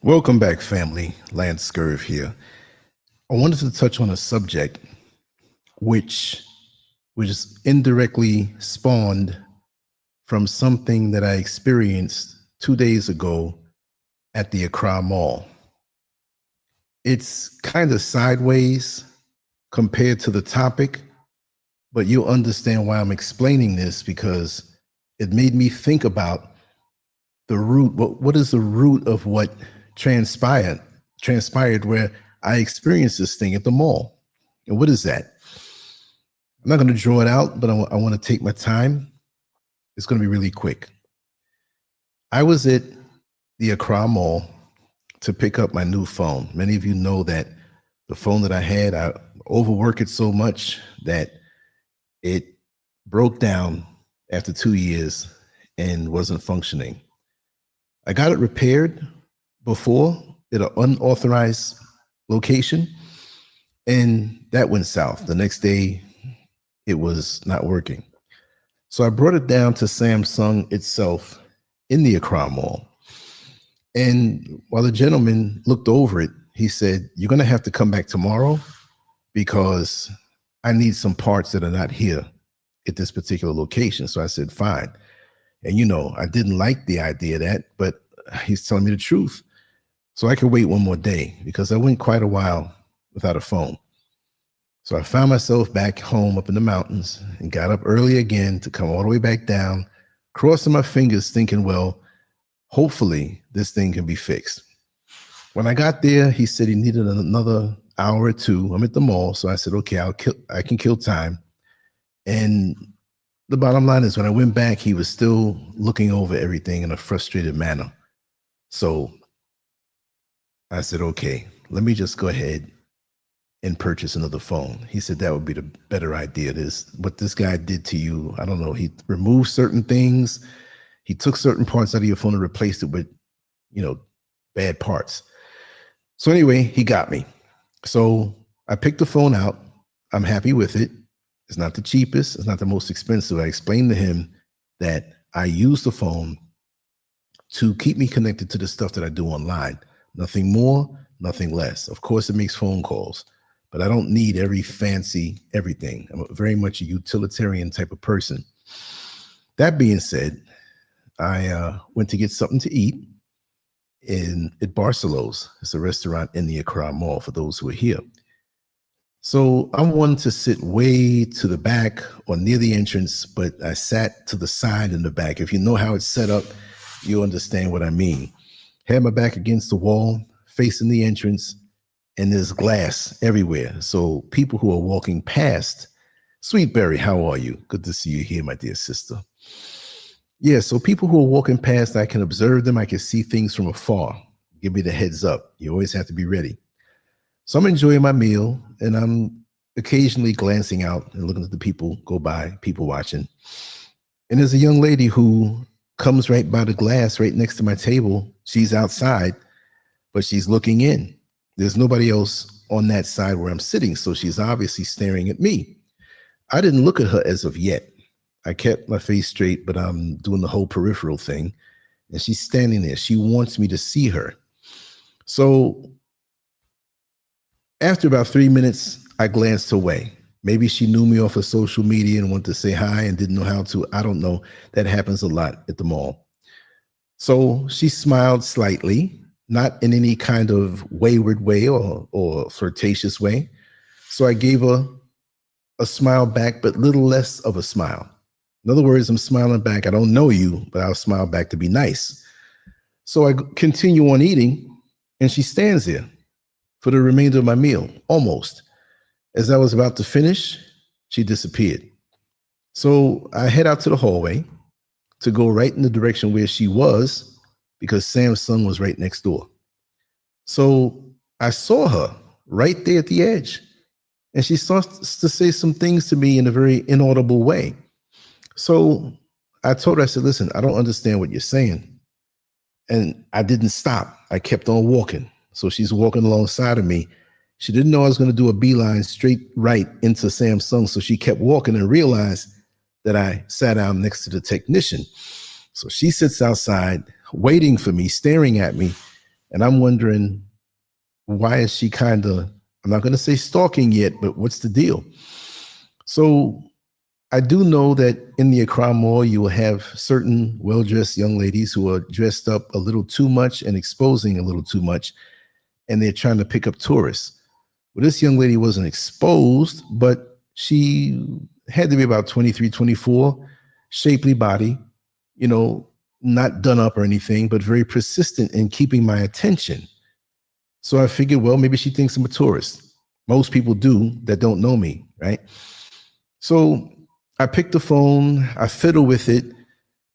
Welcome back, family. LanceScurv here. I wanted to touch on a subject which was indirectly spawned from something that I experienced 2 days ago at the Accra Mall. It's kind of sideways compared to the topic, but you'll understand why I'm explaining this, because it made me think about the root. What is the root of what transpired where I experienced this thing at the mall? And what is that? I'm not going to draw it out, but I want to take my time. It's going to be really quick. I was at the Accra Mall to pick up my new phone. Many of you know that the phone that I had, I overworked it so much that it broke down after 2 years and wasn't functioning. I got it repaired before at an unauthorized location, and that went south. The next day, it was not working. So I brought it down to Samsung itself in the Accra Mall. And while the gentleman looked over it, he said, "You're going to have to come back tomorrow because I need some parts that are not here at this particular location." So I said, fine. And you know, I didn't like the idea of that, but he's telling me the truth. So I could wait one more day, because I went quite a while without a phone. So I found myself back home up in the mountains and got up early again to come all the way back down, crossing my fingers thinking, well, hopefully this thing can be fixed. When I got there, he said he needed another hour or two. I'm at the mall. So I said, okay, I can kill time. And the bottom line is, when I went back, he was still looking over everything in a frustrated manner. So I said, okay, let me just go ahead and purchase another phone. He said that would be the better idea. What this guy did to you, I don't know. He removed certain things. He took certain parts out of your phone and replaced it with, bad parts. So anyway, he got me. So I picked the phone out. I'm happy with it. It's not the cheapest. It's not the most expensive. I explained to him that I use the phone to keep me connected to the stuff that I do online. Nothing more, nothing less. Of course, it makes phone calls, but I don't need every fancy everything. I'm very much a utilitarian type of person. That being said, I went to get something to eat at Barcelos. It's a restaurant in the Accra Mall for those who are here. So I'm one to sit way to the back or near the entrance, but I sat to the side in the back. If you know how it's set up, you'll understand what I mean. Had my back against the wall, facing the entrance, and there's glass everywhere. So people who are walking past, Sweetberry, how are you? Good to see you here, my dear sister. Yeah, so people who are walking past, I can observe them. I can see things from afar. Give me the heads up. You always have to be ready. So I'm enjoying my meal, and I'm occasionally glancing out and looking at the people go by, people watching. And there's a young lady who comes right by the glass right next to my table. She's outside, but she's looking in. There's nobody else on that side where I'm sitting, so she's obviously staring at me. I didn't look at her as of yet. I kept my face straight, but I'm doing the whole peripheral thing, and she's standing there. She wants me to see her. So after about 3 minutes, I glanced away. Maybe she knew me off of social media and wanted to say hi and didn't know how to. I don't know. That happens a lot at the mall. So she smiled slightly, not in any kind of wayward way or flirtatious way. So I gave her a smile back, but little less of a smile. In other words, I'm smiling back. I don't know you, but I'll smile back to be nice. So I continue on eating, and she stands there for the remainder of my meal, almost. As I was about to finish, she disappeared. So I head out to the hallway to go right in the direction where she was, because Samsung was right next door. So I saw her right there at the edge. And she starts to say some things to me in a very inaudible way. So I told her, I said, listen, I don't understand what you're saying. And I didn't stop. I kept on walking. So she's walking alongside of me. She didn't know I was going to do a beeline straight right into Samsung. So she kept walking and realized that I sat down next to the technician. So she sits outside waiting for me, staring at me. And I'm wondering, why is she kind of, I'm not going to say stalking yet, but what's the deal? So I do know that in the Accra Mall, you will have certain well-dressed young ladies who are dressed up a little too much and exposing a little too much, and they're trying to pick up tourists. Well, this young lady wasn't exposed, but she had to be about 23, 24, shapely body, you know, not done up or anything, but very persistent in keeping my attention. So I figured, well, maybe she thinks I'm a tourist. Most people do that don't know me, right? So I picked the phone, I fiddled with it,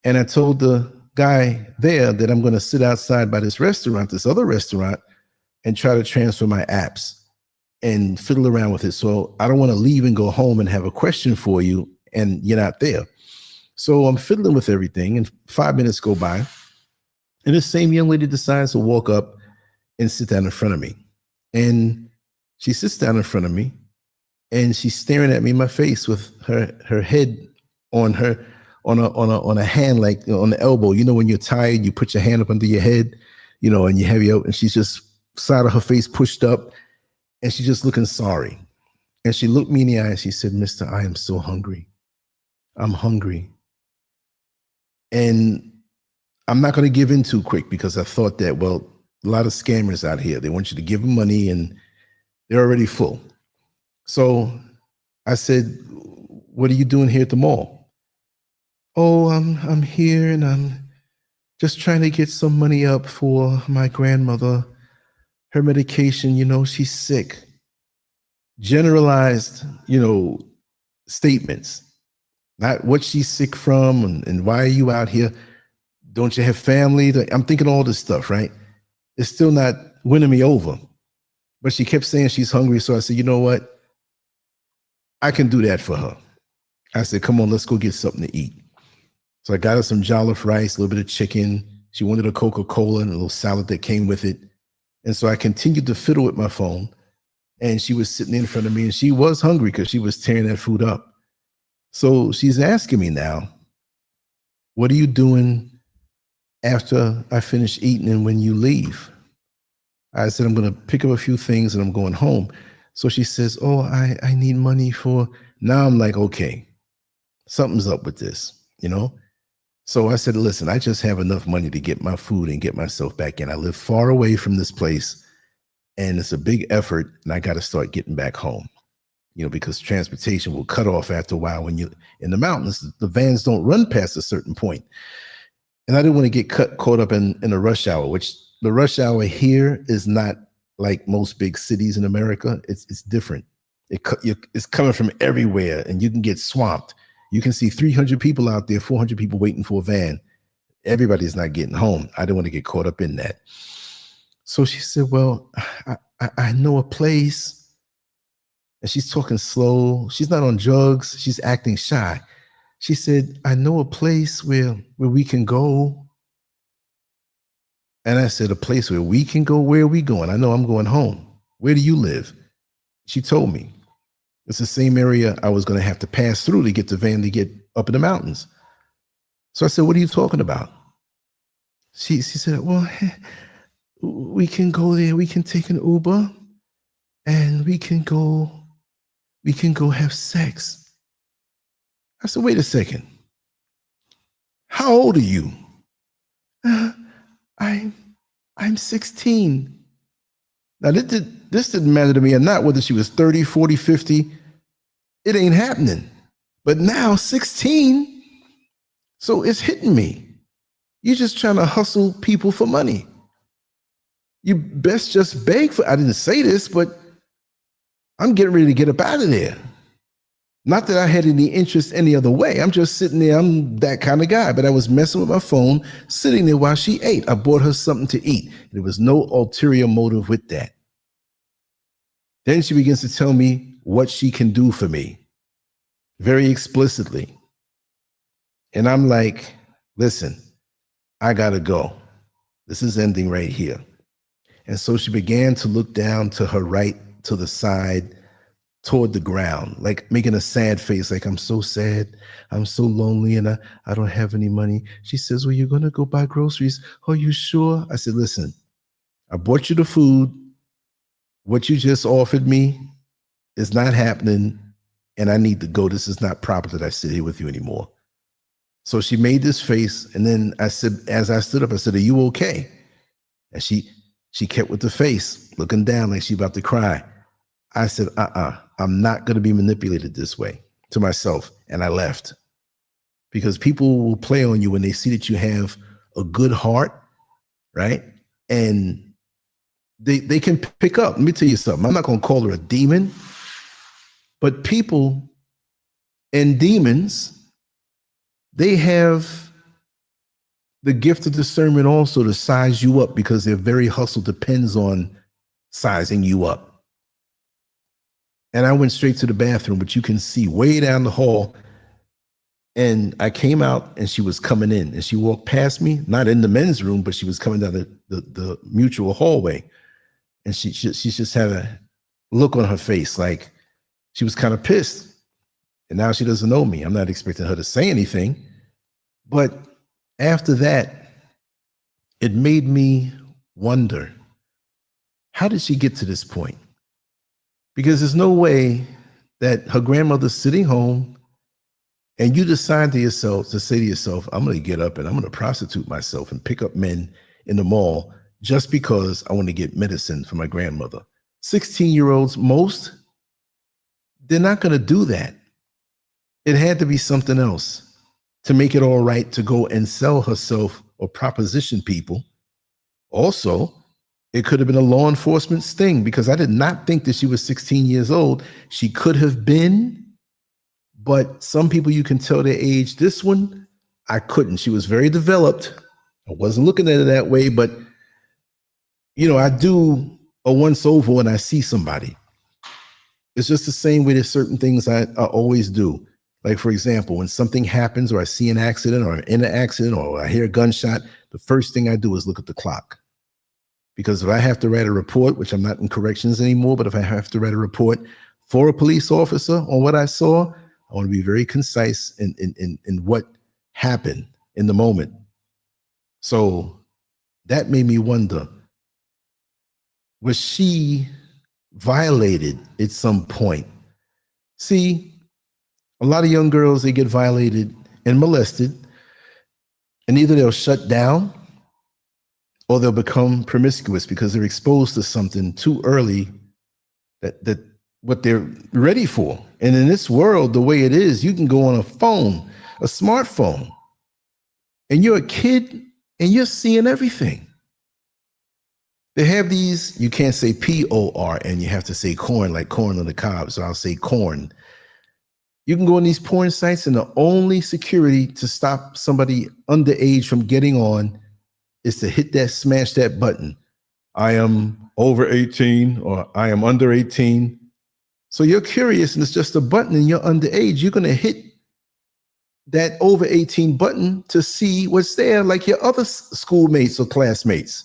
and I told the guy there that I'm going to sit outside by this restaurant, this other restaurant, and try to transfer my apps and fiddle around with it. So I don't want to leave and go home and have a question for you and you're not there. So I'm fiddling with everything, and 5 minutes go by, and this same young lady decides to walk up and sit down in front of me. And she sits down in front of me, and she's staring at me in my face with her head on a hand, like on the elbow. You know, when you're tired, you put your hand up under your head, you know, and you have your, and she's just side of her face pushed up, and she's just looking sorry. And she looked me in the eye and she said, "Mister, I am so hungry. I'm hungry." And I'm not going to give in too quick, because I thought that, well, a lot of scammers out here, they want you to give them money and they're already full. So I said, "What are you doing here at the mall?" "Oh, I'm here and I'm just trying to get some money up for my grandmother. Her medication, you know, she's sick." Generalized, you know, statements, not what she's sick from and why are you out here? Don't you have family? I'm thinking all this stuff, right? It's still not winning me over. But she kept saying she's hungry. So I said, you know what? I can do that for her. I said, come on, let's go get something to eat. So I got her some jollof rice, a little bit of chicken. She wanted a Coca-Cola and a little salad that came with it. And so I continued to fiddle with my phone. And she was sitting in front of me, and she was hungry because she was tearing that food up. So she's asking me now, "What are you doing after I finish eating and when you leave?" I said, "I'm going to pick up a few things and I'm going home." So she says, "Oh, I need money for," now I'm like, okay, something's up with this, you know? So I said, "Listen, I just have enough money to get my food and get myself back in. I live far away from this place and it's a big effort, and I got to start getting back home, you know, because transportation will cut off after a while. When you're in the mountains, the vans don't run past a certain point. And I didn't want to get caught up in a rush hour, which the rush hour here is not like most big cities in America. It's different. It's coming from everywhere, and you can get swamped. You can see 300 people out there, 400 people waiting for a van. Everybody's not getting home. I didn't want to get caught up in that. So she said, "Well, I know a place." And she's talking slow. She's not on drugs. She's acting shy. She said, "I know a place where we can go." And I said, "A place where we can go? Where are we going? I know I'm going home. Where do you live?" She told me. It's the same area I was going to have to pass through to get the van to get up in the mountains. So I said, "What are you talking about?" She said, "Well, we can go there. We can take an Uber and we can go have sex." I said, "Wait a second. How old are you?" I'm 16. Now, this didn't matter to me or not, whether she was 30, 40, 50. It ain't happening. But now 16, so it's hitting me. You're just trying to hustle people for money. You best just beg for, I didn't say this, but I'm getting ready to get up out of there. Not that I had any interest any other way. I'm just sitting there. I'm that kind of guy. But I was messing with my phone, sitting there while she ate. I bought her something to eat. There was no ulterior motive with that. Then she begins to tell me what she can do for me very explicitly. And I'm like, listen, I gotta go. This is ending right here. And so she began to look down to her right, to the side, toward the ground, like making a sad face, like, I'm so sad, I'm so lonely, and I don't have any money. She says, well, you're gonna go buy groceries. Are you sure? I said, listen, I bought you the food. What you just offered me is not happening, and I need to go. This is not proper that I sit here with you anymore. So she made this face, and then I said, as I stood up, I said, are you okay? And she kept with the face, looking down like she about to cry. I said, I'm not going to be manipulated this way, to myself. And I left, because people will play on you when they see that you have a good heart, right? And they can pick up. Let me tell you something. I'm not going to call her a demon, but people and demons, they have the gift of discernment also to size you up, because their very hustle depends on sizing you up. And I went straight to the bathroom, which you can see way down the hall. And I came out, and she was coming in, and she walked past me, not in the men's room, but she was coming down the mutual hallway. And she just had a look on her face, like she was kind of pissed. And now she doesn't know me. I'm not expecting her to say anything. But after that, it made me wonder, how did she get to this point? Because there's no way that her grandmother's sitting home and you decide to say to yourself, I'm going to get up and I'm going to prostitute myself and pick up men in the mall just because I want to get medicine for my grandmother. 16-year-olds, most, they're not going to do that. It had to be something else to make it all right to go and sell herself or proposition people. Also, it could have been a law enforcement sting, because I did not think that she was 16 years old. She could have been, but some people you can tell their age. This one, I couldn't. She was very developed. I wasn't looking at it that way, but I do a once over when I see somebody. It's just the same way there's certain things I always do. Like, for example, when something happens, or I see an accident, or I'm in an accident, or I hear a gunshot, the first thing I do is look at the clock. Because if I have to write a report, which I'm not in corrections anymore, but if I have to write a report for a police officer on what I saw, I want to be very concise in what happened in the moment. So that made me wonder, was she violated at some point? See, a lot of young girls, they get violated and molested, and either they'll shut down or they'll become promiscuous because they're exposed to something too early that what they're ready for. And in this world, the way it is, you can go on a phone, a smartphone, and you're a kid and you're seeing everything. They have these, you can't say P-O-R-N, you have to say corn, like corn on the cob. So I'll say corn. You can go on these porn sites, and the only security to stop somebody underage from getting on is to smash that button. I am over 18, or I am under 18. So you're curious, and it's just a button, and you're underage. You're going to hit that over 18 button to see what's there, like your other schoolmates or classmates.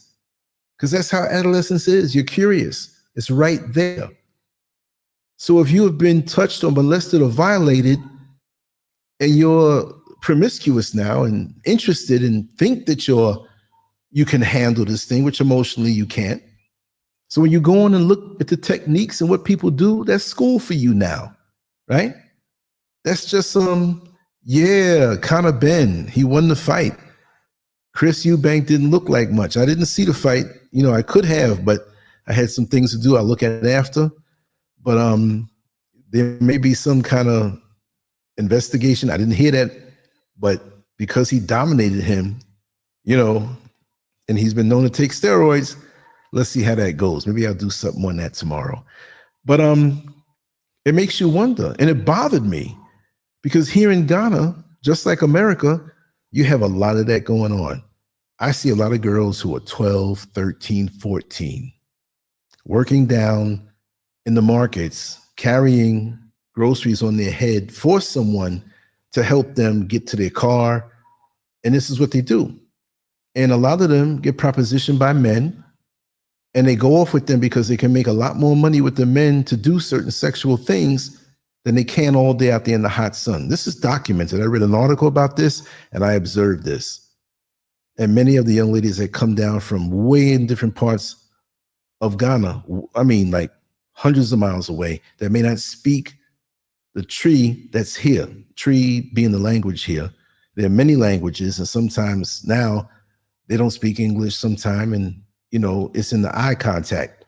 Because that's how adolescence is. You're curious. It's right there. So if you have been touched or molested or violated, and you're promiscuous now and interested and think that you can handle this thing, which emotionally you can't. So when you go on and look at the techniques and what people do, that's school for you now, right? That's just Connor Ben, he won the fight. Chris Eubank didn't look like much. I didn't see the fight. I could have, but I had some things to do. I'll look at it after. But there may be some kind of investigation. I didn't hear that, but because he dominated him, and he's been known to take steroids, let's see how that goes. Maybe I'll do something on that tomorrow. But it makes you wonder, and it bothered me, because here in Ghana, just like America, you have a lot of that going on. I see a lot of girls who are 12, 13, 14, working down in the markets carrying groceries on their head for someone to help them get to their car. And this is what they do. And a lot of them get propositioned by men, and they go off with them because they can make a lot more money with the men to do certain sexual things than they can all day out there in the hot sun. This is documented. I read an article about this, and I observed this. And many of the young ladies that come down from way in different parts of Ghana, I mean, like hundreds of miles away, that may not speak the tree that's here, tree being the language here. There are many languages, and sometimes now they don't speak English sometime, and you know, it's in the eye contact.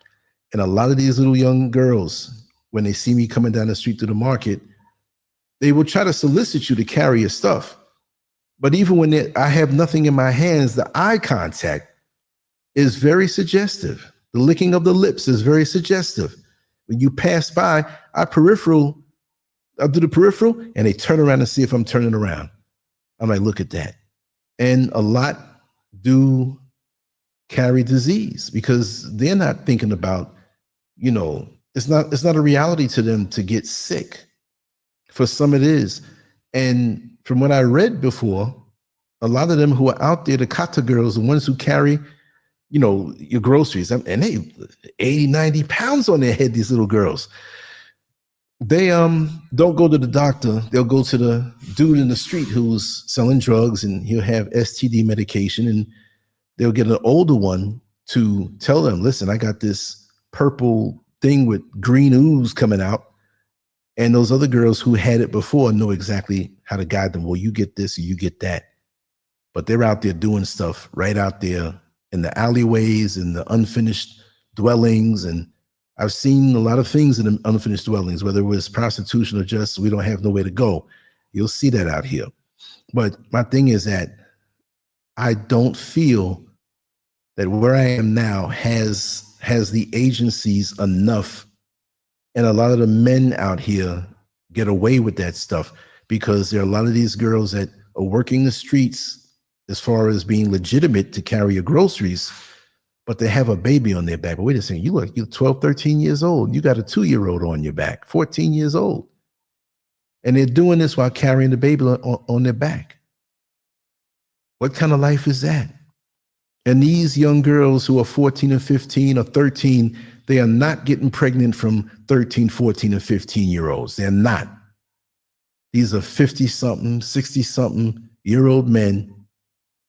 And a lot of these little young girls, when they see me coming down the street to the market, they will try to solicit you to carry your stuff. But even when I have nothing in my hands, the eye contact is very suggestive. The licking of the lips is very suggestive. When you pass by, I'll do the peripheral, and they turn around and see if I'm turning around. I'm like, look at that. And a lot do carry disease because they're not thinking about, you know, it's not a reality to them to get sick. For some it is. And from what I read before, a lot of them who are out there, the kata girls, the ones who carry, you know, your groceries, and they 80, 90 pounds on their head, these little girls. They don't go to the doctor. They'll go to the dude in the street who's selling drugs, and he'll have STD medication, and they'll get an older one to tell them, listen, I got this purple thing with green ooze coming out. And those other girls who had it before know exactly how to guide them. Well, you get this or you get that. But they're out there doing stuff right out there in the alleyways and the unfinished dwellings. And I've seen a lot of things in the unfinished dwellings, whether it was prostitution or just we don't have nowhere to go. You'll see that out here. But my thing is that I don't feel that where I am now has the agencies enough. And a lot of the men out here get away with that stuff because there are a lot of these girls that are working the streets as far as being legitimate to carry your groceries, but they have a baby on their back. But wait a second, you're 12, 13 years old. You got a 2-year-old on your back, 14 years old. And they're doing this while carrying the baby on their back. What kind of life is that? And these young girls who are 14 and 15 or 13, they are not getting pregnant from 13, 14, and 15-year-olds. They're not. These are 50-something, 60-something-year-old men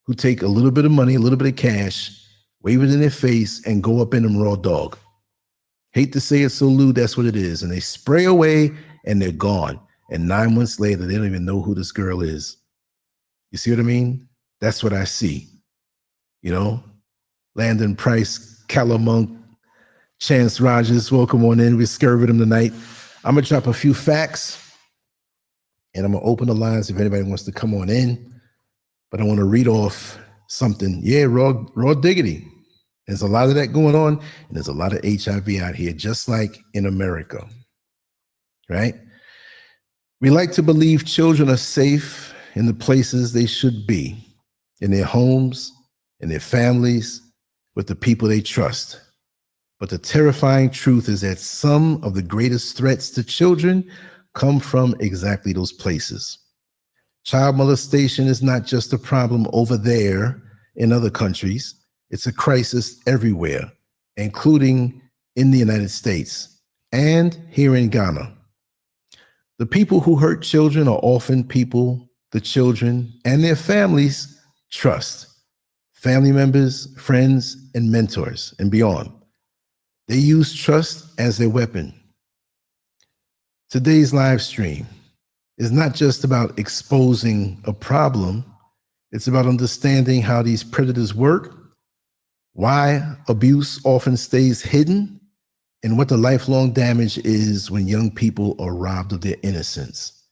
who take a little bit of money, a little bit of cash, wave it in their face, and go up in them raw dog. Hate to say it so lewd, that's what it is. And they spray away, and they're gone. And 9 months later, they don't even know who this girl is. You see what I mean? That's what I see. You know, Landon Price, Calamunk, Chance Rogers, welcome on in. We're scurving them tonight. I'm going to drop a few facts, and I'm going to open the lines if anybody wants to come on in. But I want to read off something. Yeah, raw diggity. There's a lot of that going on, and there's a lot of HIV out here, just like in America, right? We like to believe children are safe in the places they should be, in their homes, in their families, with the people they trust. But the terrifying truth is that some of the greatest threats to children come from exactly those places. Child molestation is not just a problem over there in other countries. It's a crisis everywhere, including in the United States and here in Ghana. The people who hurt children are often people the children and their families trust. Family members, friends, and mentors, and beyond. They use trust as their weapon. Today's live stream is not just about exposing a problem. It's about understanding how these predators work, why abuse often stays hidden, and what the lifelong damage is when young people are robbed of their innocence.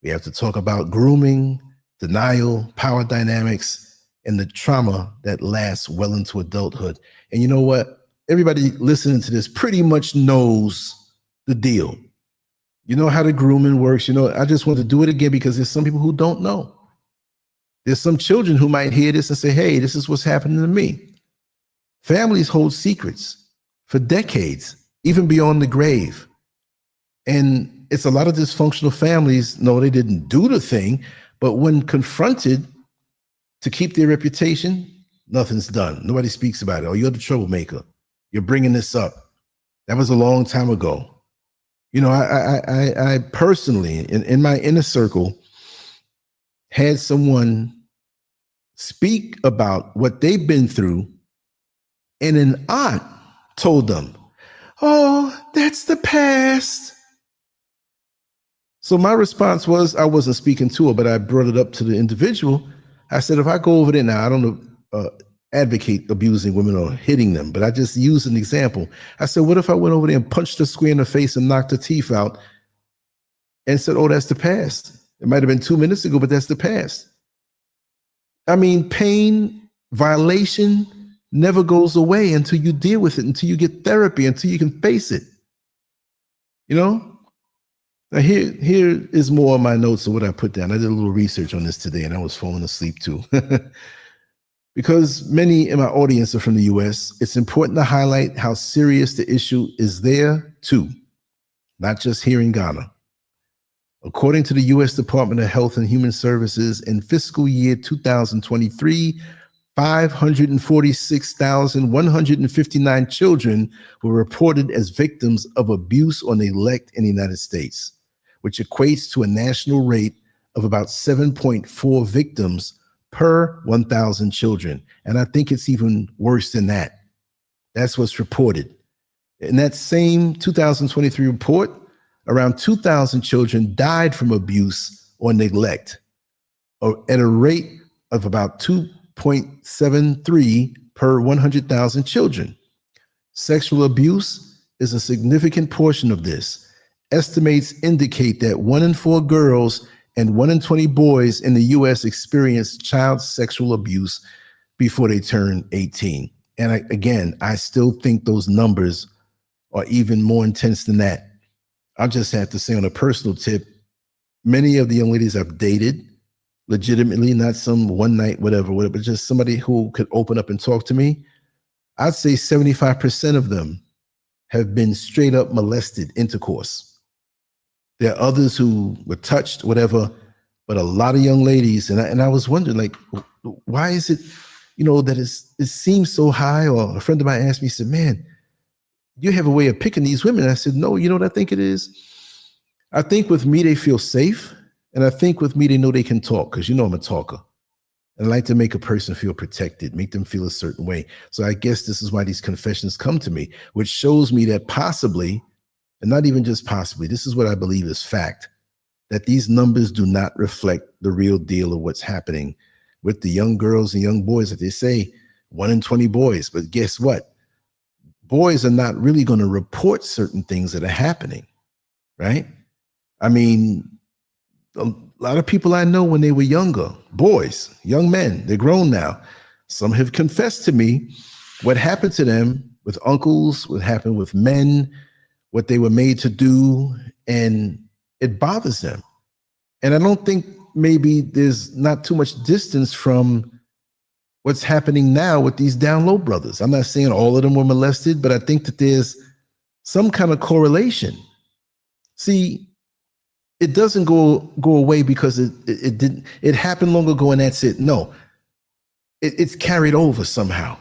We have to talk about grooming, denial, power dynamics, and the trauma that lasts well into adulthood. And you know what? Everybody listening to this pretty much knows the deal. You know how the grooming works. You know, I just want to do it again because there's some people who don't know. There's some children who might hear this and say, hey, this is what's happening to me. Families hold secrets for decades. even beyond the grave. And it's a lot of dysfunctional families. No, they didn't do the thing, but when confronted to keep their reputation, nothing's done. Nobody speaks about it. Oh, you're the troublemaker. You're bringing this up. That was a long time ago. You know, I personally, in my inner circle, had someone speak about what they've been through, and an aunt told them, "Oh, that's the past." So my response was, I wasn't speaking to her, but I brought it up to the individual. I said, if I go over there now, I don't advocate abusing women or hitting them, but I just used an example. I said, what if I went over there and punched her square in the face and knocked her teeth out and said, oh, that's the past. It might have been 2 minutes ago, but that's the past. I mean, pain, violation never goes away until you deal with it, until you get therapy, until you can face it. You know? Now here is more of my notes of what I put down. I did a little research on this today and I was falling asleep too. Because many in my audience are from the US, it's important to highlight how serious the issue is there too, not just here in Ghana. According to the US Department of Health and Human Services, in fiscal year 2023, 546,159 children were reported as victims of abuse or neglect in the United States, which equates to a national rate of about 7.4 victims per 1,000 children. And I think it's even worse than that. That's what's reported. In that same 2023 report, around 2,000 children died from abuse or neglect, or at a rate of about 2.73 per 100,000 children. Sexual abuse is a significant portion of this. Estimates indicate that 1 in 4 girls and 1 in 20 boys in the US experience child sexual abuse before they turn 18. And again, I still think those numbers are even more intense than that. I'll just have to say on a personal tip, many of the young ladies I've dated, legitimately, not some one night, whatever, but just somebody who could open up and talk to me, I'd say 75% of them have been straight up molested intercourse. There are others who were touched, whatever, but a lot of young ladies, and I was wondering, like, why is it, you know, that it seems so high? Or a friend of mine asked me, he said, man, you have a way of picking these women. I said, no, you know what I think it is? I think with me, they feel safe. And I think with me, they know they can talk, because you know I'm a talker. And I like to make a person feel protected, make them feel a certain way. So I guess this is why these confessions come to me, which shows me that possibly, and not even just possibly, this is what I believe is fact, that these numbers do not reflect the real deal of what's happening with the young girls and young boys. That they say 1 in 20 boys, but guess what? Boys are not really going to report certain things that are happening, right? I mean, a lot of people I know when they were younger, boys, young men, they're grown now. Some have confessed to me what happened to them with uncles, what happened with men, what they were made to do, and it bothers them. And I don't think maybe there's not too much distance from what's happening now with these down low brothers. I'm not saying all of them were molested, but I think that there's some kind of correlation. See, it doesn't go away because it happened long ago and that's it. No, it's carried over somehow.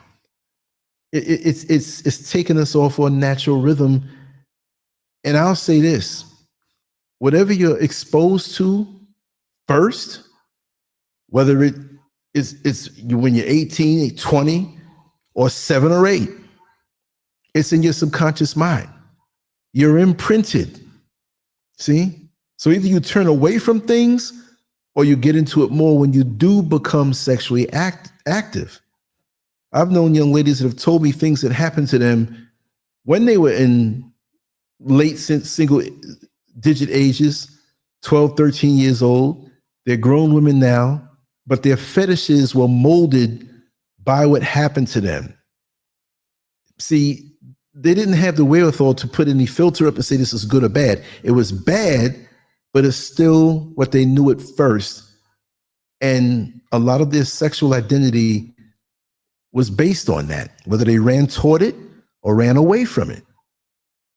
It's taken us off a natural rhythm. And I'll say this, whatever you're exposed to first, whether it's when you're 18, 20, or 7 or 8, it's in your subconscious mind. You're imprinted. See? So either you turn away from things or you get into it more when you do become sexually active. I've known young ladies that have told me things that happened to them when they were in late single digit ages, 12, 13 years old. They're grown women now, but their fetishes were molded by what happened to them. See, they didn't have the wherewithal to put any filter up and say this is good or bad. It was bad, but it's still what they knew at first. And a lot of their sexual identity was based on that, whether they ran toward it or ran away from it.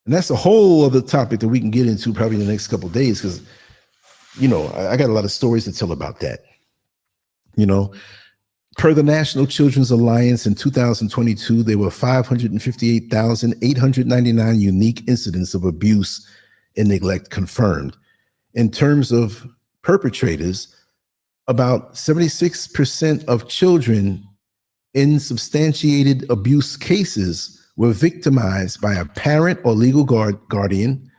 And that's a whole other topic that we can get into probably in the next couple of days, because, I got a lot of stories to tell about that. Per the National Children's Alliance in 2022, there were 558,899 unique incidents of abuse and neglect confirmed. In terms of perpetrators, about 76% of children in substantiated abuse cases were victimized by a parent or legal guardian,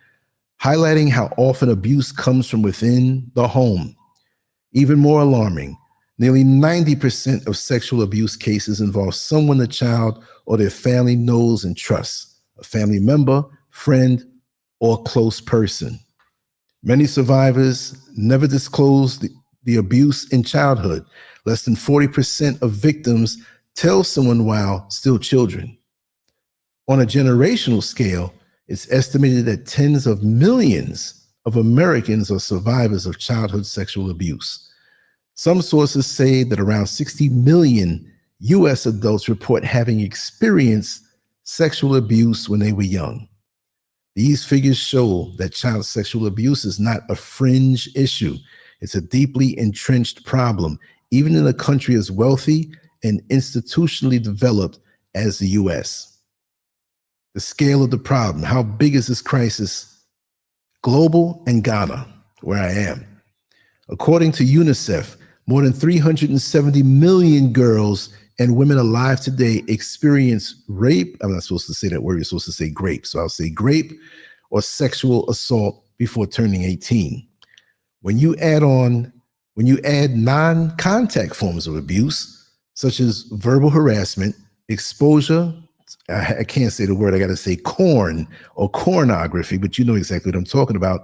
highlighting how often abuse comes from within the home. Even more alarming, nearly 90% of sexual abuse cases involve someone the child or their family knows and trusts, a family member, friend, or close person. Many survivors never disclose the abuse in childhood. Less than 40% of victims tell someone while still children. On a generational scale, it's estimated that tens of millions of Americans are survivors of childhood sexual abuse. Some sources say that around 60 million US adults report having experienced sexual abuse when they were young. These figures show that child sexual abuse is not a fringe issue. It's a deeply entrenched problem, even in a country as wealthy and institutionally developed as the US. The scale of the problem, how big is this crisis? Global and Ghana, where I am. According to UNICEF, more than 370 million girls and women alive today experience rape. I'm not supposed to say that word, you're supposed to say grape. So I'll say grape or sexual assault before turning 18. When you add non-contact forms of abuse, such as verbal harassment, exposure, I can't say the word, I got to say corn or pornography, but you know exactly what I'm talking about,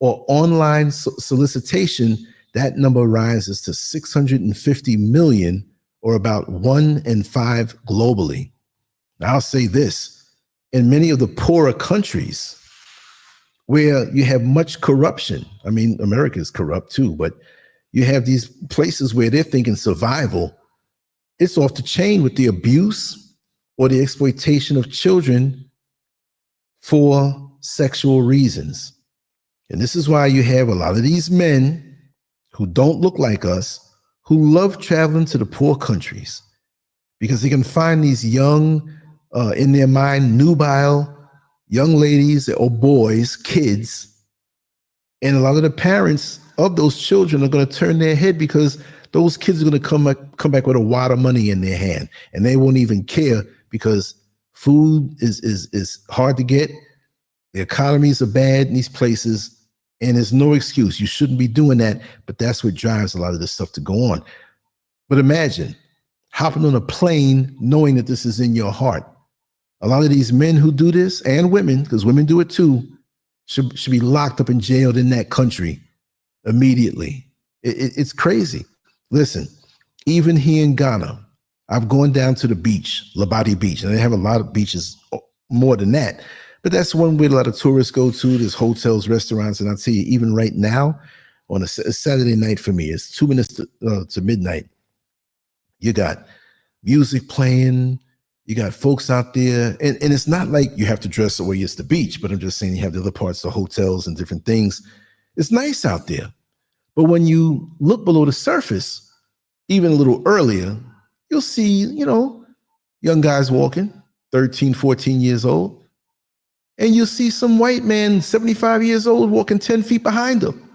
or online solicitation, that number rises to 650 million, or about 1 in 5 globally. Now, I'll say this, in many of the poorer countries where you have much corruption, I mean, America is corrupt too, but you have these places where they're thinking survival, it's off the chain with the abuse or the exploitation of children for sexual reasons. And this is why you have a lot of these men who don't look like us, who love traveling to the poor countries, because they can find these young, in their mind, nubile young ladies or boys, kids, and a lot of the parents of those children are going to turn their head because those kids are going to come back with a wad of money in their hand, and they won't even care because food is hard to get. The economies are bad in these places, and there's no excuse. You shouldn't be doing that, but that's what drives a lot of this stuff to go on. But imagine hopping on a plane knowing that this is in your heart. A lot of these men who do this, and women, because women do it too, should be locked up and jailed in that country immediately. It's crazy. Listen, even here in Ghana, I've gone down to the beach, Labadi Beach, and they have a lot of beaches more than that. But that's one way a lot of tourists go to. There's hotels, restaurants, and I'll tell you, even right now, on a Saturday night for me, it's 2 minutes to midnight. You got music playing, you got folks out there, and it's not like you have to dress the way it's the beach, but I'm just saying you have the other parts, the hotels and different things. It's nice out there. But when you look below the surface, even a little earlier, you'll see, young guys walking, 13, 14 years old. And you'll see some white man, 75 years old, walking 10 feet behind them.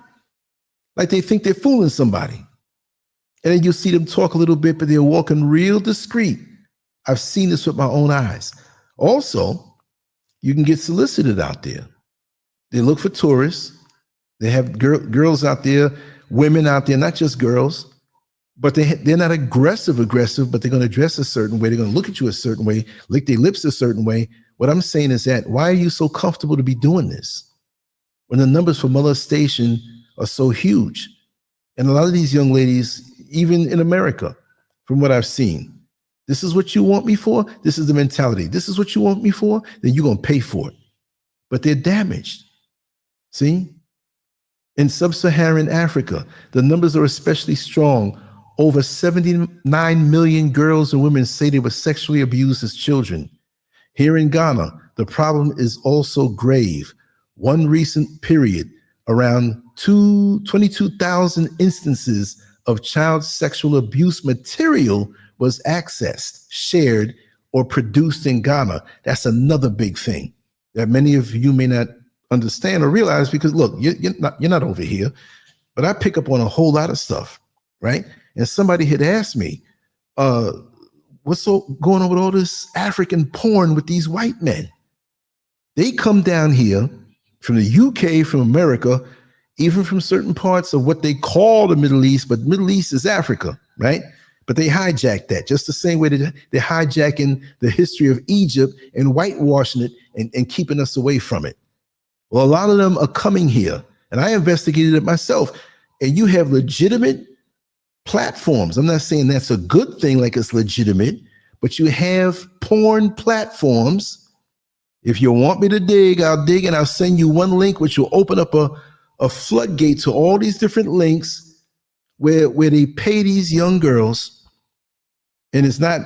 Like they think they're fooling somebody. And then you'll see them talk a little bit, but they're walking real discreet. I've seen this with my own eyes. Also, you can get solicited out there. They look for tourists. They have girls out there, women out there, not just girls. But they're not aggressive, but they're going to dress a certain way. They're going to look at you a certain way, lick their lips a certain way. What I'm saying is that, why are you so comfortable to be doing this when the numbers for molestation are so huge? And a lot of these young ladies, even in America, from what I've seen, this is what you want me for? This is the mentality. This is what you want me for? Then you're going to pay for it. But they're damaged. See? In sub-Saharan Africa, the numbers are especially strong. Over 79 million girls and women say they were sexually abused as children. Here in Ghana, the problem is also grave. One recent period, around 22,000 instances of child sexual abuse material was accessed, shared, or produced in Ghana. That's another big thing that many of you may not understand or realize, because look, you're not over here, but I pick up on a whole lot of stuff, right? And somebody had asked me, what's so going on with all this African porn with these white men? They come down here from the UK, from America, even from certain parts of what they call the Middle East, but Middle East is Africa, right? But they hijack that just the same way that they're hijacking the history of Egypt and whitewashing it and keeping us away from it. Well, a lot of them are coming here, and I investigated it myself, and you have legitimate platforms. I'm not saying that's a good thing, like it's legitimate, but you have porn platforms. If you want me to dig, I'll dig, and I'll send you one link which will open up a floodgate to all these different links where they pay these young girls. And it's not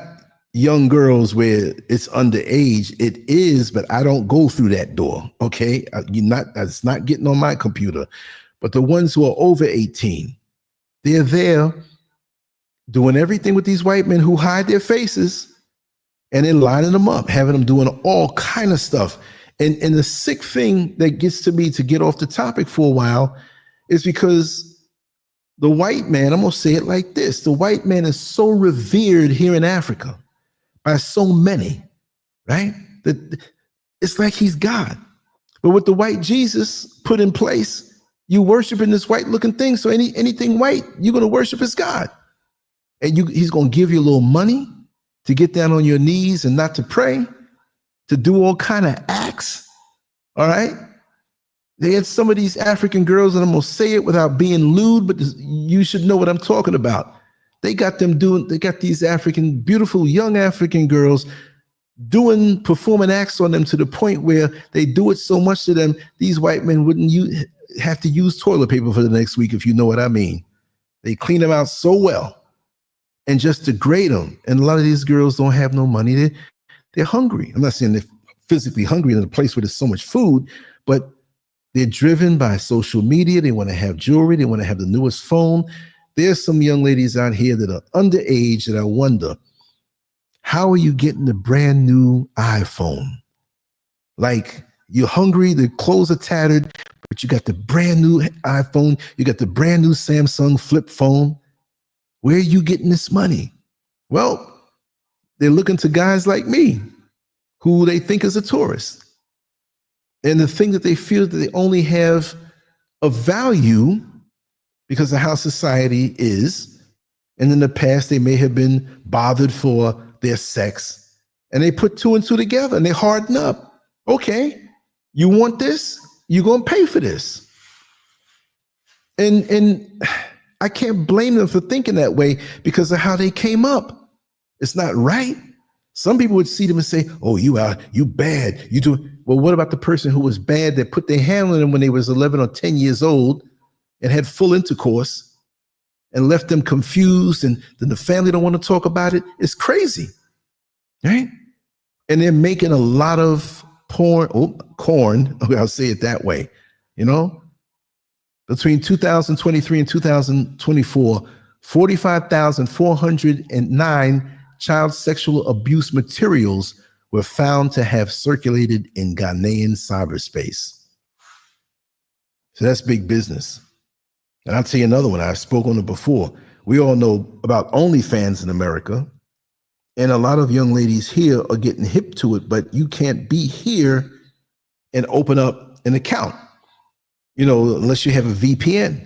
young girls where it's underage. It is, but I don't go through that door. Okay, it's not getting on my computer. But the ones who are over 18, they're there doing everything with these white men who hide their faces, and then lining them up, having them doing all kind of stuff. And the sick thing that gets to me, to get off the topic for a while, is because the white man, I'm going to say it like this, the white man is so revered here in Africa by so many, right? That it's like he's God. But with the white Jesus put in place, you worshiping this white looking thing. So anything white, you're going to worship as God. And he's going to give you a little money to get down on your knees and not to pray, to do all kind of acts. All right. They had some of these African girls, and I'm going to say it without being lewd, but you should know what I'm talking about. They got these African, beautiful young African girls performing acts on them to the point where they do it so much to them, these white men wouldn't have to use toilet paper for the next week, if you know what I mean. They clean them out so well and just degrade them. And a lot of these girls don't have no money. They're hungry. I'm not saying they're physically hungry in a place where there's so much food, but they're driven by social media. They want to have jewelry. They want to have the newest phone. There's some young ladies out here that are underage that I wonder, how are you getting the brand new iPhone? Like, you're hungry, the clothes are tattered, but you got the brand new iPhone. You got the brand new Samsung flip phone. Where are you getting this money? Well, they're looking to guys like me, who they think is a tourist. And the thing that they feel that they only have of value because of how society is. And in the past, they may have been bothered for their sex. And they put two and two together and they harden up. Okay, you want this? You're going to pay for this. And I can't blame them for thinking that way because of how they came up. It's not right. Some people would see them and say, oh, you bad. You do. Well, what about the person who was bad that put their hand on them when they was 11 or 10 years old and had full intercourse and left them confused, and then the family don't want to talk about it? It's crazy, right? And they're making a lot of corn. I'll say it that way. You know, between 2023 and 2024, 45,409 child sexual abuse materials were found to have circulated in Ghanaian cyberspace. So that's big business. And I'll tell you another one. I've spoken on it before. We all know about OnlyFans in America. And a lot of young ladies here are getting hip to it, but you can't be here and open up an account, unless you have a VPN.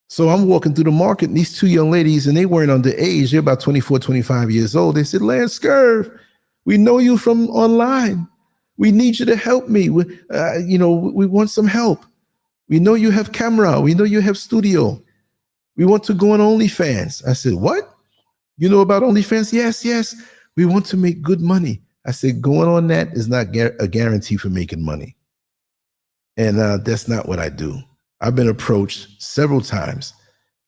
So I'm walking through the market, and these two young ladies, and they weren't underage. They're about 24, 25 years old. They said, LanceScurv, we know you from online. We need you to help me. We want some help. We know you have camera. We know you have studio. We want to go on OnlyFans. I said, what? You know about OnlyFans? Yes. We want to make good money. I said, going on that is not a guarantee for making money. And that's not what I do. I've been approached several times.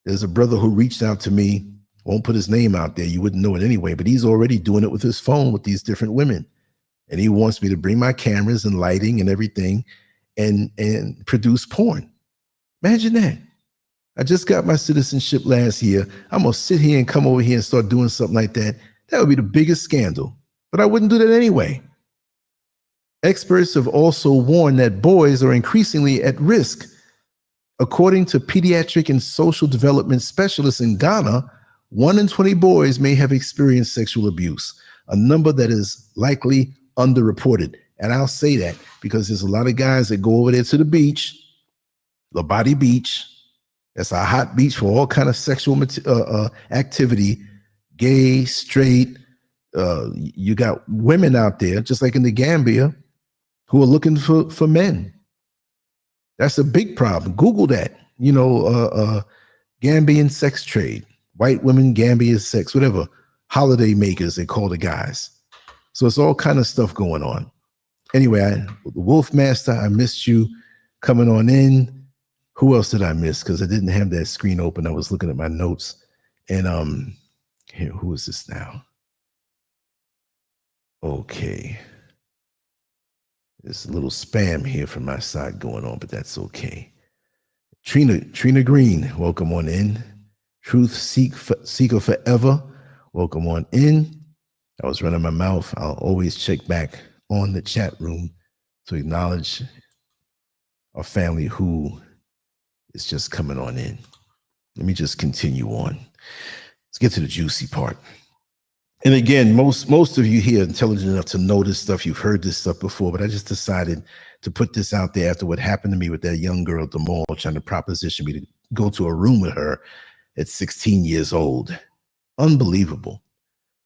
There's a brother who reached out to me. Won't put his name out there. You wouldn't know it anyway, but he's already doing it with his phone with these different women. and he wants me to bring my cameras and lighting and everything and produce porn. Imagine that. I just got my citizenship last year. I'm going to sit here and come over here and start doing something like that. That would be the biggest scandal, but I wouldn't do that anyway. Experts have also warned that boys are increasingly at risk. According to pediatric and social development specialists in Ghana, 1 in 20 boys may have experienced sexual abuse, a number that is likely underreported. And I'll say that because there's a lot of guys that go over there to the beach, Labadi Beach. That's a hot beach for all kind of sexual activity, gay, straight. You got women out there, just like in the Gambia, who are looking for men. That's a big problem. Google that. Gambian sex trade, white women, Gambian sex, whatever, holiday makers, they call the guys. So it's all kind of stuff going on. Anyway, Wolf Master, I missed you coming on in. Who else did I miss? Because I didn't have that screen open. I was looking at my notes. And here, who is this now? Okay. There's a little spam here from my side going on, but that's okay. Trina Green, welcome on in. Truth Seeker Forever, welcome on in. I was running my mouth. I'll always check back on the chat room to acknowledge our family who is just coming on in. Let me just continue on. Let's get to the juicy part. And again, most of you here are intelligent enough to know this stuff. You've heard this stuff before, but I just decided to put this out there after what happened to me with that young girl at the mall trying to proposition me to go to a room with her at 16 years old. Unbelievable.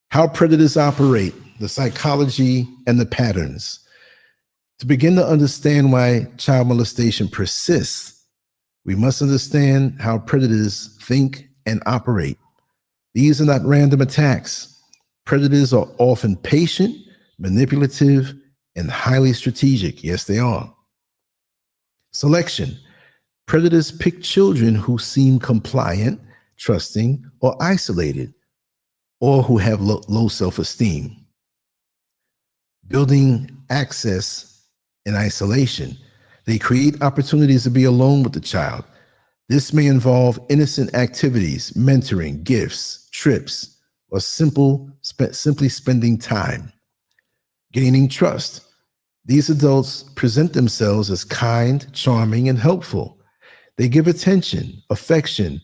How predators operate, the psychology and the patterns. To begin to understand why child molestation persists, we must understand how predators think and operate. These are not random attacks. Predators are often patient, manipulative, and highly strategic. Yes, they are. Selection. Predators pick children who seem compliant, trusting, or isolated, or who have low self-esteem. Building access and isolation. They create opportunities to be alone with the child. This may involve innocent activities, mentoring, gifts, trips, or simply spending time. Gaining trust. These adults present themselves as kind, charming, and helpful. They give attention, affection,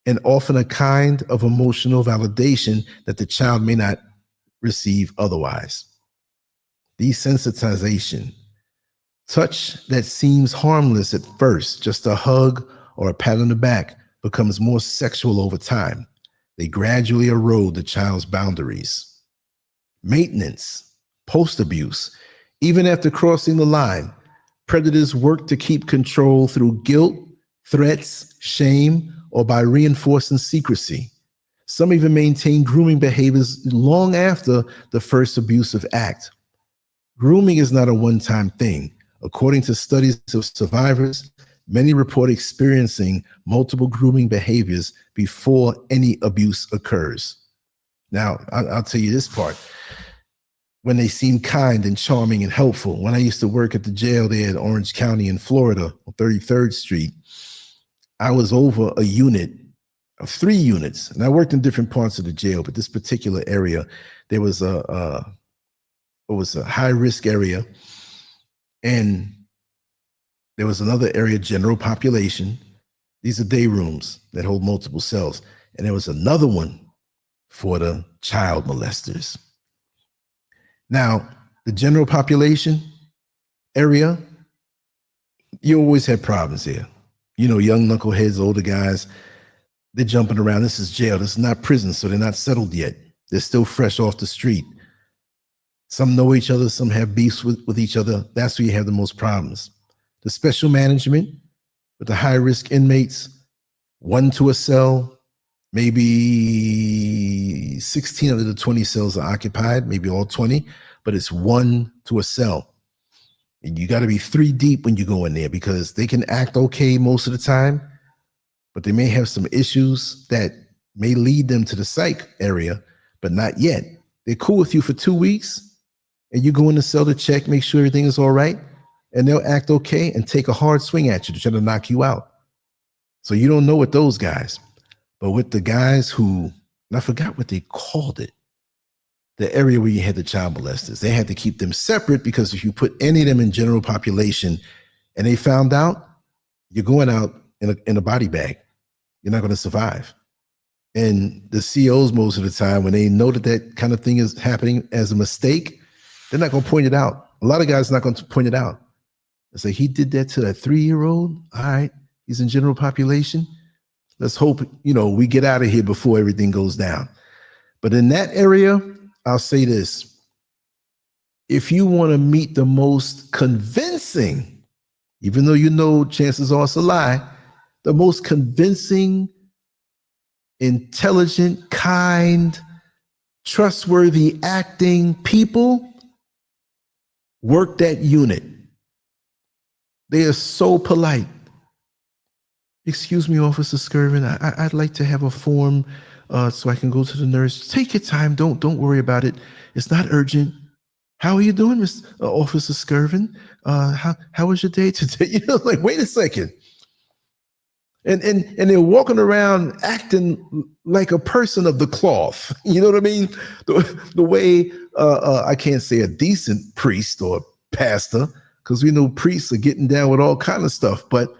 and often a kind of emotional validation that the child may not receive otherwise. Desensitization. Touch that seems harmless at first, just a hug or a pat on the back, becomes more sexual over time. They gradually erode the child's boundaries. Maintenance, post-abuse. Even after crossing the line, predators work to keep control through guilt, threats, shame, or by reinforcing secrecy. Some even maintain grooming behaviors long after the first abusive act. Grooming is not a one-time thing. According to studies of survivors, many report experiencing multiple grooming behaviors before any abuse occurs. Now, I'll tell you this part. When they seem kind and charming and helpful. When I used to work at the jail there in Orange County in Florida on 33rd Street, I was over a unit of 3 units, and I worked in different parts of the jail, but this particular area, there was a high-risk area, and there was another area, general population. These are day rooms that hold multiple cells. And there was another one for the child molesters. Now, the general population area, you always had problems here. You know, young knuckleheads, older guys, they're jumping around. This is jail. This is not prison, so they're not settled yet. They're still fresh off the street. Some know each other. Some have beefs with each other. That's where you have the most problems. The special management with the high-risk inmates, 1 to a cell, maybe 16 out of the 20 cells are occupied, maybe all 20, but it's 1 to a cell. And you got to be 3 deep when you go in there because they can act okay most of the time, but they may have some issues that may lead them to the psych area, but not yet. They're cool with you for 2 weeks, and you go in to sell the check, make sure everything is all right, and they'll act okay and take a hard swing at you to try to knock you out. So you don't know with those guys, but with the guys who, and I forgot what they called it, the area where you had the child molesters, they had to keep them separate because if you put any of them in general population and they found out, you're going out in a body bag. You're not going to survive. And the CEOs, most of the time, when they know that that kind of thing is happening as a mistake, they're not going to point it out. A lot of guys are not going to point it out. They say, he did that to that 3-year-old. All right, he's in general population. Let's hope, we get out of here before everything goes down. But in that area, I'll say this. If you want to meet the most convincing, even though chances are it's a lie, the most convincing, intelligent, kind, trustworthy acting people, work that unit. They are so polite. Excuse me, Officer Scurvin, I'd like to have a form so I can go to the nurse. Take your time. Don't worry about it. It's not urgent. How are you doing, Mr. Officer Scurvin? How was your day today? Like, wait a second. And they're walking around acting like a person of the cloth. You know what I mean? The way I can't say a decent priest or pastor, because we know priests are getting down with all kind of stuff, but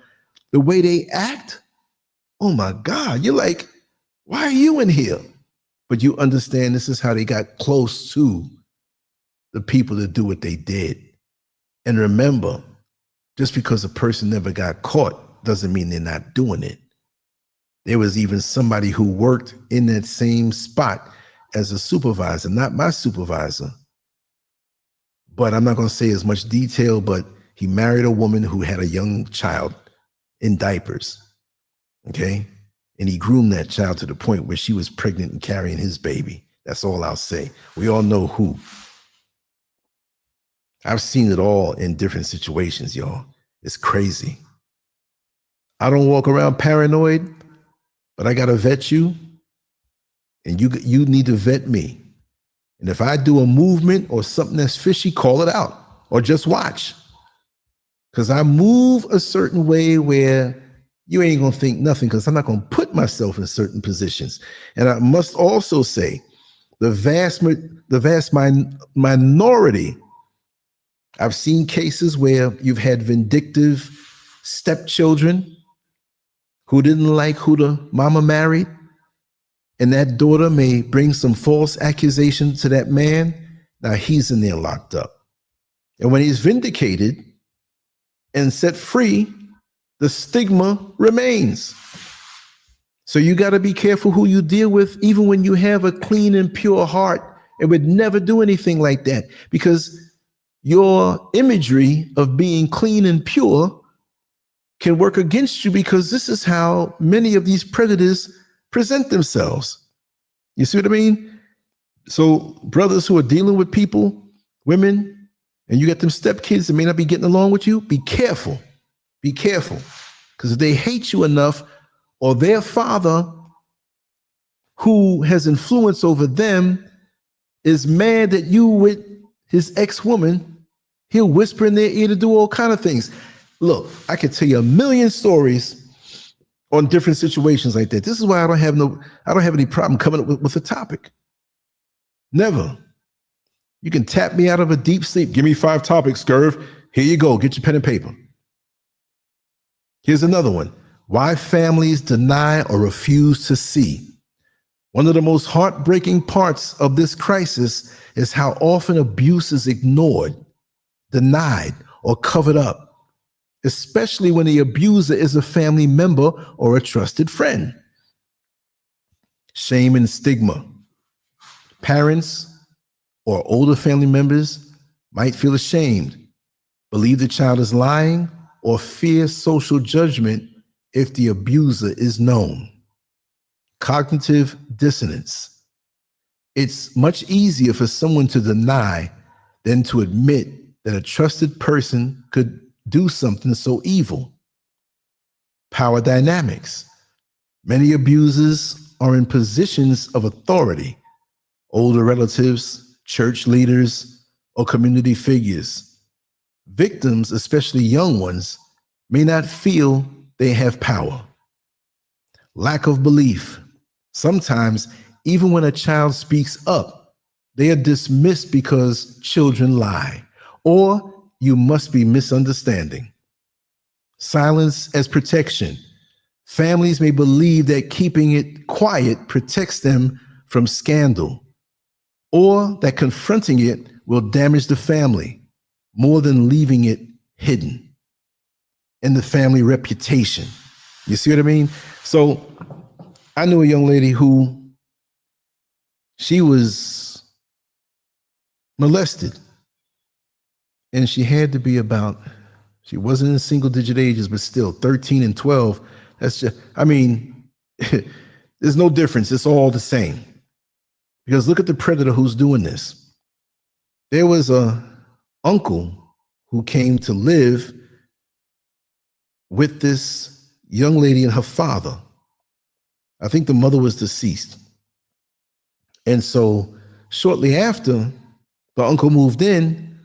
the way they act, oh my God, you're like, why are you in here? But you understand this is how they got close to the people that do what they did. And remember, just because a person never got caught doesn't mean they're not doing it. There was even somebody who worked in that same spot as a supervisor, not my supervisor, but I'm not going to say as much detail, but he married a woman who had a young child in diapers, okay? And he groomed that child to the point where she was pregnant and carrying his baby. That's all I'll say. We all know who. I've seen it all in different situations, y'all. It's crazy. I don't walk around paranoid, but I got to vet you, and you need to vet me. And if I do a movement or something that's fishy, call it out or just watch. Because I move a certain way where you ain't going to think nothing, because I'm not going to put myself in certain positions. And I must also say, the vast minority, I've seen cases where you've had vindictive stepchildren who didn't like who the mama married, and that daughter may bring some false accusation to that man. Now he's in there locked up. And when he's vindicated and set free, the stigma remains. So you got to be careful who you deal with, even when you have a clean and pure heart and would never do anything like that, because your imagery of being clean and pure can work against you, because this is how many of these predators present themselves. You see what I mean? So brothers who are dealing with people, women, and you got them stepkids that may not be getting along with you, be careful. Be careful. Because if they hate you enough, or their father who has influence over them is mad at you with his ex-woman, he'll whisper in their ear to do all kind of things. Look, I could tell you a million stories on different situations like that. This is why I don't have any problem coming up with a topic. Never. You can tap me out of a deep sleep. Give me 5 topics, Scurv. Here you go. Get your pen and paper. Here's another one. Why families deny or refuse to see. One of the most heartbreaking parts of this crisis is how often abuse is ignored, denied, or covered up, especially when the abuser is a family member or a trusted friend. Shame and stigma. Parents or older family members might feel ashamed, believe the child is lying, or fear social judgment if the abuser is known. Cognitive dissonance. It's much easier for someone to deny than to admit that a trusted person could do something so evil. Power dynamics. Many abusers are in positions of authority. Older relatives, church leaders, or community figures. Victims, especially young ones, may not feel they have power. Lack of belief. Sometimes, even when a child speaks up, they are dismissed because children lie, or you must be misunderstanding. Silence as protection. Families may believe that keeping it quiet protects them from scandal, or that confronting it will damage the family more than leaving it hidden. And the family reputation. You see what I mean? So I knew a young lady who she was molested, and she had to be about, she wasn't in single digit ages, but still 13 and 12. That's just, I mean, there's no difference. It's all the same. Because look at the predator who's doing this. There was a uncle who came to live with this young lady and her father. I think the mother was deceased. And so shortly after the uncle moved in,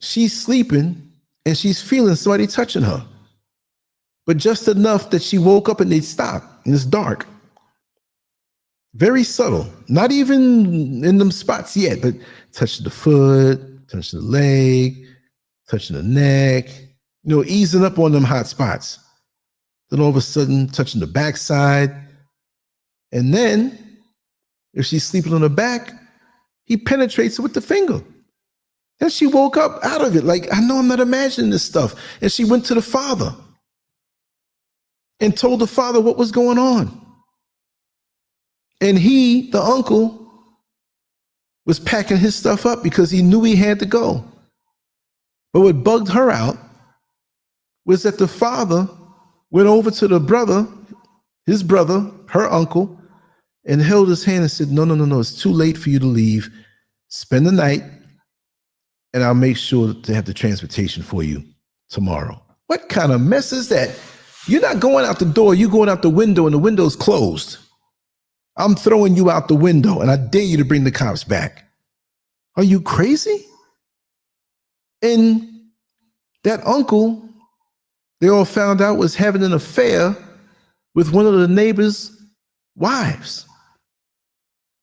she's sleeping and she's feeling somebody touching her. But just enough that she woke up and they stopped, and it's dark. Very subtle, not even in them spots yet, but touching the foot, touching the leg, touching the neck, easing up on them hot spots. Then all of a sudden, touching the backside. And then, if she's sleeping on her back, he penetrates her with the finger. And she woke up out of it, like, I know I'm not imagining this stuff. And she went to the father and told the father what was going on. And he, the uncle, was packing his stuff up because he knew he had to go. But what bugged her out was that the father went over to the brother, his brother, her uncle, and held his hand and said, no, it's too late for you to leave. Spend the night, and I'll make sure to have the transportation for you tomorrow. What kind of mess is that? You're not going out the door, you're going out the window, and the window's closed. I'm throwing you out the window, and I dare you to bring the cops back. Are you crazy? And that uncle, they all found out, was having an affair with one of the neighbors' wives.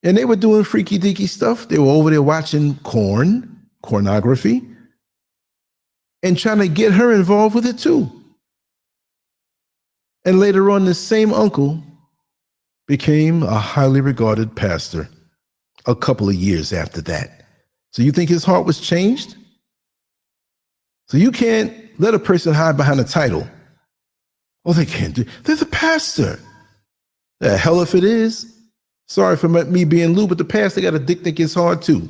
And they were doing freaky deaky stuff. They were over there watching pornography, and trying to get her involved with it too. And later on, this same uncle became a highly regarded pastor a couple of years after that. So you think his heart was changed? So you can't let a person hide behind a title. Oh, they can't do. They're the pastor. The hell if it is. Sorry for me being lewd, but the pastor got a dick that gets hard too.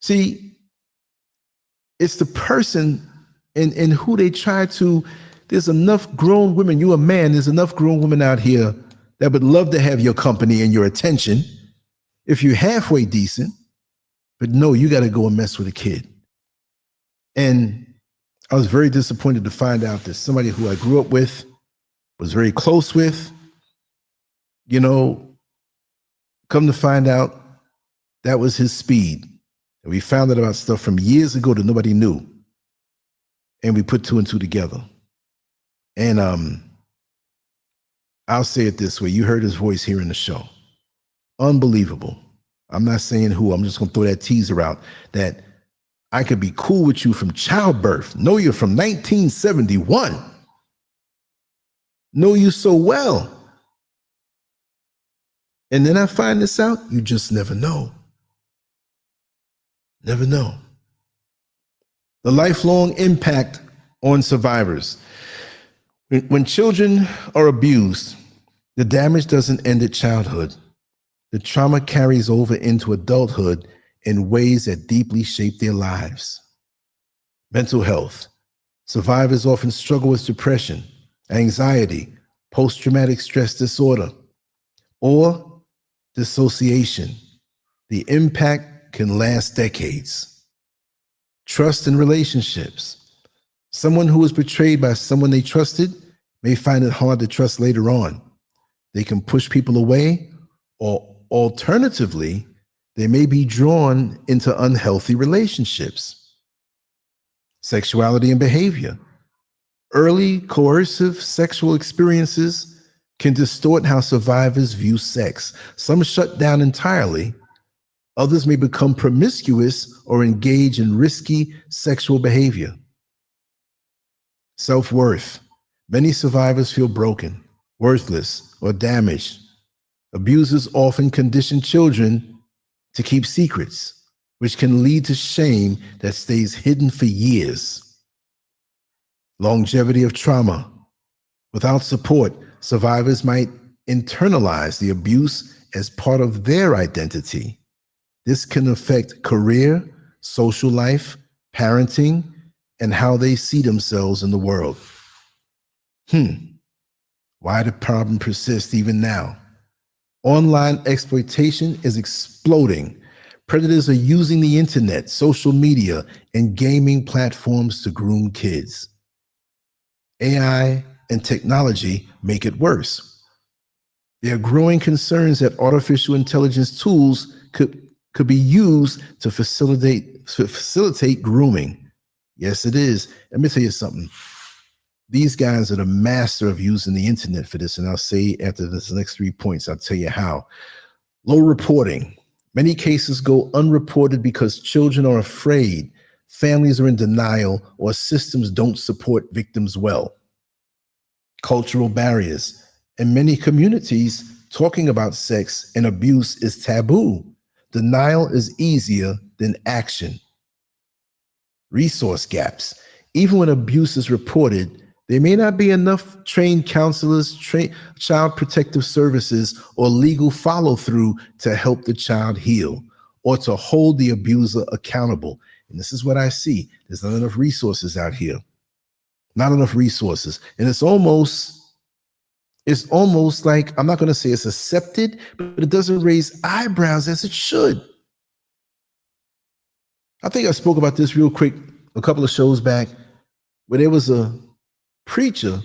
See, it's the person in who they try to. There's enough grown women. You're a man. There's enough grown women out here that would love to have your company and your attention if you're halfway decent. But no, you got to go and mess with a kid. And I was very disappointed to find out that somebody who I grew up with, was very close with, come to find out that was his speed. And we found out about stuff from years ago that nobody knew. And we put two and two together. And I'll say it this way. You heard his voice here in the show. Unbelievable. I'm not saying who. I'm just going to throw that teaser out that I could be cool with you from childbirth. Know you from 1971. Know you so well. And then I find this out. You just never know. Never know. The lifelong impact on survivors. When children are abused, the damage doesn't end at childhood. The trauma carries over into adulthood in ways that deeply shape their lives. Mental health. Survivors often struggle with depression, anxiety, post-traumatic stress disorder, or dissociation. The impact can last decades. Trust in relationships. Someone who was betrayed by someone they trusted may find it hard to trust later on. They can push people away, or alternatively, They may be drawn into unhealthy relationships. Sexuality and behavior. Early coercive sexual experiences can distort how survivors view sex. Some shut down entirely. Others may become promiscuous or engage in risky sexual behavior. Self-worth. Many survivors feel broken, worthless, or damaged. Abusers often condition children to keep secrets, which can lead to shame that stays hidden for years. Longevity of trauma. Without support, survivors might internalize the abuse as part of their identity. This can affect career, social life, parenting, and how they see themselves in the world. Why the problem persists even now? Online exploitation is exploding. Predators are using the internet, social media, and gaming platforms to groom kids. AI and technology make it worse. There are growing concerns that artificial intelligence tools could be used to facilitate grooming. Yes, it is. Let me tell you something. These guys are the master of using the internet for this, and I'll say after this next 3 points, I'll tell you how. Low reporting. Many cases go unreported because children are afraid, families are in denial, or systems don't support victims well. Cultural barriers. In many communities, talking about sex and abuse is taboo. Denial is easier than action. Resource gaps. Even when abuse is reported, there may not be enough trained counselors, child protective services, or legal follow-through to help the child heal or to hold the abuser accountable. And this is what I see. There's not enough resources out here. Not enough resources. And it's almost like, I'm not going to say it's accepted, but it doesn't raise eyebrows as it should. I think I spoke about this real quick a couple of shows back, where there was a preacher.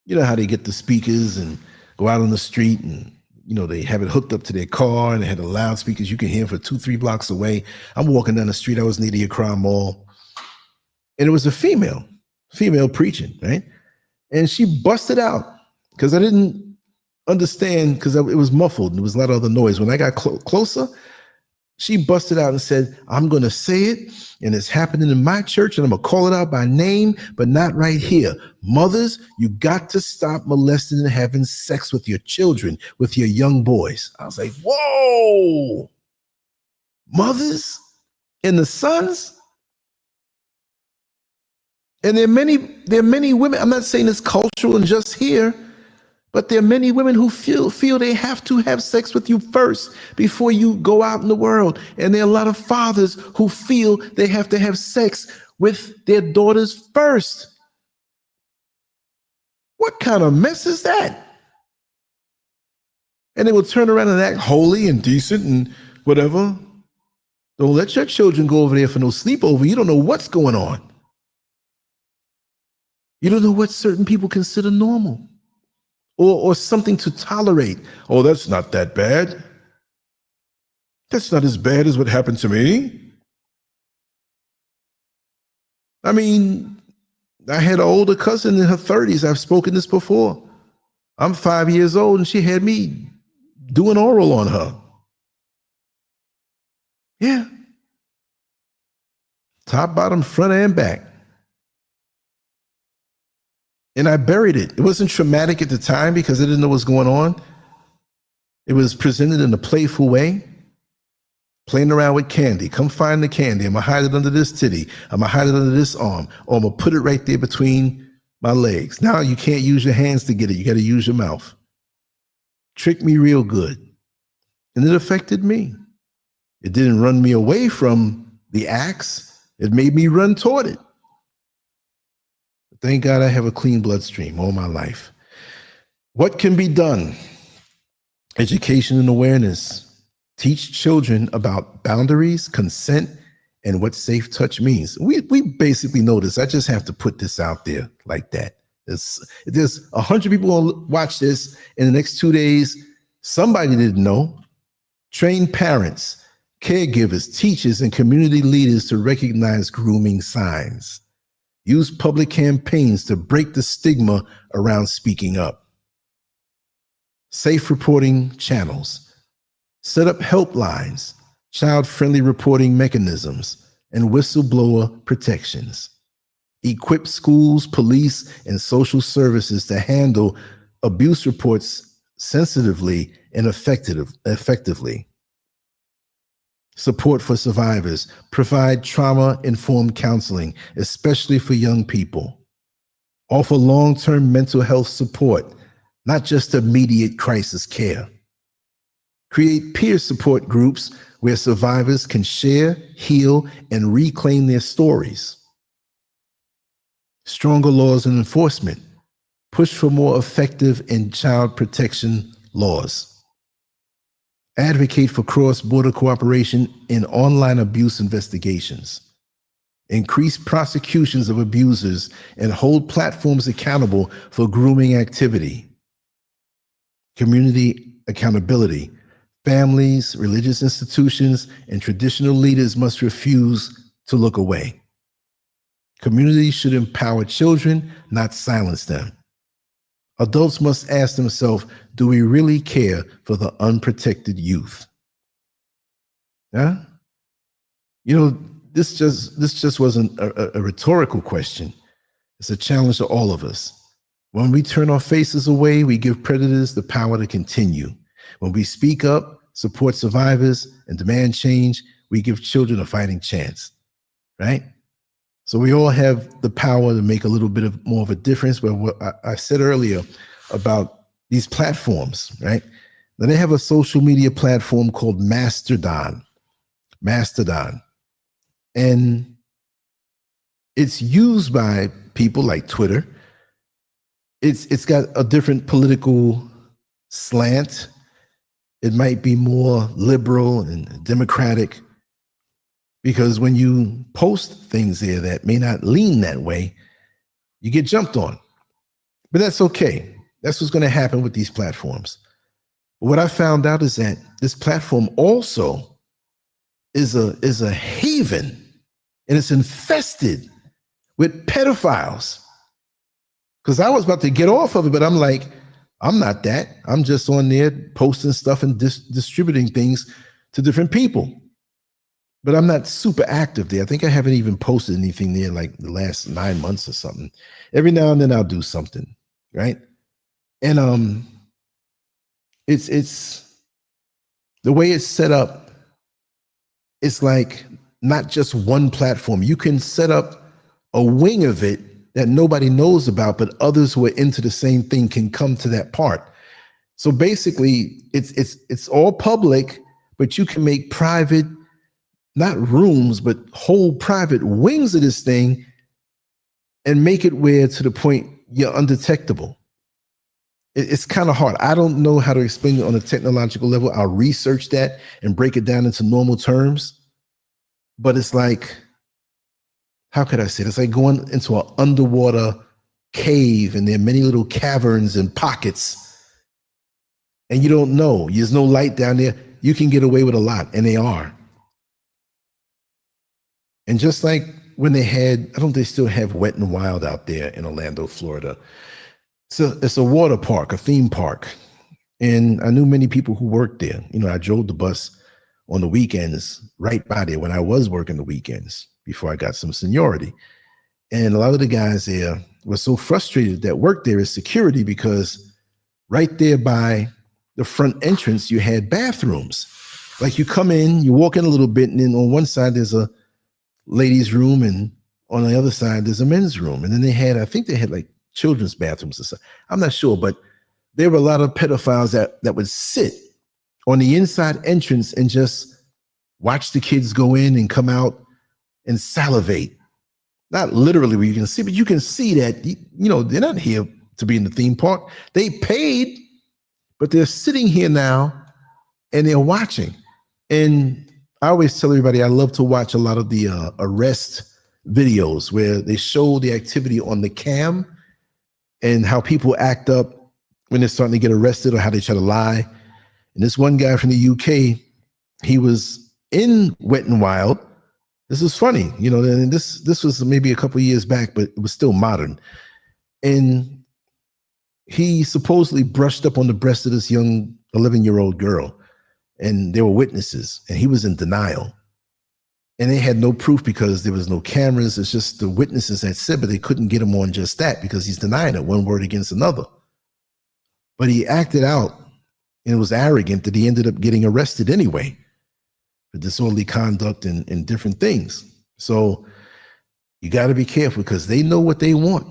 You know how they get the speakers and go out on the street, and they have it hooked up to their car, and they had the loudspeakers. You can hear for 2-3 blocks away. I'm walking down the street. I was near the Accra Mall, and it was a female preaching, right? And she busted out because I didn't understand, because it was muffled and there was a lot of other noise. When I got closer, she busted out and said, I'm going to say it, and it's happening in my church, and I'm going to call it out by name, but not right here. Mothers, you got to stop molesting and having sex with your children, with your young boys. I was like, whoa, mothers and the sons? And there are many women, I'm not saying it's cultural and just here, but there are many women who feel they have to have sex with you first before you go out in the world. And there are a lot of fathers who feel they have to have sex with their daughters first. What kind of mess is that? And they will turn around and act holy and decent and whatever. Don't let your children go over there for no sleepover. You don't know what's going on. You don't know what certain people consider normal. Or something to tolerate. Oh, that's not that bad. That's not as bad as what happened to me. I mean, I had an older cousin in her 30s. I've spoken this before. I'm 5 years old, and she had me doing oral on her. Yeah. Top, bottom, front, and back. And I buried it. It wasn't traumatic at the time because I didn't know what was going on. It was presented in a playful way, playing around with candy. Come find the candy. I'm going to hide it under this titty. I'm going to hide it under this arm. Or I'm going to put it right there between my legs. Now you can't use your hands to get it. You got to use your mouth. Tricked me real good. And it affected me. It didn't run me away from the acts. It made me run toward it. Thank God I have a clean bloodstream all my life. What can be done? Education and awareness. Teach children about boundaries, consent, and what safe touch means. We basically know this. I just have to put this out there like that. There's 100 people who will watch this in the next 2 days. Somebody didn't know. Train parents. caregivers, teachers, and community leaders to recognize grooming signs. Use public campaigns to break the stigma around speaking up. Safe reporting channels. Set up helplines, child-friendly reporting mechanisms, and whistleblower protections. Equip schools, police, and social services to handle abuse reports sensitively and effectively. Support for survivors. Provide trauma-informed counseling, especially for young people. Offer long-term mental health support, not just immediate crisis care. Create peer support groups where survivors can share, heal, and reclaim their stories. Stronger laws and enforcement. Push for more effective and child protection laws. Advocate for cross-border cooperation in online abuse investigations. Increase prosecutions of abusers and hold platforms accountable for grooming activity. Community accountability. Families, religious institutions, and traditional leaders must refuse to look away. Communities should empower children, not silence them. Adults must ask themselves, do we really care for the unprotected youth? Yeah? You know, this just wasn't a rhetorical question. It's a challenge to all of us. When we turn our faces away, we give predators the power to continue. When we speak up, support survivors, and demand change, we give children a fighting chance, right? So we all have the power to make a little bit more of a difference. But what I said earlier about these platforms, right? Now they have a social media platform called Mastodon. And it's used by people like Twitter. It's got a different political slant. It might be more liberal and democratic, because when you post things there that may not lean that way, you get jumped on. But that's okay. That's what's going to happen with these platforms. But what I found out is that this platform also is a haven, and it's infested with pedophiles. Because I was about to get off of it, but I'm like, I'm not that. I'm just on there posting stuff and distributing things to different people. But I'm not super active there. I think I haven't even posted anything there like the last 9 months or something. Every now and then I'll do something, right? And it's the way it's set up. It's like not just one platform. You can set up a wing of it that nobody knows about, but others who are into the same thing can come to that part. So basically, it's all public, but you can make private, not rooms, but whole private wings of this thing and make it where to the point you're undetectable. It's kind of hard. I don't know how to explain it on a technological level. I'll research that and break it down into normal terms. But it's like, how could I say it? It's like going into an underwater cave and there are many little caverns and pockets and you don't know. There's no light down there. You can get away with a lot, and they are. And just like when they had, I don't know if they still have Wet and Wild out there in Orlando, Florida. So it's a water park, a theme park. And I knew many people who worked there. You know, I drove the bus on the weekends right by there when I was working the weekends before I got some seniority. And a lot of the guys there were so frustrated that worked there as security, because right there by the front entrance, you had bathrooms. Like you come in, you walk in a little bit, and then on one side there's a ladies' room, and on the other side there's a men's room. And then they had, I think they had like children's bathrooms or something. I'm not sure, but there were a lot of pedophiles that would sit on the inside entrance and just watch the kids go in and come out and salivate. Not literally where you can see, but you can see that, you know, they're not here to be in the theme park. They paid, but they're sitting here now and they're watching. And I always tell everybody, I love to watch a lot of the arrest videos where they show the activity on the cam and how people act up when they're starting to get arrested or how they try to lie. And this one guy from the UK, he was in Wet and Wild, this is funny, you know, and this was maybe a couple of years back, but it was still modern. And he supposedly brushed up on the breast of this young 11-year-old girl, and there were witnesses, and he was in denial. And they had no proof because there was no cameras. It's just the witnesses that said, but they couldn't get him on just that because he's denying it, one word against another. But he acted out, and it was arrogant that he ended up getting arrested anyway for disorderly conduct and different things. So you got to be careful because they know what they want.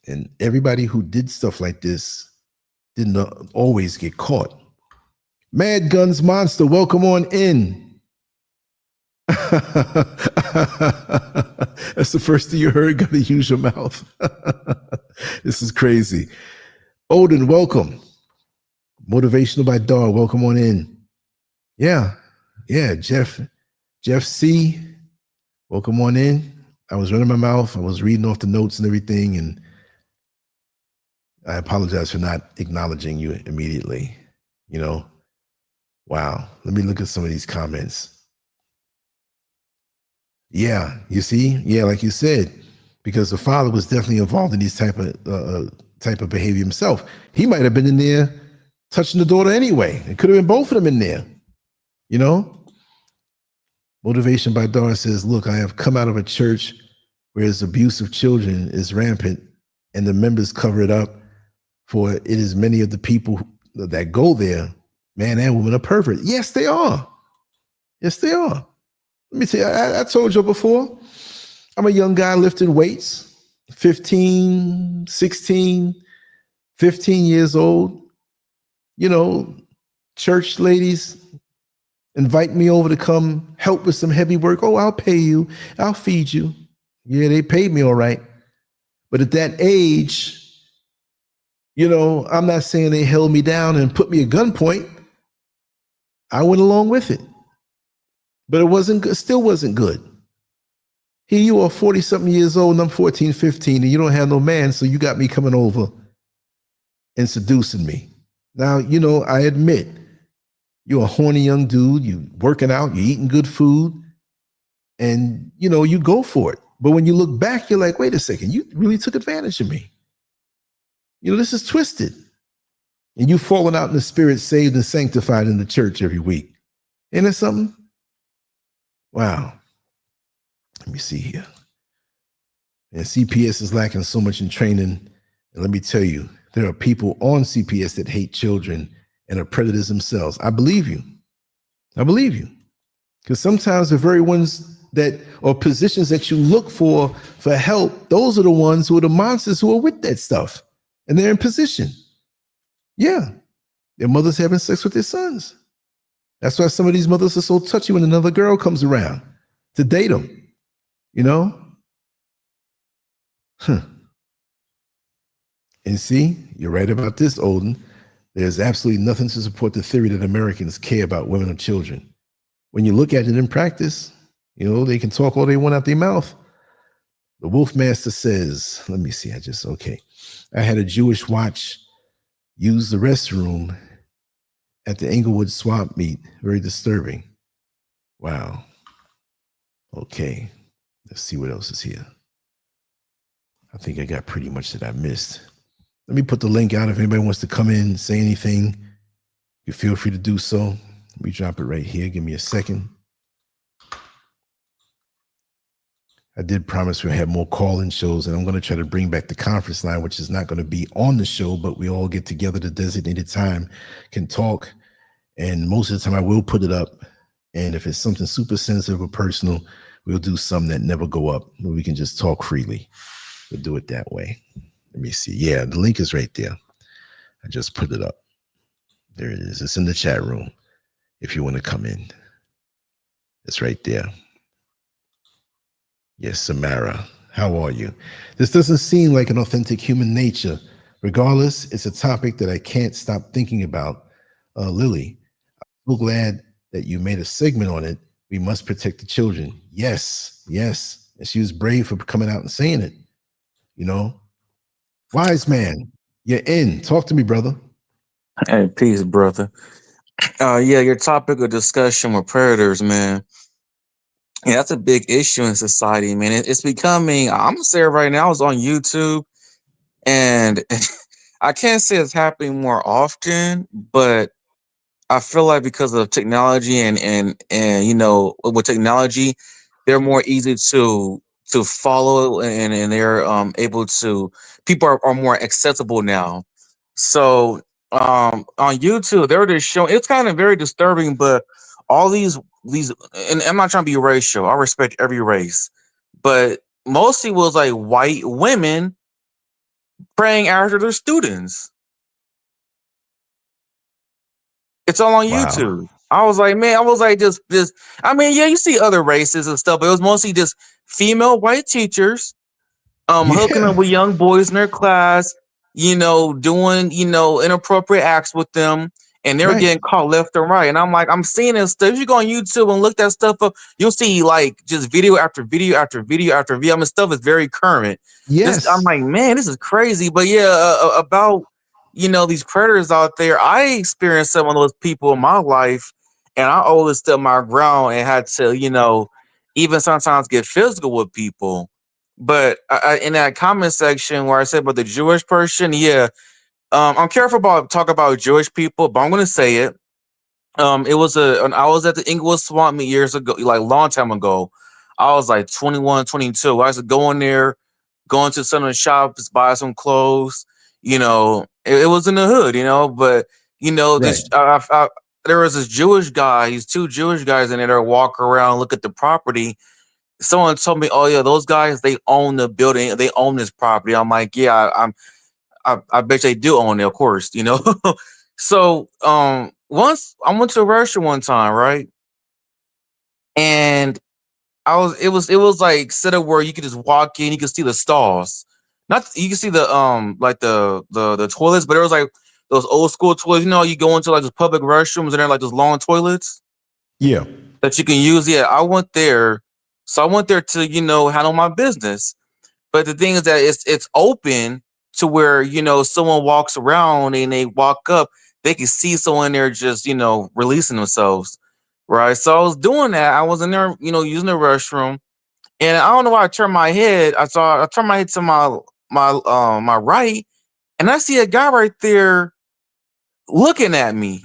And everybody who did stuff like this didn't always get caught. Mad Guns Monster, welcome on in. That's the first thing you heard. Gotta use your mouth. This is crazy. Odin, welcome. Motivational by Dar, welcome on in. Yeah, Jeff C, welcome on in. I was running my mouth. I was reading off the notes and everything, and I apologize for not acknowledging you immediately. You know, wow. Let me look at some of these comments. Yeah, you see, yeah, like you said, because the father was definitely involved in these type of behavior himself. He might have been in there touching the daughter anyway. It could have been both of them in there, you know. Motivation by Dar says, look, I have come out of a church where abuse of children is rampant and the members cover it up, for it is many of the people that go there, man and woman, are pervert. Yes, they are. Yes, they are. Let me tell you, I told you before, I'm a young guy lifting weights, 15, 16, 15 years old. You know, church ladies invite me over to come help with some heavy work. Oh, I'll pay you. I'll feed you. Yeah, they paid me all right. But at that age, you know, I'm not saying they held me down and put me at gunpoint. I went along with it. But it wasn't good, still wasn't good. Here you are 40-something years old and I'm 14, 15, and you don't have no man, so you got me coming over and seducing me. Now, you know, I admit, you're a horny young dude, you working out, you're eating good food, and, you know, you go for it. But when you look back, you're like, wait a second, you really took advantage of me. You know, this is twisted. And you've fallen out in the spirit, saved and sanctified in the church every week. Ain't that something? Wow. Let me see here. And CPS is lacking so much in training. And let me tell you, there are people on CPS that hate children and are predators themselves. I believe you. I believe you. Because sometimes the very ones that or positions that you look for help, those are the ones who are the monsters who are with that stuff. And they're in position. Yeah. Their mothers having sex with their sons. That's why some of these mothers are so touchy when another girl comes around to date them, you know? And see, you're right about this, Odin. There's absolutely nothing to support the theory that Americans care about women or children. When you look at it in practice, you know, they can talk all they want out their mouth. The Wolfmaster says, let me see, I had a Jewish watch use the restroom at the Englewood swap meet. Very disturbing. Wow. Okay. Let's see what else is here. I think I got pretty much that I missed. Let me put the link out. If anybody wants to come in, say anything, you feel free to do so. Let me drop it right here. Give me a second. I did promise we'll have more call-in shows, and I'm going to try to bring back the conference line, which is not going to be on the show, but we all get together at a designated time, can talk, and most of the time I will put it up. And if it's something super sensitive or personal, we'll do some that never go up, where we can just talk freely. We'll do it that way. Let me see. Yeah, the link is right there. I just put it up. There it is. It's in the chat room if you want to come in. It's right there. Yes, Samara, how are you? This doesn't seem like an authentic human nature. Regardless, it's a topic that I can't stop thinking about. Lily, I'm so glad that you made a segment on it. We must protect the children. Yes, yes. And she was brave for coming out and saying it. You know, wise man, you're in. Talk to me, brother. Hey, peace, brother. Yeah, your topic of discussion with predators, man. Yeah, that's a big issue in society, man. It's becoming. I'm gonna say it right now. I was on YouTube, and I can't say it's happening more often, but I feel like because of technology and with technology, they're more easy to follow and they're able to people are more accessible now. So on YouTube they were just showing it's kind of very disturbing, but all these and I'm not trying to be racial. I respect every race, but mostly was like white women praying after their students. It's all on Wow. YouTube. I was like, man, I was like, just. I mean, yeah, you see other races and stuff, but it was mostly just female white teachers, hooking Yeah. up with young boys in their class, doing, inappropriate acts with them, and they were Right. getting caught left and right. And I'm like, I'm seeing this stuff. If you go on YouTube and look that stuff up, you'll see like just video after video after video after video. I mean, stuff is very current. This, I'm Yes. like, man, this is crazy. But yeah, about these predators out there. I experienced some of those people in my life, and I always stood my ground and had to, even sometimes get physical with people. But in that comment section where I said about the Jewish person, yeah, I'm careful about talk about Jewish people, but I'm gonna say it. I was at the Inglewood Swamp Meet years ago, like a long time ago. I was like 21, 22. I used to go in there, go into some of the shops, buy some clothes. It was in the hood, but Right. there was this Jewish guy. He's two Jewish guys in there that walk around, look at the property. Someone told me, "Oh yeah, those guys they own the building, they own this property." I'm like, "Yeah, I bet they do own it, of course." So once I went to a restaurant one time, right, and it was like set up where you could just walk in, you could see the stalls, not you can see the like the toilets, but it was like those old school toilets. You go into like those public restrooms and they're like those long toilets Yeah. that you can use. Yeah, I went there, so I went there to handle my business. But the thing is that it's open to where someone walks around and they walk up, they can see someone there just releasing themselves, right? So I was doing that. I was in there, using the restroom, and I don't know why I turned my head. I turned my head to my right, and I see a guy right there looking at me.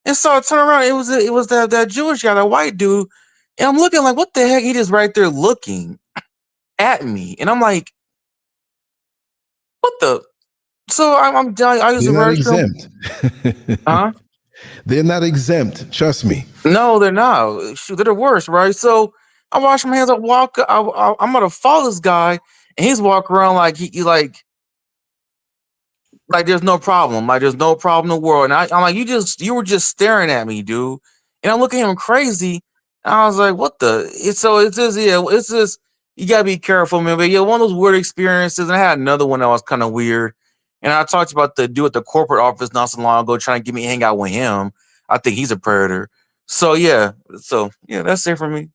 And so I turn around. It was that Jewish guy, that white dude, and I'm looking like, what the heck? He just right there looking at me, and I'm like, what the? So I use They're the not restroom. exempt. Huh? They're not exempt. Trust me. No, they're not. Shoot, they're the worst, right? So I wash my hands. I walk. I'm gonna follow this guy, and he's walking around like he like there's no problem. Like there's no problem in the world. And I'm like, you were just staring at me, dude. And I'm looking at him crazy. And I was like, what the? It's just yeah. It's just you gotta be careful, man. But yeah, one of those weird experiences. And I had another one that was kind of weird. And I talked about the dude at the corporate office not so long ago trying to get me to hang out with him. I think he's a predator. So yeah, that's it for me.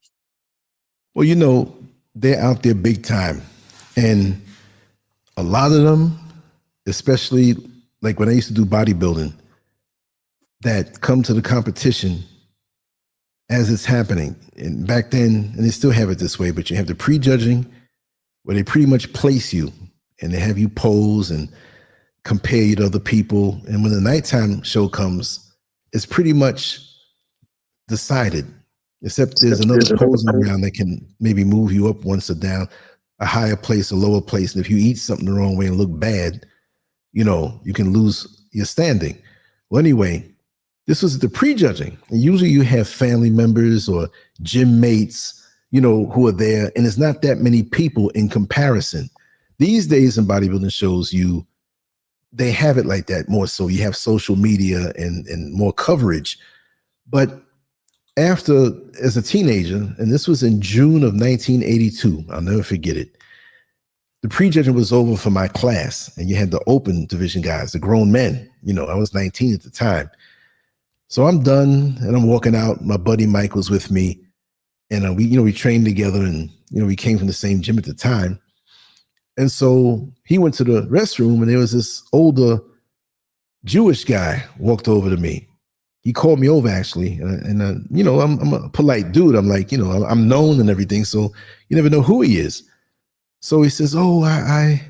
Well, they're out there big time. And a lot of them, especially like when I used to do bodybuilding, that come to the competition as it's happening. And back then, and they still have it this way, but you have the prejudging where they pretty much place you and they have you pose and compare you to other people. And when the nighttime show comes, it's pretty much decided, except there's another posing around that can maybe move you up once or down, a higher place, a lower place. And if you eat something the wrong way and look bad, you can lose your standing. Well, anyway, this was the prejudging. And usually you have family members or gym mates, who are there. And it's not that many people in comparison. These days in bodybuilding shows, they have it like that more so. You have social media and more coverage. But after, as a teenager, and this was in June of 1982, I'll never forget it. The prejudging was over for my class, and you had the open division guys, the grown men. I was 19 at the time. So I'm done, and I'm walking out. My buddy Mike was with me, and we trained together, and we came from the same gym at the time. And so he went to the restroom, and there was this older Jewish guy walked over to me. he called me over actually, and you know, I'm a polite dude. I'm like, you know, I'm known and everything, so you never know who he is. So he says, "Oh, I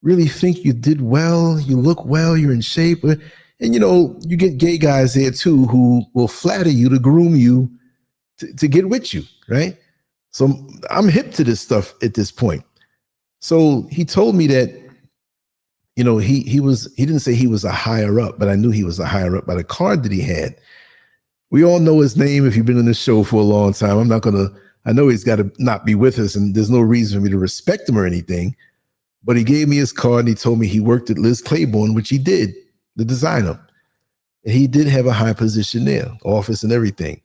really think you did well. You look well. You're in shape." And you know, you get gay guys there too who will flatter you to groom you to get with you, right? So I'm hip to this stuff at this point. So he told me that, you know, he didn't say he was a higher up, but I knew he was a higher up by the card that he had. We all know his name if you've been on this show for a long time. I'm not gonna, I know he's got to not be with us, and there's no reason for me to respect him or anything. But he gave me his card and he told me he worked at Liz Claiborne, which he did, the designer. And he did have a high position there, office and everything.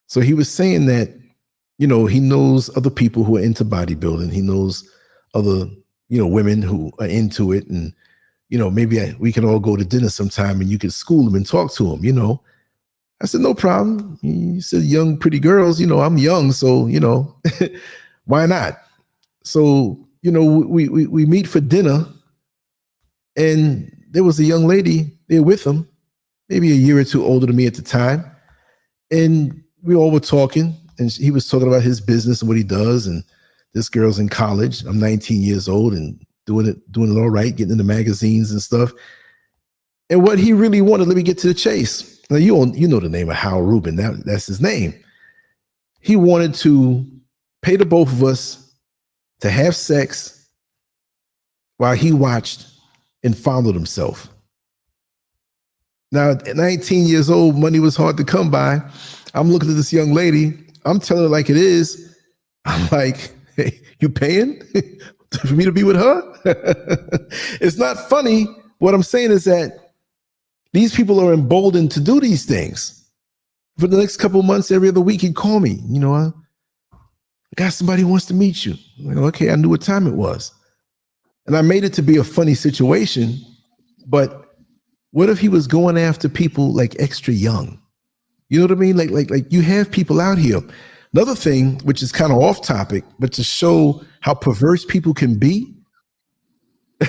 So he was saying that, you know, he knows other people who are into bodybuilding. He knows other, you know, women who are into it. And, you know, maybe we can all go to dinner sometime and you can school him and talk to him, you know. I said, no problem. He said, young, pretty girls, you know, I'm young. So, you know, why not? So, you know, we meet for dinner, and there was a young lady there with him, maybe a year or two older than me at the time. And we all were talking, and he was talking about his business and what he does. And this girl's in college. I'm 19 years old and doing it all right, getting in the magazines and stuff. And what he really wanted, let me get to the chase. Now, you know the name of Hal Rubin. That's his name. He wanted to pay the both of us to have sex while he watched and followed himself. Now, at 19 years old, money was hard to come by. I'm looking at this young lady. I'm telling her like it is. I'm like, hey, you paying for me to be with her? It's not funny. What I'm saying is that these people are emboldened to do these things. For the next couple of months, every other week, he'd call me. You know, I got somebody who wants to meet you. I'm like, okay, I knew what time it was. And I made it to be a funny situation, but what if he was going after people like extra young? You know what I mean? Like you have people out here. Another thing, which is kind of off topic, but to show how perverse people can be.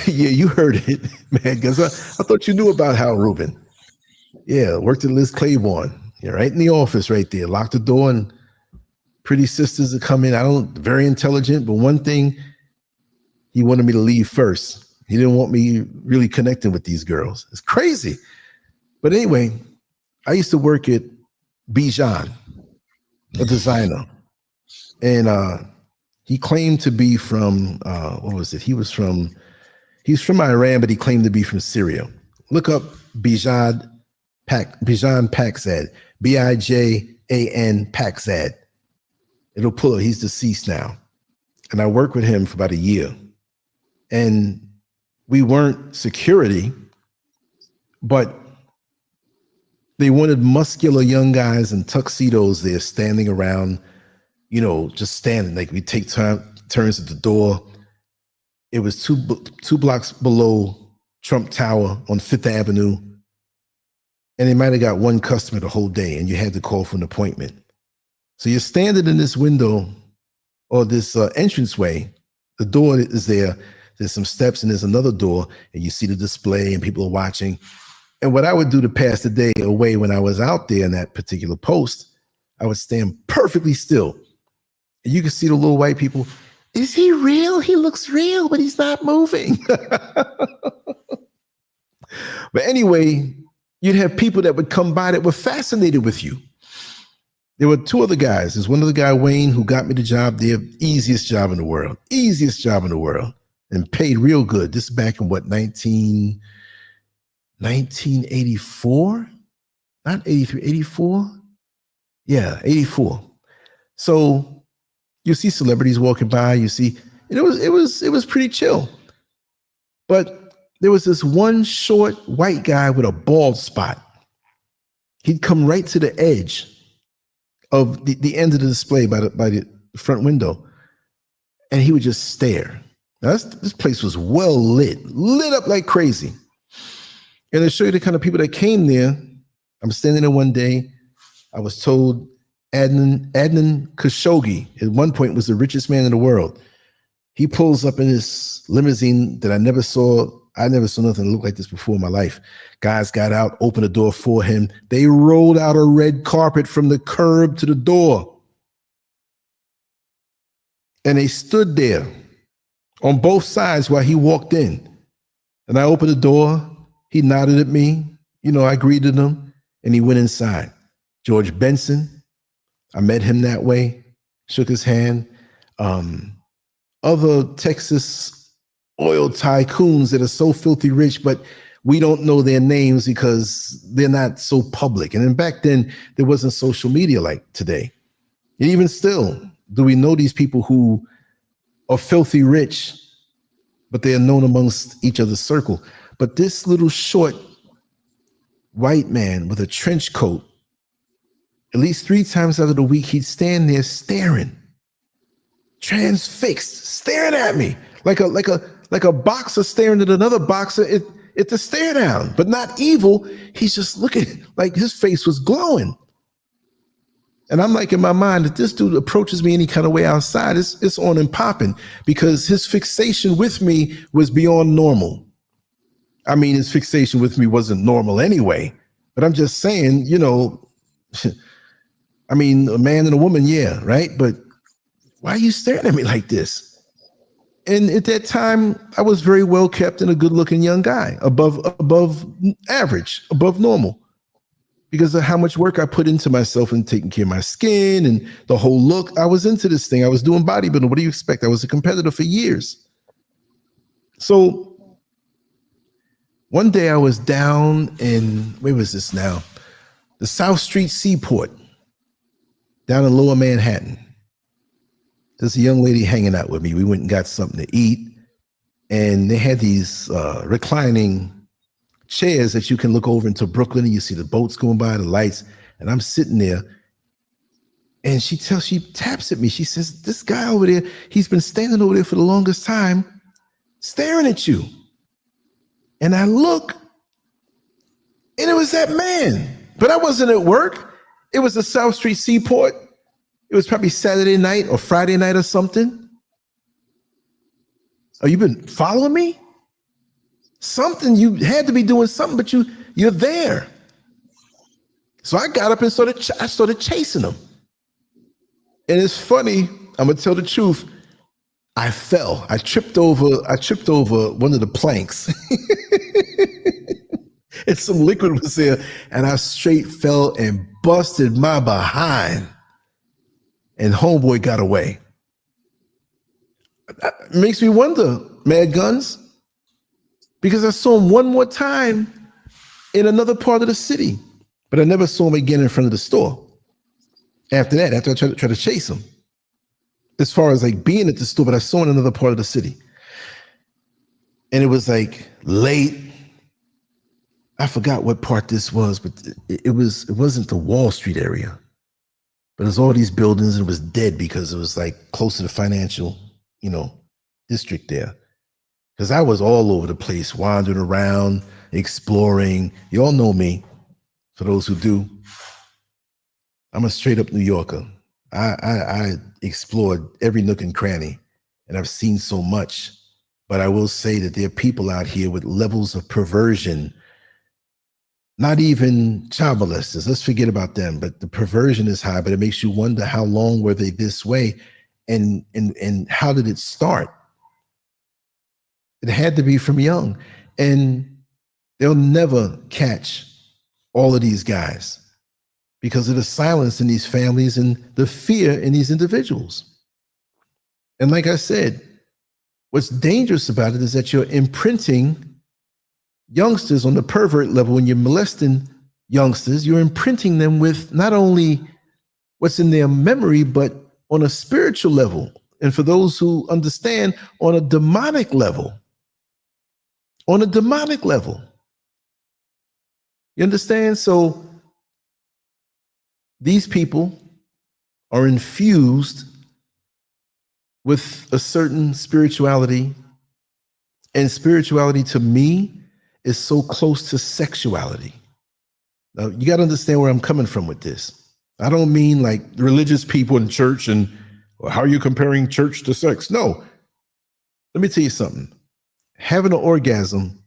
Yeah, you heard it, man, because I thought you knew about Hal Rubin. Yeah, worked at Liz Claiborne. Yeah, right in the office right there. Locked the door and pretty sisters to come in. Very intelligent, but one thing, he wanted me to leave first. He didn't want me really connecting with these girls. It's crazy. But anyway, I used to work at Bijan, a designer. And he claimed to be from, what was it? He's from Iran, but he claimed to be from Syria. Look up Bijan Pakzad, Bijan Pakzad. It'll pull up. He's deceased now. And I worked with him for about a year. And we weren't security, but they wanted muscular young guys in tuxedos there standing around, you know, just standing. Like we take turns at the door. It was two blocks below Trump Tower on Fifth Avenue. And they might have got one customer the whole day, and you had to call for an appointment. So you're standing in this window or this entranceway. The door is there. There's some steps and there's another door, and you see the display and people are watching. And what I would do to pass the day away when I was out there in that particular post, I would stand perfectly still. And you can see the little white people. Is he real? He looks real, but he's not moving. But anyway, you'd have people that would come by that were fascinated with you. There were two other guys. There's one other guy, Wayne, who got me the job there. Easiest job in the world. Easiest job in the world. And paid real good. This is back in what, 1984? Not 83, 84? Yeah, 84. So you see celebrities walking by, you see, and it was pretty chill. But there was this one short white guy with a bald spot. He'd come right to the edge of the end of the display by the front window, and he would just stare. Now this place was well lit up like crazy. And to show you the kind of people that came there, I'm standing there one day. I was told Adnan Khashoggi at one point was the richest man in the world. He pulls up in his limousine that I never saw. I never saw nothing that looked like this before in my life. Guys got out, opened the door for him. They rolled out a red carpet from the curb to the door. And they stood there on both sides while he walked in. And I opened the door. He nodded at me. You know, I greeted him and he went inside. George Benson, I met him that way, shook his hand. Other Texas oil tycoons that are so filthy rich, but we don't know their names because they're not so public. And then back then, there wasn't social media like today. And even still, do we know these people who are filthy rich, but they are known amongst each other's circle? But this little short white man with a trench coat, at least 3 times out of the week, he'd stand there staring, transfixed, staring at me like a boxer staring at another boxer. It's a stare down, but not evil. He's just looking like his face was glowing. And I'm like, in my mind, if this dude approaches me any kind of way outside, it's on and popping, because his fixation with me was beyond normal. I mean, his fixation with me wasn't normal anyway, but I'm just saying, you know, I mean, a man and a woman, yeah, right? But why are you staring at me like this? And at that time, I was very well kept and a good looking young guy, above average, above normal, because of how much work I put into myself and taking care of my skin and the whole look. I was into this thing. I was doing bodybuilding. What do you expect? I was a competitor for years. So one day I was down in, where was this now? The South Street Seaport, down in Lower Manhattan. There's a young lady hanging out with me. We went and got something to eat, and they had these reclining chairs that you can look over into Brooklyn and you see the boats going by, the lights, and I'm sitting there, and she taps at me. She says, this guy over there, he's been standing over there for the longest time staring at you. And I look, and it was that man, but I wasn't at work. It was the South Street Seaport. It was probably Saturday night or Friday night or something. Oh, you've been following me? Something, you had to be doing something, but you're there. So I got up and I started chasing him. And it's funny, I'm gonna tell the truth. I fell. I tripped over one of the planks. And some liquid was there, and I straight fell and busted my behind. And homeboy got away. It makes me wonder, Mad Guns, because I saw him one more time in another part of the city, but I never saw him again in front of the store. After that, after I tried to chase him, as far as like being at the store, but I saw him in another part of the city. And it was like late. I forgot what part this was, but it wasn't the Wall Street area. But there's all these buildings, and it was dead because it was like close to the financial, district there. Because I was all over the place, wandering around, exploring. You all know me, for those who do. I'm a straight up New Yorker. I explored every nook and cranny, and I've seen so much. But I will say that there are people out here with levels of perversion. Not even child molesters. Let's forget about them. But the perversion is high, but it makes you wonder, how long were they this way, and how did it start? It had to be from young. And they'll never catch all of these guys because of the silence in these families and the fear in these individuals. And like I said, what's dangerous about it is that you're imprinting youngsters on the pervert level. When you're molesting youngsters, you're imprinting them with not only what's in their memory, but on a spiritual level. And for those who understand, on a demonic level. On a demonic level. You understand? So these people are infused with a certain spirituality. And spirituality, to me, is so close to sexuality. Now, you got to understand where I'm coming from with this. I don't mean like religious people in church and how are you comparing church to sex? No. Let me tell you something. Having an orgasm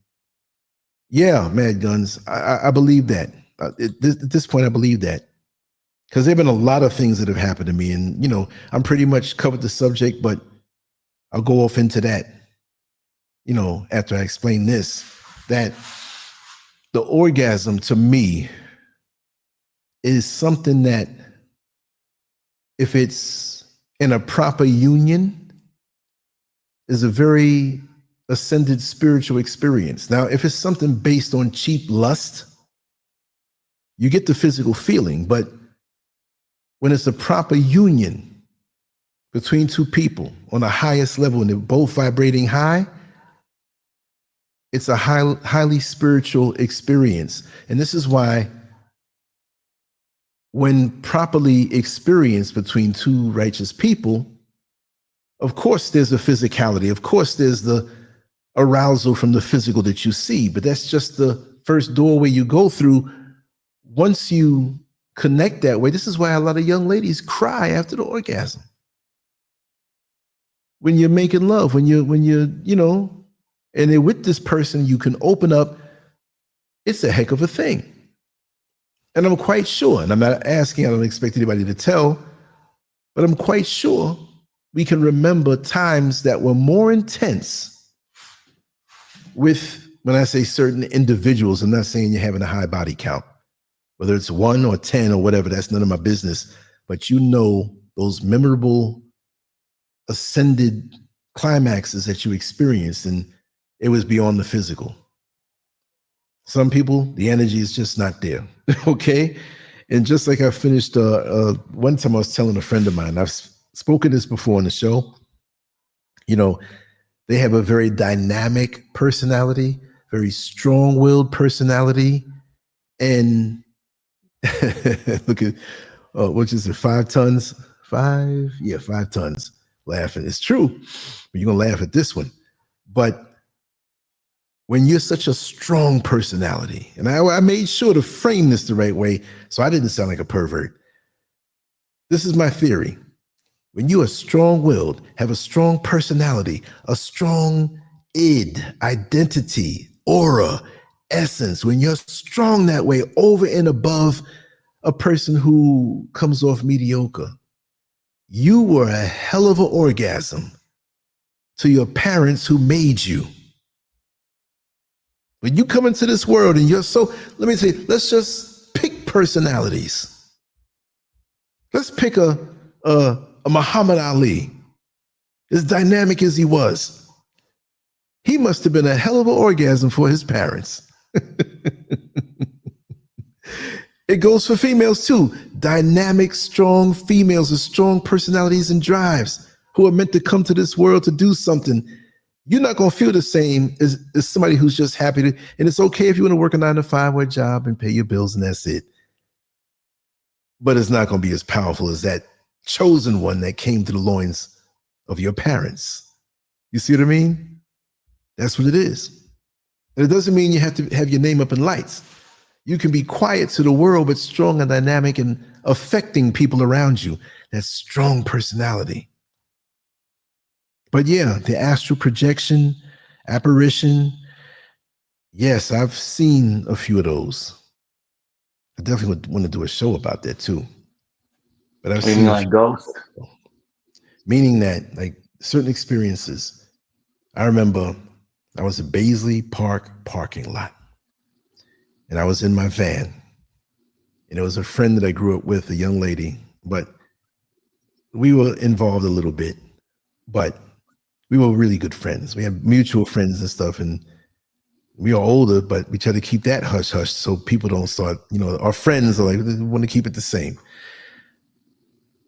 Yeah, Mad Guns. I believe that. At this point, I believe that because there've been a lot of things that have happened to me, and I'm pretty much covered the subject, but I'll go off into that. After I explain this, that the orgasm to me is something that, if it's in a proper union, is a very ascended spiritual experience. Now, if it's something based on cheap lust, you get the physical feeling, but when it's a proper union between two people on the highest level and they're both vibrating high, it's a highly spiritual experience. And this is why, when properly experienced between two righteous people, of course there's a physicality. Of course there's the arousal from the physical that you see, but that's just the first doorway you go through. Once you connect that way, this is why a lot of young ladies cry after the orgasm. When you're making love, when you're, and they're with this person, you can open up. It's a heck of a thing. And I'm quite sure, and I'm not asking, I don't expect anybody to tell, but I'm quite sure we can remember times that were more intense with, when I say certain individuals, I'm not saying you're having a high body count, whether it's 1 or 10 or whatever, that's none of my business. But those memorable ascended climaxes that you experienced, and it was beyond the physical. Some people, the energy is just not there. Okay. And just like I finished, one time I was telling a friend of mine, I've spoken this before on the show, they have a very dynamic personality, very strong-willed personality. And look at, what is it, 5 tons? 5? Yeah, 5 tons. Laughing. It's true. But you're going to laugh at this one. But when you're such a strong personality, and I made sure to frame this the right way so I didn't sound like a pervert. This is my theory. When you are strong-willed, have a strong personality, a strong id, identity, aura, essence, when you're strong that way over and above a person who comes off mediocre, you were a hell of an orgasm to your parents who made you. When you come into this world and you're let me say, let's just pick personalities. Let's pick a Muhammad Ali, as dynamic as he was. He must have been a hell of an orgasm for his parents. It goes for females too. Dynamic, strong females with strong personalities and drives who are meant to come to this world to do something. You're not going to feel the same as somebody who's just happy to, and it's okay if you want to work a 9-to-5 job and pay your bills and that's it. But it's not going to be as powerful as that chosen one that came to the loins of your parents. You see what I mean? That's what it is. And it doesn't mean you have to have your name up in lights. You can be quiet to the world, but strong and dynamic and affecting people around you. That strong personality. But yeah, the astral projection, apparition. Yes, I've seen a few of those. I definitely would want to do a show about that too. But I've seen like ghosts. Meaning that, like, certain experiences. I remember I was at Baisley Park parking lot, and I was in my van, and it was a friend that I grew up with, a young lady, but we were involved a little bit, but we were really good friends. We had mutual friends and stuff, and we are older, but we try to keep that hush hush so people don't start, our friends are like, we want to keep it the same.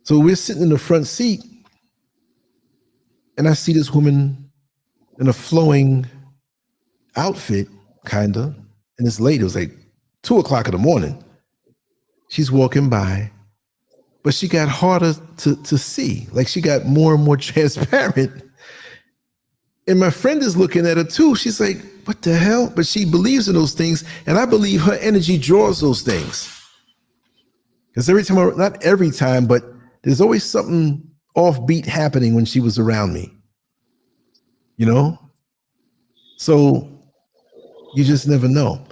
So we're sitting in the front seat, and I see this woman in a flowing outfit, kind of, and it's late. It was like 2:00 in the morning. She's walking by, but she got harder to see. Like, she got more and more transparent. And my friend is looking at her too. She's like, what the hell? But she believes in those things, and I believe her energy draws those things. Because not every time, but there's always something offbeat happening when she was around me. So You just never know.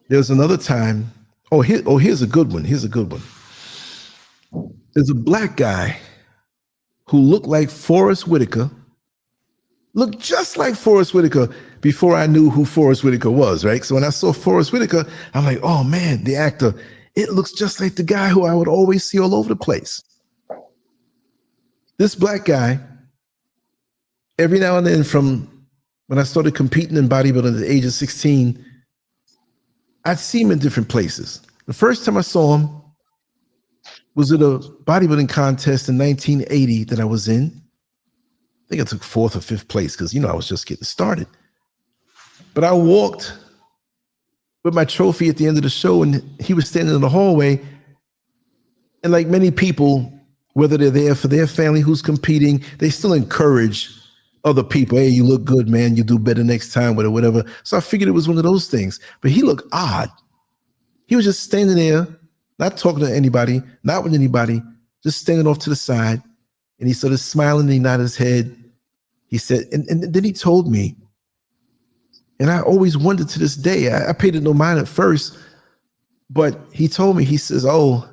There's another time. Here's a good one. Here's a good one. There's a black guy who looked like Forrest Whitaker, looked just like Forrest Whitaker before I knew who Forrest Whitaker was, right? So when I saw Forrest Whitaker, I'm like, oh man, the actor, it looks just like the guy who I would always see all over the place. This black guy, every now and then from when I started competing in bodybuilding at the age of 16, I'd see him in different places. The first time I saw him was at a bodybuilding contest in 1980 that I was in. I think I took 4th or 5th place because, I was just getting started. But I walked with my trophy at the end of the show, and he was standing in the hallway. And like many people, whether they're there for their family who's competing, they still encourage other people. Hey, you look good, man. You do better next time, whatever. So I figured it was one of those things. But he looked odd. He was just standing there, not talking to anybody, not with anybody, just standing off to the side. And he started smiling and he nodded his head. He said, and then he told me, and I always wondered to this day, I paid it no mind at first, but he told me, he says, oh,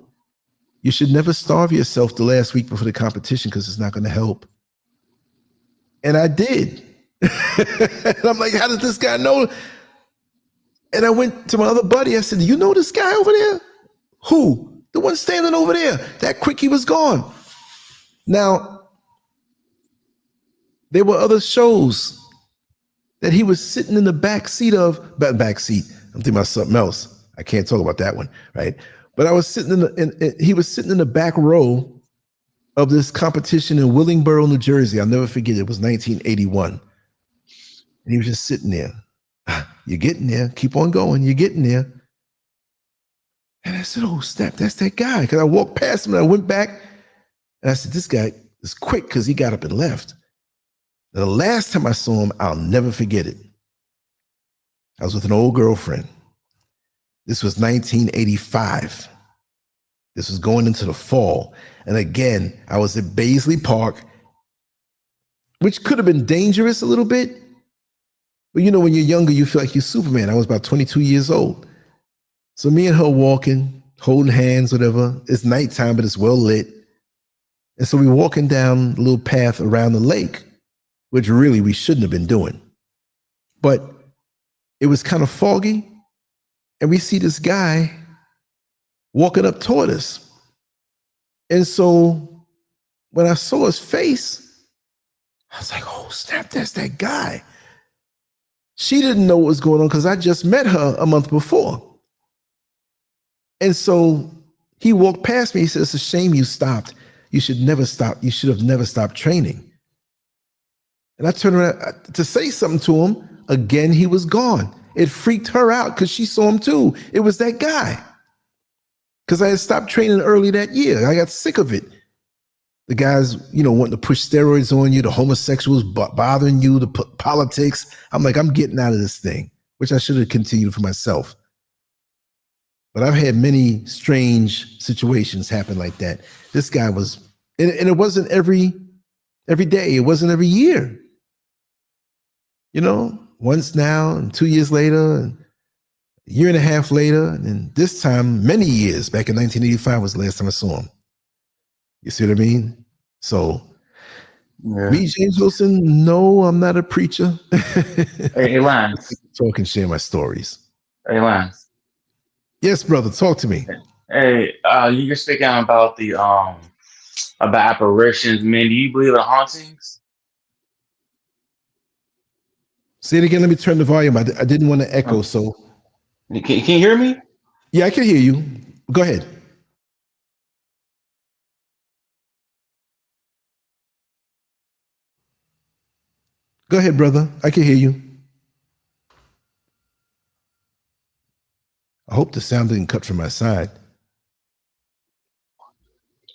you should never starve yourself the last week before the competition because it's not going to help. And I did. And I'm like, how did this guy know? And I went to my other buddy. I said, do you know this guy over there? Who? The one standing over there. That quick he was gone. Now, there were other shows that he was sitting in the back seat of, back seat. I'm thinking about something else. I can't talk about that one, right? But I was sitting he was sitting in the back row of this competition in Willingboro, New Jersey. I'll never forget. It was 1981. And he was just sitting there. You're getting there. Keep on going. You're getting there. And I said, oh, snap, that's that guy. Because I walked past him and I went back and I said, this guy is quick because he got up and left. And the last time I saw him, I'll never forget it. I was with an old girlfriend. This was 1985. This was going into the fall. And again, I was at Baisley Park, which could have been dangerous a little bit. But when you're younger, you feel like you're Superman. I was about 22 years old. So me and her walking, holding hands, whatever. It's nighttime, but it's well lit. And so we're walking down a little path around the lake, which really we shouldn't have been doing. But it was kind of foggy. And we see this guy walking up toward us. And so when I saw his face, I was like, oh, snap, that's that guy. She didn't know what was going on because I just met her a month before. And so he walked past me. He said, it's a shame you stopped. You should never stop. You should have never stopped training. And I turned around to say something to him. Again, he was gone. It freaked her out because she saw him too. It was that guy. Because I had stopped training early that year. I got sick of it. The guys, wanting to push steroids on you, the homosexuals bothering you, the politics. I'm like, I'm getting out of this thing, which I should have continued for myself. But I've had many strange situations happen like that. This guy was, and it wasn't every day. It wasn't every year. Once now and 2 years later and a year and a half later. And then this time, many years, back in 1985 was the last time I saw him. You see what I mean? So, yeah. Me, James Wilson, no, I'm not a preacher. Hey, Lance. Talk and share my stories. Hey, Lance. Yes, brother, talk to me. Hey, you're speaking about about apparitions. Man, do you believe in hauntings? Say it again. Let me turn the volume. I didn't want to echo, so. Can you hear me? Yeah, I can hear you. Go ahead. Go ahead, brother. I can hear you. I hope the sound didn't cut from my side.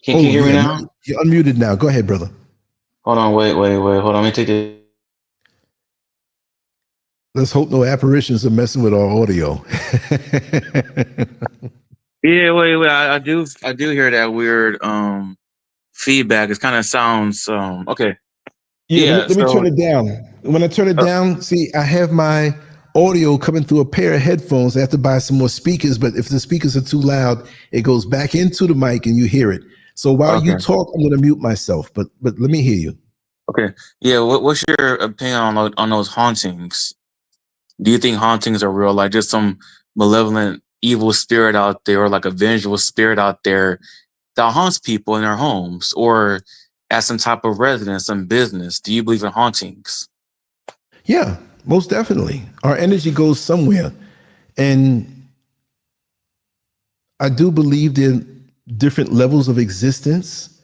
Can you hear me now? You're unmuted now. Go ahead, brother. Hold on. Wait. Hold on. Let me take it. Let's hope no apparitions are messing with our audio. Yeah, wait. I do hear that weird feedback. It kind of sounds okay. Yeah, let me turn it down. When I turn it down, see, I have my audio coming through a pair of headphones. I have to buy some more speakers, but if the speakers are too loud, it goes back into the mic and you hear it. So while you Okay. talk, I'm going to mute myself, but let me hear you. Okay. Yeah. What's your opinion on those hauntings? Do you think hauntings are real? Like just some malevolent, evil spirit out there, or like a vengeful spirit out there that haunts people in their homes or at some type of residence, some business? Do you believe in hauntings? Yeah, most definitely. Our energy goes somewhere. And I do believe there are different levels of existence.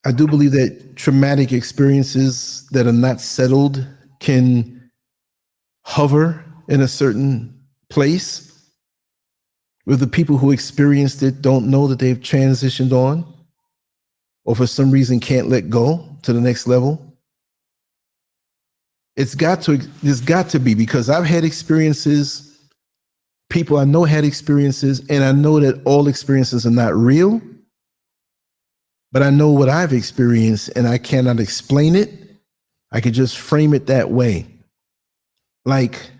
I do believe that traumatic experiences that are not settled can hover in a certain place where the people who experienced it don't know that they've transitioned on or for some reason can't let go to the next level. There's got to be, because I've had experiences, people I know had experiences, and I know that all experiences are not real, but I know what I've experienced and I cannot explain it. I could just frame it that way. Like,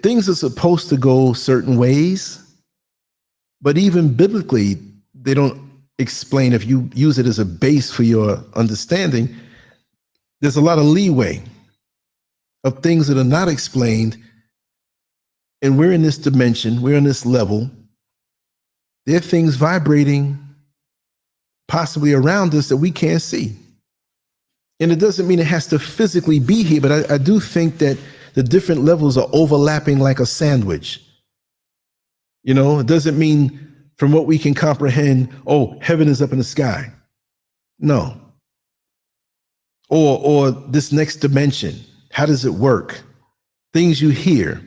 things are supposed to go certain ways, but even biblically, they don't explain. If you use it as a base for your understanding, there's a lot of leeway of things that are not explained. And we're in this dimension, we're in this level. There are things vibrating possibly around us that we can't see. And it doesn't mean it has to physically be here, but I do think that the different levels are overlapping like a sandwich. You know, it doesn't mean from what we can comprehend, oh, heaven is up in the sky. No. Or this next dimension, how does it work? Things you hear.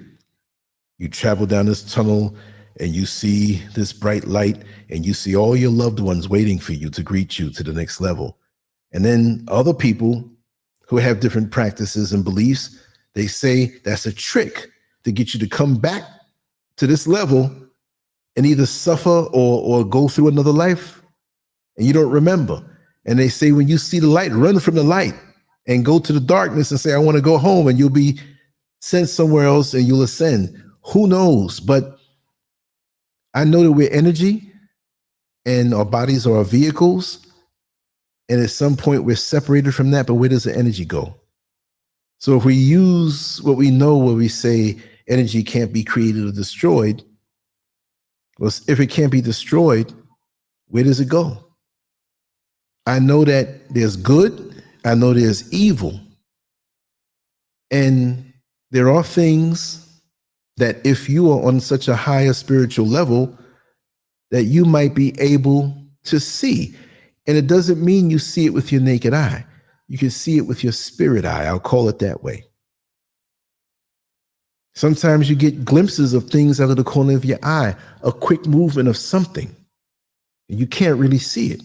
You travel down this tunnel and you see this bright light and you see all your loved ones waiting for you to greet you to the next level. And then other people who have different practices and beliefs, they say that's a trick to get you to come back to this level and either suffer or go through another life and you don't remember. And they say when you see the light, run from the light and go to the darkness and say, I want to go home, and you'll be sent somewhere else and you'll ascend. Who knows? But I know that we're energy and our bodies are our vehicles. And at some point we're separated from that, but where does the energy go? So if we use what we know, where we say energy can't be created or destroyed, well, if it can't be destroyed, where does it go? I know that there's good, I know there's evil. And there are things that if you are on such a higher spiritual level, that you might be able to see. And it doesn't mean you see it with your naked eye. You can see it with your spirit eye. I'll call it that way. Sometimes you get glimpses of things out of the corner of your eye, a quick movement of something, and you can't really see it.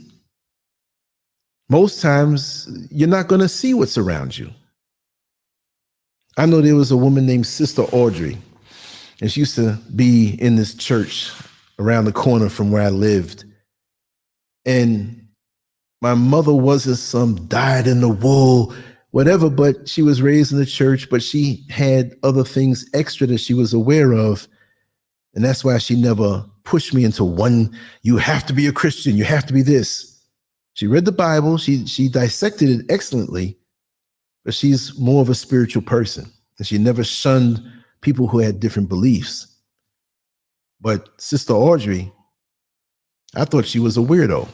Most times, you're not going to see what's around you. I know there was a woman named Sister Audrey, and she used to be in this church around the corner from where I lived. And my mother wasn't some dyed-in-the-wool, whatever, but she was raised in the church, but she had other things extra that she was aware of. And that's why she never pushed me into one, you have to be a Christian, you have to be this. She read the Bible, she dissected it excellently, but she's more of a spiritual person. And she never shunned people who had different beliefs. But Sister Audrey, I thought she was a weirdo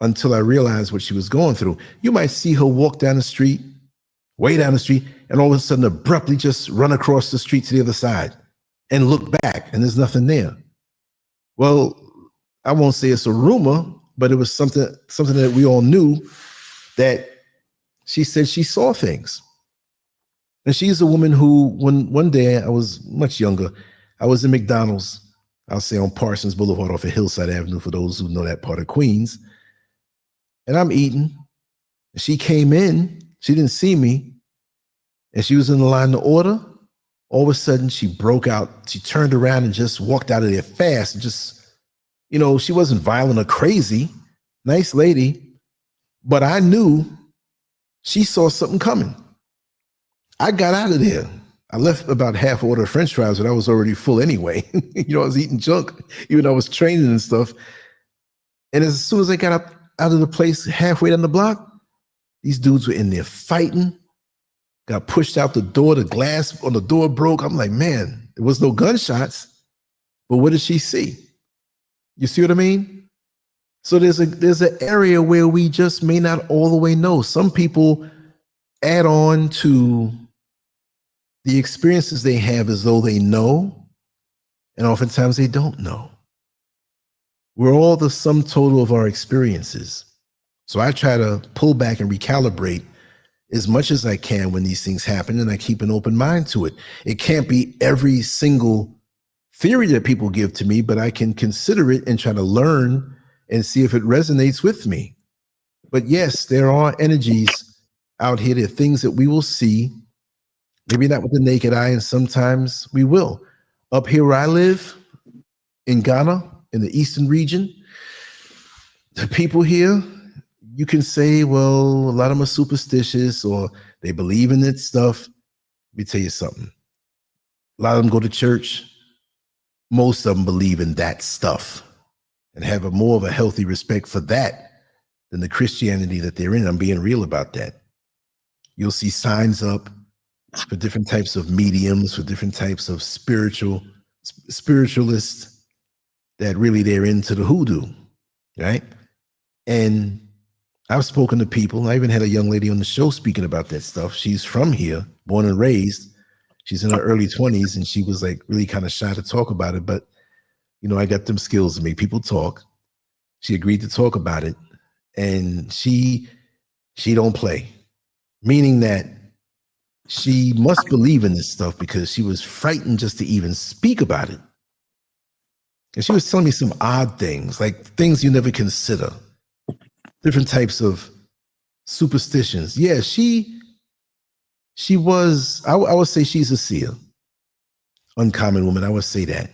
until I realized what she was going through. You might see her walk down the street, way down the street, and all of a sudden abruptly just run across the street to the other side and look back, and there's nothing there. Well, I won't say it's a rumor, but it was something that we all knew, that she said she saw things. And she's a woman who, when one day I was much younger, I was in McDonald's, I'll say on Parsons Boulevard off of Hillside Avenue, for those who know that part of Queens. And I'm eating. She came in, she didn't see me, and she was in the line to order. All of a sudden, she broke out. She turned around and just walked out of there fast. And just, you know, she wasn't violent or crazy. Nice lady. But I knew she saw something coming. I got out of there. I left about half order of French fries, but I was already full anyway. I was eating junk, even though I was training and stuff. And as soon as I got out of the place halfway down the block, these dudes were in there fighting, got pushed out the door. The glass on the door broke. I'm like, man, there was no gunshots, but what did she see? You see what I mean? So there's an area where we just may not all the way know. Some people add on to the experiences they have as though they know, and oftentimes they don't know. We're all the sum total of our experiences. So I try to pull back and recalibrate as much as I can when these things happen, and I keep an open mind to it. It can't be every single theory that people give to me, but I can consider it and try to learn and see if it resonates with me. But yes, there are energies out here. There are things that we will see, maybe not with the naked eye, and sometimes we will. Up here where I live, in Ghana, in the eastern region, the people here, you can say, well, a lot of them are superstitious or they believe in that stuff. Let me tell you something. A lot of them go to church. Most of them believe in that stuff and have more of a healthy respect for that than the Christianity that they're in. I'm being real about that. You'll see signs up for different types of mediums, for different types of spiritualists that really they're into the hoodoo, right? And I've spoken to people. I even had a young lady on the show speaking about that stuff. She's from here, born and raised. She's in her early 20s, and she was like really kind of shy to talk about it. But, you know, I got them skills to make people talk. She agreed to talk about it. And she don't play, meaning that she must believe in this stuff because she was frightened just to even speak about it. And she was telling me some odd things, like things you never consider. Different types of superstitions. Yeah, she was, I would say she's a seer. Uncommon woman, I would say that.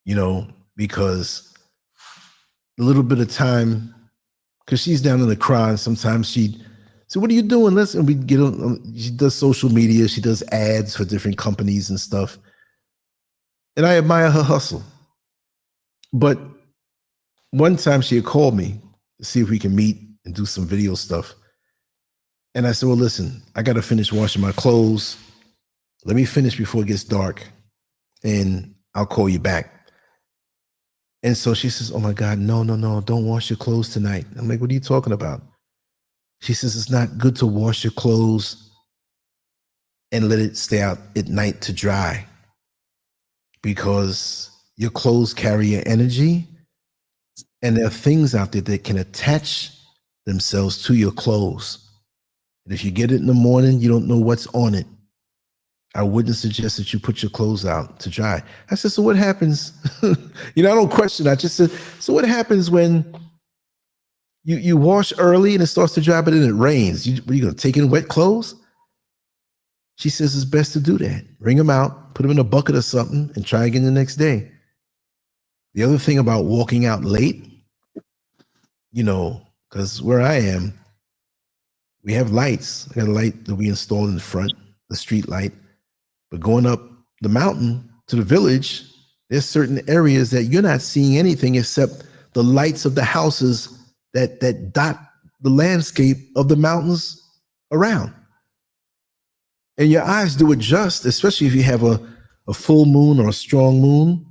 You know, because a little bit of time, because she's down in the crowd, sometimes she'd say, what are you doing? Listen, we get on, she does social media, she does ads for different companies and stuff. And I admire her hustle. But one time she had called me to see if we can meet and do some video stuff. And I said, well, listen, I got to finish washing my clothes. Let me finish before it gets dark and I'll call you back. And so she says, oh my God, no, don't wash your clothes tonight. I'm like, what are you talking about? She says, it's not good to wash your clothes and let it stay out at night to dry because your clothes carry your energy. And there are things out there that can attach themselves to your clothes. And if you get it in the morning, you don't know what's on it. I wouldn't suggest that you put your clothes out to dry. I said, so what happens? You know, I don't question. I just said, so what happens when you wash early and it starts to dry, but then it rains? Are you going to take in wet clothes? She says it's best to do that. Wring them out, put them in a bucket or something, and try again the next day. The other thing about walking out late, you know, because where I am, we have lights. I got a light that we installed in the front, the street light. But going up the mountain to the village, there's certain areas that you're not seeing anything except the lights of the houses that dot the landscape of the mountains around. And your eyes do adjust, especially if you have a full moon or a strong moon.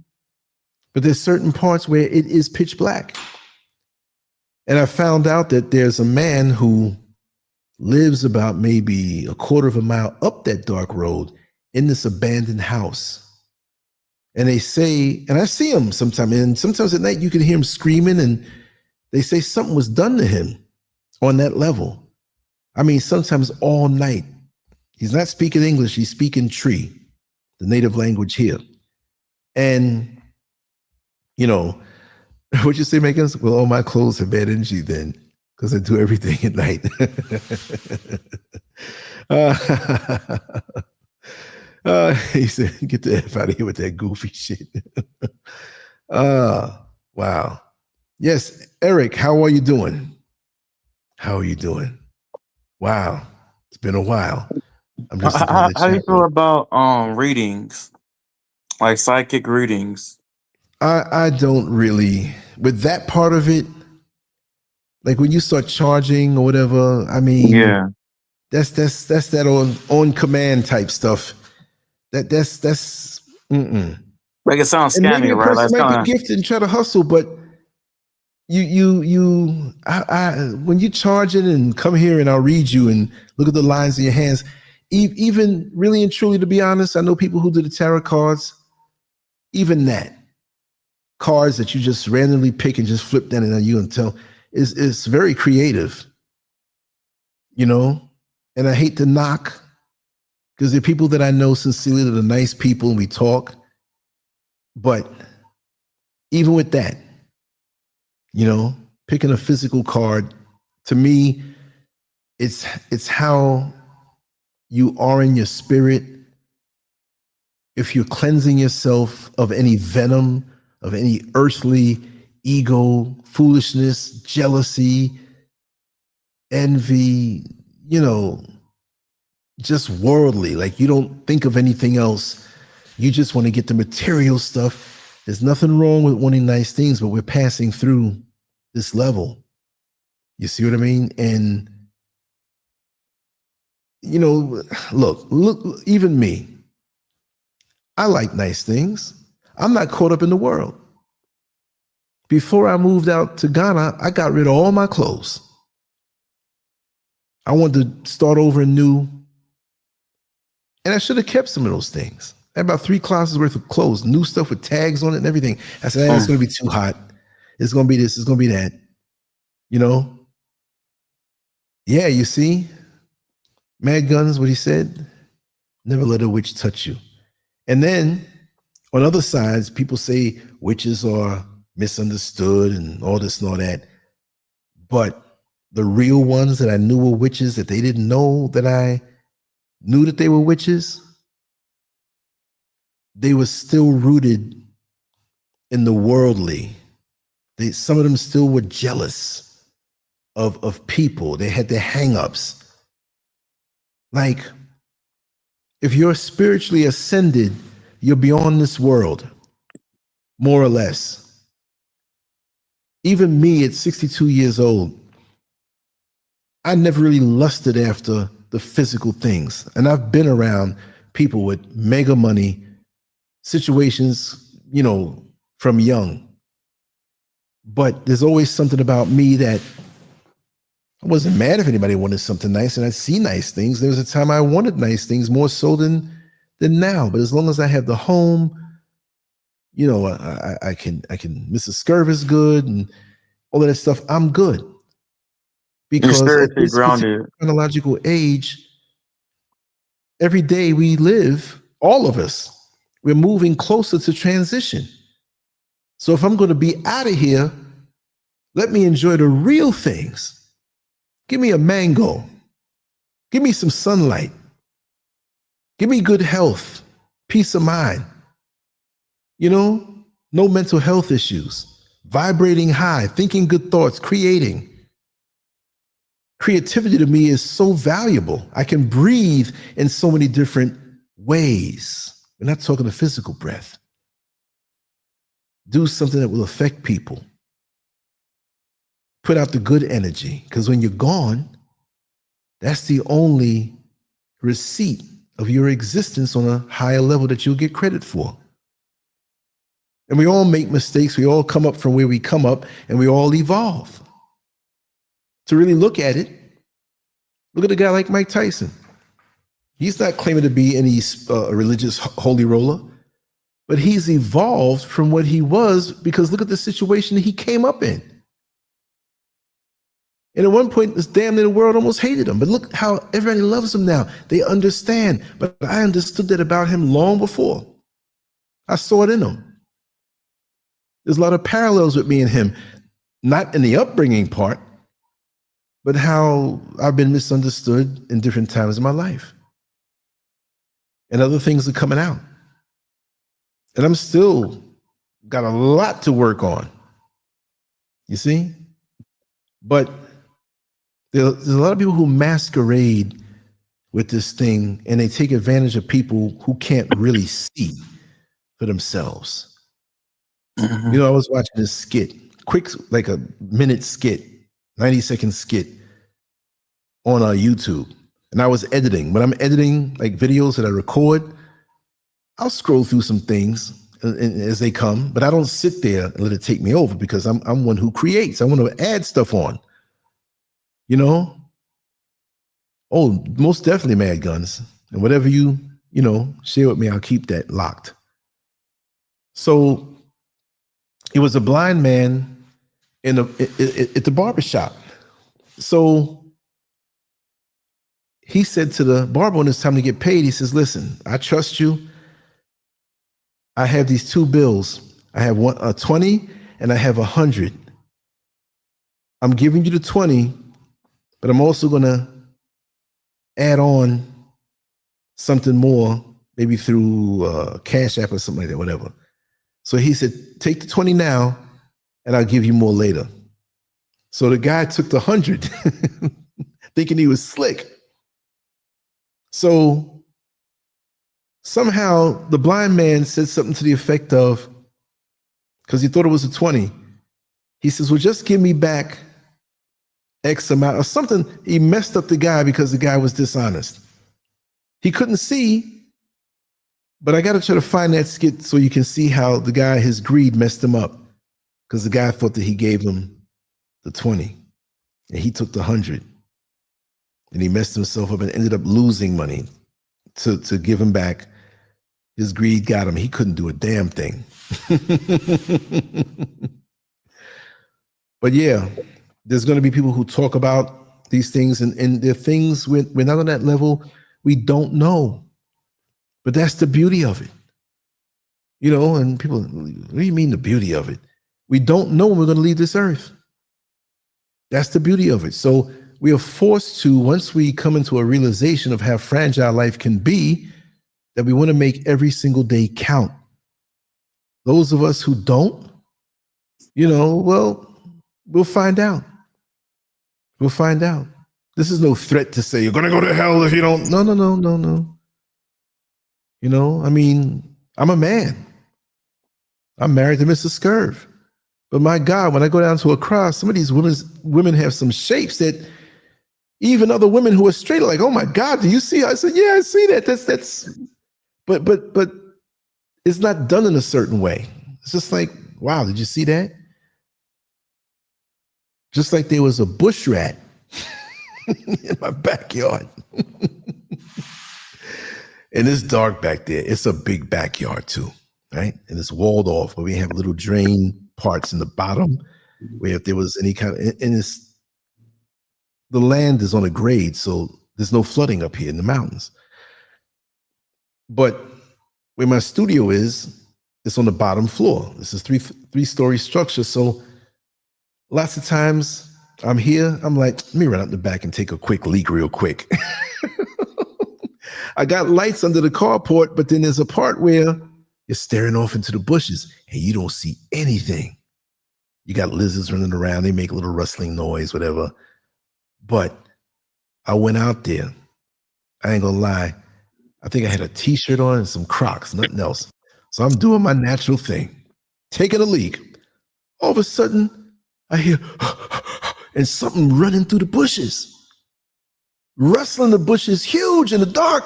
But there's certain parts where it is pitch black. And I found out that there's a man who lives about maybe a quarter of a mile up that dark road in this abandoned house. And they say, and I see him sometimes, and sometimes at night you can hear him screaming, and they say something was done to him on that level. I mean, sometimes all night. He's not speaking English, he's speaking Tree, the native language here. And, you know, what you say, Megan? Well, all my clothes have bad energy then, because I do everything at night. He said, get the F out of here with that goofy shit. Wow. Yes, Eric, how are you doing? How are you doing? Wow, it's been a while. I'm just looking in the How do you chat feel room. about readings, like psychic readings? I don't really with that part of it. Like when you start charging or whatever, I mean, Yeah, that's that on command type stuff. That's mm-mm. like it sounds And maybe scammy, a right? Like person it's might be kind of gifted and try to hustle, but when you charge it and come here and I'll read you and look at the lines in your hands, even really and truly, to be honest, I know people who do the tarot cards, even that cards that you just randomly pick and just flip down and you and tell is very creative, you know. And I hate to knock because they're people that I know sincerely that are nice people and we talk, but even with that, you know, picking a physical card to me, it's how you are in your spirit. If you're cleansing yourself of any venom, of any earthly ego, foolishness, jealousy, envy, you know, just worldly, like you don't think of anything else. You just want to get the material stuff. There's nothing wrong with wanting nice things, but we're passing through this level. You see what I mean? And, you know, look, even me, I like nice things. I'm not caught up in the world. Before I moved out to Ghana, I got rid of all my clothes. I wanted to start over anew, and I should have kept some of those things. I had about 3 closets worth of clothes, new stuff with tags on it and everything. I said, it's going to be too hot. It's going to be this. It's going to be that. You know? Yeah, you see? Mad Guns, what he said, never let a witch touch you. And then on other sides, people say witches are misunderstood and all this and all that. But the real ones that I knew were witches, that they didn't know that I knew that they were witches, they were still rooted in the worldly. Some of them still were jealous of people. They had their hang-ups. Like, if you're spiritually ascended, you're beyond this world, more or less. Even me at 62 years old, I never really lusted after the physical things. And I've been around people with mega money, situations, you know, from young. But there's always something about me that I wasn't mad if anybody wanted something nice, and I see nice things. There was a time I wanted nice things more so than now. But as long as I have the home, you know, I can Mrs. Scurv is good and all of that stuff. I'm good you're because at spiritually this particular grounded. chronological age, every day we live, all of us, we're moving closer to transition. So if I'm going to be out of here, let me enjoy the real things. Give me a mango. Give me some sunlight. Give me good health, peace of mind. You know, no mental health issues, vibrating high, thinking good thoughts, creating. Creativity to me is so valuable. I can breathe in so many different ways. We're not talking the physical breath. Do something that will affect people. Put out the good energy, because when you're gone, that's the only receipt of your existence on a higher level that you'll get credit for. And we all make mistakes. We all come up from where we come up, and we all evolve. To really look at it, look at a guy like Mike Tyson. He's not claiming to be any religious holy roller, but he's evolved from what he was because look at the situation that he came up in. And at one point, this damn near the world almost hated him. But look how everybody loves him now. They understand. But I understood that about him long before. I saw it in him. There's a lot of parallels with me and him, not in the upbringing part, but how I've been misunderstood in different times in my life. And other things are coming out. And I'm still got a lot to work on. You see? But there's a lot of people who masquerade with this thing, and they take advantage of people who can't really see for themselves. Mhm. You know, I was watching this skit, quick, like a minute skit, 90-second skit on YouTube, and I was editing. When I'm editing like videos that I record, I'll scroll through some things as they come, but I don't sit there and let it take me over because I'm one who creates. I want to add stuff on, you know? Oh, most definitely Mad Guns. And whatever you share with me, I'll keep that locked. So it was a blind man at the barbershop. So he said to the barber when it's time to get paid, he says, listen, I trust you. I have these two bills. I have a 20 and I have 100. I'm giving you the 20, but I'm also going to add on something more, maybe through Cash App or something like that, whatever. So he said, take the 20 now and I'll give you more later. So the guy took the 100 thinking he was slick. So somehow the blind man said something to the effect of, because he thought it was a 20, he says, well, just give me back X amount or something. He messed up the guy because the guy was dishonest. He couldn't see, but I got to try to find that skit so you can see how the guy, his greed messed him up, because the guy thought that he gave him the 20 and he took the 100, and he messed himself up and ended up losing money to give him back. His greed got him. He couldn't do a damn thing. But yeah, there's going to be people who talk about these things, and they're things we're not on that level. We don't know. But that's the beauty of it. You know, and people, what do you mean the beauty of it? We don't know when we're going to leave this earth. That's the beauty of it. So we are forced to, once we come into a realization of how fragile life can be, that we want to make every single day count. Those of us who don't, well, we'll find out. We'll find out. This is no threat to say you're going to go to hell if you don't. No. You know, I mean, I'm a man. I'm married to Mrs. Scurv. But my God, when I go down to a cross, some of these women have some shapes that even other women who are straight are like, oh my God, do you see? I said, yeah, I see that. But it's not done in a certain way. It's just like, wow, did you see that? Just like there was a bush rat in my backyard. And it's dark back there. It's a big backyard too, right? And it's walled off, where we have little drain parts in the bottom, where if there was any kind of, and the land is on a grade, so there's no flooding up here in the mountains. But where my studio is, it's on the bottom floor. This is three-story structure. So lots of times I'm here, I'm like, let me run out the back and take a quick leak real quick. I got lights under the carport, but then there's a part where you're staring off into the bushes and you don't see anything. You got lizards running around. They make a little rustling noise, whatever. But I went out there. I ain't gonna lie. I think I had a t-shirt on and some Crocs, nothing else. So I'm doing my natural thing, taking a leak. All of a sudden, I hear and something running through the bushes, rustling the bushes, huge in the dark.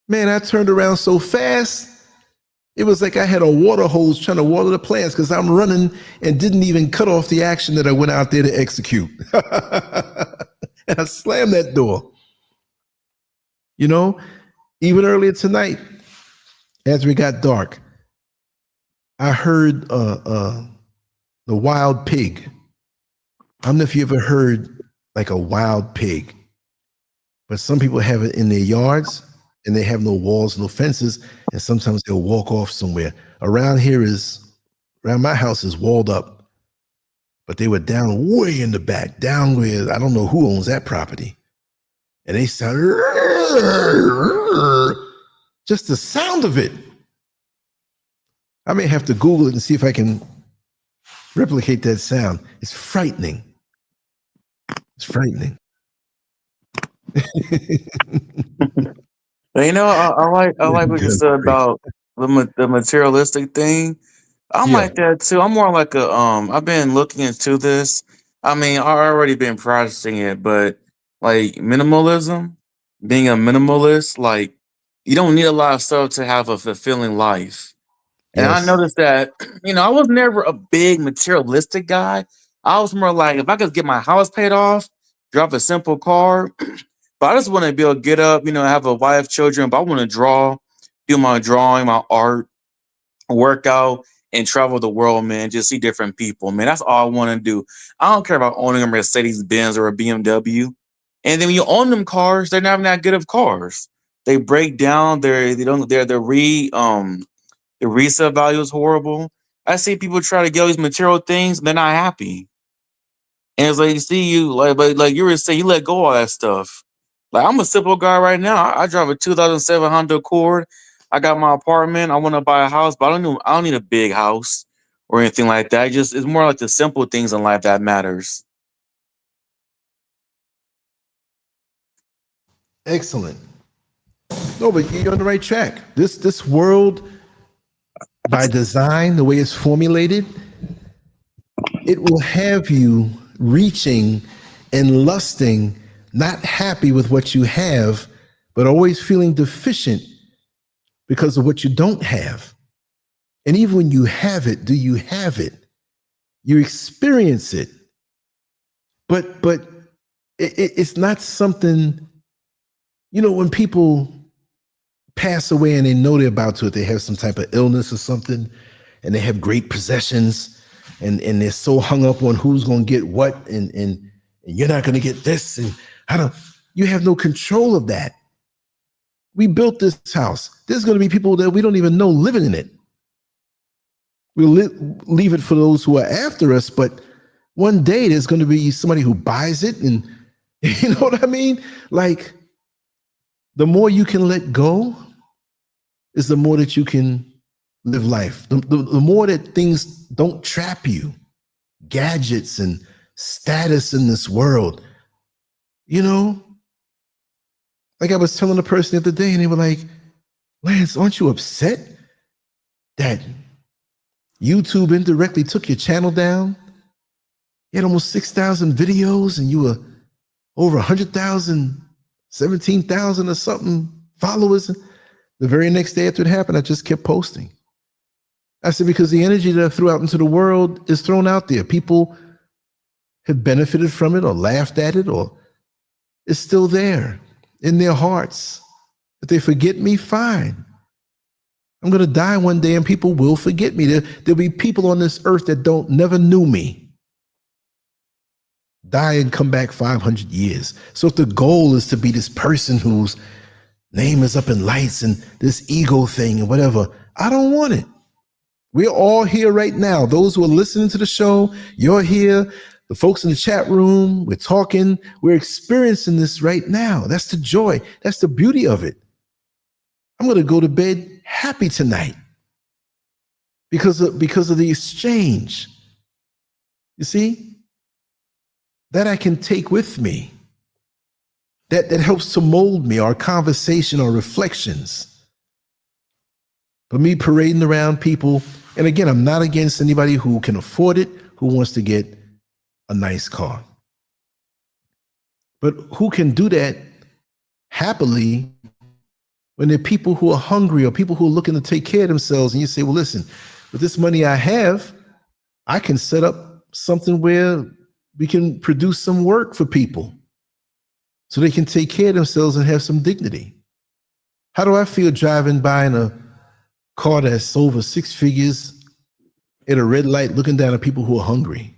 Man, I turned around so fast, it was like I had a water hose trying to water the plants, because I'm running and didn't even cut off the action that I went out there to execute. And I slammed that door. You know, even earlier tonight, as we got dark, I heard the wild pig. I don't know if you ever heard like a wild pig, but some people have it in their yards and they have no walls, no fences, and sometimes they'll walk off somewhere. Around my house is walled up, but they were down way in the back, down where I don't know who owns that property. And they sound, just the sound of it. I may have to Google it and see if I can replicate that sound. It's frightening. It's frightening. But, I like what you Good said grief. about the materialistic thing. I'm Yeah. like that too. I'm more like a I've been looking into this. I mean, I already been practicing it, but like minimalism, being a minimalist, like you don't need a lot of stuff to have a fulfilling life. And I Yes. noticed that, I was never a big materialistic guy. I was more like, if I could get my house paid off, drive a simple car, but I just want to be able to get up, have a wife, children, but I want to draw, do my drawing, my art, work out, and travel the world, man. Just see different people, man. That's all I want to do. I don't care about owning a Mercedes Benz or a BMW. And then when you own them cars, they're not even that good of cars. They break down. They don't. They're the resale value is horrible. I see people try to get all these material things, they're not happy. And it's like you see you but like you were saying, you let go of all that stuff. Like I'm a simple guy right now. I drive a 2007 Honda Accord. I got my apartment. I want to buy a house, but I don't need a big house or anything like that. It's more like the simple things in life that matters. Excellent. No, but you're on the right track. This world, by design, the way it's formulated, it will have you reaching and lusting, not happy with what you have, but always feeling deficient because of what you don't have. And even when you have it, do you have it? You experience it, but it's not something. When people pass away and they know they're about to, they have some type of illness or something, and they have great possessions, and they're so hung up on who's going to get what, and you're not going to get this, and you have no control of that. We built this house. There's going to be people that we don't even know living in it. We'll leave it for those who are after us, but one day there's going to be somebody who buys it, and you know what I mean? Like, the more you can let go is the more that you can live life. The more that things don't trap you, gadgets and status in this world. Like I was telling a person the other day, and they were like, Lance, aren't you upset that YouTube indirectly took your channel down? You had almost 6,000 videos and you were over 100,000, 17,000 or something followers. The very next day after it happened, I just kept posting. I said, because the energy that I threw out into the world is thrown out there. People have benefited from it or laughed at it, or it's still there in their hearts. If they forget me, fine. I'm going to die one day and people will forget me. There'll be people on this earth that never knew me. Die and come back 500 years. So if the goal is to be this person whose name is up in lights and this ego thing and whatever, I don't want it. We're all here right now. Those who are listening to the show, you're here. The folks in the chat room, we're talking. We're experiencing this right now. That's the joy. That's the beauty of it. I'm going to go to bed happy tonight because of the exchange. You see? That I can take with me. That helps to mold me, our conversation, our reflections. But me parading around people, and again, I'm not against anybody who can afford it, who wants to get a nice car. But who can do that happily when there are people who are hungry or people who are looking to take care of themselves, and you say, well, listen, with this money I have, I can set up something where we can produce some work for people so they can take care of themselves and have some dignity. How do I feel driving by in a car that's over 6 figures at a red light looking down at people who are hungry?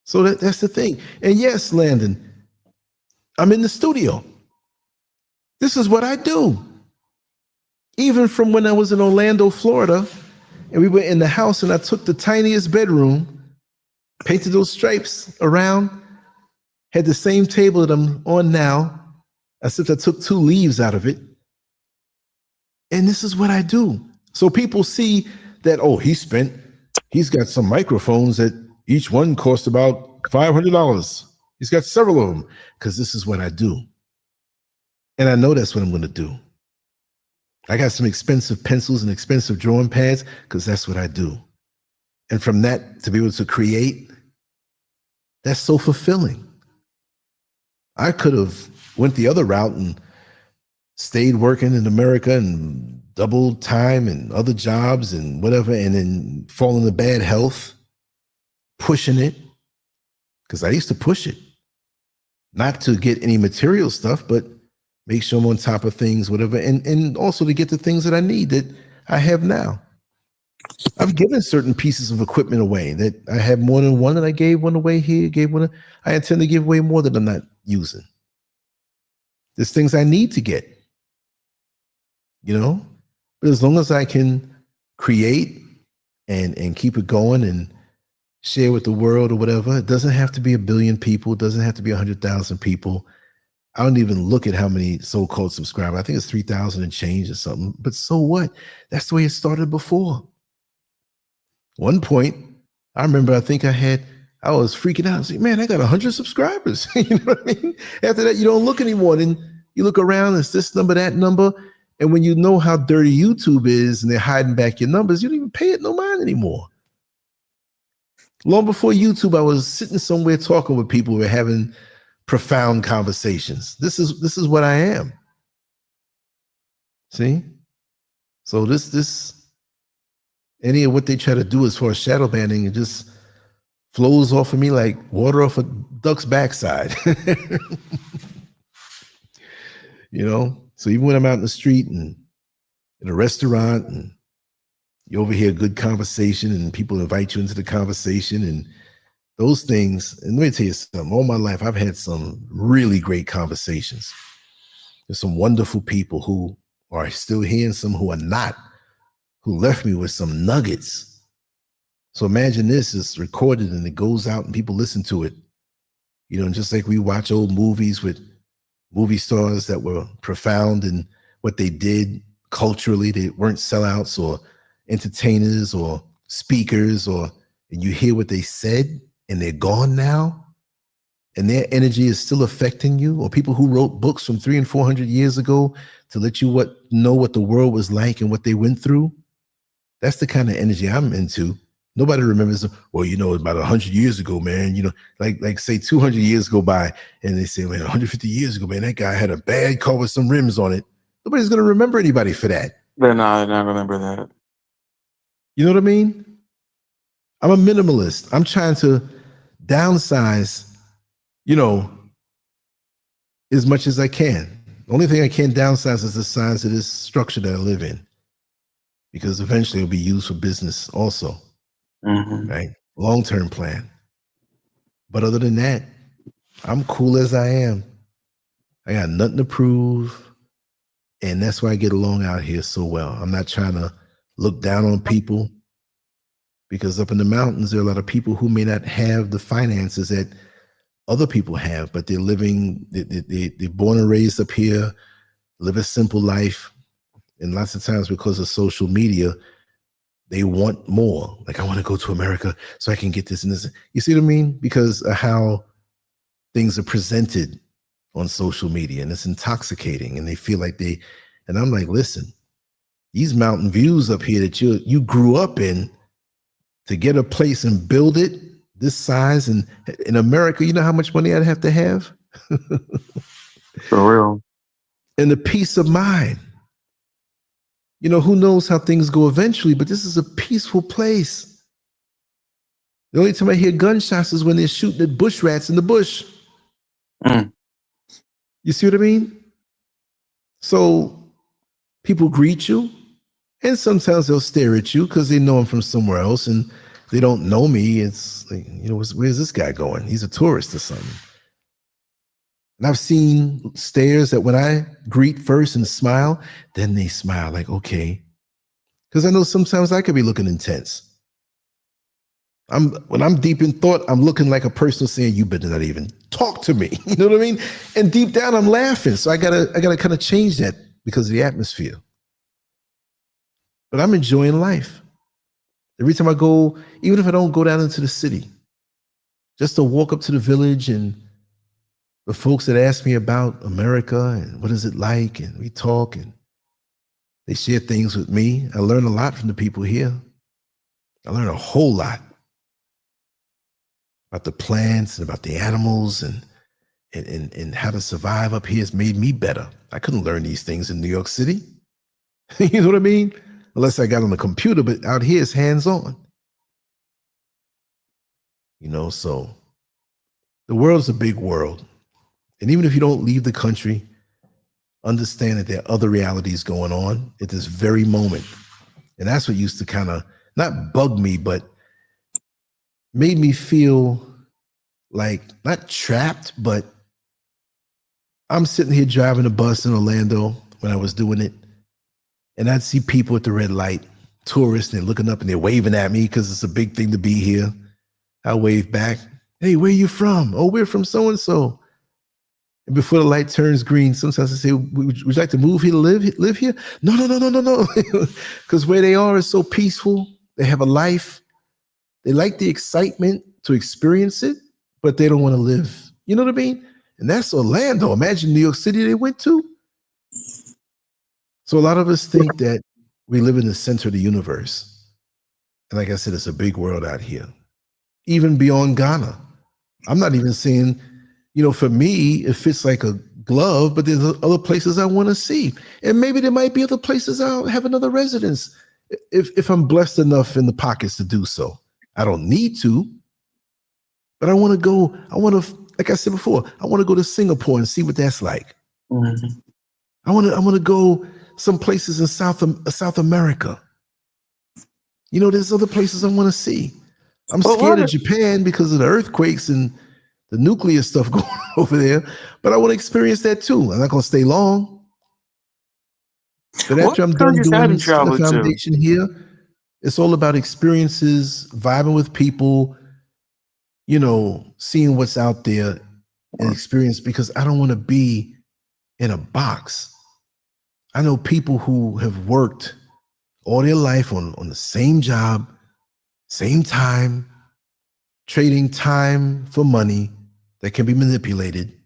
So that's the thing. And yes, Landon, I'm in the studio. This is what I do. Even from when I was in Orlando, Florida, and we were in the house and I took the tiniest bedroom, painted those stripes around, had the same table that I'm on now, except I took 2 leaves out of it. And this is what I do. So people see that, oh, he's got some microphones that each one cost about $500. He's got several of them because this is what I do. And I know that's what I'm going to do. I got some expensive pencils and expensive drawing pads because that's what I do. And from that to be able to create, that's so fulfilling. I could have went the other route and stayed working in America and doubled time and other jobs and whatever, and then fall into bad health, pushing it, because I used to push it, not to get any material stuff, but make sure I'm on top of things, whatever, and also to get the things that I need that I have now. I've given certain pieces of equipment away that I have more than one, that I gave one away here, gave one. I intend to give away more that I'm not using. There's things I need to get, you know, but as long as I can create and keep it going and share with the world or whatever, it doesn't have to be 1 billion people. It doesn't have to be 100,000 people. I don't even look at how many so-called subscribers. I think it's 3,000 and change or something, but so what? That's the way it started before. One point, I remember, I was freaking out. I was like, man, I got 100 subscribers. You know what I mean? After that, you don't look anymore. Then you look around, it's this number, that number. And when you know how dirty YouTube is and they're hiding back your numbers, you don't even pay it no mind anymore. Long before YouTube, I was sitting somewhere talking with people who were having profound conversations. This is what I am. See? So this any of what they try to do as far as shadow banning, it just flows off of me like water off a duck's backside. You know? So even when I'm out in the street and in a restaurant and you overhear a good conversation and people invite you into the conversation and those things, and let me tell you something, all my life, I've had some really great conversations. There's some wonderful people who are still here and some who are not, who left me with some nuggets. So imagine this is recorded and it goes out and people listen to it. You know, and just like we watch old movies with movie stars that were profound in what they did culturally, they weren't sellouts or entertainers or speakers, and you hear what they said and they're gone now and their energy is still affecting you, or people who wrote books from 300 and 400 years ago to let you know what the world was like and what they went through. That's the kind of energy I'm into. Nobody remembers, well, you know, about 100 years ago, man, you know, like say 200 years go by and they say, man, 150 years ago, man, that guy had a bad car with some rims on it. Nobody's going to remember anybody for that. They're not remember that. You know what I mean? I'm a minimalist. I'm trying to downsize, you know, as much as I can. The only thing I can downsize is the size of this structure that I live in, because eventually it'll be used for business also, right? Long-term plan. But other than that, I'm cool as I am. I got nothing to prove. And that's why I get along out here so well. I'm not trying to look down on people, because up in the mountains, there are a lot of people who may not have the finances that other people have, but they're living, they're born and raised up here, live a simple life. And lots of times because of social media, they want more. Like, I want to go to America so I can get this and this. You see what I mean? Because of how things are presented on social media, and it's intoxicating, and they feel like and I'm like, listen, these mountain views up here that you grew up in, to get a place and build it this size, and in America, you know how much money I'd have to have? For real. And the peace of mind. You know, who knows how things go eventually, but this is a peaceful place. The only time I hear gunshots is when they're shooting at bush rats in the bush. You see what I mean? So people greet you, and sometimes they'll stare at you because they know I'm from somewhere else and they don't know me. It's like, you know, where's this guy going? He's a tourist or something. And I've seen stares that when I greet first and smile, then they smile like, okay. Because I know sometimes I could be looking intense. When I'm deep in thought, I'm looking like a person saying, you better not even talk to me. You know what I mean? And deep down, I'm laughing. So I gotta kind of change that because of the atmosphere. But I'm enjoying life. Every time I go, even if I don't go down into the city, just to walk up to the village and the folks that ask me about America and what is it like, and we talk and they share things with me. I learn a lot from the people here. I learn a whole lot about the plants and about the animals and how to survive up here. Has made me better. I couldn't learn these things in New York City. You know what I mean? Unless I got on the computer, but out here it's hands-on. You know, so the world's a big world. And even if you don't leave the country, understand that there are other realities going on at this very moment. And that's what used to kind of not bug me, but made me feel like not trapped, but I'm sitting here driving a bus in Orlando when I was doing it. And I'd see people at the red light, tourists, and they're looking up and they're waving at me because it's a big thing to be here. I wave back. Hey, where are you from? Oh, we're from so-and-so. And before the light turns green, sometimes I say, would you like to move here to live here? No. Because where they are is so peaceful. They have a life. They like the excitement to experience it, but they don't want to live. You know what I mean? And that's Orlando. Imagine New York City they went to. So a lot of us think that we live in the center of the universe. And like I said, it's a big world out here, even beyond Ghana. I'm not even saying, you know, for me, it fits like a glove, but there's other places I want to see. And maybe there might be other places I'll have another residence if I'm blessed enough in the pockets to do so. I don't need to, but I want to go. I want to, like I said before, I want to go to Singapore and see what that's like. Mm-hmm. I want to go some places in South America. You know, there's other places I want to see. I'm scared of Japan because of the earthquakes and the nuclear stuff going on over there, but I want to experience that too. I'm not going to stay long. But after I'm done doing the foundation here, it's all about experiences, vibing with people, you know, seeing what's out there and experience, because I don't want to be in a box. I know people who have worked all their life on the same job, same time, trading time for money that can be manipulated.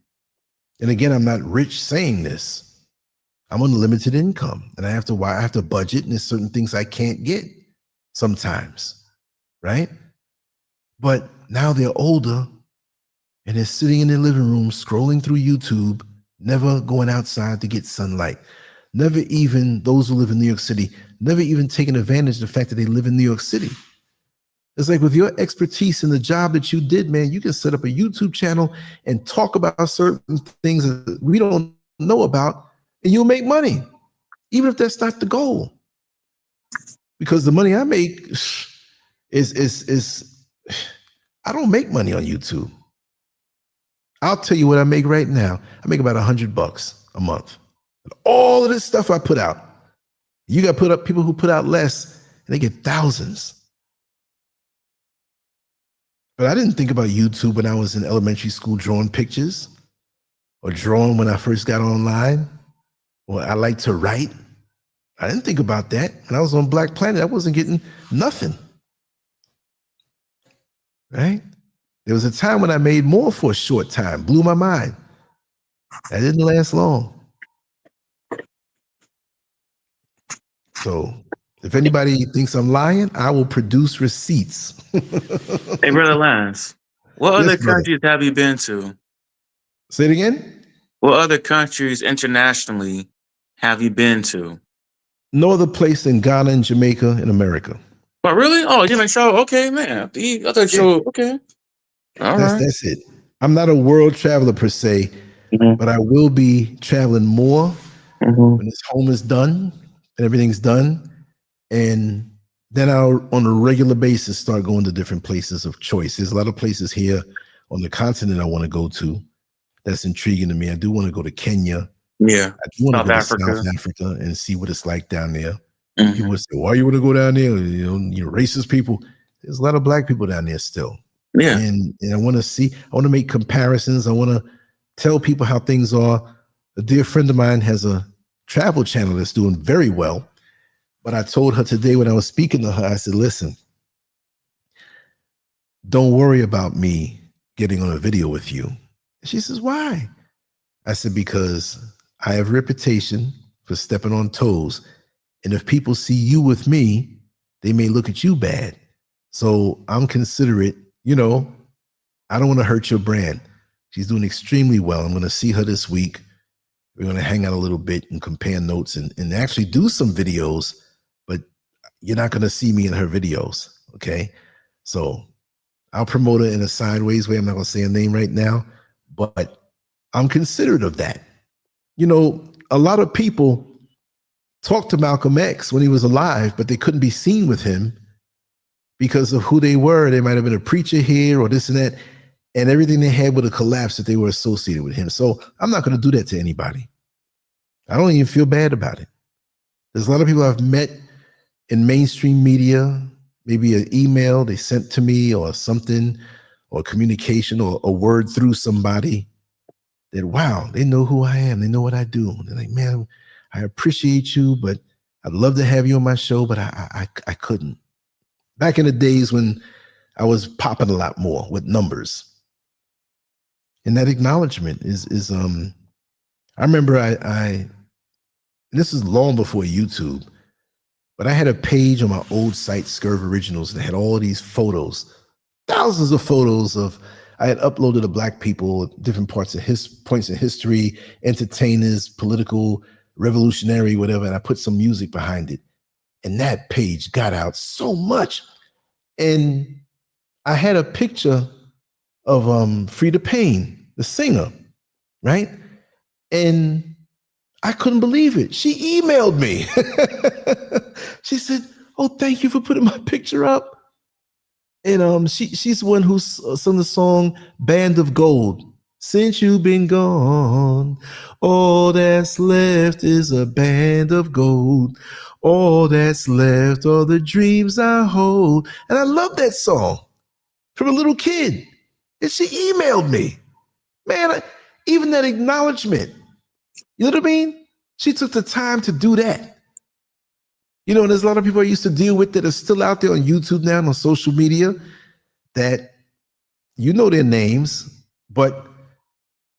And again, I'm not rich saying this. I'm on limited income and I have to budget, and there's certain things I can't get sometimes, right? But now they're older and they're sitting in their living room, scrolling through YouTube, never going outside to get sunlight. Never even, those who live in New York City, never even taking advantage of the fact that they live in New York City. It's like with your expertise in the job that you did, man, you can set up a YouTube channel and talk about certain things that we don't know about, and you'll make money, even if that's not the goal. Because the money I make is I don't make money on YouTube. I'll tell you what I make right now. I make about $100 a month. And all of this stuff I put out. You got to put up people who put out less, and they get thousands. But I didn't think about YouTube when I was in elementary school drawing pictures, or drawing when I first got online, or I like to write. I didn't think about that. When I was on Black Planet, I wasn't getting nothing. Right? There was a time when I made more for a short time, blew my mind. That didn't last long. So if anybody thinks I'm lying, I will produce receipts. Hey, Brother Lance, what other countries have you been to? Say it again? What other countries internationally have you been to? No other place than Ghana and Jamaica in America. But really? Oh, you didn't show? Okay, man. I thought you okay. All right. That's it. I'm not a world traveler per se, but I will be traveling more when this home is done and everything's done. And then I'll, on a regular basis, start going to different places of choice. There's a lot of places here on the continent I want to go to. That's intriguing to me. I do want to go to Kenya. Yeah. I do want to go to South Africa and see what it's like down there. People would say, why you want to go down there? You know, racist people. There's a lot of black people down there still. Yeah. And I want to make comparisons. I want to tell people how things are. A dear friend of mine has a travel channel that's doing very well. But I told her today when I was speaking to her, I said, listen, don't worry about me getting on a video with you. She says, why? I said, because I have a reputation for stepping on toes. And if people see you with me, they may look at you bad. So I'm considerate, you know, I don't want to hurt your brand. She's doing extremely well. I'm going to see her this week. We're going to hang out a little bit and compare notes and actually do some videos, but you're not going to see me in her videos. Okay. So I'll promote her in a sideways way. I'm not going to say her name right now, but I'm considerate of that. You know, a lot of people talked to Malcolm X when he was alive, but they couldn't be seen with him because of who they were. They might have been a preacher here or this and that, and everything they had would have collapsed if they were associated with him. So I'm not going to do that to anybody. I don't even feel bad about it. There's a lot of people I've met in mainstream media, maybe an email they sent to me or something, or communication or a word through somebody that, wow, they know who I am. They know what I do. They're like, man, I appreciate you, but I'd love to have you on my show, but I couldn't. Back in the days when I was popping a lot more with numbers. And that acknowledgement is I remember I this is long before YouTube, but I had a page on my old site, Scurv Originals, that had all these photos, thousands of photos of, I had uploaded of Black people, different parts of points in history, entertainers, political, revolutionary, whatever, and I put some music behind it. And that page got out so much. And I had a picture of Frida Payne, the singer, right? And I couldn't believe it. She emailed me. She said, oh, thank you for putting my picture up. And she's the one who sung the song Band of Gold. Since you've been gone, all that's left is a band of gold. All that's left are the dreams I hold. And I love that song from a little kid. And she emailed me. Man, even that acknowledgement, you know what I mean? She took the time to do that. You know, and there's a lot of people I used to deal with that are still out there on YouTube now and on social media that you know their names, but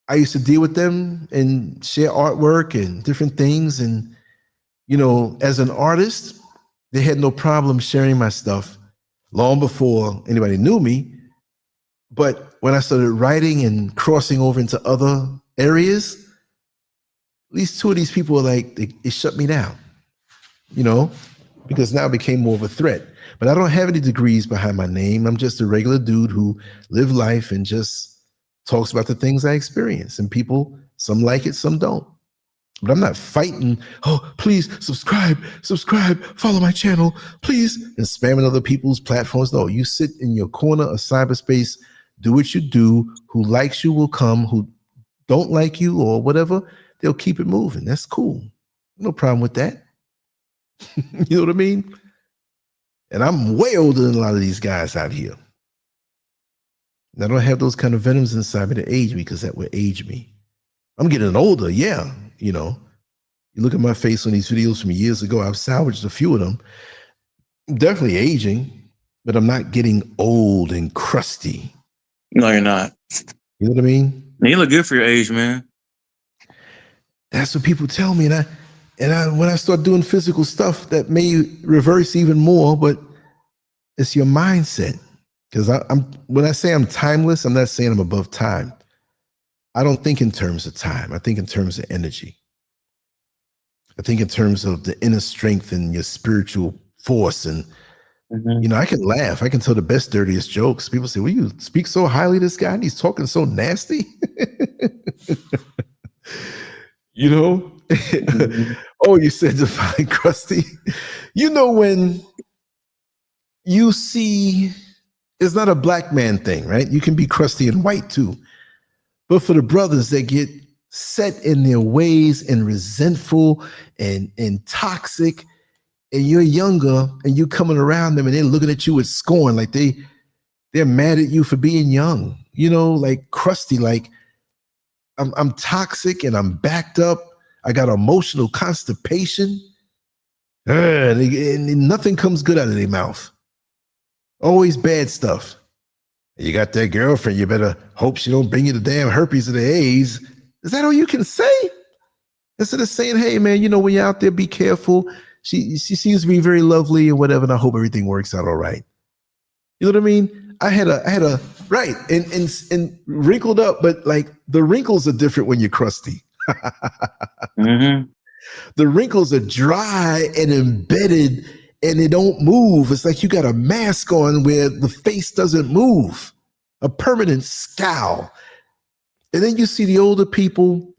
I used to deal with them and share artwork and different things. And, you know, as an artist, they had no problem sharing my stuff long before anybody knew me. But when I started writing and crossing over into other areas, at least two of these people were like, it shut me down, you know, because now it became more of a threat. But I don't have any degrees behind my name. I'm just a regular dude who lived life and just talks about the things I experience. And people, some like it, some don't. But I'm not fighting, oh, please subscribe, follow my channel, please, and spamming other people's platforms. No, you sit in your corner of cyberspace, do what you do. Who likes you will come. Who don't like you or whatever, they'll keep it moving. That's cool. No problem with that. You know what I mean? And I'm way older than a lot of these guys out here. And I don't have those kind of venoms inside me to age me, because that would age me. I'm getting older, yeah. You know, you look at my face on these videos from years ago, I've salvaged a few of them. I'm definitely aging, but I'm not getting old and crusty. No, you're not. You know what I mean? You look good for your age, man. That's what people tell me. And when I start doing physical stuff, that may reverse even more, but it's your mindset. Because when I say I'm timeless, I'm not saying I'm above time. I don't think in terms of time. I think in terms of energy. I think in terms of the inner strength and your spiritual force. And, you know, I can laugh. I can tell the best, dirtiest jokes. People say, well, you speak so highly of this guy and he's talking so nasty. You know? Oh, you said define crusty. You know, when you see, it's not a black man thing, right? You can be crusty and white too. But for the brothers that get set in their ways and resentful and toxic, and you're younger and you coming around them and they're looking at you with scorn, like they're mad at you for being young, you know, like crusty, like I'm toxic and I'm backed up. I got emotional constipation. And nothing comes good out of their mouth. Always bad stuff. You got that girlfriend, you better hope she don't bring you the damn herpes or the AIDS. Is that all you can say? Instead of saying, hey man, when you're out there, be careful. She seems to be very lovely and whatever, and I hope everything works out all right. You know what I mean? I had a right and wrinkled up, but like the wrinkles are different when you're crusty. Mm-hmm. The wrinkles are dry and embedded and they don't move. It's like you got a mask on where the face doesn't move, a permanent scowl. And then you see the older people,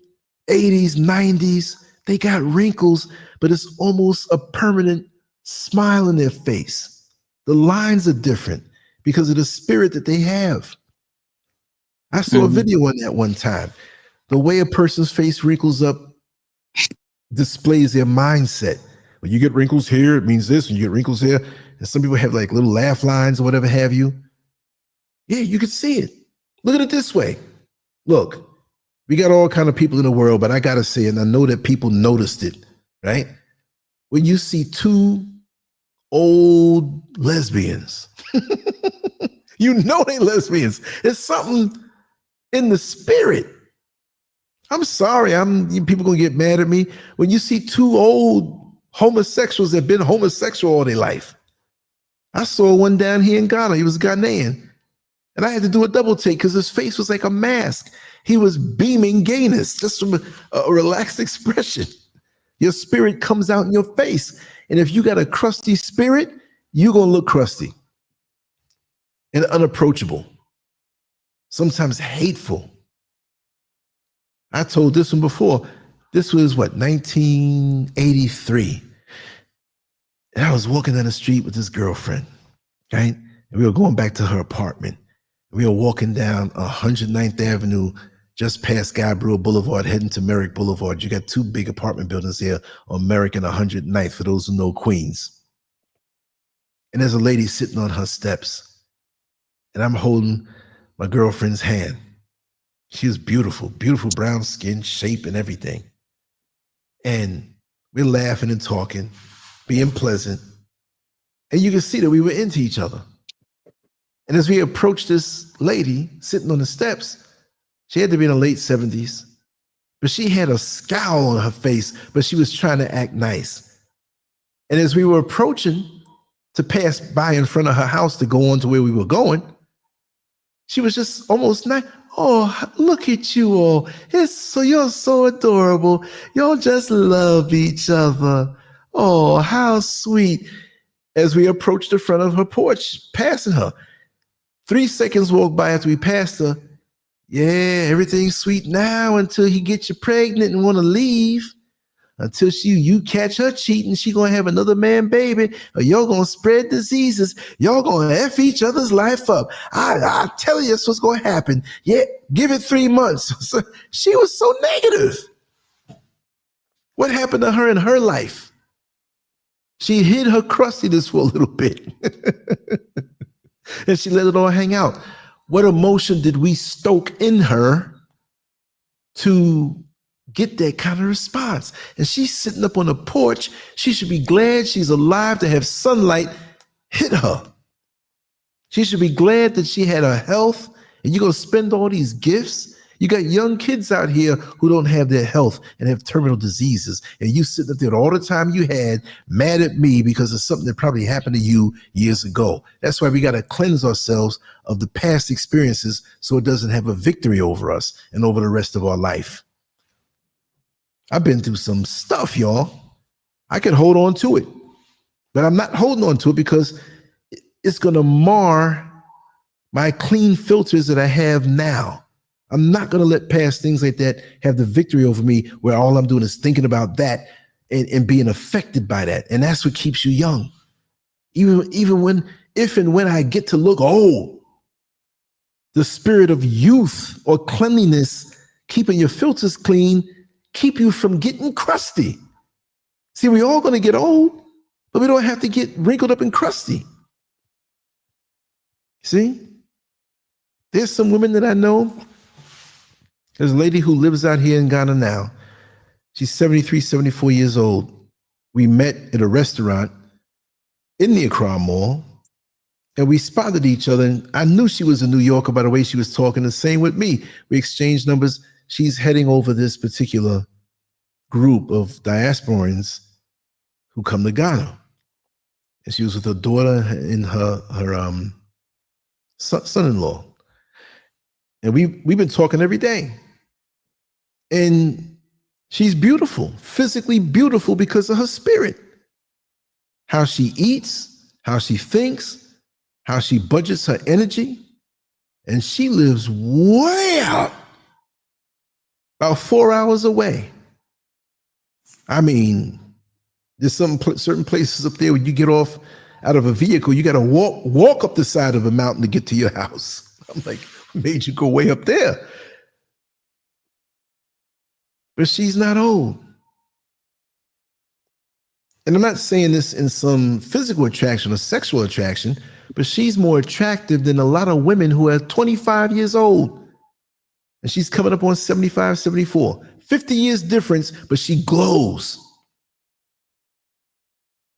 80s, 90s, they got wrinkles, but it's almost a permanent smile in their face. The lines are different because of the spirit that they have. I saw a video on that one time. The way a person's face wrinkles up displays their mindset. When you get wrinkles here, it means this. When you get wrinkles here, and some people have like little laugh lines or whatever have you. Yeah, you can see it. Look at it this way. Look, we got all kind of people in the world, but I got to say, and I know that people noticed it, right? When you see two old lesbians, you know they lesbians. It's something in the spirit. I'm sorry, people gonna get mad at me. When you see two old homosexuals that have been homosexual all their life. I saw one down here in Ghana. He was Ghanaian. And I had to do a double take because his face was like a mask. He was beaming gayness, just from a relaxed expression. Your spirit comes out in your face. And if you got a crusty spirit, you're gonna look crusty and unapproachable, sometimes hateful. I told this one before. This was 1983. And I was walking down the street with this girlfriend, right? And we were going back to her apartment. We were walking down 109th Avenue, just past Gabriel Boulevard, heading to Merrick Boulevard. You got two big apartment buildings here on Merrick and 109th, for those who know Queens. And there's a lady sitting on her steps. And I'm holding my girlfriend's hand. She was beautiful, beautiful brown skin, shape, and everything. And we're laughing and talking, being pleasant. And you can see that we were into each other. And as we approached this lady sitting on the steps, she had to be in her late 70s, but she had a scowl on her face, but she was trying to act nice. And as we were approaching to pass by in front of her house to go on to where we were going, she was just almost nice. Oh, look at you all. You're so adorable. Y'all just love each other. Oh, how sweet. As we approached the front of her porch, passing her. 3 seconds walked by after we passed her. Yeah, everything's sweet now until he gets you pregnant and want to leave. Until you catch her cheating, she gonna have another man baby, or y'all gonna spread diseases. Y'all gonna F each other's life up. I tell you, that's what's gonna happen. Yeah, give it 3 months. So she was so negative. What happened to her in her life? She hid her crustiness for a little bit. And she let it all hang out. What emotion did we stoke in her to get that kind of response? And she's sitting up on the porch. She should be glad she's alive to have sunlight hit her. She should be glad that she had her health. And you're going to spend all these gifts. You got young kids out here who don't have their health and have terminal diseases. And you sitting up there all the time you had, mad at me because of something that probably happened to you years ago. That's why we got to cleanse ourselves of the past experiences so it doesn't have a victory over us and over the rest of our life. I've been through some stuff, y'all. I can hold on to it, but I'm not holding on to it because it's going to mar my clean filters that I have now. I'm not going to let past things like that have the victory over me where all I'm doing is thinking about that and being affected by that. And that's what keeps you young. Even when, if and when I get to look old, the spirit of youth or cleanliness, keeping your filters clean, keep you from getting crusty. See, we're all going to get old, but we don't have to get wrinkled up and crusty. See, there's some women that I know. There's a lady who lives out here in Ghana now. She's 73, 74 years old. We met at a restaurant in the Accra Mall. and we spotted each other. And I knew she was a New Yorker by the way she was talking. The same with me. We exchanged numbers. She's heading over this particular group of diasporans who come to Ghana. And she was with her daughter and her son-in-law. And we've been talking every day. And she's beautiful, physically beautiful because of her spirit. How she eats, how she thinks, how she budgets her energy. And she lives way out, about 4 hours away. I mean, there's certain places up there where you get off out of a vehicle, you got to walk up the side of a mountain to get to your house. I'm like, what made you go way up there? But she's not old. And I'm not saying this in some physical attraction or sexual attraction, but she's more attractive than a lot of women who are 25 years old. And she's coming up on 75, 74. 50 years difference, but she glows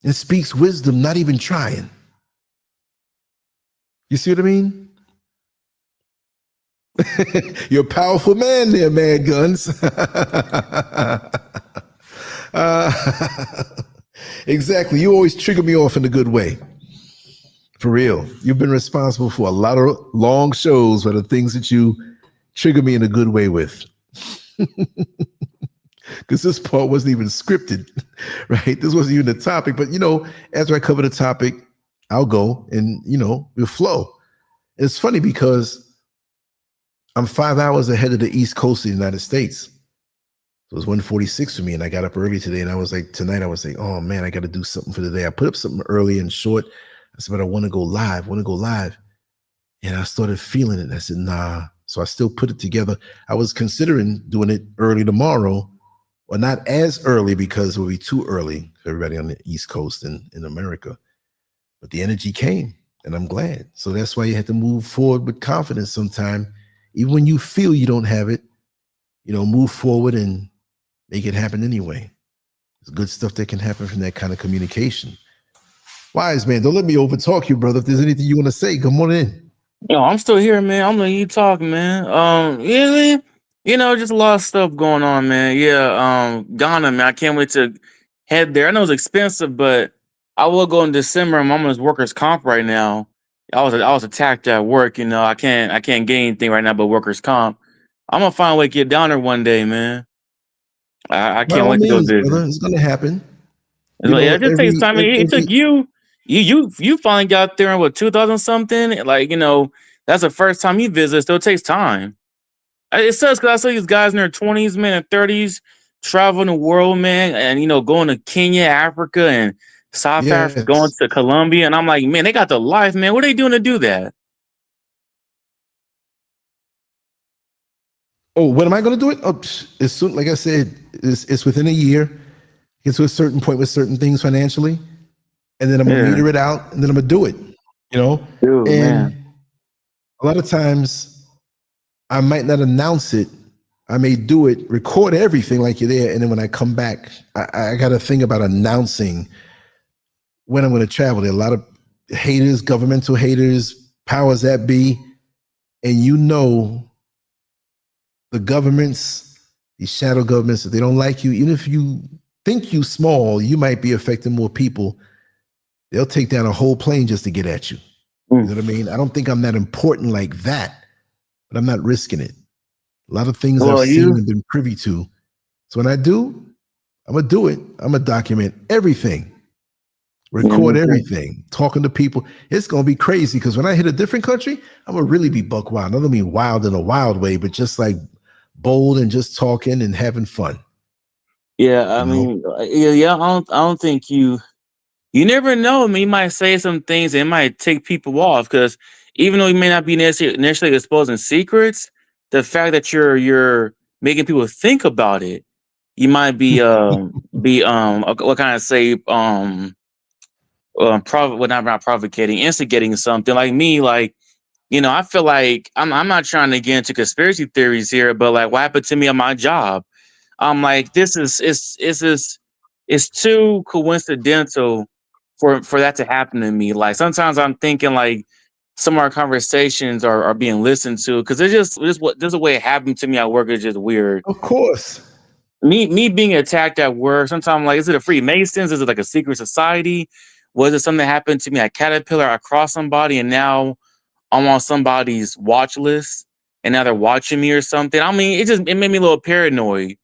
and speaks wisdom, not even trying. You see what I mean? You're a powerful man there, man, Guns. Exactly. You always trigger me off in a good way. For real. You've been responsible for a lot of long shows where the things that you trigger me in a good way with. Because this part wasn't even scripted, right? This wasn't even the topic. But, after I cover the topic, I'll go and, we'll flow. It's funny because I'm 5 hours ahead of the East Coast of the United States. So it was 1:46 for me, and I got up early today, and tonight I was like, oh man, I got to do something for the day. I put up something early and short. I said, but I want to go live. And I started feeling it. I said, nah. So I still put it together. I was considering doing it early tomorrow, or not as early because it would be too early for everybody on the East Coast in America. But the energy came, and I'm glad. So that's why you have to move forward with confidence sometime. Even when you feel you don't have it, move forward and make it happen anyway. There's good stuff that can happen from that kind of communication. Wise man, don't let me overtalk you, brother. If there's anything you want to say, come on in. Yo, I'm still here, man. I'm letting you talk, man. Yeah, man. Just a lot of stuff going on, man. Yeah, Ghana, man. I can't wait to head there. I know it's expensive, but I will go in December. I'm on this workers' comp right now. I was attacked at work. I can't get anything right now but workers' comp. I'm gonna find a way to get down there one day, man. I By can't all wait to go means, visit. brother, it's going to happen. Yeah, it just takes time. It took you finally got there in what 2000 something. That's the first time you visit. So it takes time. It sucks because I see these guys in their 20s, man, and 30s traveling the world, man, and going to Kenya, Africa, and South Africa, going to Colombia, and I'm like, man, they got the life, man. What are they doing to do that? Oh, when am I going to do it? Oh, as soon, like I said, it's within a year. Get to a certain point with certain things financially, and then I'm going to meter it out, and then I'm going to do it. Dude, and man. A lot of times I might not announce it. I may do it, record everything like you're there, and then when I come back, I got to think about announcing when I'm going to travel. There are a lot of haters, governmental haters, powers that be, and the governments, these shadow governments, if they don't like you, even if you think you small, you might be affecting more people. They'll take down a whole plane just to get at you. You know what I mean? I don't think I'm that important like that, but I'm not risking it. A lot of things I've seen and been privy to. So when I do, I'm going to do it. I'm going to document everything, record everything, talking to people. It's going to be crazy because when I hit a different country, I'm going to really be buck wild. I don't mean wild in a wild way, but just like bold and just talking and having fun. Yeah, I mean, I don't think you never know. I mean, you might say some things that might take people off because even though you may not be initially exposing secrets, the fact that you're making people think about it, you might be what kind of say not provocating, instigating something like me, like. I feel like I'm not trying to get into conspiracy theories here, but like what happened to me on my job? I'm like, this is it's too coincidental for that to happen to me. Like sometimes I'm thinking like some of our conversations are being listened to because it's just what there's a way it happened to me at work is just weird. Of course. Me being attacked at work, sometimes I'm like, is it a Freemasons? Is it like a secret society? Was it something that happened to me at Caterpillar? I crossed somebody and now I'm on somebody's watch list and now they're watching me or something. I mean, it made me a little paranoid,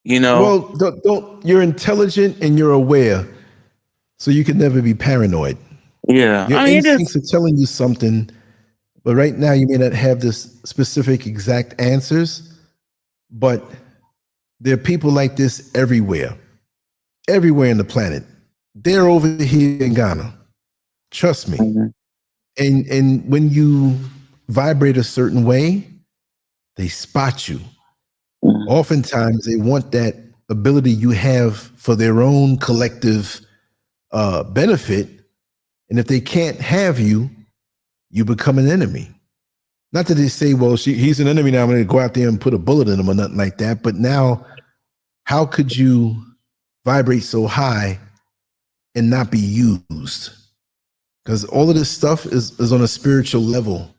you know? Well, don't you're intelligent and you're aware, so you can never be paranoid. Yeah. Your I mean, it just instincts are telling you something, but right now you may not have this specific exact answers, but there are people like this everywhere in the planet. They're over here in Ghana. Trust me. Mhm. And when you vibrate a certain way, they spot you. Mhm. Oftentimes they want that ability you have for their own collective benefit. And if they can't have you, you become an enemy. Not that they say, well, he's an enemy now, I'm going to go out there and put a bullet in him or nothing like that. But now, how could you vibrate so high and not be used? Because all of this stuff is on a spiritual level.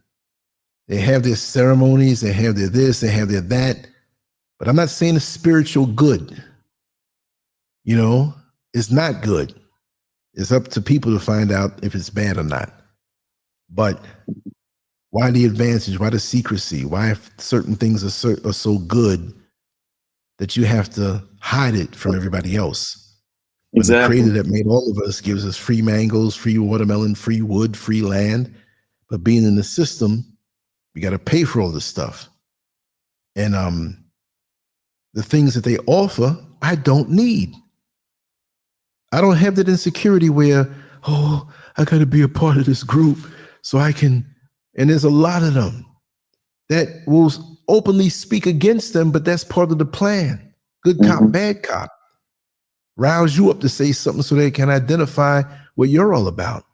They have their ceremonies, they have their this, they have their that. But I'm not saying it's spiritual good. You know, it's not good. It's up to people to find out if it's bad or not. But why the advantage? Why the secrecy? Why if certain things are so good that you have to hide it from everybody else? When the exactly. creator that made all of us gives us free mangoes, free watermelon, free wood, free land. But being in the system, we got to pay for all this stuff. And the things that they offer, I don't need. I don't have that insecurity where, oh, I got to be a part of this group so I can. And there's a lot of them that will openly speak against them, but that's part of the plan. Good cop, Mhm. bad cop. Rouse you up to say something so they can identify what you're all about.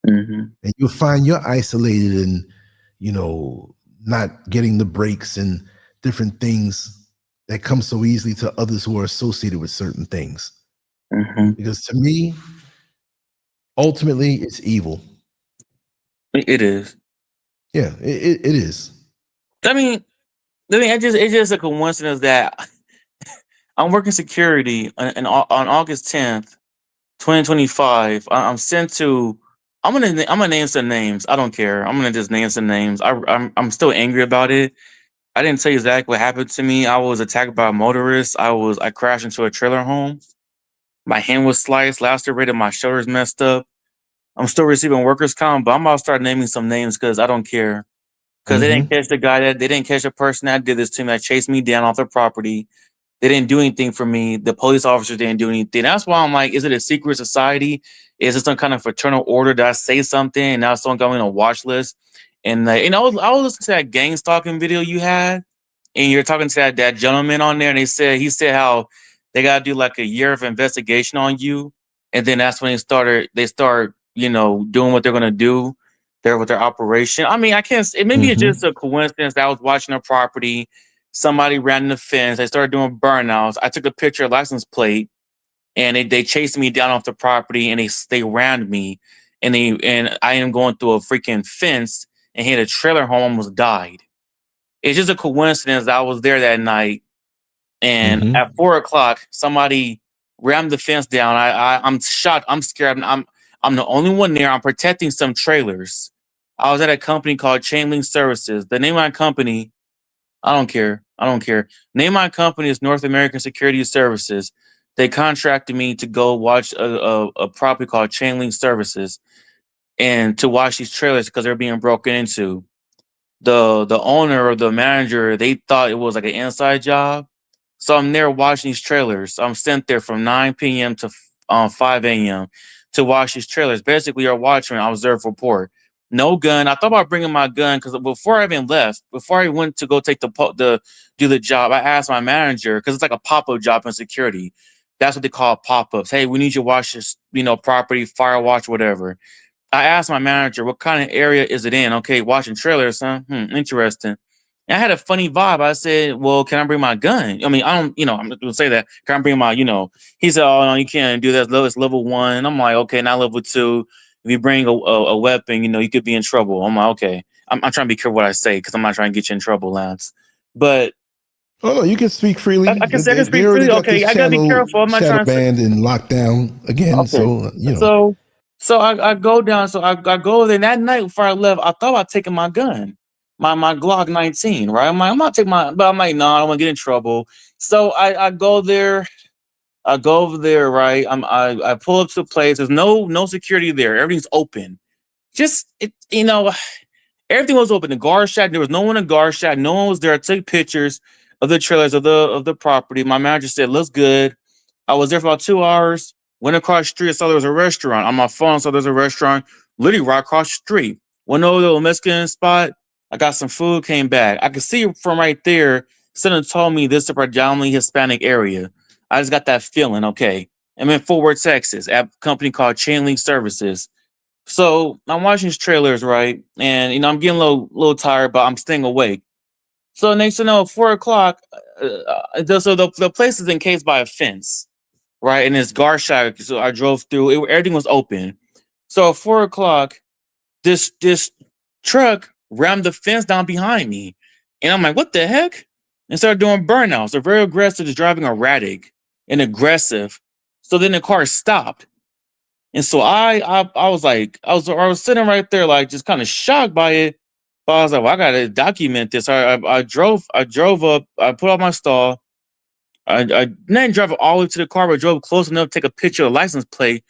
Mhm. And you'll find you're isolated and, not getting the breaks and different things that come so easily to others who are associated with certain things. Mhm. Because to me, ultimately, it's evil. It is. Yeah, it is. I mean, it's just a coincidence that I'm working security on August 10th, 2025. I'm sent to. I'm gonna name some names. I don't care. I'm gonna just name some names. I'm still angry about it. I didn't tell you exactly what happened to me. I was attacked by a motorist. I crashed into a trailer home. My hand was sliced, lacerated, my shoulders messed up. I'm still receiving workers' comp, but I'm about to start naming some names because I don't care. Because they didn't Mm-hmm. catch the guy they didn't catch the person that did this to me, that chased me down off their property. They didn't do anything for me. The police officers didn't do anything. That's why I'm like, is it a secret society? Is it some kind of fraternal order? Did I say something and now someone got me on a watch list? And I was listening to that gang stalking video you had, and you're talking to that gentleman on there, and he said how they gotta do like a year of investigation on you, and then that's when they start doing what they're gonna do there with their operation. I mean, I can't. Maybe it's just Mm-hmm. a coincidence that I was watching a property. Somebody ran the fence. They started doing burnouts. I took a picture of license plate, and they chased me down off the property, and they rammed me, and I am going through a freaking fence and hit a trailer home, almost died. It's just a coincidence that I was there that night, and Mm-hmm. at 4 o'clock, somebody rammed the fence down. I'm shocked. I'm scared. I'm the only one there. I'm protecting some trailers. I was at a company called Chain Services. The name of my company, I don't care. I don't care. Name of my company is North American Security Services. They contracted me to go watch a property called Chain Services and to watch these trailers because they're being broken into. The owner or the manager, they thought it was like an inside job. So I'm there watching these trailers. I'm sent there from 9 p.m. to 5 a.m. to watch these trailers. Basically, you're watching observe report. No gun. I thought about bringing my gun because before I even left, before I went to go take the do the job, I asked my manager because it's like a pop up job in security. That's what they call pop ups. Hey, we need you to watch this, property, fire watch, whatever. I asked my manager, what kind of area is it in? Okay, watching trailers, huh? Interesting. And I had a funny vibe. I said, well, can I bring my gun? I mean, I don't, I'm not going to say that. Can I bring my, he said, oh, no, you can't do that. It's level 1. And I'm like, okay, not level 2. If you bring a weapon, you could be in trouble. I'm like, okay. I'm trying to be careful what I say because I'm not trying to get you in trouble, Lance. But Oh no, you can speak freely. I can say I can They speak already freely. got Okay, this I got to be channel careful. I'm not shadow trying to say, banned and locked down again. okay. So. So I go down. So I go there. And that night before I left, I thought about taking my gun, my Glock 19, right? I'm like, I'm not taking but I'm like, no, I don't want to get in trouble. So I go there. I go over there, right? I pull up to the place. There's no security there. Everything's open. Just everything was open. The guard shack. There was no one in the guard shack. No one was there. I took pictures of the trailers of the property. My manager said, looks good. I was there for about 2 hours. Went across the street. I saw there was a restaurant. On my phone, saw there's a restaurant literally right across the street. Went over to a Mexican spot. I got some food, came back. I could see from right there, someone told me this is a predominantly Hispanic area. I just got that feeling, okay. I'm in Fort Worth, Texas, at a company called Chain Link Services. So I'm watching these trailers, right? And I'm getting a little tired, but I'm staying awake. So next to know, 4 o'clock, so the place is encased by a fence, right? And it's guard shack. So I drove through. Everything was open. So at 4 o'clock, this truck rammed the fence down behind me, and I'm like, what the heck? And started doing burnouts. They're very aggressive, just driving erratic and aggressive. So then the car stopped. And so I was like, I was sitting right there, like just kind of shocked by it. But I was like, well, I gotta document this. I drove up, I put out my stall. I didn't drive all the way to the car, but drove close enough to take a picture of the license plate.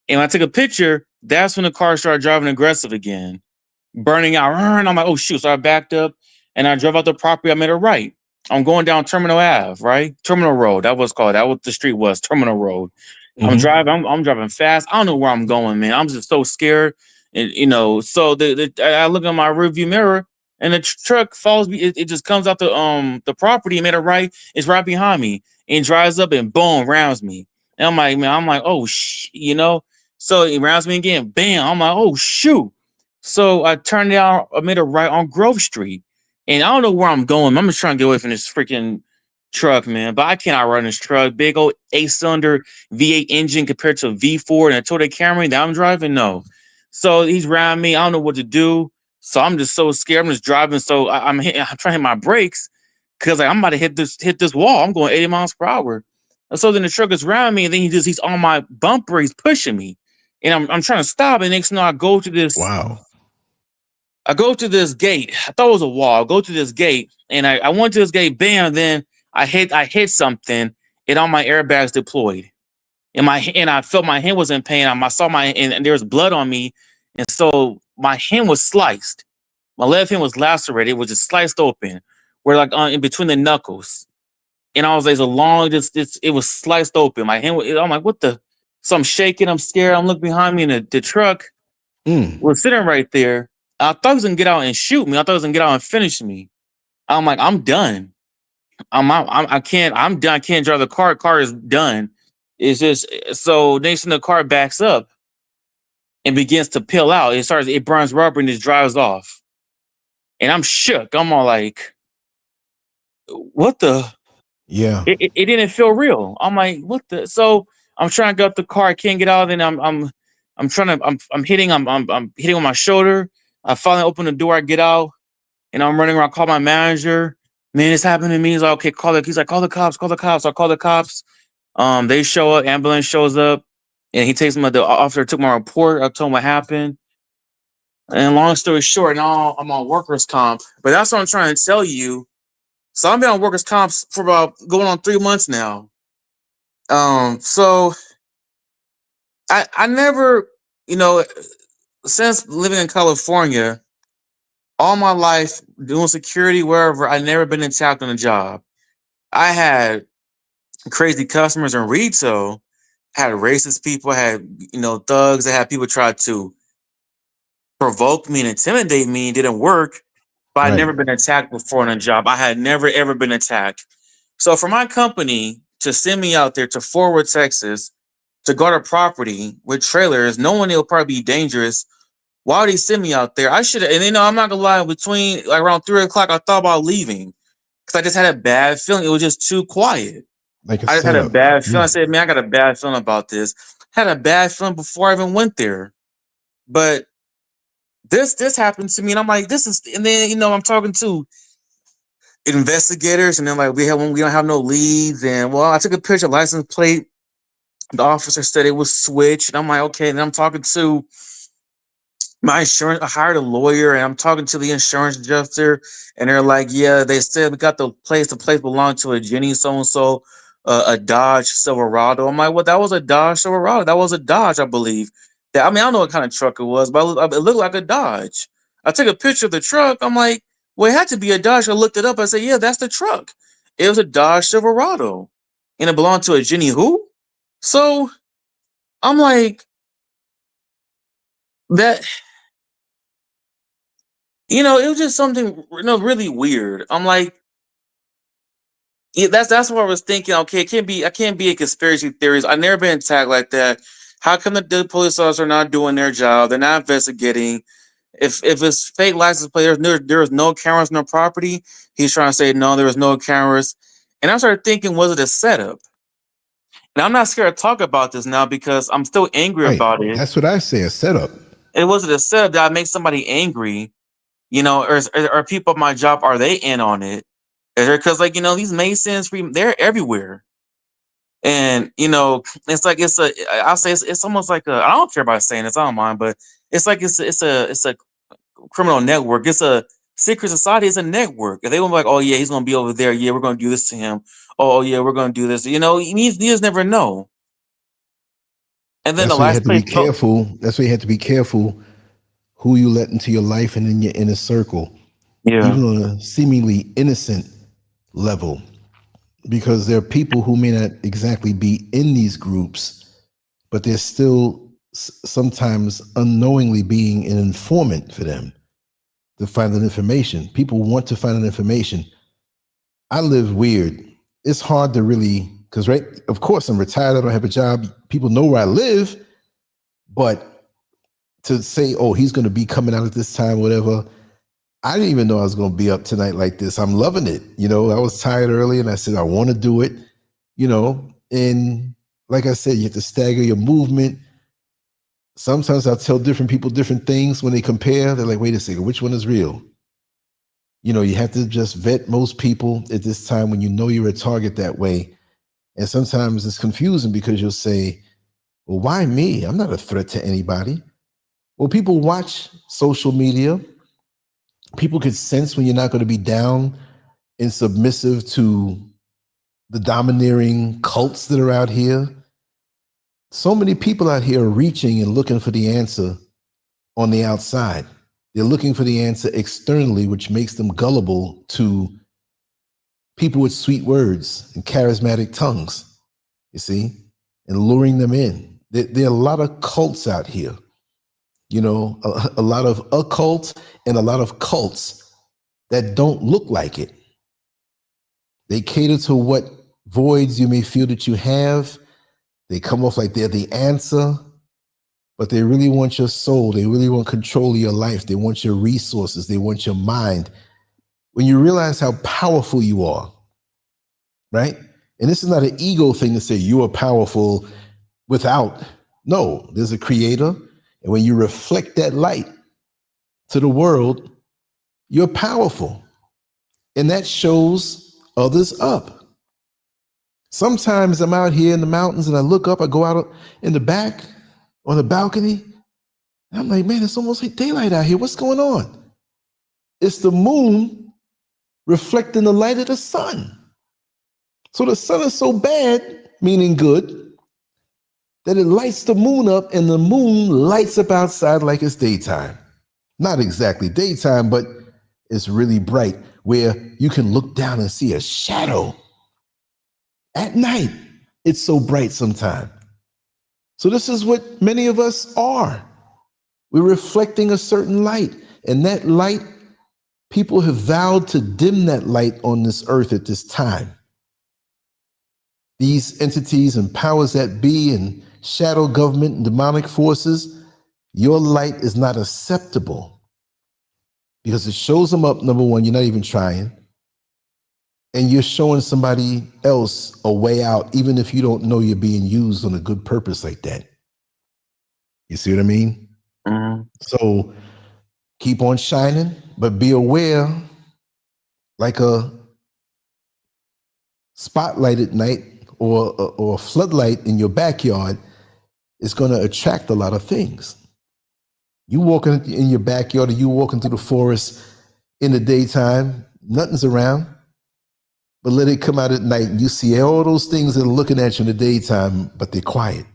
And when I took a picture, that's when the car started driving aggressive again, burning out. And I'm like, oh shoot. So I backed up and I drove out the property. I made a right. I'm going down Terminal Ave, right? Terminal Road. That was called. That what the street was, Terminal Road. I'm driving. I'm driving fast. I don't know where I'm going, man. I'm just so scared. And so I look in my rearview mirror, and the truck follows me. It just comes out the property and made a right. It's right behind me and drives up and boom, rounds me. And I'm like, man, oh So it rounds me again. Bam. I'm like, oh shoot. So I turned down. I made a right on Grove Street, and I don't know where I'm going. I'm just trying to get away from this freaking truck, man. But I cannot run this truck. Big old 8-cylinder V8 engine compared to a V4 and a Toyota Camry that I'm driving. No. So he's around me. I don't know what to do. So I'm just so scared. I'm just driving. So I'm trying to hit my brakes because I'm about to hit this wall. I'm going 80 miles per hour. And so then the truck is around me, and then he's on my bumper. He's pushing me, and I'm trying to stop. And next thing you know, I go to this. Wow. I go to this gate. I thought it was a wall. I go to this gate, and I went to this gate. Bam! Then I hit something, and all my airbags deployed. And I felt my hand was in pain. I saw and there was blood on me, and so my hand was sliced. My left hand was lacerated. It was just sliced open, where like in between the knuckles. And I was like, it was sliced open. My hand. I'm like, what the? So I'm shaking. I'm scared. I'm looking behind me, and the truck was sitting right there. I thought he was gonna get out and shoot me. I thought he was gonna get out and finish me. I'm like, I'm done. I can't. I'm done. I can't drive the car. Car is done. It's just so next thing the car backs up and begins to peel out. It burns rubber and it drives off. And I'm shook. I'm all like, what the? Yeah. It didn't feel real. I'm like, what the? So I'm trying to get out the car. I can't get out. And I'm trying to. I'm hitting. I'm hitting on my shoulder. I finally open the door. I get out, and I'm running around. Call my manager. Man, this happened to me. He's like, okay, call it. He's like, call the cops. Call the cops. I call the cops. They show up. Ambulance shows up, and he takes me. The officer took my report. I told him what happened. And long story short, now I'm on workers' comp. But that's what I'm trying to tell you. So I've been on workers' comp for about going on 3 months now. So I never, since living in California, all my life doing security wherever, I never been attacked on a job. I had crazy customers in retail, had racist people, had thugs. I had people try to provoke me and intimidate me. It didn't work, but I'd never been attacked before on a job. I had never ever been attacked. So for my company to send me out there to Fort Worth, Texas, to guard a property with trailers, knowing it'll probably be dangerous, Why would he send me out there? I should have, and I'm not gonna lie, between like around 3 o'clock, I thought about leaving because I just had a bad feeling. It was just too quiet. Like a I just had a setup. bad feeling. Yeah. I said, man, I got a bad feeling about this. Had a bad feeling before I even went there. But this happened to me, and I'm like, this is, and then I'm talking to investigators, and then like we don't have no leads, and well, I took a picture of license plate. The officer said it was switched, and I'm like, okay. And then I'm talking to my insurance. I hired a lawyer, and I'm talking to the insurance adjuster, and they're like, yeah, they said we got the place. The place belonged to a Jenny so and so, a Dodge Silverado. I'm like, well, that was a Dodge Silverado. That was a Dodge, I believe. I mean, I don't know what kind of truck it was, but it looked like a Dodge. I took a picture of the truck. I'm like, well, it had to be a Dodge. I looked it up. I said, yeah, that's the truck. It was a Dodge Silverado, and it belonged to a Jenny who? So I'm like, that. It was just something really weird. I'm like, yeah, that's what I was thinking. Okay, I can't be a conspiracy theorist. I've never been attacked like that. How come the police officers are not doing their job? They're not investigating. If it's fake license plate, there was no cameras on the property. He's trying to say no, there was no cameras. And I started thinking, was it a setup? And I'm not scared to talk about this now because I'm still angry Right. about it. That's what I say, a setup. It wasn't a setup that make somebody angry. Or people at my job, are they in on it? Because these Masons, they're everywhere. And it's like I'll say it's almost like I don't care about saying this, I don't mind, but it's like it's a criminal network. It's a secret society. It's a network. If they were like, oh yeah, he's gonna be over there. Yeah, we're gonna do this to him. Oh yeah, we're gonna do this. You just never know. And then That's the why you last have to be place, careful. That's why you have to be careful who you let into your life and in your inner circle, yeah, even on a seemingly innocent level, because there are people who may not exactly be in these groups, but they're still sometimes unknowingly being an informant for them to find that information. People want to find that information. I live weird. It's hard to really, because of course I'm retired, I don't have a job. People know where I live, but to say, oh, he's going to be coming out at this time, whatever. I didn't even know I was going to be up tonight like this. I'm loving it. I was tired early and I said, I want to do it, and like I said, you have to stagger your movement. Sometimes I'll tell different people different things when they compare. They're like, wait a second, which one is real? You have to just vet most people at this time when you know you're a target that way. And sometimes it's confusing because you'll say, well, why me? I'm not a threat to anybody. Well, people watch social media. People can sense when you're not going to be down and submissive to the domineering cults that are out here. So many people out here are reaching and looking for the answer on the outside. They're looking for the answer externally, which makes them gullible to people with sweet words and charismatic tongues, you see, and luring them in. There are a lot of cults out here. A lot of occult and a lot of cults that don't look like it. They cater to what voids you may feel that you have. They come off like they're the answer, but they really want your soul. They really want control of your life. They want your resources. They want your mind. When you realize how powerful you are, right? And this is not an ego thing to say you are powerful without. No, there's a creator. And when you reflect that light to the world, you're powerful. And that shows others up. Sometimes I'm out here in the mountains and I look up, I go out in the back on the balcony, and I'm like, man, it's almost like daylight out here. What's going on? It's the moon reflecting the light of the sun. So the sun is so bad, meaning good, that it lights the moon up and the moon lights up outside like it's daytime. Not exactly daytime, but it's really bright where you can look down and see a shadow. At night, it's so bright sometimes. So this is what many of us are. We're reflecting a certain light, and that light, people have vowed to dim that light on this earth at this time. These entities and powers that be and shadow government and demonic forces, Your light is not acceptable because it shows them up. Number one, you're not even trying. And you're showing somebody else a way out, even if you don't know you're being used on a good purpose like that. You see what I mean? Mm-hmm. So keep on shining, but be aware, like a spotlight at night or a floodlight in your backyard is going to attract a lot of things. You walking in your backyard or you walking through the forest in the daytime, nothing's around, but let it come out at night and you see all those things that are looking at you in the daytime, but they're quiet.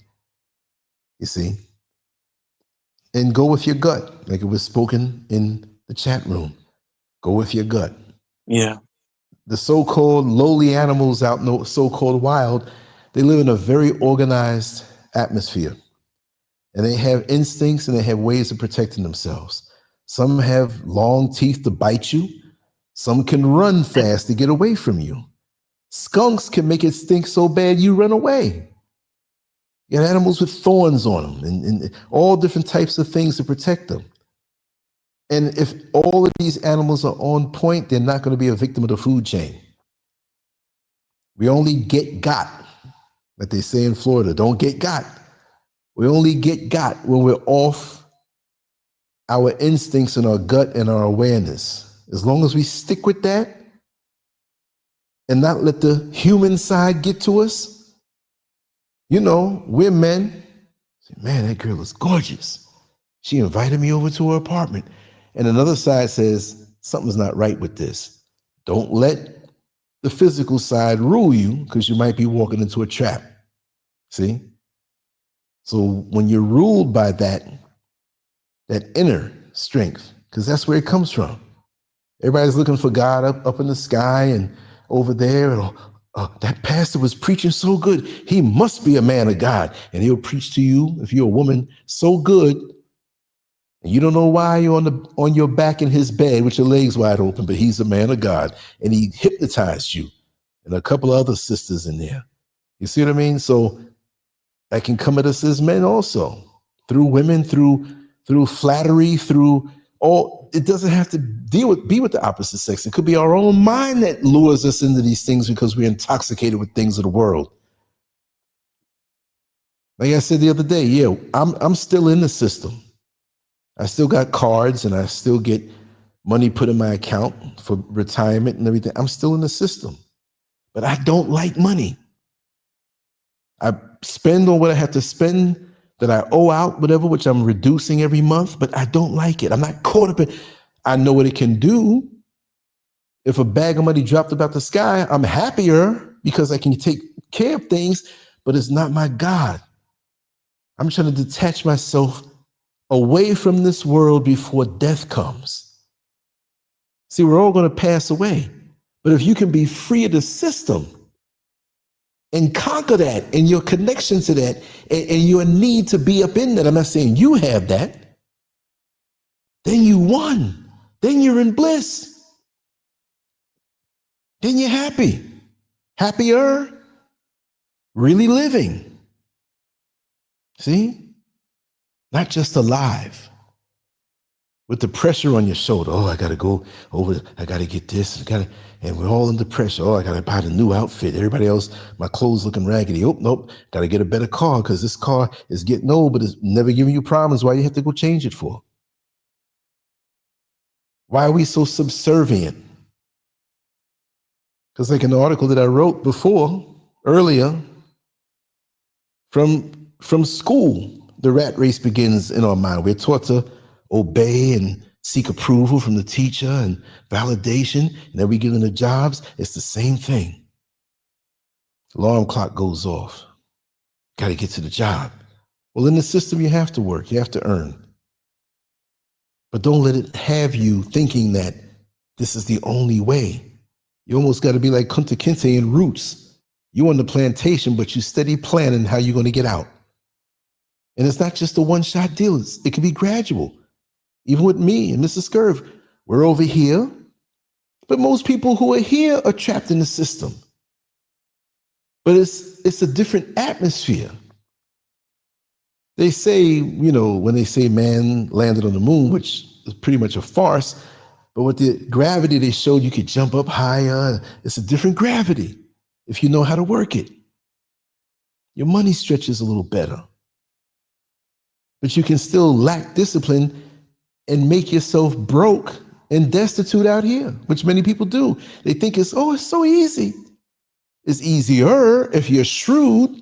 You see? And go with your gut, like it was spoken in the chat room. Go with your gut. Yeah. The so-called lowly animals out in the so-called wild, they live in a very organized atmosphere. And they have instincts and they have ways of protecting themselves. Some have long teeth to bite you. Some can run fast to get away from you. Skunks can make it stink so bad you run away. You got animals with thorns on them and all different types of things to protect them. And if all of these animals are on point, they're not going to be a victim of the food chain. We only get got, like they say in Florida, don't get got. We only get got when we're off our instincts and our gut and our awareness. As long as we stick with that and not let the human side get to us, you know, we're men. Man, that girl is gorgeous. She invited me over to her apartment. And another side says, something's not right with this. Don't let the physical side rule you because you might be walking into a trap. See? So when you're ruled by that inner strength, because that's where it comes from. Everybody's looking for God up in the sky and over there. And that pastor was preaching so good. He must be a man of God. And he'll preach to you, if you're a woman, so good. And you don't know why you're on your back in his bed with your legs wide open, but he's a man of God. And he hypnotized you and a couple of other sisters in there. You see what I mean? So that can come at us as men also, through women, through flattery, through all. It doesn't have to be with the opposite sex. It could be our own mind that lures us into these things because we're intoxicated with things of the world. Like I said the other day, yeah, I'm still in the system. I still got cards and I still get money put in my account for retirement and everything. I'm still in the system, but I don't like money. I spend on what I have to spend that I owe out, whatever, which I'm reducing every month, but I don't like it. I'm not caught up in it. I know what it can do. If a bag of money dropped about the sky, I'm happier because I can take care of things, but it's not my God. I'm trying to detach myself away from this world before death comes. See, we're all going to pass away, but if you can be free of the system, and conquer that and your connection to that and your need to be up in that. I'm not saying you have that. Then you won. Then you're in bliss. Then you're happy. Happier. Really living. See? Not just alive. With the pressure on your shoulder. Oh, I got to go over. I got to get this. And we're all under pressure. Oh, I got to buy the new outfit. Everybody else, my clothes looking raggedy. Oh, nope. Got to get a better car because this car is getting old, but it's never giving you problems. Why you have to go change it for? Why are we so subservient? Because like an article that I wrote earlier, from school, the rat race begins in our mind. We're taught to obey and seek approval from the teacher and validation, and then we get into jobs. It's the same thing. Alarm clock goes off. Got to get to the job. Well, in the system, you have to work. You have to earn. But don't let it have you thinking that this is the only way. You almost got to be like Kunta Kinte in Roots. You on the plantation, but you steady planning how you're going to get out. And it's not just a one-shot deal. It can be gradual. Even with me and Mrs. Scurv, we're over here, but most people who are here are trapped in the system. But it's a different atmosphere. They say, you know, when they say man landed on the moon, which is pretty much a farce, but with the gravity they showed, you could jump up higher. It's a different gravity if you know how to work it. Your money stretches a little better. But you can still lack discipline and make yourself broke and destitute out here, which many people do. They think it's so easy. It's easier if you're shrewd.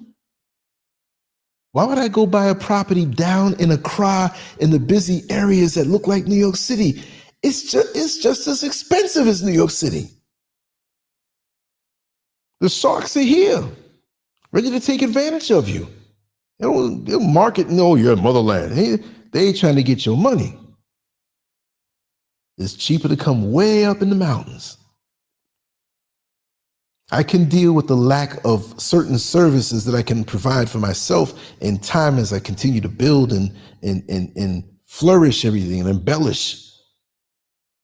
Why would I go buy a property down in Accra in the busy areas that look like New York City? It's just as expensive as New York City. The sharks are here, ready to take advantage of you. They'll market, no, you're motherland. They ain't trying to get your money. It's cheaper to come way up in the mountains. I can deal with the lack of certain services that I can provide for myself in time as I continue to build and flourish everything and embellish.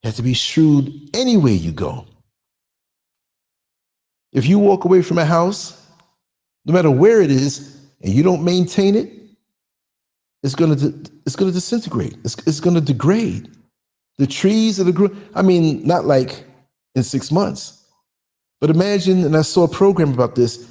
You have to be shrewd anywhere you go. If you walk away from a house, no matter where it is, and you don't maintain it, it's going to disintegrate. It's going to degrade. The trees that are not like in 6 months. But imagine, and I saw a program about this,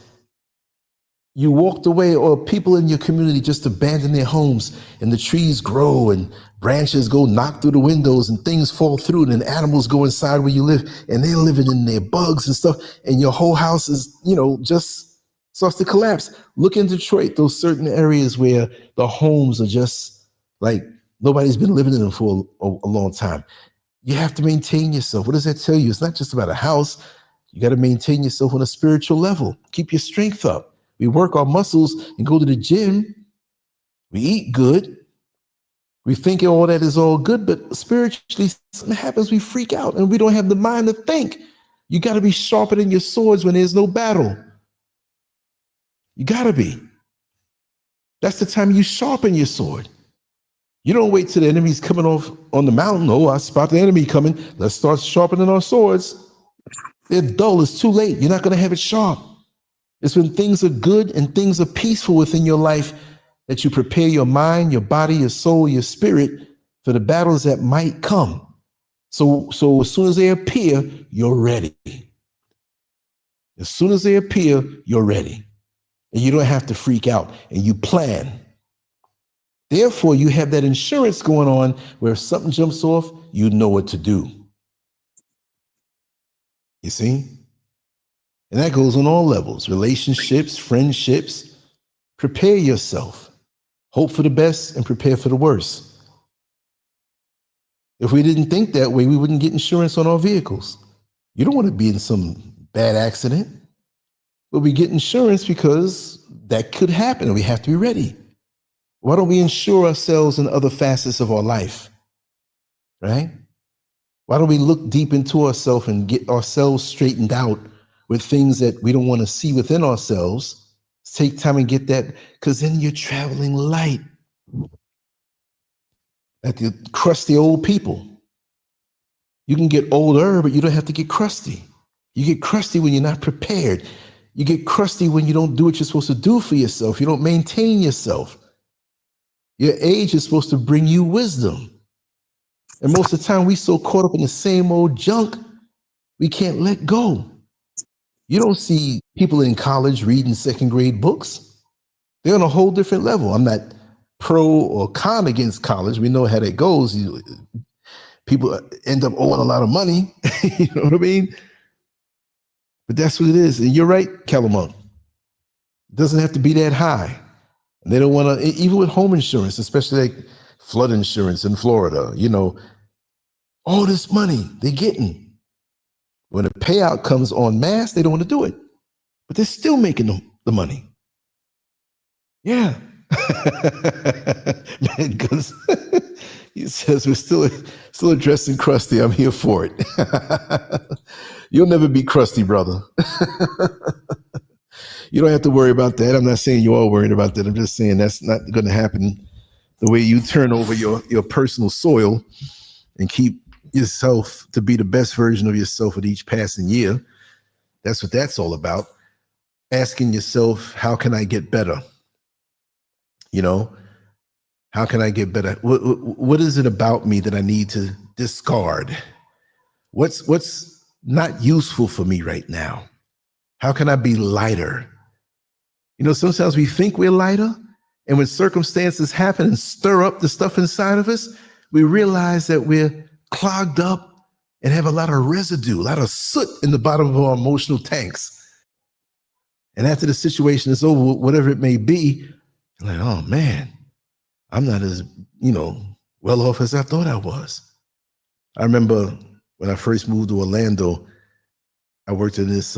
you walked away or people in your community just abandon their homes and the trees grow and branches go knock through the windows and things fall through and then animals go inside where you live and they're living in their bugs and stuff and your whole house is, just starts to collapse. Look in Detroit, those certain areas where the homes are just like nobody's been living in them for a long time. You have to maintain yourself. What does that tell you? It's not just about a house. You got to maintain yourself on a spiritual level. Keep your strength up. We work our muscles and go to the gym. We eat good. We think all that is all good, but spiritually, something happens, we freak out and we don't have the mind to think. You got to be sharper than your swords when there's no battle. You got to be. That's the time you sharpen your sword. You don't wait till the enemy's coming off on the mountain. Oh, I spot the enemy coming. Let's start sharpening our swords. They're dull. It's too late. You're not going to have it sharp. It's when things are good and things are peaceful within your life that you prepare your mind, your body, your soul, your spirit for the battles that might come. So as soon as they appear, you're ready. As soon as they appear, you're ready. And you don't have to freak out and you plan. Therefore, you have that insurance going on where if something jumps off, you know what to do. You see? And that goes on all levels, relationships, friendships. Prepare yourself. Hope for the best and prepare for the worst. If we didn't think that way, we wouldn't get insurance on our vehicles. You don't want to be in some bad accident. But we get insurance because that could happen and we have to be ready. Why don't we insure ourselves in other facets of our life? Right? Why don't we look deep into ourselves and get ourselves straightened out with things that we don't want to see within ourselves? Take time and get that, because then you're traveling light. Like the crusty old people. You can get older, but you don't have to get crusty. You get crusty when you're not prepared. You get crusty when you don't do what you're supposed to do for yourself. You don't maintain yourself. Your age is supposed to bring you wisdom. And most of the time, we so caught up in the same old junk, we can't let go. You don't see people in college reading second grade books. They're on a whole different level. I'm not pro or con against college. We know how that goes. People end up owing a lot of money. You know what I mean? But that's what it is. And you're right, Calamont. It doesn't have to be that high. And they don't want to, even with home insurance, especially like flood insurance in Florida, all this money they're getting. When the payout comes en masse, they don't want to do it. But they're still making the money. Yeah. Man, because he says we're still addressing crusty. I'm here for it. You'll never be crusty, brother. You don't have to worry about that. I'm not saying you are worried about that. I'm just saying that's not going to happen the way you turn over your personal soil and keep yourself to be the best version of yourself with each passing year. That's what that's all about. Asking yourself, how can I get better? How can I get better? What is it about me that I need to discard? What's not useful for me right now? How can I be lighter? You know, sometimes we think we're lighter, and when circumstances happen and stir up the stuff inside of us, we realize that we're clogged up and have a lot of residue, a lot of soot in the bottom of our emotional tanks. And after the situation is over, whatever it may be, you're like, oh man, I'm not as, well off as I thought I was. I remember when I first moved to Orlando, I worked in this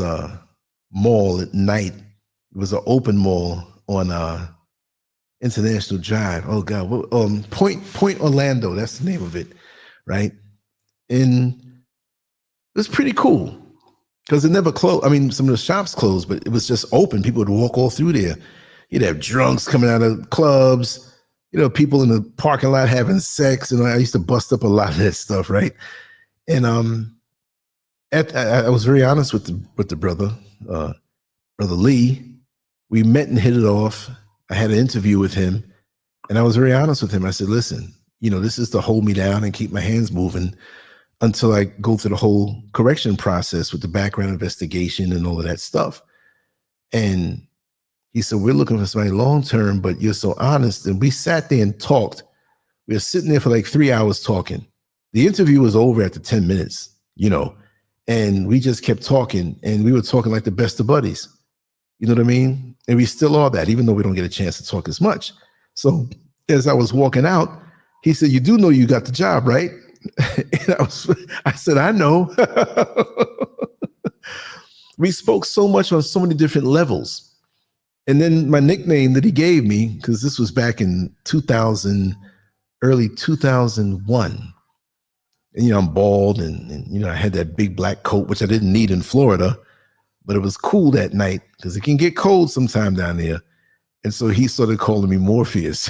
mall at night. It was an open mall on International Drive. Oh God, Point Orlando. That's the name of it, right? And it was pretty cool because it never closed. I mean, some of the shops closed, but it was just open. People would walk all through there. You'd have drunks coming out of clubs. People in the parking lot having sex, and I used to bust up a lot of that stuff, right? And I was very honest with the brother, Brother Lee. We met and hit it off. I had an interview with him, and I was very honest with him. I said, listen, this is to hold me down and keep my hands moving until I go through the whole correction process with the background investigation and all of that stuff. And he said, we're looking for somebody long-term, but you're so honest. And we sat there and talked. We were sitting there for like 3 hours talking. The interview was over after 10 minutes, and we just kept talking, and we were talking like the best of buddies. You know what I mean? And we still are that, even though we don't get a chance to talk as much. So as I was walking out, he said, you do know you got the job, right? And I said, I know. We spoke so much on so many different levels. And then my nickname that he gave me, because this was back in early 2001. And, I'm bald and I had that big black coat, which I didn't need in Florida, but it was cool that night because it can get cold sometime down there. And so he started calling me Morpheus.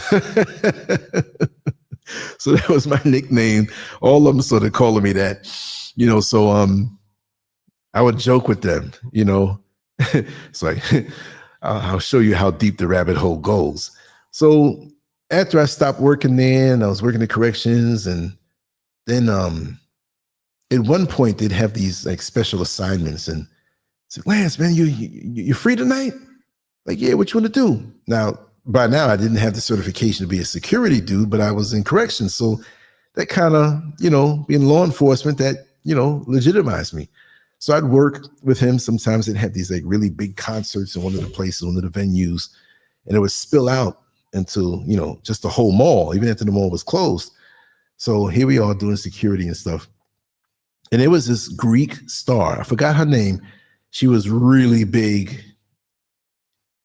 So that was my nickname. All of them started calling me that, so I would joke with them, it's like, I'll show you how deep the rabbit hole goes. So after I stopped working there and I was working the corrections, and then at one point they'd have these like special assignments, and said, Lance, man, you free tonight? Like, yeah, what you want to do? Now, by now I didn't have the certification to be a security dude, but I was in corrections. So that kind of, being law enforcement, that, legitimized me. So I'd work with him. Sometimes they'd have these like really big concerts in one of the places, one of the venues, and it would spill out into, just the whole mall, even after the mall was closed. So here we are doing security and stuff. And there was this Greek star. I forgot her name. She was really big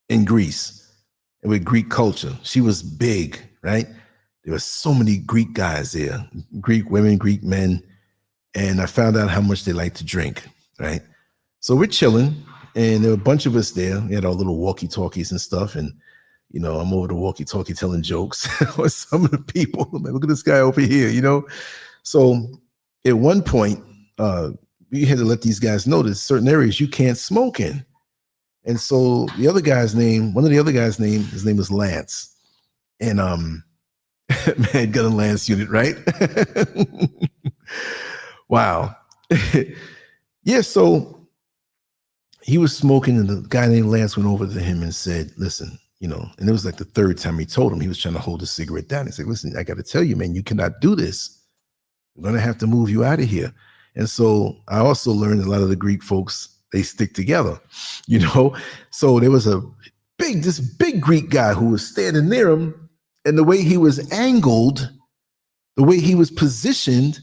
in Greece and with Greek culture. She was big, right? There were so many Greek guys there, Greek women, Greek men. And I found out how much they like to drink, right? So we're chilling, and there were a bunch of us there. We had our little walkie-talkies and stuff. And, I'm over the walkie-talkie telling jokes with some of the people. I'm like, look at this guy over here, So at one point, we had to let these guys know there's certain areas you can't smoke in. And so one of the other guy's name, his name was Lance. And man, got a Lance unit, right? Wow. Yeah, so he was smoking, and the guy named Lance went over to him and said, listen, and it was like the third time he told him. He was trying to hold the cigarette down. He said, listen, I got to tell you, man, you cannot do this. We're going to have to move you out of here. And so I also learned a lot of the Greek folks, they stick together, So there was this big Greek guy who was standing near him, and the way he was angled, the way he was positioned,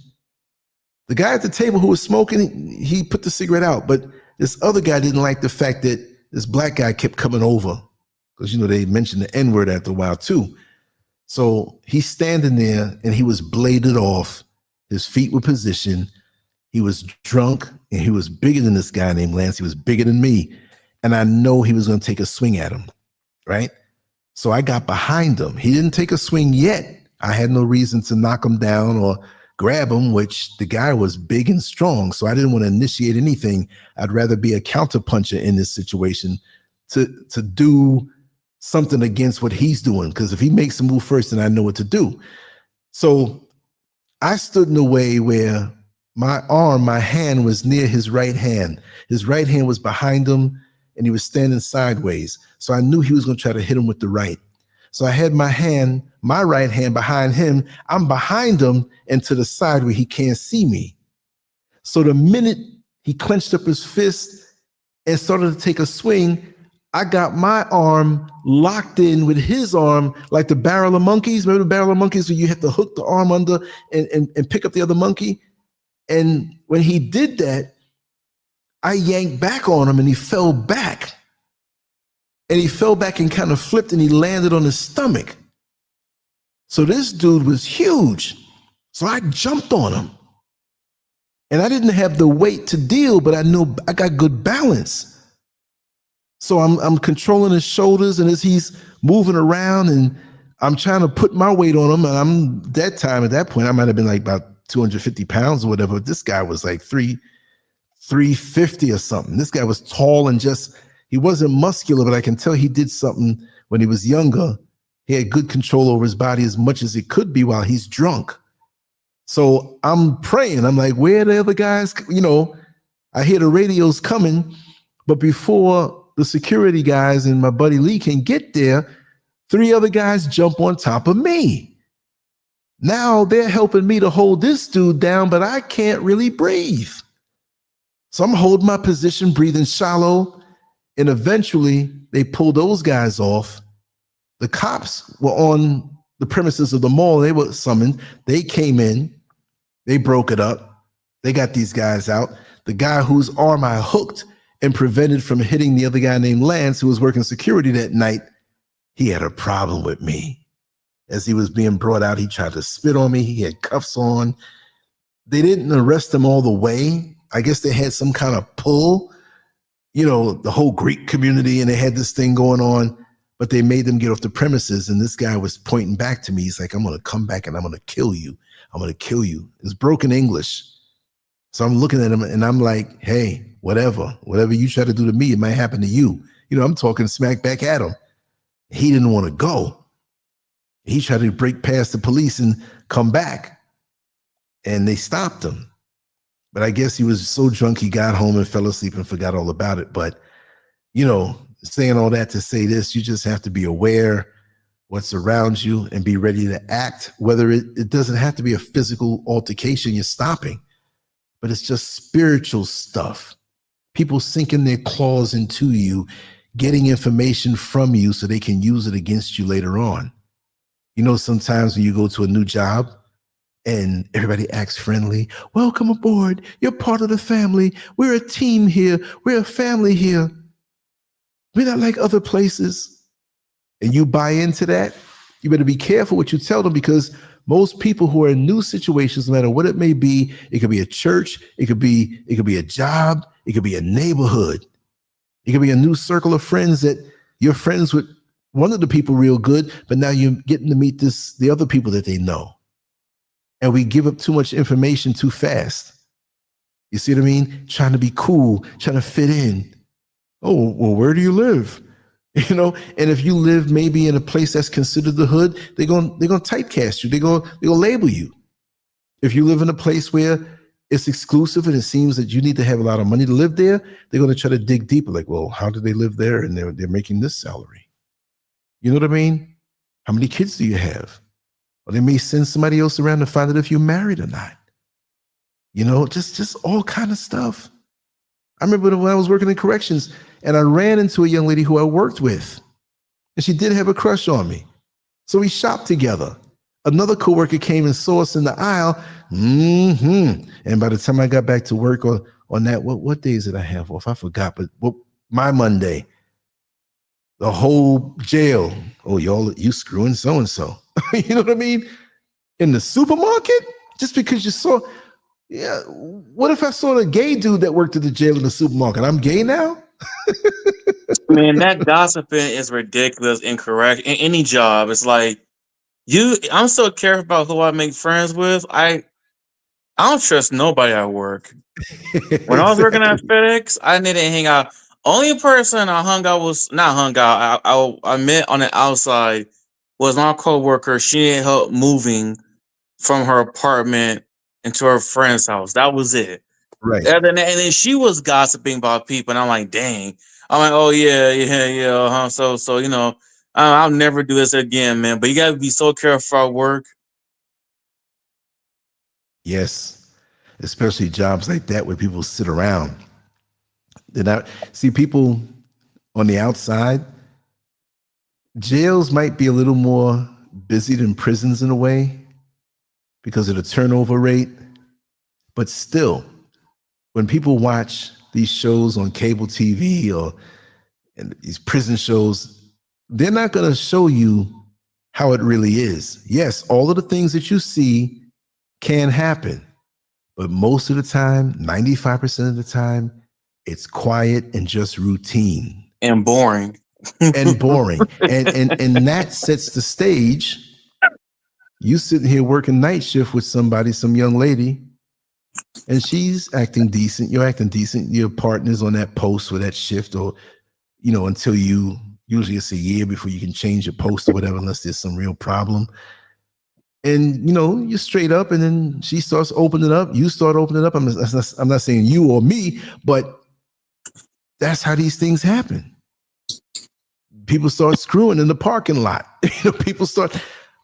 the guy at the table who was smoking, he put the cigarette out, but this other guy didn't like the fact that this black guy kept coming over because, they mentioned the N-word after a while too. So he's standing there and he was bladed off. His feet were positioned. He was drunk, and he was bigger than this guy named Lance. He was bigger than me. And I know he was going to take a swing at him, right? So I got behind him. He didn't take a swing yet. I had no reason to knock him down or grab him, which the guy was big and strong. So I didn't want to initiate anything. I'd rather be a counterpuncher in this situation to do something against what he's doing. Because if he makes a move first, then I know what to do. So I stood in a way where my hand was near his right hand. His right hand was behind him and he was standing sideways. So I knew he was going to try to hit him with the right. So I had my right hand behind him. I'm behind him and to the side where he can't see me. So the minute he clenched up his fist and started to take a swing, I got my arm locked in with his arm, like the barrel of monkeys. Remember the barrel of monkeys where you have to hook the arm under and pick up the other monkey? And when he did that, I yanked back on him and he fell back. And he fell back and kind of flipped and he landed on his stomach. So this dude was huge. So I jumped on him. And I didn't have the weight to deal, but I knew I got good balance. So I'm controlling his shoulders, and as he's moving around, and I'm trying to put my weight on him. And at that point, I might have been like about 250 pounds or whatever. This guy was like 350 or something. This guy was tall and he wasn't muscular, but I can tell he did something when he was younger. He had good control over his body as much as it could be while he's drunk. So I'm praying. I'm like, where are the other guys? I hear the radios coming, but before the security guys and my buddy Lee can get there, 3 other guys jump on top of me. Now they're helping me to hold this dude down, but I can't really breathe. So I'm holding my position, breathing shallow. And eventually they pulled those guys off. The cops were on the premises of the mall. They were summoned. They came in. They broke it up. They got these guys out. The guy whose arm I hooked and prevented from hitting the other guy named Lance, who was working security that night, he had a problem with me. As he was being brought out, he tried to spit on me. He had cuffs on. They didn't arrest him all the way. I guess they had some kind of pull, the whole Greek community, and they had this thing going on, but they made them get off the premises. And this guy was pointing back to me. He's like, I'm going to come back and I'm going to kill you. I'm going to kill you. It's broken English. So I'm looking at him and I'm like, hey, whatever you try to do to me, it might happen to you. I'm talking smack back at him. He didn't want to go. He tried to break past the police and come back, and they stopped him. But I guess he was so drunk he got home and fell asleep and forgot all about it. But, saying all that to say this, you just have to be aware what's around you and be ready to act, whether it doesn't have to be a physical altercation you're stopping, but it's just spiritual stuff. People sinking their claws into you, getting information from you so they can use it against you later on. Sometimes when you go to a new job and everybody acts friendly, welcome aboard, you're part of the family, we're a team here, we're a family here. We're not like other places. And you buy into that, you better be careful what you tell them, because most people who are in new situations, no matter what it may be, it could be a church, it could be a job, it could be a neighborhood, it could be a new circle of friends that you're friends with one of the people real good, but now you're getting to meet the other people that they know. And we give up too much information too fast. You see what I mean? Trying to be cool, trying to fit in. Oh, well, where do you live? And if you live maybe in a place that's considered the hood, they're gonna typecast you. They're gonna label you. If you live in a place where it's exclusive and it seems that you need to have a lot of money to live there, they're gonna try to dig deeper. Like, well, how do they live there? And they're making this salary. You know what I mean? How many kids do you have? Or they may send somebody else around to find out if you're married or not. Just all kind of stuff. I remember when I was working in corrections and I ran into a young lady who I worked with, and she did have a crush on me. So we shopped together. Another coworker came and saw us in the aisle. And by the time I got back to work on that, what days did I have off? I forgot, but my Monday, the whole jail. Oh, you screwing so-and-so. You know what I mean? In the supermarket, just because you saw, yeah. What if I saw a gay dude that worked at the jail in the supermarket? I'm gay now? Man, that gossiping is ridiculous, incorrect. In any job, it's like I'm so careful about who I make friends with. I don't trust nobody at work. When I was working at FedEx, I didn't hang out. Only person I hung out was not hung out. I met on the outside was my coworker. She needed help moving from her apartment into her friend's house. That was it. Right. And then she was gossiping about people, and I'm like, dang. I'm like, oh yeah, yeah, yeah. So you know, I'll never do this again, man. But you gotta be so careful at work. Yes. Especially jobs like that where people sit around. They're not, see, people on the outside, jails might be a little more busy than prisons in a way because of the turnover rate. But still, when people watch these shows on cable TV or these prison shows, they're not going to show you how it really is. Yes, all of the things that you see can happen, but most of the time, 95% of the time, it's quiet and just routine And boring. and boring. And that sets the stage. You sitting here working night shift with somebody, some young lady, and she's acting decent. You're acting decent. Your partner's on that post or that shift, or, you know, until you, usually it's a year before you can change your post or whatever, unless there's some real problem. And, you know, you're straight up, and then she starts opening up. You start opening up. I'm not saying you or me, but that's how these things happen. People start screwing in the parking lot. You know, people start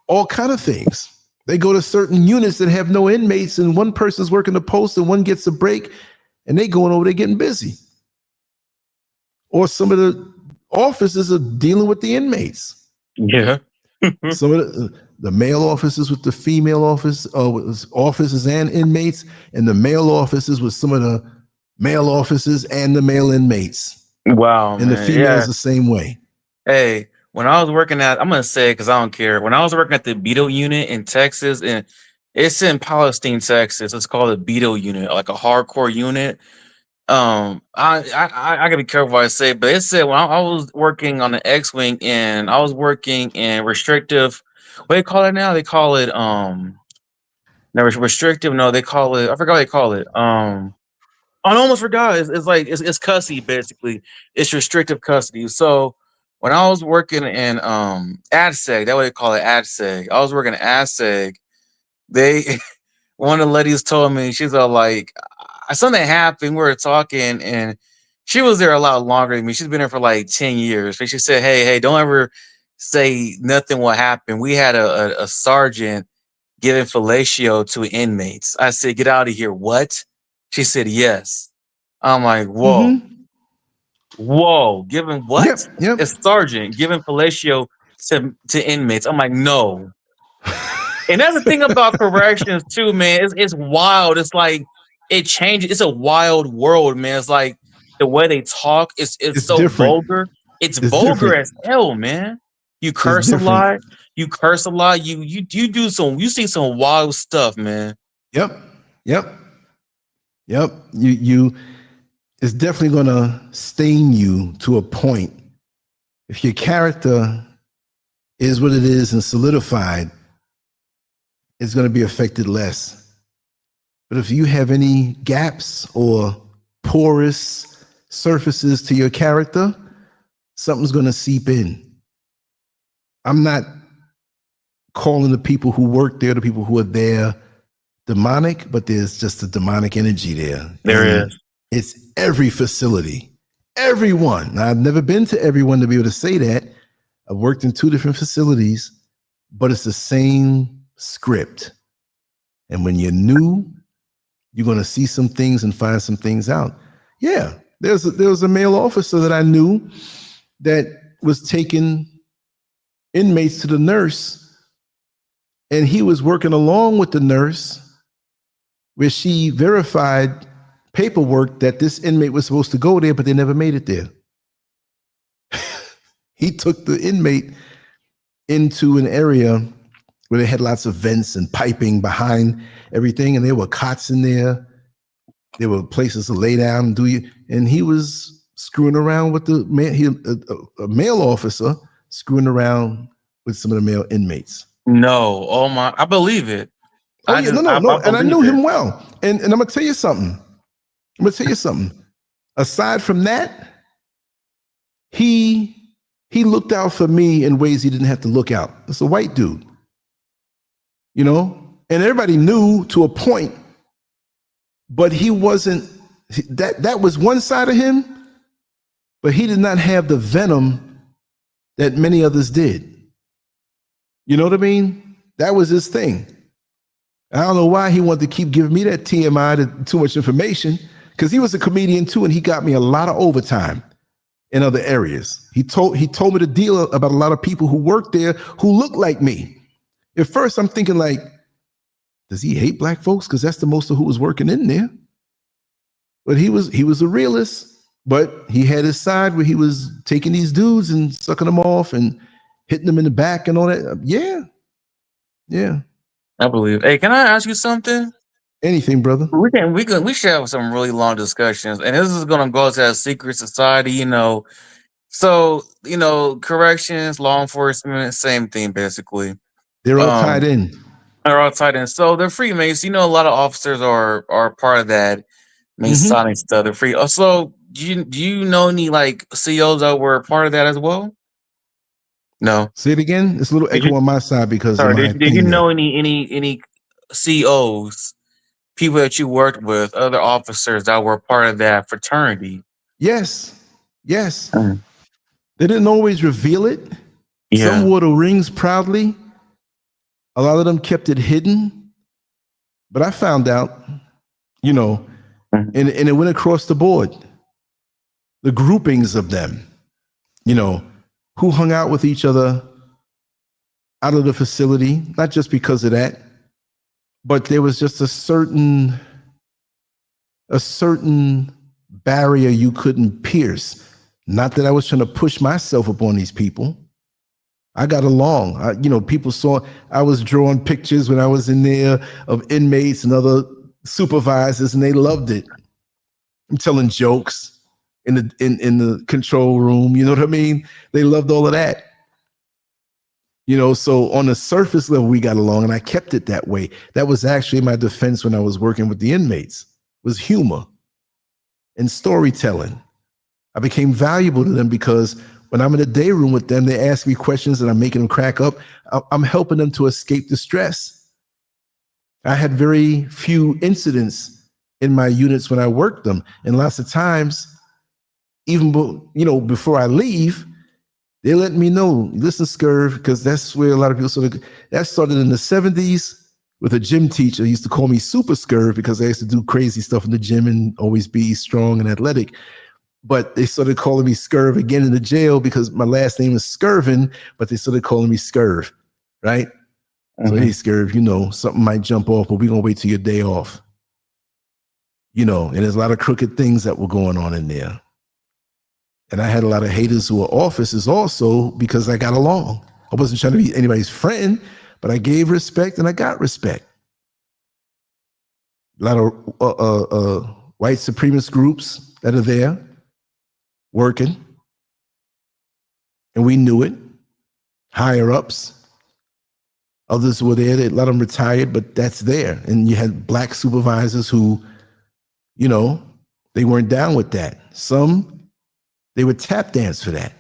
all kind of things. They go to certain units that have no inmates, and one person's working the post and one gets a break, and they going over there getting busy. Or some of the offices are dealing with the inmates. Yeah. Some of the male offices with the female offices and inmates, and the male offices with some of the male offices and the male inmates. Wow, and man. the females Yeah. the same way. Hey, when I was working at, I'm gonna say it because I don't care. When I was working at the Beto unit in Texas, and it's in Palestine, Texas, it's called a Beto unit, like a hardcore unit. I gotta be careful what I say, but it said when I was working on the X-wing and I was working in restrictive. What do they call it now? They call it no restrictive. No, they call it. I forgot what they call it. I almost forgot. It's like it's custody basically. It's restrictive custody. So when I was working in AdSeg, that what they call it, AdSeg. I was working at AdSeg. They one of the ladies told me, she's all like, something happened. We were talking, and she was there a lot longer than me. She's been there for like 10 years. But she said, hey, don't ever say nothing will happen. We had a sergeant giving fellatio to inmates. I said, get out of here. What? She said, yes. I'm like, whoa. Mm-hmm. Whoa. Giving what? Yep. A sergeant giving fellatio to inmates. I'm like, no. And that's the thing about corrections too, man. It's wild. It's like it changes. It's a wild world, man. It's like the way they talk. It's It's so different. vulgar. It's It's vulgar different. as hell, man. You It's curse a different. lot. You curse a lot. You do some. You see some wild stuff, man. Yep. You it's definitely gonna stain you to a point. If your character is what it is and solidified, it's gonna be affected less. But if you have any gaps or porous surfaces to your character, something's gonna seep in. I'm not calling the people who work there, the people who are there, demonic, but there's just a demonic energy there. There And is. it's every facility, everyone. Now, I've never been to everyone to be able to say that. I've worked in 2 different facilities, but it's the same script. And when you're new, you're going to see some things and find some things out. Yeah, there was a male officer that I knew that was taking inmates to the nurse, and he was working along with the nurse where she verified paperwork that this inmate was supposed to go there, but they never made it there. He took the inmate into an area where they had lots of vents and piping behind everything, and there were cots in there. There were places to lay down and and he was screwing around with the a male officer screwing around with some of the male inmates. No. Oh my. I believe it. Oh I yeah, just. no. I And I believe knew it. him well. And I'm gonna tell you something. Aside from that, he looked out for me in ways he didn't have to look out. It's a white dude, you know, and everybody knew to a point, but he wasn't. That was one side of him, but he did not have the venom that many others did. You know what I mean? That was his thing. I don't know why he wanted to keep giving me that TMI, too much information, because he was a comedian too, and he got me a lot of overtime in other areas. He told me the deal about a lot of people who worked there who looked like me. At first, I'm thinking like, does he hate black folks? Because that's the most of who was working in there. But he was a realist, but he had his side where he was taking these dudes and sucking them off and hitting them in the back and all that. Yeah. I believe. Hey, can I ask you something? Anything, brother. We should have some really long discussions, and this is gonna go to a secret society, you know. So, you know, corrections, law enforcement, same thing basically. They're all tied in. They're all tied in. So they're Freemasons. You know, a lot of officers are part of that Masonic stuff. They're free. So do you know any like CEOs that were part of that as well? No. Say it again. It's a little echo on my side because of my Did you know any CEOs, people that you worked with, other officers that were part of that fraternity? Yes. They didn't always reveal it. Yeah. Some wore the rings proudly. A lot of them kept it hidden. But I found out, you know, and it went across the board. The groupings of them, you know, who hung out with each other out of the facility, not just because of that, but there was just a certain barrier you couldn't pierce. Not that I was trying to push myself upon these people. I got along. People saw I was drawing pictures when I was in there of inmates and other supervisors, and they loved it. I'm telling jokes in the control room. You know what I mean? They loved all of that. You know, so on the surface level, we got along, and I kept it that way. That was actually my defense when I was working with the inmates, was humor and storytelling. I became valuable to them because when I'm in the day room with them, they ask me questions and I'm making them crack up. I'm helping them to escape the stress. I had very few incidents in my units when I worked them. And lots of times, even before I leave, they let me know, listen, Scurv, because that's where a lot of people that started in the 70s with a gym teacher. He used to call me Super Scurv because I used to do crazy stuff in the gym and always be strong and athletic. But they started calling me Scurv again in the jail because my last name is Scurvin, but they started calling me Scurv, right? So, hey, Scurv, something might jump off, but we're going to wait till your day off. And there's a lot of crooked things that were going on in there. And I had a lot of haters who were officers also because I got along. I wasn't trying to be anybody's friend, but I gave respect and I got respect. A lot of white supremacist groups that are there working, and we knew it. Higher ups, others were there. A lot of them retired, but that's there. And you had black supervisors who, they weren't down with that. Some, they would tap dance for that.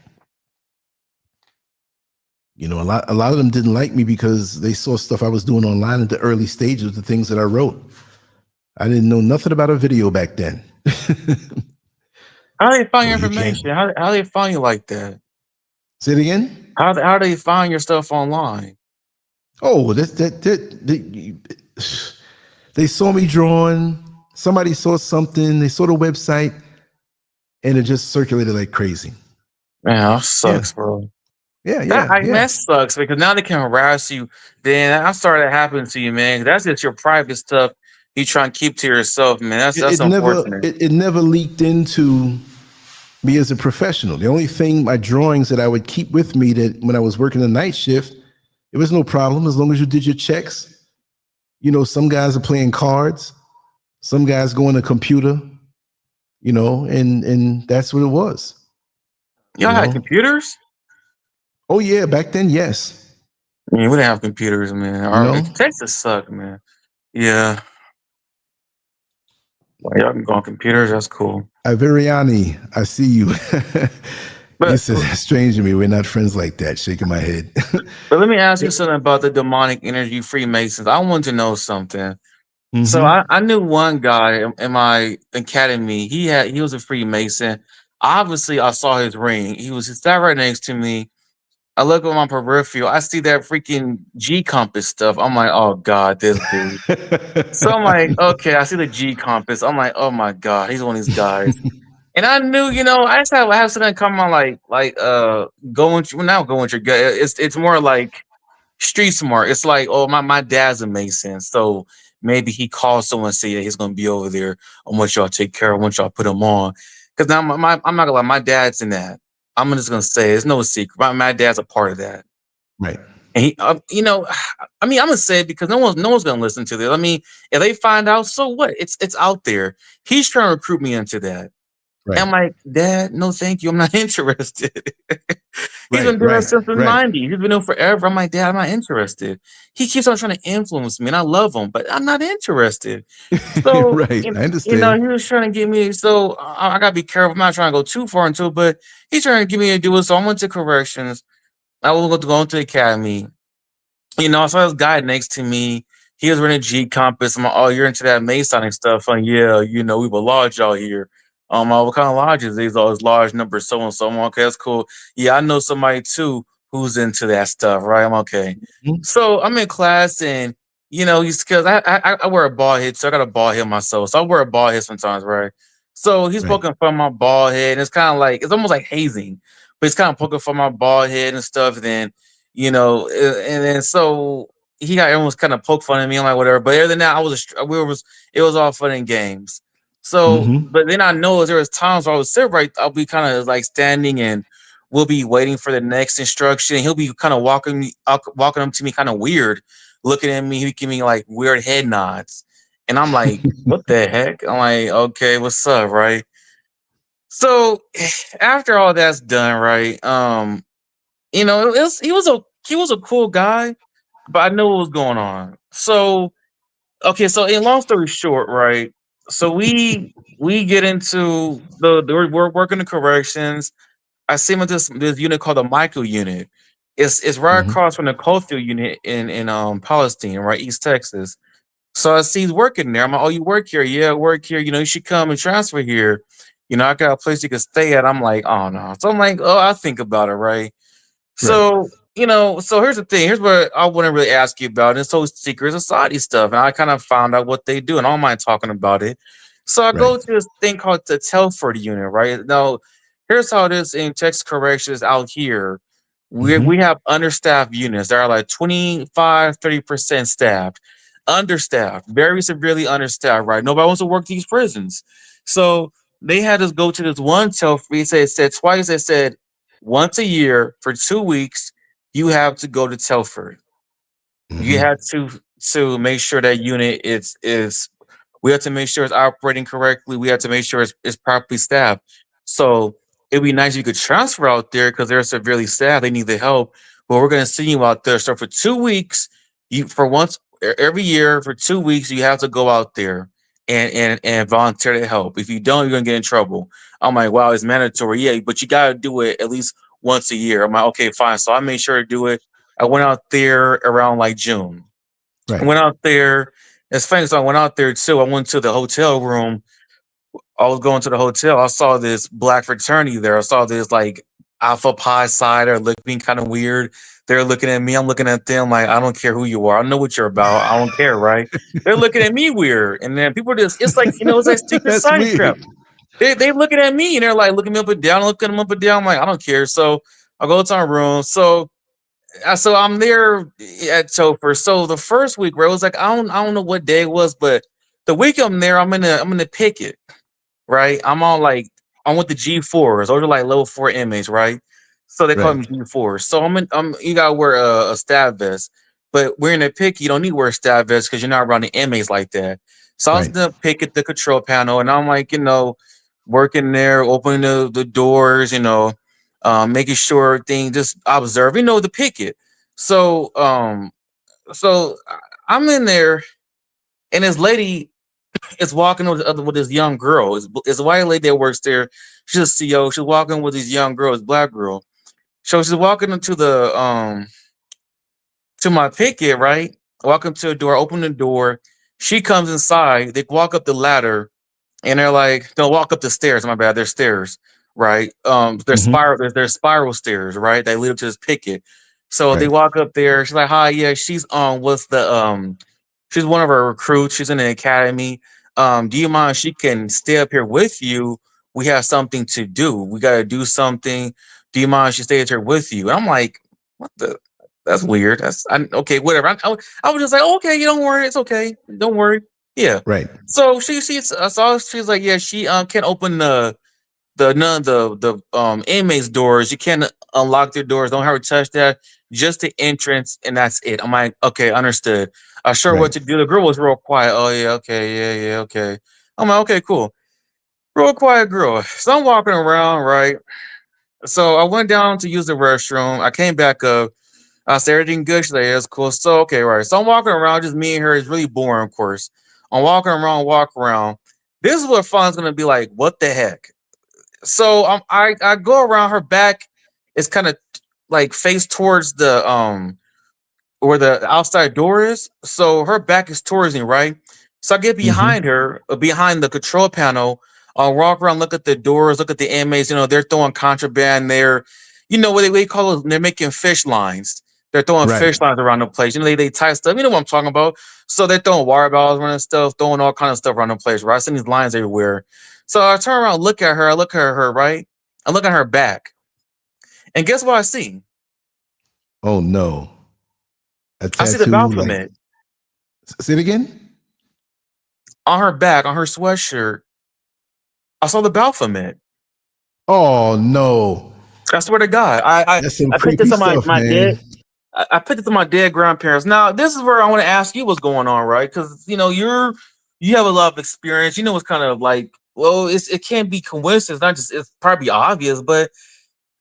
A lot of them didn't like me because they saw stuff I was doing online at the early stages of the things that I wrote. I didn't know nothing about a video back then. How do they find your information? How do they find you like that? Say it again? How do they find your stuff online? Oh, they saw me drawing. Somebody saw something. They saw the website, and it just circulated like crazy. Man, that sucks, bro. Yeah. That sucks because now they can harass you. Then I'm sorry that happened to you, man. That's just your private stuff you try and keep to yourself, man. That's unfortunate. It never leaked into me as a professional. The only thing, my drawings that I would keep with me, that when I was working the night shift, it was no problem as long as you did your checks. Some guys are playing cards, some guys go on a computer, and that's what it was. Y'all had computers? Oh yeah, back then, yes. I mean, we didn't have computers, man. Texas sucked, man. Yeah. Well, y'all can go on computers. That's cool. Iveriani, I see you. This But is strange to me. We're not friends like that. Shaking my head. but let me ask you something about the demonic energy Freemasons. I want to know something. So Hmm. I knew one guy in my academy. He was a Freemason. Obviously, I saw his ring. He sat right next to me. I look at my peripheral. I see that freaking G compass stuff. I'm like, oh god, this dude. So I'm like, okay, I see the G compass. I'm like, oh my god, he's one of these guys. And I knew, I just have something come on go with well, not go with your gut. It's more like street smart. It's like, oh, my dad's a Mason, so maybe he called someone and say, yeah, he's gonna be over there. I want y'all to take care. I want y'all to put him on. Because now I'm not gonna lie, my dad's in that. I'm just gonna say it's no secret. My dad's a part of that. Right. And I mean, I'm gonna say it because no one's gonna listen to this. I mean, if they find out, so what? It's out there. He's trying to recruit me into that. And Right. I'm like, Dad, no, thank you. I'm not interested. He's Right. been doing it Right. since the Right. 90s. He's been doing it forever. I'm like, Dad, I'm not interested. He keeps on trying to influence me, and I love him, but I'm not interested. So, Right. I understand. he was trying to get me. So I gotta be careful. I'm not trying to go too far into it, but he's trying to get me to do it. So I went to corrections. I was going to go into the academy. I saw this guy next to me. He was running a G compass. I'm like, oh, you're into that Masonic stuff. And yeah, we have a lodge out here. What kind of lodges? These all this large number, so and so. I'm like, okay, that's cool. Yeah, I know somebody too who's into that stuff, right? I'm okay. Mhm. So I'm in class, and he's because I wear a bald head, so I got a bald head myself. So I wear a bald head sometimes, right? So he's Right. poking fun my bald head, and it's kind of like it's almost like hazing, but he's kind of poking fun my bald head and stuff. And then and then so he got everyone's kind of poke fun at me. I'm like, whatever. But other than that, it was all fun and games. So, Hmm. but then I know there was times where I would sit right, I'll be kind of like standing and we'll be waiting for the next instruction. He'll be kind of walking up to me kind of weird, looking at me. He give me like weird head nods. And I'm like, what the heck? I'm like, okay, what's up, right? So after all that's done, right? He was a cool guy, but I knew what was going on. So okay, so in long story short, right? So we get into we're working the corrections. I see him with this unit called the micro unit. It's right Hmm. across from the Coalfield unit in Palestine, right, East Texas. So I see he's working there. I'm like, oh, you work here? Yeah, I work here. You should come and transfer here. I got a place you can stay at. I'm like, oh no. So I'm like, oh, I think about it, right? Right. So here's the thing. Here's what I want to really ask you about. It's so secret society stuff. And I kind of found out what they do, and I don't mind talking about it. So I Right. go to this thing called the Telford unit, right? Now, here's how it is in Texas corrections out here. We Hmm. have understaffed units. There are like 25-30% staffed, understaffed, very severely understaffed, right? Nobody wants to work these prisons. So they had us go to this one Telford. It said twice. It said once a year for 2 weeks, you have to go to Telford. You Hmm. have to make sure that unit is we have to make sure it's operating correctly. We have to make sure it's properly staffed. So it'd be nice if you could transfer out there because they're severely staffed. They need the help. But we're gonna send you out there. So for 2 weeks, every year for 2 weeks, you have to go out there and volunteer to help. If you don't, you're gonna get in trouble. I'm like, wow, it's mandatory. Yeah, but you gotta do it at least once a year. I'm like, okay, fine. So I made sure to do it. I went out there around like June. I Right. went out there. It's funny. So I went out there too. I went to the hotel room. I was going to the hotel. I saw this black fraternity there. I saw this like Alpha Pi Sider looking kind of weird. They're looking at me. I'm looking at them like, I don't care who you are. I know what you're about. I don't care, right? They're looking at me weird. And then people just, it's like, it's like secret That's side crap. weird. They looking at me and they're like looking me up and down, looking them up and down. I'm like, I don't care. So I go to my room. So I'm there at Topher. So the first week where it was like I don't know what day it was, but the week I'm there, I'm in the picket, right? I'm with the G4s. Those are like level 4 inmates, right? So they call Right. them G4s. So you gotta wear a stab vest. But we're in a picket, you don't need to wear a stab vest because you're not around the inmates like that. So I was in Right. the picket, the control panel, and I'm like, working there, opening the doors, making sure everything just observe, the picket. So so I'm in there and this lady, is walking with this young girl. It's a white lady that works there. She's a CEO. She's walking with this young girl, this black girl. So she's walking into the to my picket, right? Walking to the door, open the door. She comes inside. They walk up the ladder, and they're like, they'll walk up the stairs. My bad, there's stairs, right? There's spiral stairs, right? They lead up to this picket. So they Right. walk up there. She's like, "Hi, yeah, she's what's the she's one of our recruits. She's in the academy. Do you mind? She can stay up here with you. We have something to do. We got to do something. Do you mind? She stays here with you." And I'm like, "What the? That's weird. Okay, whatever." I was just like, "Okay, you don't worry. It's okay. Don't worry." Yeah. Right. So she's like, yeah, she can't open the none of the inmates doors. You can't unlock their doors. Don't have her touch that. Just the entrance, and that's it. I'm like, okay, understood. I sure what Right. to do. The girl was real quiet. Oh yeah, okay, yeah, okay. I'm like, okay, cool. Real quiet girl. So I'm walking around, right? So I went down to use the restroom. I came back up. I said, everything good? She's like, yeah, it's cool. So, okay, right. So I'm walking around, just me and her. It's really boring, of course. I'm walking around, walk around. This is what fun's gonna be like. What the heck? So I go around her back. It's kind of like face towards the where the outside door is. So her back is towards me, right? So I get behind her, behind the control panel. I'll walk around, look at the doors, look at the inmates. You know, they're throwing contraband there. You know what they call it? They're making fish lines. They're throwing Right. fish lines around the place. You know, they tie stuff. You know what I'm talking about? So they're throwing water bottles around and stuff, throwing all kind of stuff around the place, right? I see these lines everywhere. So I turn around, look at her. I look at her, right? I look at her back. And guess what I see? Oh no. A I see the tattoo, like, Baphomet say it again? on her back, on her sweatshirt. I saw the Baphomet. Oh no. I swear to God. That's some I put creepy this on stuff, my man. dead. I put this on my dead grandparents. Now, this is where I want to ask you what's going on, right? Because you know, you have a lot of experience. You know what's kind of like, well, it can't be coincidence, not just it's probably obvious, but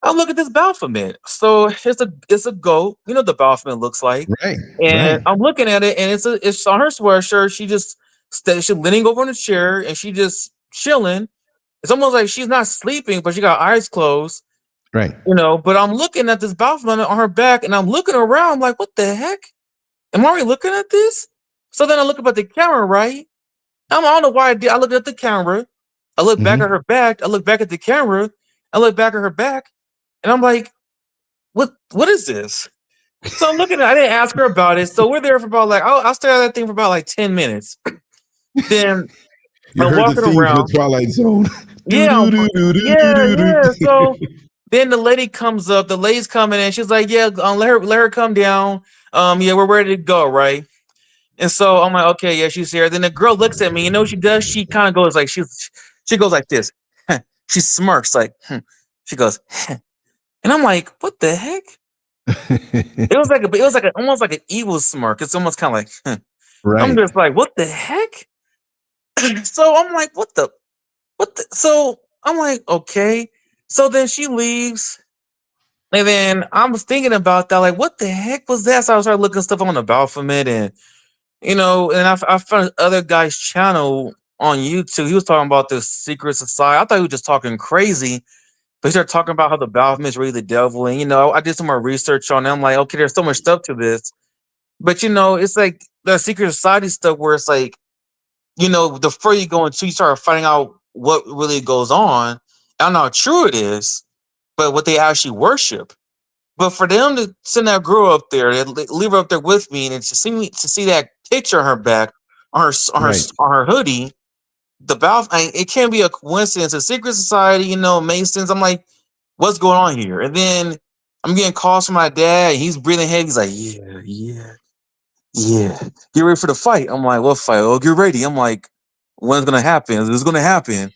I look at this Baphomet. So it's a goat. You know what the Baphomet looks like. Right. And Right. I'm looking at it, and it's on her sweatshirt. She's leaning over in a chair and she just chilling. It's almost like she's not sleeping, but she got eyes closed, Right. you know. But I'm looking at this Baphomet on her back, and I'm looking around like, what the heck? Am I already looking at this? So then I look up at the camera, right? I don't know why I did. I looked at the camera. I look back at her back. I look back at the camera. I look back at her back, and I'm like, what is this? So I'm looking at I didn't ask her about it. So we're there for about like, I stare at that thing for about like 10 minutes. Then You I'm heard the walking theme for around. the Twilight Zone. Do Yeah, do do do do yeah, do do yeah. So do. then the lady comes up. The lady's coming in. She's like, "Yeah, let her come down. Yeah, we're ready to go, right?" And so I'm like, "Okay, yeah, she's here." Then the girl looks at me. You know what she does? She kind of goes like she goes like this. She smirks like, she goes, and I'm like, "What the heck?" It was like almost like an evil smirk. It's almost kind of like, I'm Right. just like, "What the heck?" So I'm like, what the?" So I'm like, okay. So then she leaves. And then I was thinking about that, like, what the heck was that? So I started looking stuff on the Baphomet, and you know, and I found other guy's channel on YouTube. He was talking about this secret society. I thought he was just talking crazy, but he started talking about how the Baphomet is really the devil. And you know, I did some more research on it. I'm like, okay, there's so much stuff to this. But you know, it's like the secret society stuff where it's like, you know, the further you go into, you start finding out what really goes on. I don't know how true it is, but what they actually worship. But for them to send that girl up there, leave her up there with me, and to see that picture on her back, Right. on her hoodie, it can't be a coincidence. A secret society, you know, Masons. I'm like, what's going on here? And then I'm getting calls from my dad. And he's breathing heavy. He's like, yeah. Get ready for the fight. I'm like, what fight? Oh, get ready. I'm like, when's gonna happen? Is this gonna happen?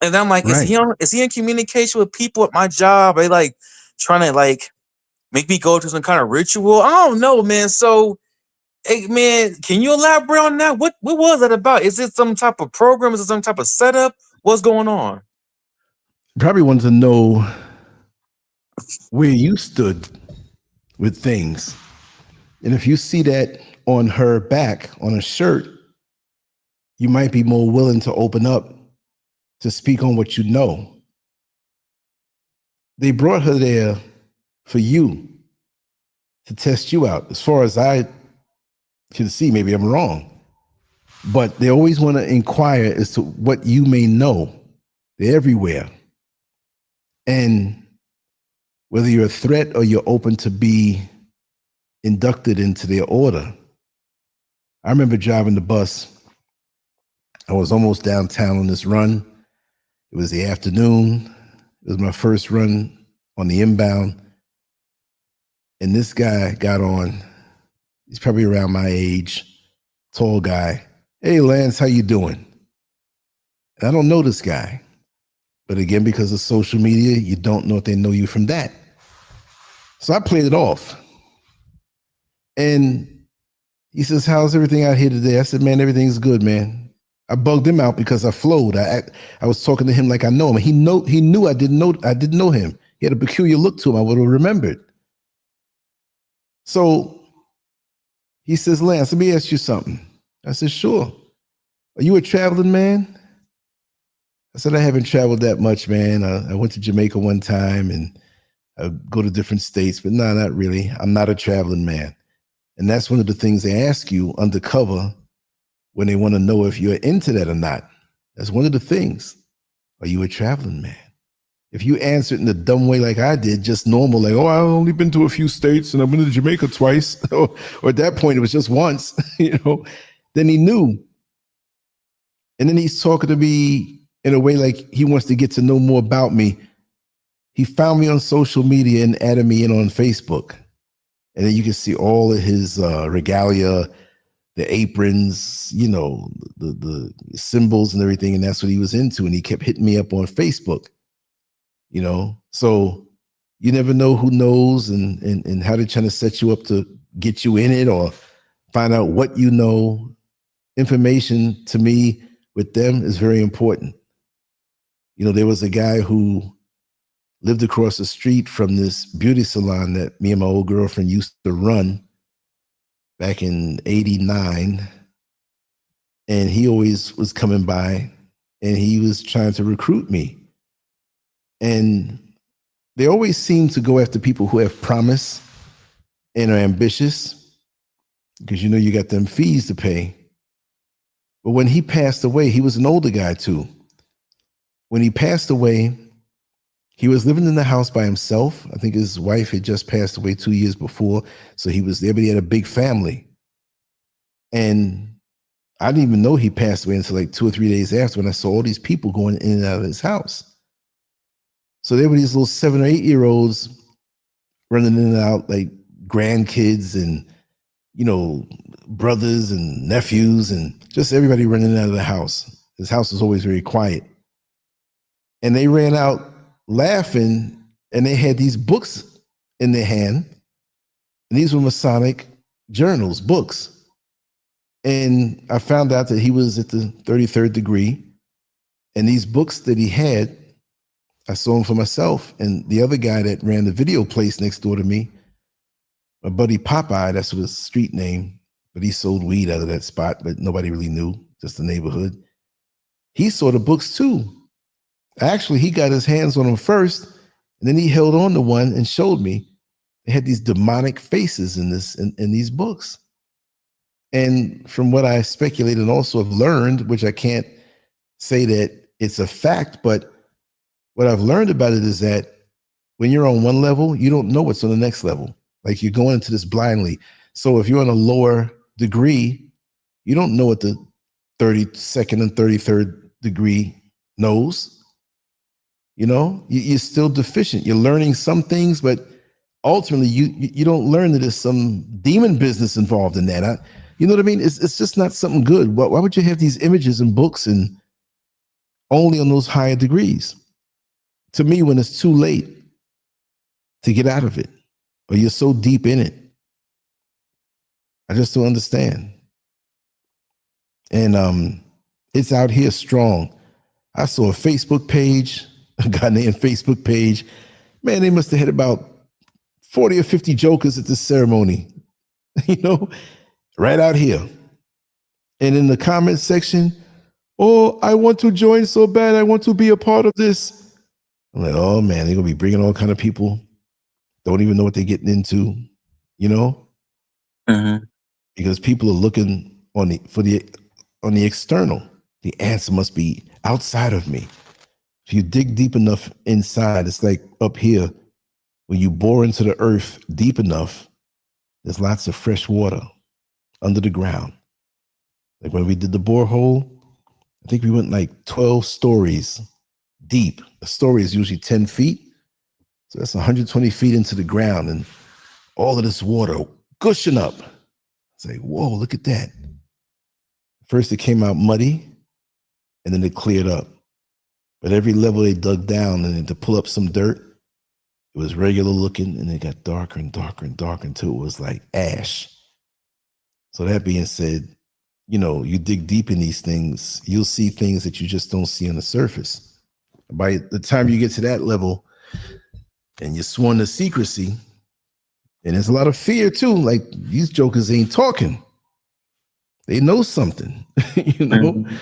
And then I'm like, Right. is he in communication with people at my job? Are they like trying to like make me go to some kind of ritual? I don't know, man. So, hey, man, can you elaborate on that? What was that about? Is it some type of program? Is it some type of setup? What's going on? Probably wanted to know where you stood with things. And if you see that on her back, on a shirt, you might be more willing to open up to speak on what you know. They brought her there for you to test you out. As far as I can see, maybe I'm wrong, but they always want to inquire as to what you may know. They're everywhere. And whether you're a threat or you're open to be inducted into their order. I remember driving the bus. I was almost downtown on this run. It was the afternoon. It was my first run on the inbound. And this guy got on. He's probably around my age, tall guy. Hey, Lance, how you doing? And I don't know this guy. But again, because of social media, you don't know if they know you from that. So I played it off. And he says, how's everything out here today? I said, man, everything's good, man. I bugged him out because I flowed. I was talking to him like I know him. He knew I didn't know him. He had a peculiar look to him. I would have remembered. So he says, Lance, let me ask you something. I said, sure. Are you a traveling man? I said, I haven't traveled that much, man. I went to Jamaica one time and I go to different states, but no, not really. I'm not a traveling man. And that's one of the things they ask you undercover when they want to know if you're into that or not. That's one of the things. Are you a traveling man? If you answer it in a dumb way like I did, just normal, like, oh, I've only been to a few states and I've been to Jamaica twice, or at that point, it was just once, then he knew. And then he's talking to me in a way like he wants to get to know more about me. He found me on social media and added me in on Facebook. And then you can see all of his regalia, the aprons, the symbols and everything. And that's what he was into. And he kept hitting me up on Facebook, So you never know who knows and how they're trying to set you up to get you in it or find out what you know. Information to me with them is very important. There was a guy who lived across the street from this beauty salon that me and my old girlfriend used to run back in '89. And he always was coming by and he was trying to recruit me. And they always seem to go after people who have promise and are ambitious because you got them fees to pay. But when he passed away, he was an older guy too. When he passed away, he was living in the house by himself. I think his wife had just passed away 2 years before. So he was there, but he had a big family. And I didn't even know he passed away until like 2 or 3 days after when I saw all these people going in and out of his house. So there were these little 7 or 8 year olds running in and out like grandkids and, brothers and nephews and just everybody running out of the house. His house was always very quiet. And they ran out laughing, and they had these books in their hand. And these were Masonic journals, books. And I found out that he was at the 33rd degree. And these books that he had, I saw them for myself. And the other guy that ran the video place next door to me, my buddy Popeye, that's his street name, but he sold weed out of that spot, but nobody really knew, just the neighborhood. He saw the books too. Actually, he got his hands on them first, and then he held on to one and showed me. They had these demonic faces in these books. And from what I speculated and also have learned, which I can't say that it's a fact, but what I've learned about it is that when you're on one level, you don't know what's on the next level. Like you're going into this blindly. So if you're on a lower degree, you don't know what the 32nd and 33rd degree knows. You're still deficient. You're learning some things, but ultimately you don't learn that there's some demon business involved in that. You know what I mean? It's just not something good. Why would you have these images and books and only on those higher degrees? To me, when it's too late to get out of it, or you're so deep in it, I just don't understand. And it's out here strong. I saw a Facebook page, a guy named Facebook page. Man, they must have had about 40 or 50 jokers at this ceremony, right out here. And in the comment section, Oh, I want to join so bad. I want to be a part of this. I'm like, oh man, they're gonna be bringing all kind of people. Don't even know what they're getting into, you know, Mm-hmm. because people are looking on the external. The answer must be outside of me. If you dig deep enough inside, it's like up here. When you bore into the earth deep enough, there's lots of fresh water under the ground. Like when we did the borehole, I think we went like 12 stories deep. A story is usually 10 feet. So that's 120 feet into the ground and all of this water gushing up. It's like, whoa, look at that. First it came out muddy and then it cleared up. But every level they dug down and then to pull up some dirt, it was regular looking and it got darker and darker and darker until it was like ash. So that being said, you know, you dig deep in these things, you'll see things that you just don't see on the surface. By the time you get to that level and you're sworn to secrecy, and there's a lot of fear too, like these jokers ain't talking. They know something, you know, Mm-hmm.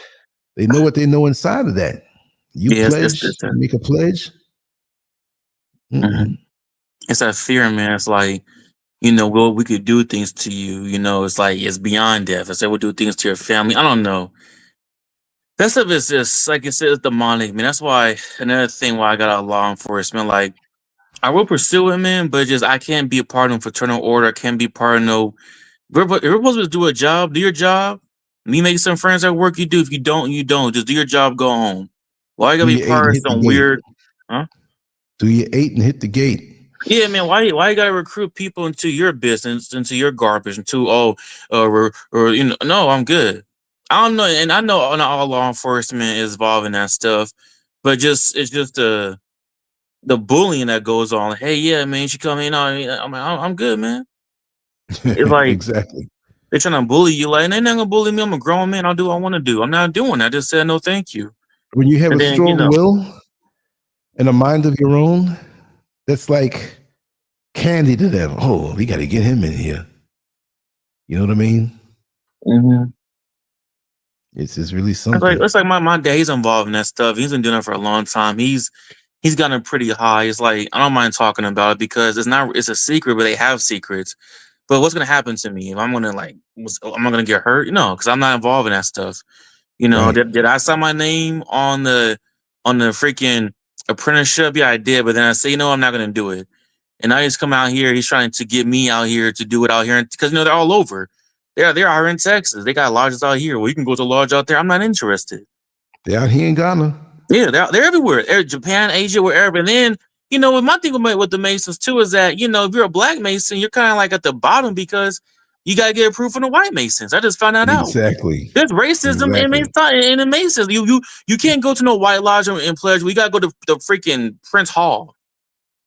they know what they know inside of that. You Yeah, pledge, you make a pledge. mm-hmm. It's that fear, man. It's like, you know, well, we could do things to you. You know, it's like it's beyond death. I said we'll do things to your family. I don't know. That stuff is just like it says demonic, man. That's why another thing why I got out of law enforcement. Like I will pursue it, man, but just I can't be a part of fraternal order. I can't be part of no. If you're supposed to do a job, do your job. Me make some friends at work. You do. If you don't, you don't. Just do your job. Go home. Why you Do gotta be your 8 part and of hit the some gate. weird? Huh? Do your 8 and hit the gate. Yeah, man. Why you gotta recruit people into your business, into your garbage, into or you know? No, I'm good. I don't know, and I know not all law enforcement is involved in that stuff, but just it's just the bullying that goes on. Hey, yeah, man, you should come in. I'm good, man. It's like Exactly. they're trying to bully you. Like they're not gonna bully me. I'm a grown man. I'll do what I want to do. I'm not doing that. I just said no, thank you. When you have And a then strong will and a mind of your own, that's like candy to them. Oh, we got to get him in here. You know what I mean? mhm. It's really It's like something. it's like my dad. He's involved in that stuff. He's been doing it for a long time. He's gotten pretty high. It's like I don't mind talking about it because it's a secret, but they have secrets. But what's gonna happen to me if I'm gonna am I gonna get hurt? No, because I'm not involved in that stuff. You know, Right. did I sign my name on the freaking apprenticeship? Yeah, I did. But then I say, you know, I'm not gonna do it. And now he's come out here. He's trying to get me out here to do it out here because you know they're all over. They're out here in Texas. They got lodges out here. Well, you can go to a lodge out there. I'm not interested. They're out here in Ghana. Yeah, they're everywhere. Japan, Asia, wherever. And then, you know, what my thing with the Masons too is that, you know, if you're a black Mason, you're kind of like at the bottom because you gotta get approved from the white Masons. I just found that out. Exactly. There's racism Exactly. in the Masons. You can't go to no white lodge and pledge. We gotta go to the freaking Prince Hall.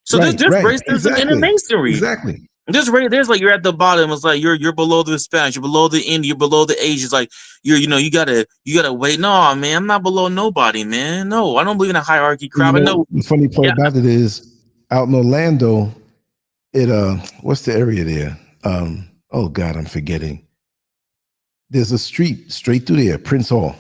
So Right. there's Right. racism in the Exactly. Masonry. Exactly. There's like you're at the bottom. It's like you're below the Spanish, you're below the Indian, you're below the Asians. Like you know you gotta wait. No, man, I'm not below nobody, man. No, I don't believe in a hierarchy You crap. I know, know. the funny part Yeah. about it is out in Orlando, it what's the area there? Oh God, I'm forgetting. There's a street straight through there, Prince Hall.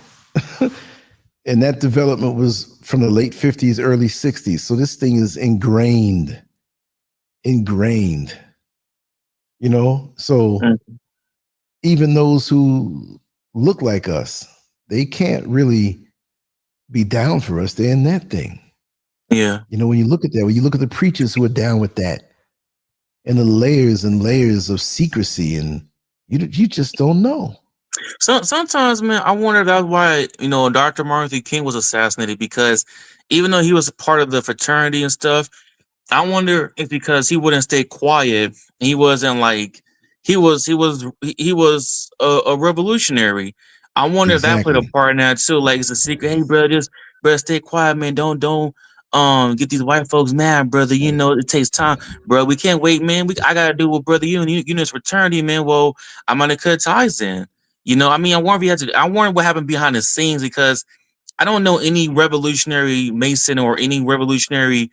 And that development was from the late 50s, early 60s. So this thing is ingrained, you know? So Mm, even those who look like us, they can't really be down for us. They're in that thing. yeah. You know, when you look at that, when you look at the preachers who are down with that, and the layers and layers of secrecy, and you just don't know. So sometimes, man, I wonder if that's why Dr. Martin Luther King was assassinated because even though he was a part of the fraternity and stuff, I wonder if because he wouldn't stay quiet, he wasn't like he was a revolutionary. I wonder if that played a Exactly. part in that too. Like it's a secret. Hey, brother, just brother, stay quiet, man. Don't get these white folks mad, brother. You know it takes time, bro. We can't wait, man. I gotta do what brother you know it's fraternity, man. Well, I'm gonna cut ties then. You know, I mean, I wonder if he had to. I wonder what happened behind the scenes because I don't know any revolutionary Mason or any revolutionary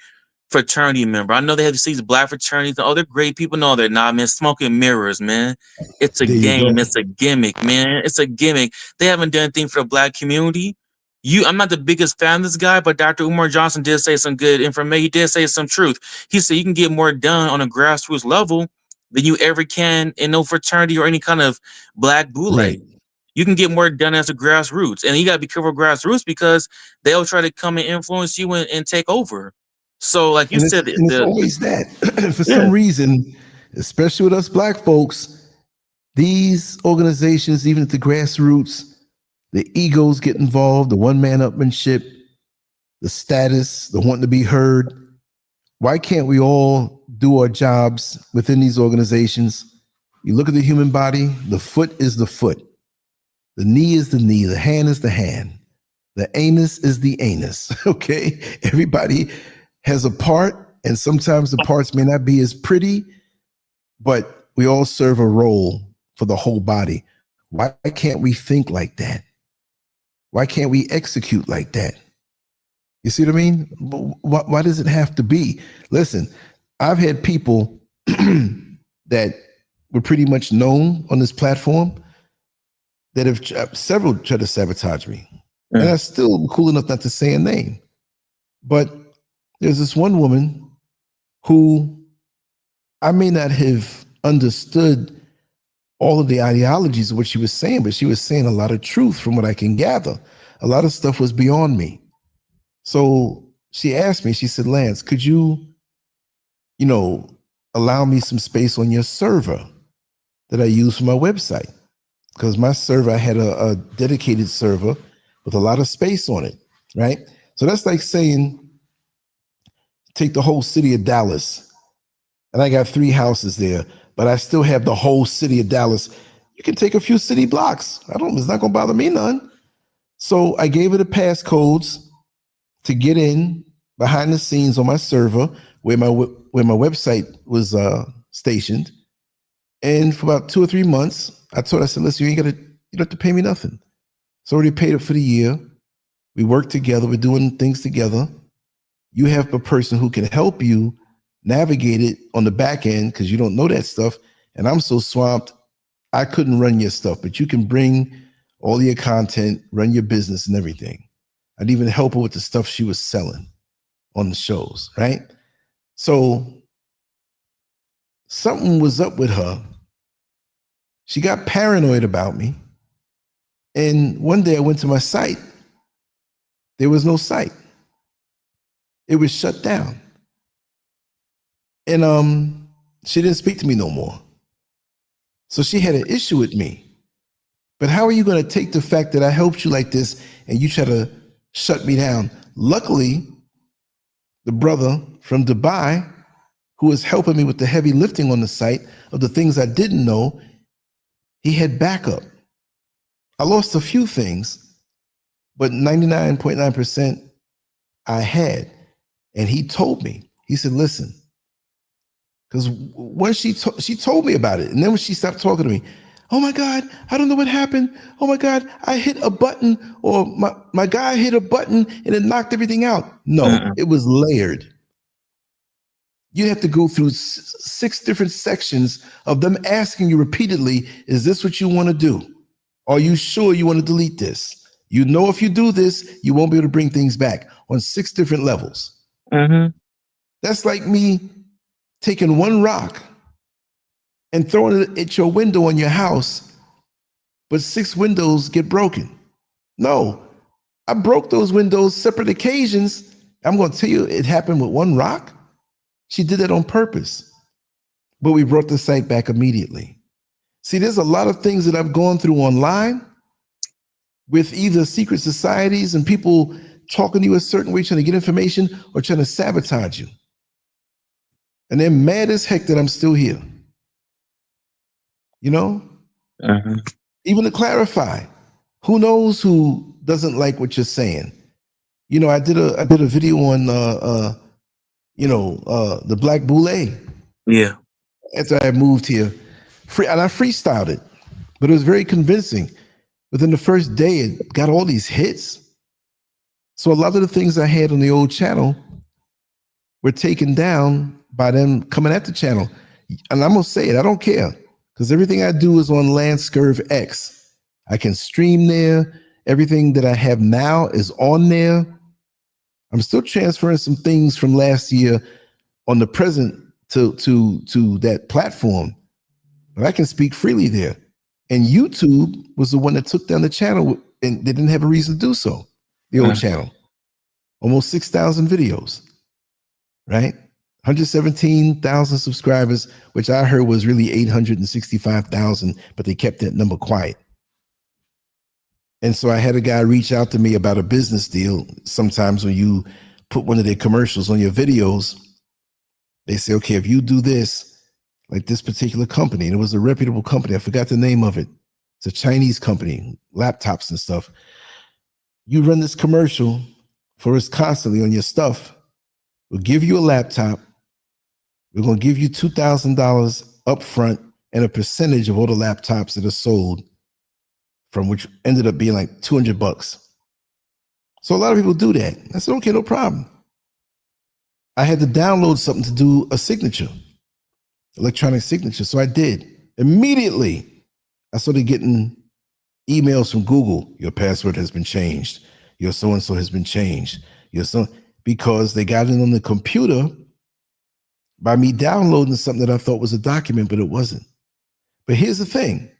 fraternity member. I know they have these black fraternities. Oh, they're great people. No, they're not, man. Smoke and mirrors, man. It's a There you game. go. It's a gimmick, man. It's a gimmick. They haven't done anything for the black community. I'm not the biggest fan of this guy, but Dr. Umar Johnson did say some good information. He did say some truth. He said you can get more done on a grassroots level than you ever can in no fraternity or any kind of black boule. Right. You can get more done as a grassroots, and you got to be careful of grassroots because they'll try to come and influence you and take over. So, like you And said, it's always that. For some reason, especially with us black folks, these organizations, even at the grassroots, the egos get involved, the one-man upmanship, the status, the wanting to be heard. Why can't we all do our jobs within these organizations? You look at the human body, the foot is the foot. The knee is the knee, the hand is the hand. The anus is the anus, okay? Everybody has a part, and sometimes the parts may not be as pretty, but we all serve a role for the whole body. Why can't we think like that? Why can't we execute like that? You see what I mean? Why does it have to be? Listen, I've had people that were pretty much known on this platform that have several tried to sabotage me. And I'm still cool enough not to say a name. But there's this one woman who I may not have understood all of the ideologies of what she was saying, but she was saying a lot of truth from what I can gather. A lot of stuff was beyond me. So she asked me, she said, Lance, could you allow me some space on your server that I use for my website? Because my server, I had a dedicated server with a lot of space on it, right? So that's like saying, take the whole city of Dallas, and I got 3 houses there, but I still have the whole city of Dallas. You can take a few city blocks. It's not gonna bother me none. So I gave her the passcodes to get in behind the scenes on my server where my website was stationed. And for about 2 or 3 months, I told her, I said, listen, you don't have to pay me nothing. It's already paid up for the year. We work together. We're doing things together. You have a person who can help you navigate it on the back end because you don't know that stuff. And I'm so swamped, I couldn't run your stuff, but you can bring all your content, run your business and everything. I'd even help her with the stuff she was selling on the shows, right? So something was up with her. She got paranoid about me. And one day I went to my site. There was no site. It was shut down. And she didn't speak to me no more. So she had an issue with me. But how are you going to take the fact that I helped you like this and you try to shut me down? Luckily, the brother from Dubai, who was helping me with the heavy lifting on the site of the things I didn't know, he had backup. I lost a few things, but 99.9% I had. And he told me, he said, listen, because when she told me about it, and then when she stopped talking to me, oh my God, I don't know what happened. Oh my God, I hit a button, or my guy hit a button and it knocked everything out. No, it was layered. You have to go through 6 different sections of them asking you repeatedly, is this what you want to do? Are you sure you want to delete this? You know, if you do this, you won't be able to bring things back on 6 different levels. That's like me taking one rock and throwing it at your window on your house, but 6 windows get broken. No, I broke those windows separate occasions. I'm going to tell you, it happened with one rock. She did that on purpose, but we brought the site back immediately. See, there's a lot of things that I've gone through online with either secret societies and people talking to you a certain way, trying to get information or trying to sabotage you. And they're mad as heck that I'm still here. You know? Even to clarify, who knows who doesn't like what you're saying? You know, I did a video on the Black Boule. Yeah. After I moved here. And I freestyled it, but it was very convincing. Within the first day, it got all these hits. So a lot of the things I had on the old channel were taken down by them coming at the channel. And I'm going to say it, I don't care, because everything I do is on LanceScurvX. I can stream there. Everything that I have now is on there. I'm still transferring some things from last year on the present to that platform, but I can speak freely there. And YouTube was the one that took down the channel, and they didn't have a reason to do so. The old channel, almost 6,000 videos, right? 117,000 subscribers, which I heard was really 865,000, but they kept that number quiet. And so I had a guy reach out to me about a business deal. Sometimes when you put one of their commercials on your videos, they say, okay, if you do this, like this particular company, and it was a reputable company, I forgot the name of it. It's a Chinese company, laptops and stuff. You run this commercial for us constantly on your stuff. We'll give you a laptop. We're going to give you $2,000 up front and a percentage of all the laptops that are sold, from which ended up being like $200. So a lot of people do that. I said, okay, no problem. I had to download something to do a signature, electronic signature. So I did. Immediately, I started getting emails from Google. Your password has been changed. Your so-and-so has been changed. Because they got it on the computer by me downloading something that I thought was a document, but it wasn't. But here's the thing.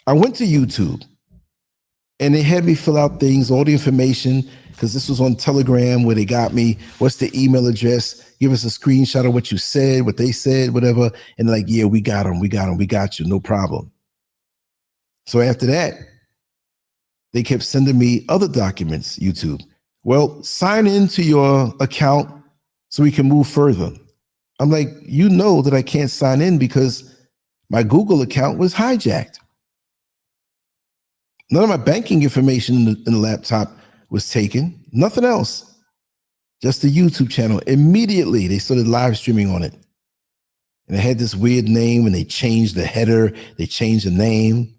I went to YouTube and they had me fill out things, all the information, because this was on Telegram where they got me. What's the email address? Give us a screenshot of what you said, what they said, whatever. And like, yeah, we got them. We got you. No problem. So after that, they kept sending me other documents, YouTube. Well, sign into your account so we can move further. I'm like, you know that I can't sign in because my Google account was hijacked. None of my banking information in the laptop was taken. Nothing else. Just the YouTube channel. Immediately, they started live streaming on it. And it had this weird name, and they changed the header. They changed the name.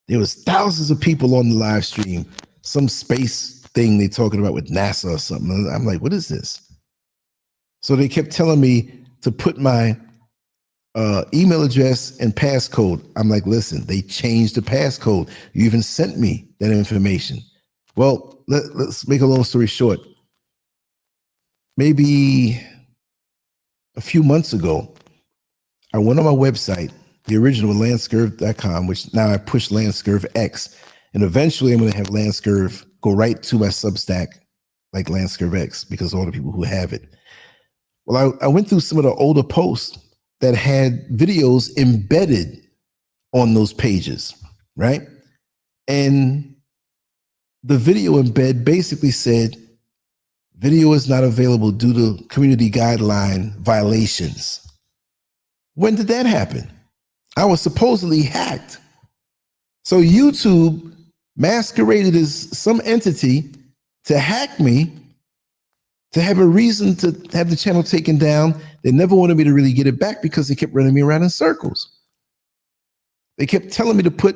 There was thousands of people on the live stream. Some space thing they talking about with NASA or something. I'm like, what is this? So they kept telling me to put my email address and passcode. I'm like, listen, they changed the passcode. You even sent me that information. Well, let's make a long story short. Maybe a few months ago, I went on my website, the original LanceScurv.com, which now I push LanceScurvX. And eventually I'm going to have LanceScurv go right to my Substack, like LanceScurvX, because all the people who have it. Well, I went through some of the older posts that had videos embedded on those pages, right? And the video embed basically said, video is not available due to community guideline violations. When did that happen? I was supposedly hacked. So YouTube masqueraded as some entity to hack me, to have a reason to have the channel taken down. They never wanted me to really get it back because they kept running me around in circles. They kept telling me to put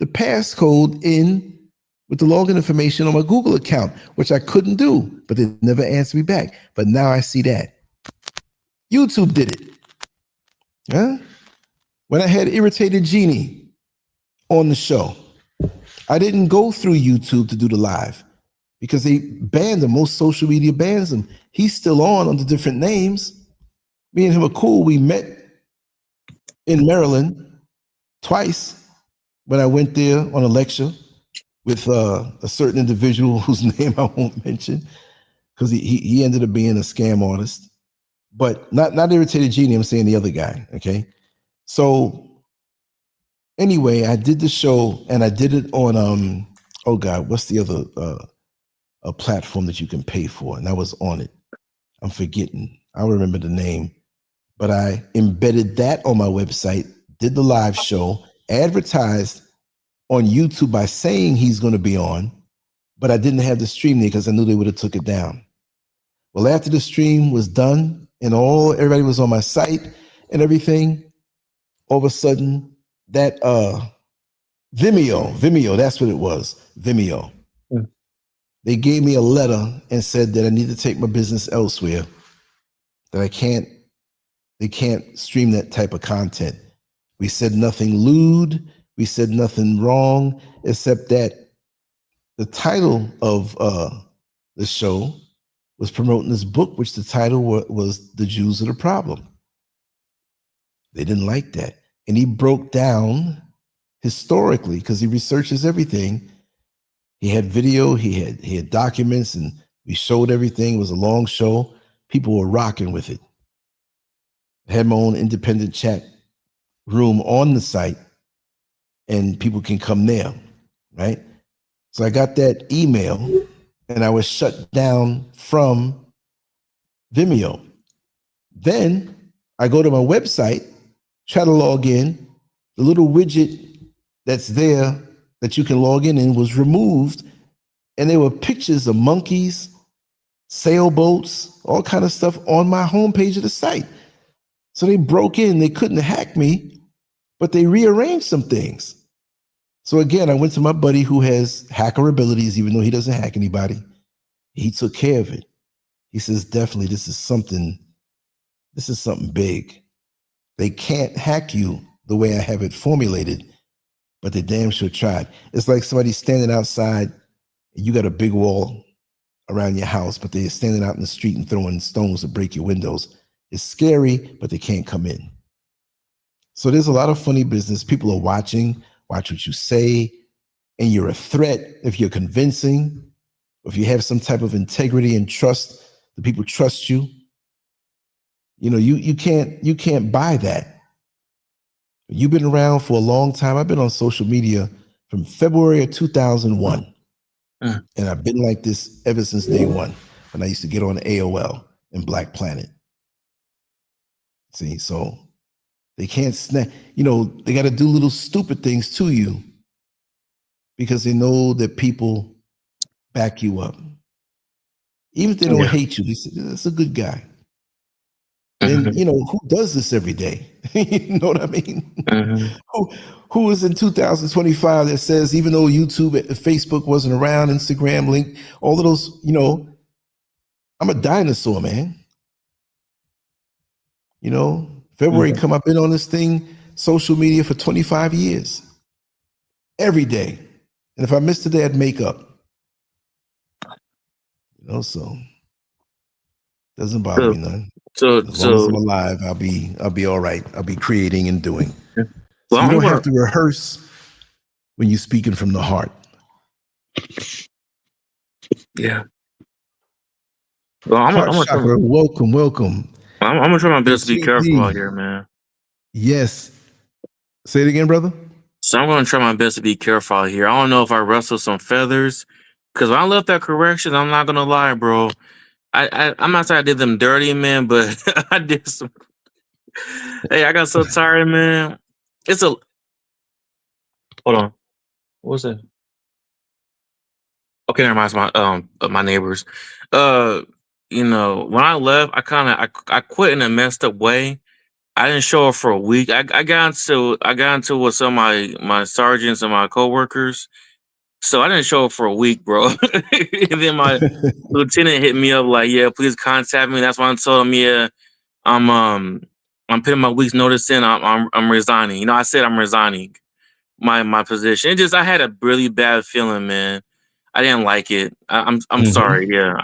the passcode in with the login information on my Google account, which I couldn't do, but they never answered me back. But now I see that. YouTube did it. Huh? When I had Irritated Genie on the show, I didn't go through YouTube to do the live because they banned him. Most social media bans him. He's still on under different names. Me and him are cool. We met in Maryland twice when I went there on a lecture with a certain individual whose name I won't mention because he ended up being a scam artist. But not Irritated Genie, I'm saying the other guy, okay? So anyway, I did the show and I did it on, oh God, what's the other a platform that you can pay for? And I was on it. I'm forgetting. I don't remember the name. But I embedded that on my website, did the live show, advertised on YouTube by saying he's going to be on, but I didn't have the stream there because I knew they would have took it down. Well, after the stream was done and everybody was on my site and everything, all of a sudden that Vimeo, that's what it was, Vimeo. They gave me a letter and said that I need to take my business elsewhere, that they can't stream that type of content. We said nothing lewd. We said nothing wrong, except that the title of the show was promoting this book, which the title was "The Jews Are the Problem." They didn't like that, and he broke down historically because he researches everything. He had video, he had documents, and we showed everything. It was a long show. People were rocking with it. I had my own independent chat room on the site, and people can come there, right? So I got that email, and I was shut down from Vimeo. Then I go to my website, try to log in. The little widget that's there that you can log in was removed, and there were pictures of monkeys, sailboats, all kind of stuff on my homepage of the site. So they broke in. They couldn't hack me, but they rearranged some things. So again, I went to my buddy who has hacker abilities, even though he doesn't hack anybody. He took care of it. He says, definitely, this is something big. They can't hack you the way I have it formulated, but they damn sure tried. It's like somebody standing outside, and you got a big wall around your house, but they're standing out in the street and throwing stones to break your windows. It's scary, but they can't come in. So there's a lot of funny business. People are watching, watch what you say, and you're a threat if you're convincing, if you have some type of integrity and trust, the people trust you. You know, you can't buy that. You've been around for a long time. I've been on social media from February of 2001. And I've been like this ever since day one, when I used to get on AOL and Black Planet. See, so they can't snap, you know, they got to do little stupid things to you because they know that people back you up. Even if they don't hate you, they say, that's a good guy. And, you know, who does this every day? You know what I mean? Who is in 2025 that says, even though YouTube, Facebook wasn't around, Instagram, Link, all of those, you know, I'm a dinosaur, man. You know, February come, I've been on this thing, social media for 25 years. Every day. And if I missed a day, I'd make up. You know, so doesn't bother me none. So as long as I'm alive, I'll be all right. I'll be creating and doing. So you don't have to rehearse when you're speaking from the heart. Yeah. Well, I'm gonna welcome. I'm gonna try my best to be careful out here, man. Yes. Say it again, brother. So I'm gonna try my best to be careful out here. I don't know if I rustle some feathers, because when I left that correction, I'm not gonna lie, bro. I'm not saying I did them dirty, man, but I did some. Hey, I got so tired, man. Hold on. What was that? Okay, never mind. It's my neighbors. You know, when I left, I quit in a messed up way. I didn't show up for a week. I got into with some of my sergeants and my coworkers. So I didn't show up for a week, bro. And then my lieutenant hit me up like, yeah, please contact me. That's why I told him, yeah, I'm putting my week's notice in. I'm resigning. You know, I said I'm resigning my position. I had a really bad feeling, man. I didn't like it. I'm sorry. Yeah,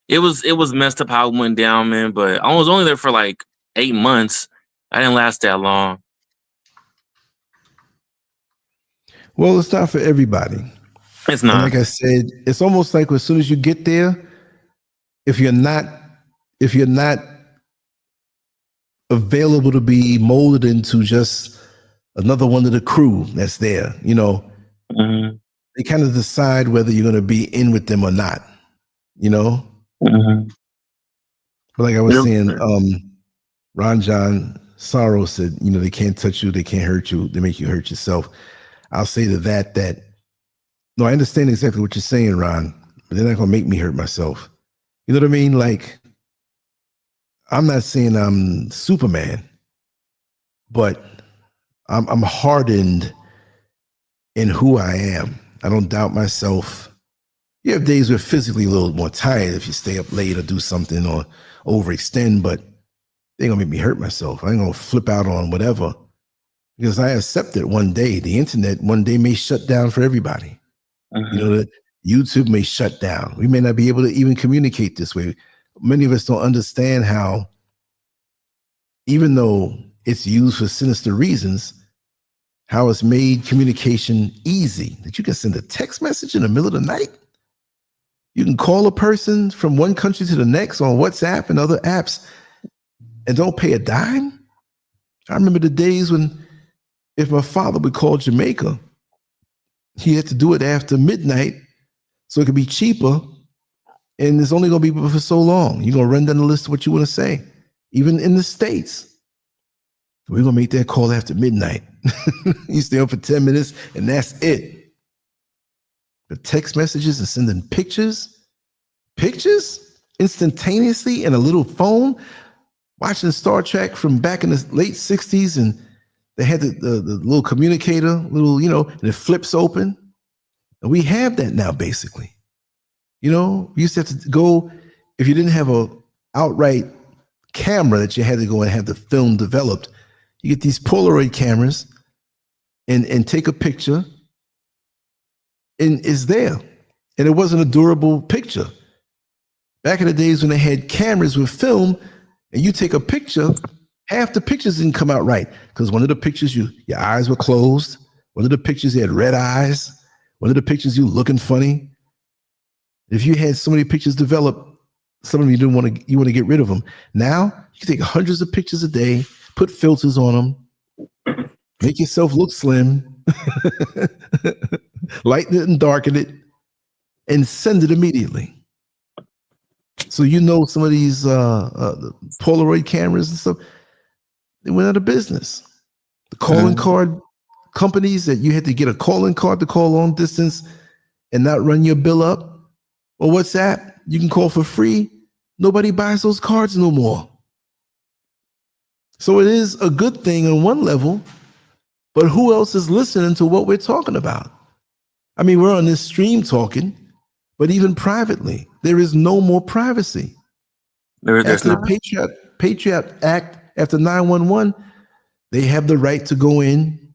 it was messed up how it went down, man. But I was only there for like 8 months. I didn't last that long. Well, it's not for everybody. It's not. And like I said, it's almost like as soon as you get there, if you're not available to be molded into just another one of the crew that's there, you know, they kind of decide whether you're going to be in with them or not, you know. But like I was saying, Ron John Sorrow said, you know, they can't touch you, they can't hurt you, they make you hurt yourself. I'll say to that no, I understand exactly what you're saying, Ron, but they're not going to make me hurt myself. You know what I mean? Like, I'm not saying I'm Superman, but I'm hardened in who I am. I don't doubt myself. You have days where physically a little more tired if you stay up late or do something or overextend, but they ain't gonna make me hurt myself. I ain't gonna flip out on whatever, because I accept that one day the internet one day may shut down for everybody. You know, that YouTube may shut down. We may not be able to even communicate this way. Many of us don't understand how, even though it's used for sinister reasons, how it's made communication easy. That you can send a text message in the middle of the night. You can call a person from one country to the next on WhatsApp and other apps and don't pay a dime. I remember the days when if my father would call Jamaica, he had to do it after midnight so it could be cheaper. And it's only going to be for so long. You're going to run down the list of what you want to say. Even in the States, we're going to make that call after midnight. You stay up for 10 minutes and that's it. The text messages and sending pictures instantaneously in a little phone, watching Star Trek from back in the late 60s, and they had the little communicator, and it flips open. And we have that now, basically. You know, you used to have to go, if you didn't have a outright camera that you had to go and have the film developed, you get these Polaroid cameras and take a picture, and it's there. And it wasn't a durable picture. Back in the days when they had cameras with film, and you take a picture, half the pictures didn't come out right. Because one of the pictures, your eyes were closed. One of the pictures, you had red eyes. One of the pictures, you looking funny. If you had so many pictures developed, some of them you want to get rid of them. Now, you can take hundreds of pictures a day, put filters on them, make yourself look slim, lighten it and darken it, and send it immediately. So some of these Polaroid cameras and stuff, they went out of business. The calling card companies that you had to get a calling card to call long distance and not run your bill up, or WhatsApp, you can call for free. Nobody buys those cards no more. So it is a good thing on one level, but who else is listening to what we're talking about? I mean, we're on this stream talking, but even privately, there is no more privacy. After the Patriot Act, after 911, they have the right to go in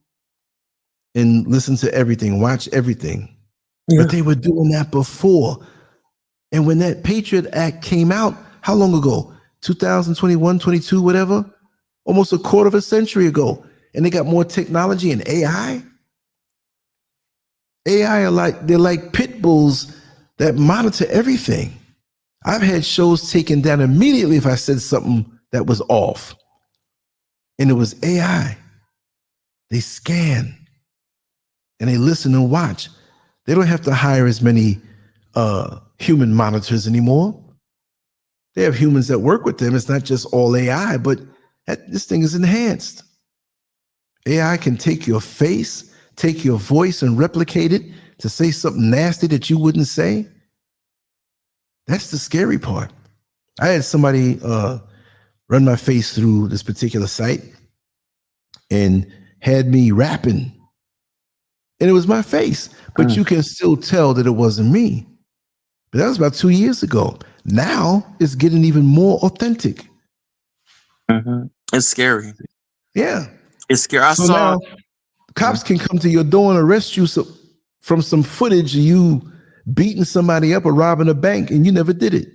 and listen to everything, watch everything. Yeah. But they were doing that before. And when that Patriot Act came out, how long ago? 2021, 22, whatever? Almost a quarter of a century ago. And they got more technology and AI. AI they're like pit bulls that monitor everything. I've had shows taken down immediately if I said something that was off. And it was AI. They scan and they listen and watch. They don't have to hire as many human monitors anymore. They have humans that work with them. It's not just all AI, but this thing is enhanced. AI can take your face, take your voice and replicate it to say something nasty that you wouldn't say. That's the scary part. I had somebody run my face through this particular site and had me rapping. And it was my face, but you can still tell that it wasn't me. But that was about 2 years ago. Now it's getting even more authentic. It's scary. Yeah. It's scary. Now cops can come to your door and arrest you from some footage of you beating somebody up or robbing a bank, and you never did it.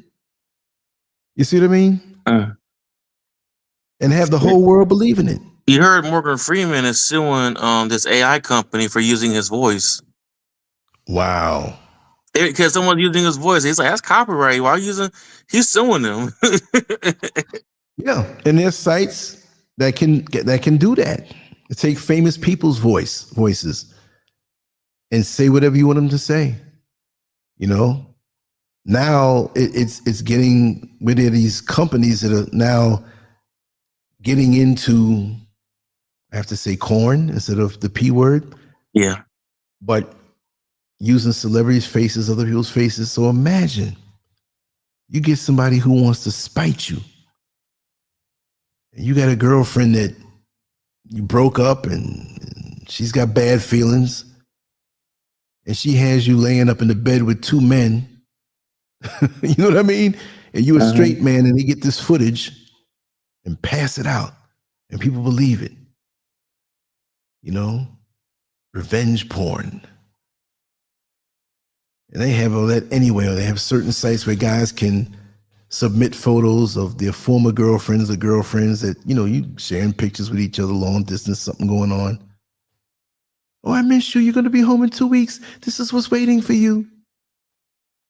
You see what I mean? And have the whole world believe in it. You heard Morgan Freeman is suing this AI company for using his voice. Wow. Because someone's using his voice. He's like, that's copyright. Why are you using? He's suing them. Yeah. And there's sites that can do that. Take famous people's voices and say whatever you want them to say. You know, now it's getting rid of these companies that are now getting into, I have to say corn instead of the P word. Yeah. But using celebrities' faces, other people's faces. So imagine you get somebody who wants to spite you. And you got a girlfriend that you broke up and she's got bad feelings. And she has you laying up in the bed with two men. You know what I mean? And you a straight man, and they get this footage and pass it out. And people believe it. You know? Revenge porn. And they have all that anyway. They have certain sites where guys can submit photos of their former girlfriends or girlfriends that, you sharing pictures with each other, long distance, something going on. Oh, I miss you. You're going to be home in 2 weeks. This is what's waiting for you.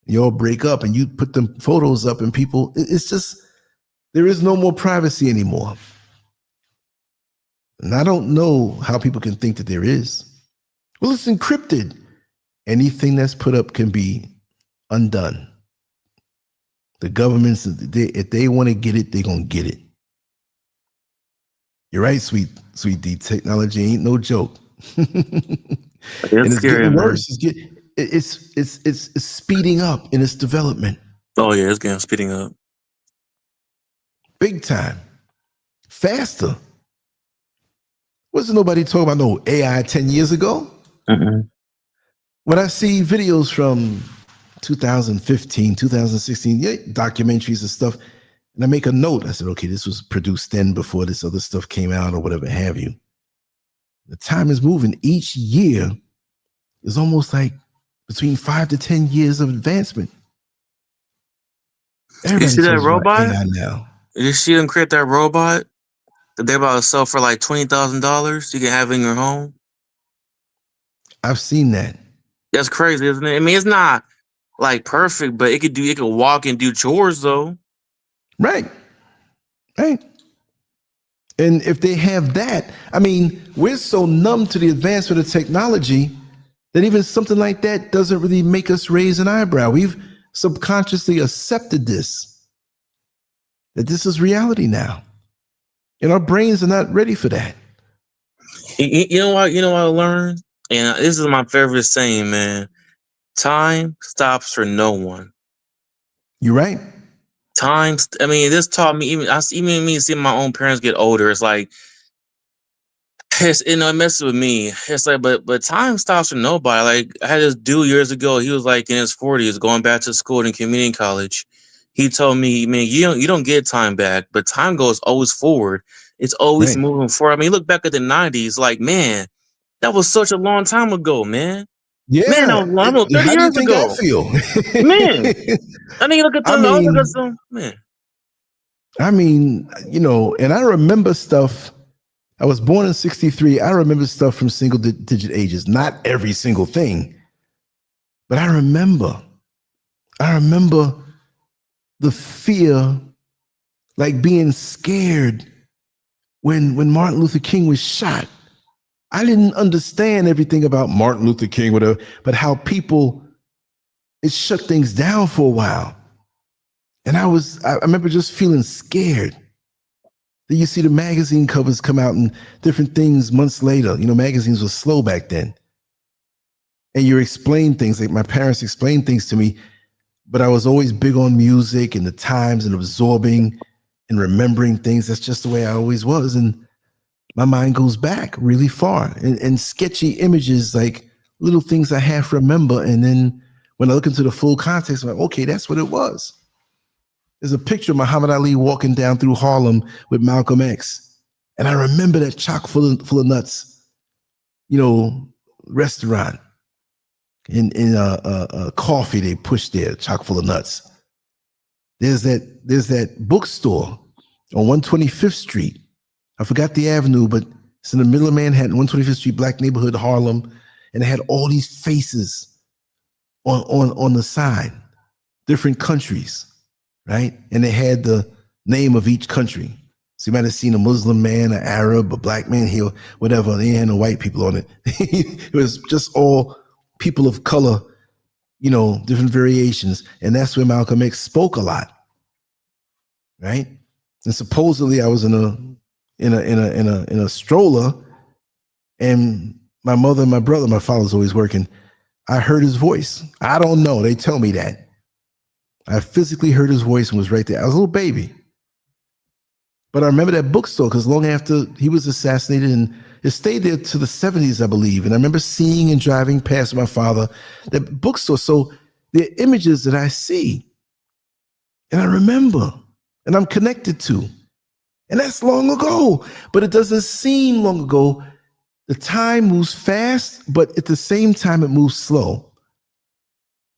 You all break up and you put them photos up and people, it's just, there is no more privacy anymore. And I don't know how people can think that there is. Well, it's encrypted. Anything that's put up can be undone. The governments, if they want to get it, they're going to get it. You're right, sweet D. Technology ain't no joke. And it's scary, getting man. worse. It's speeding up in its development. Oh yeah, it's getting speeding up. Big time. Faster. Wasn't nobody talking about no AI 10 years ago? Mm-mm. When I see videos from 2015, 2016, documentaries and stuff, and I make a note, I said, okay, this was produced then before this other stuff came out or whatever have you. The time is moving. Each year is almost like between 5 to 10 years of advancement. You see that talks about robot? AI now. Did you see them create that robot that they're about to sell for like $20,000? You can have in your home. I've seen that. That's crazy, isn't it? I mean, it's not like perfect, but it could walk and do chores though. Right. And if they have that, I mean, we're so numb to the advancement of technology that even something like that doesn't really make us raise an eyebrow. We've subconsciously accepted this, that this is reality now. And our brains are not ready for that. You know what? You know what I learned? And this is my favorite saying, man. Time stops for no one. You're right. I mean, this taught me, even me seeing my own parents get older, it's like, it messes with me. It's like, but time stops for nobody. Like, I had this dude years ago, he was like in his 40s, going back to school in community college. He told me, man, you don't get time back, but time goes always forward. It's always moving forward. I mean, look back at the 90s, like, man, that was such a long time ago, man. Yeah. Man, that was almost 30 How do you years think ago. I feel? Man. I mean, look at the man. I mean, and I remember stuff. I was born in 63. I remember stuff from single digit ages, not every single thing, but I remember the fear, like being scared when Martin Luther King was shot. I didn't understand everything about Martin Luther King, whatever, but how it shut things down for a while. And I remember just feeling scared. Then you see the magazine covers come out and different things months later. Magazines were slow back then. And you explain things, like my parents explained things to me, but I was always big on music and the times and absorbing and remembering things. That's just the way I always was. And my mind goes back really far and sketchy images, like little things I half remember. And then when I look into the full context, I'm like, okay, that's what it was. There's a picture of Muhammad Ali walking down through Harlem with Malcolm X. And I remember that chock full of nuts, restaurant in coffee they pushed there, chock full of nuts. There's that bookstore on 125th Street. I forgot the avenue, but it's in the middle of Manhattan, 125th Street, black neighborhood, Harlem. And it had all these faces on the side, different countries. Right? And they had the name of each country. So you might have seen a Muslim man, an Arab, a black man here, whatever. They had no white people on it. It was just all people of color, different variations. And that's where Malcolm X spoke a lot. Right? And supposedly I was in a stroller, and my mother and my brother, my father's always working. I heard his voice. I don't know. They tell me that. I physically heard his voice and was right there. I was a little baby. But I remember that bookstore because long after he was assassinated, and it stayed there to the 70s, I believe. And I remember seeing and driving past my father, that bookstore. So there are images that I see and I remember and I'm connected to. And that's long ago, but it doesn't seem long ago. The time moves fast, but at the same time, it moves slow.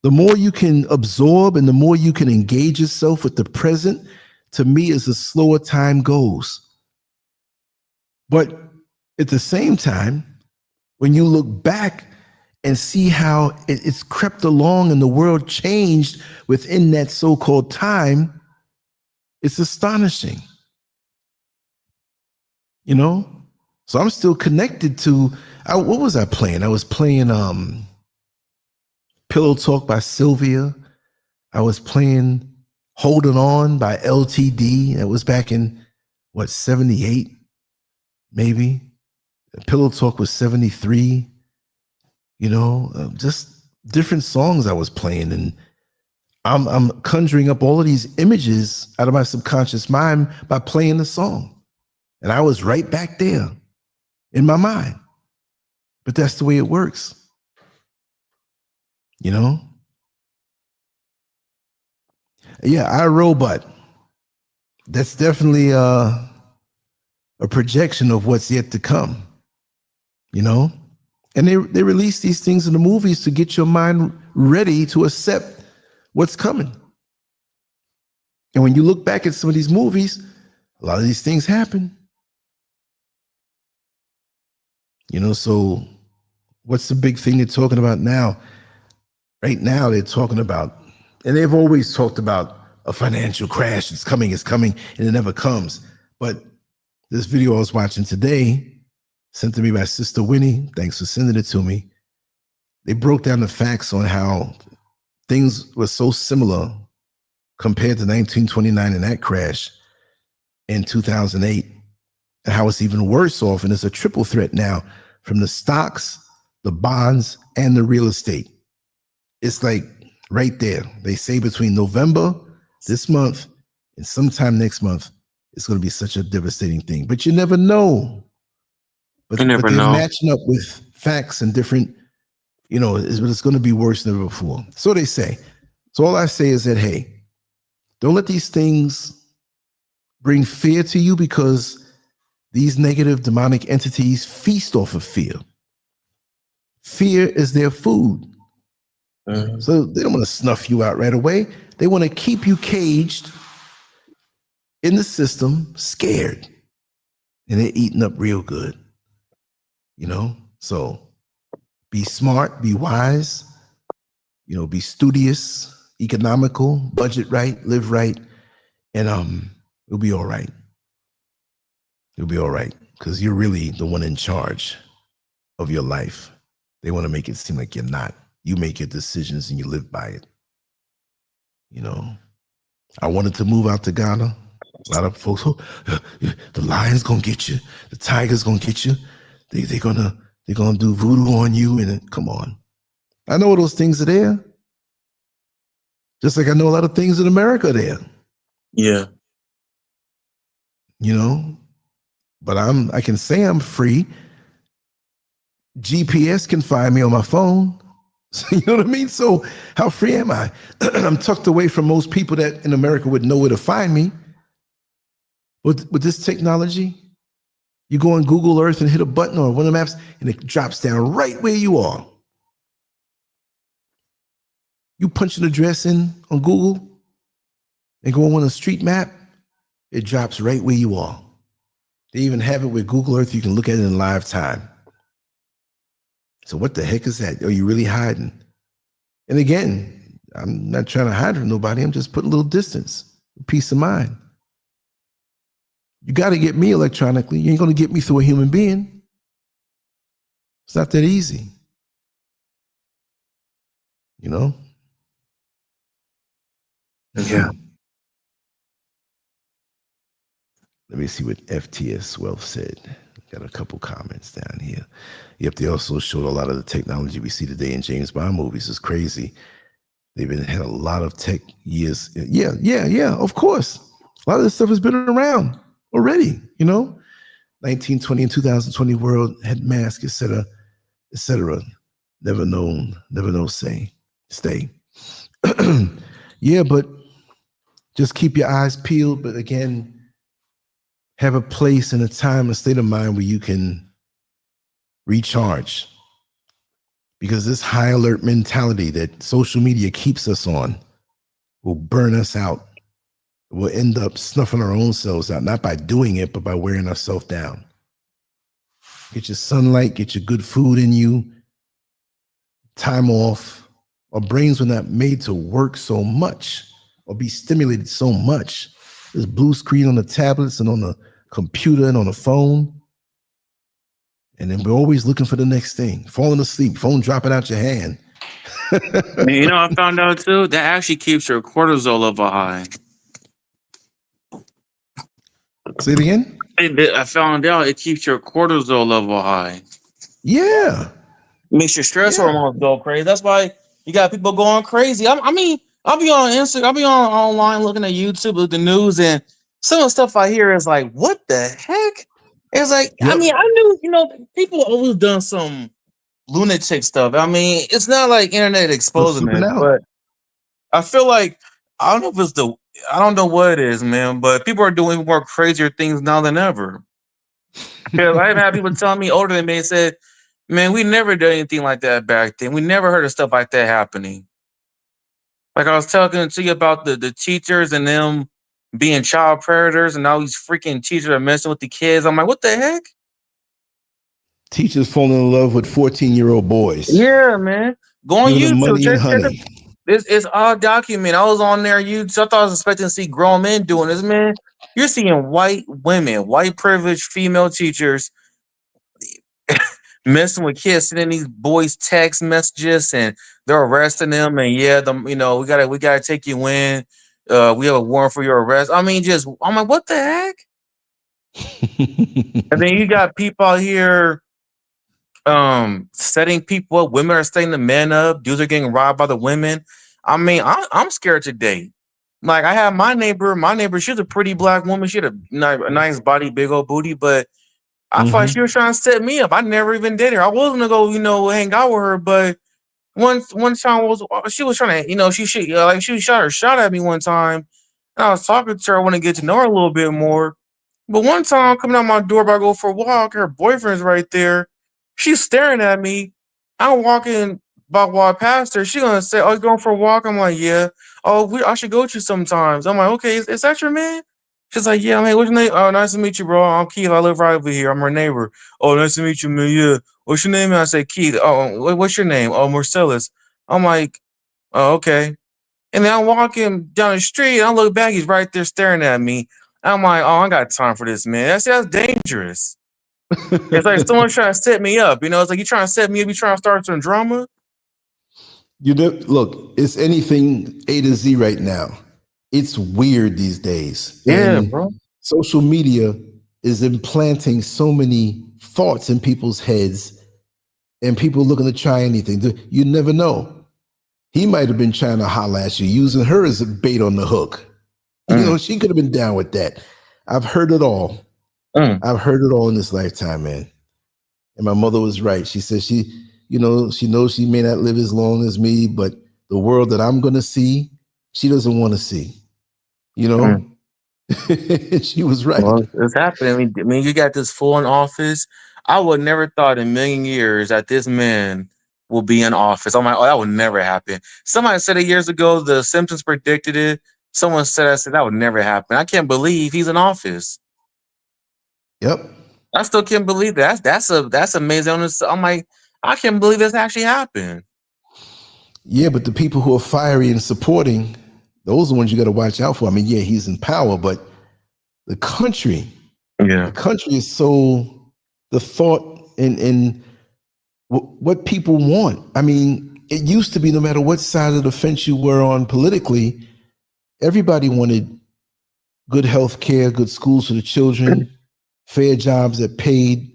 The more you can absorb and the more you can engage yourself with the present, to me, is the slower time goes. But at the same time, when you look back and see how it's crept along and the world changed within that so-called time, it's astonishing. You know? So I'm still connected to, what was I playing? I was playing Pillow Talk by Sylvia. I was playing Holding On by LTD. That was back in, 78, maybe. Pillow Talk was 73. You know, just different songs I was playing. And I'm conjuring up all of these images out of my subconscious mind by playing the song. And I was right back there in my mind. But that's the way it works. You know? Yeah, iRobot. That's definitely a projection of what's yet to come. You know? And they release these things in the movies to get your mind ready to accept what's coming. And when you look back at some of these movies, a lot of these things happen. You know, so what's the big thing they're talking about now? Right now, they're talking about, and they've always talked about a financial crash. It's coming, and it never comes. But this video I was watching today, sent to me by Sister Winnie, thanks for sending it to me. They broke down the facts on how things were so similar compared to 1929 and that crash in 2008, and how it's even worse off. And it's a triple threat now from the stocks, the bonds, and the real estate. It's like right there. They say between November, this month, and sometime next month, it's going to be such a devastating thing. But you never know. But they're matching up with facts and different, you know, it's going to be worse than ever before. So they say. So all I say is that, hey, don't let these things bring fear to you, because these negative demonic entities feast off of fear. Fear is their food. Mm-hmm. So they don't want to snuff you out right away. They want to keep you caged in the system, scared. And they're eating up real good. You know, so be smart, be wise, you know, be studious, economical, budget right, live right, and it'll be all right. You'll be all right, because you're really the one in charge of your life. They want to make it seem like you're not. You make your decisions and you live by it. You know, I wanted to move out to Ghana. A lot of folks, the lion's gonna get you, the tiger's gonna get you. They're gonna do voodoo on you, and come on. I know those things are there. Just like I know a lot of things in America are there. Yeah. You know, but I can say I'm free. GPS can find me on my phone. You know what I mean? So how free am I? I'm tucked away from most people that in America would know where to find me. With this technology, you go on Google Earth and hit a button or one of the maps, and it drops down right where you are. You punch an address in on Google and go on a street map, it drops right where you are. They even have it with Google Earth. You can look at it in live time. So what the heck is that? Are you really hiding? And again, I'm not trying to hide from nobody. I'm just putting a little distance, peace of mind. You got to get me electronically. You ain't going to get me through a human being. It's not that easy. You know? Yeah. Let me see what FTS Wealth said. Got a couple comments down here. Yep, they also showed a lot of the technology we see today in James Bond movies. It's crazy. They've had a lot of tech years. Yeah, of course. A lot of this stuff has been around already, you know? 1920 and 2020 world had masks, etc., etc. Never know, stay. Yeah, but just keep your eyes peeled. But again, have a place and a time, a state of mind where you can recharge. because this high alert mentality that social media keeps us on will burn us out. We'll end up snuffing our own selves out, not by doing it, but by wearing ourselves down. Get your sunlight, get your good food in you, time off. Our brains were not made to work so much or be stimulated so much. There's blue screen on the tablets and on the computer and on the phone. And then we're always looking for the next thing. Falling asleep, phone dropping out your hand. You know, I found out too, that actually keeps your cortisol level high. Say it again? I found out it keeps your cortisol level high. Yeah. Makes your stress hormones go crazy. That's why you got people going crazy. I mean, I'll be on Instagram, I'll be on online looking at YouTube with the news, and some of the stuff I hear is like, what the heck? It's like, I Yep. mean, I knew, you know, people always done some lunatic stuff. I mean, it's not like internet exposing it, but I feel like I don't know if it's I don't know what it is, man, but people are doing more crazier things now than ever. Because I've had people telling me older than me said, man, we never did anything like that back then. We never heard of stuff like that happening. Like I was talking to you about the teachers and them being child predators, and all these freaking teachers are messing with the kids. I'm like, what the heck? Teachers falling in love with 14-year-old boys. Yeah, man. Go on Giving them YouTube. money and honey. This is all documented. I was on there YouTube. I thought I was expecting to see grown men doing this, man. You're seeing white women, white privileged female teachers messing with kids, sending these boys text messages, and they're arresting them. And yeah, we gotta take you in. We have a warrant for your arrest. I mean, I'm like, what the heck? And then you got people out here setting people up. Women are setting the men up. Dudes are getting robbed by the women. I mean, I'm scared to date. Like I have my neighbor, she's a pretty black woman. She had a nice body, big old booty, but I thought she was trying to set me up. I never even dated her. I was gonna go, hang out with her, but one time she was trying to, she shot at me one time. And I was talking to her. I want to get to know her a little bit more. But one time coming out my door, I go for a walk. Her boyfriend's right there. She's staring at me. I'm walking walk past her. She gonna say, "Oh, you going for a walk?" I'm like, "Yeah." "Oh, I should go with you sometimes." I'm like, "Okay, is that your man?" She's like, "Yeah." I'm like, "What's your name?" "Oh, nice to meet you, bro. I'm Keith. I live right over here. I'm her neighbor." "Oh, nice to meet you, man. Yeah. What's your name?" And I say, "Keith." "Oh, what's your name?" "Oh, Marcellus." I'm like, "Oh, okay." And then I'm walking down the street. And I look back. He's right there staring at me. I'm like, "Oh, I got time for this, man. That's dangerous." It's like someone's trying to set me up. It's like you trying to set me up. You trying to start some drama. Look, it's anything A to Z right now. It's weird these days. Yeah, and bro. Social media is implanting so many thoughts in people's heads, and people looking to try anything. You never know. He might have been trying to holler at you, using her as a bait on the hook. She could have been down with that. I've heard it all. I've heard it all in this lifetime, man. And my mother was right. She said she knows she may not live as long as me, but the world that I'm going to see, she doesn't want to see. She was right. Well, it's happening. I mean, you got this fool in office. I would never thought in a million years that this man will be in office. I'm like, oh, that would never happen. Somebody said it years ago. The Simpsons predicted it. Someone said, I said that would never happen. I can't believe he's in office. Yep. I still can't believe that. That's amazing. I'm like, I can't believe this actually happened. Yeah, but the people who are fiery and supporting, those are the ones you got to watch out for. I mean, yeah, he's in power, but the country is so the thought and what people want. I mean, it used to be no matter what side of the fence you were on politically, everybody wanted good health care, good schools for the children, fair jobs that paid,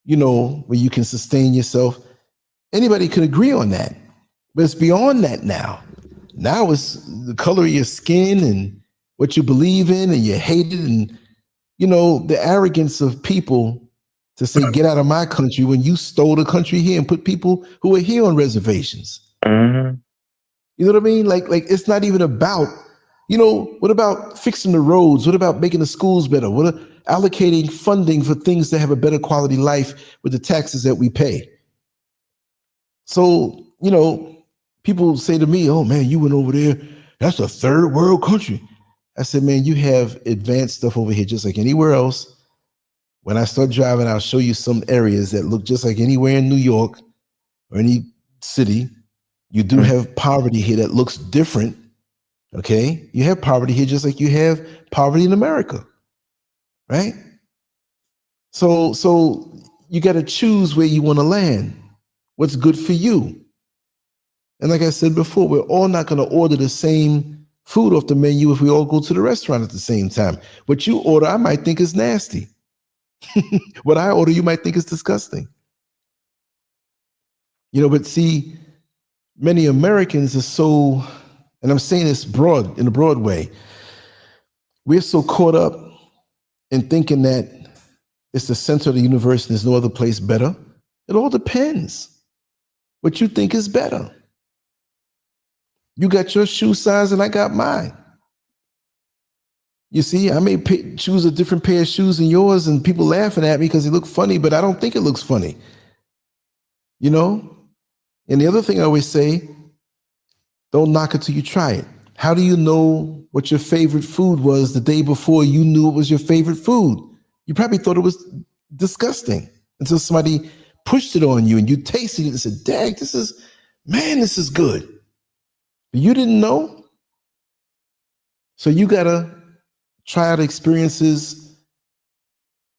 where you can sustain yourself. Anybody could agree on that. But it's beyond that now. Now it's the color of your skin and what you believe in, and you hate it, and the arrogance of people to say, get out of my country when you stole the country here and put people who are here on reservations. Mm-hmm. You know what I mean? Like it's not even about, what about fixing the roads? What about making the schools better? What allocating funding for things to have a better quality life with the taxes that we pay? So, people say to me, oh man, you went over there. That's a third world country. I said, man, you have advanced stuff over here just like anywhere else. When I start driving, I'll show you some areas that look just like anywhere in New York or any city. You do have poverty here that looks different. Okay. You have poverty here just like you have poverty in America. Right? So you got to choose where you want to land, what's good for you. And like I said before, we're all not going to order the same food off the menu if we all go to the restaurant at the same time. What you order, I might think is nasty. What I order, you might think is disgusting. But see, many Americans are so, and I'm saying this in a broad way, we're so caught up in thinking that it's the center of the universe and there's no other place better. It all depends what you think is better. You got your shoe size and I got mine. You see, I may choose a different pair of shoes than yours and people laughing at me because they look funny, but I don't think it looks funny. And the other thing I always say, don't knock it till you try it. How do you know what your favorite food was the day before you knew it was your favorite food? You probably thought it was disgusting until somebody pushed it on you and you tasted it and said, dang, this is good. But you didn't know. So you got to try out experiences,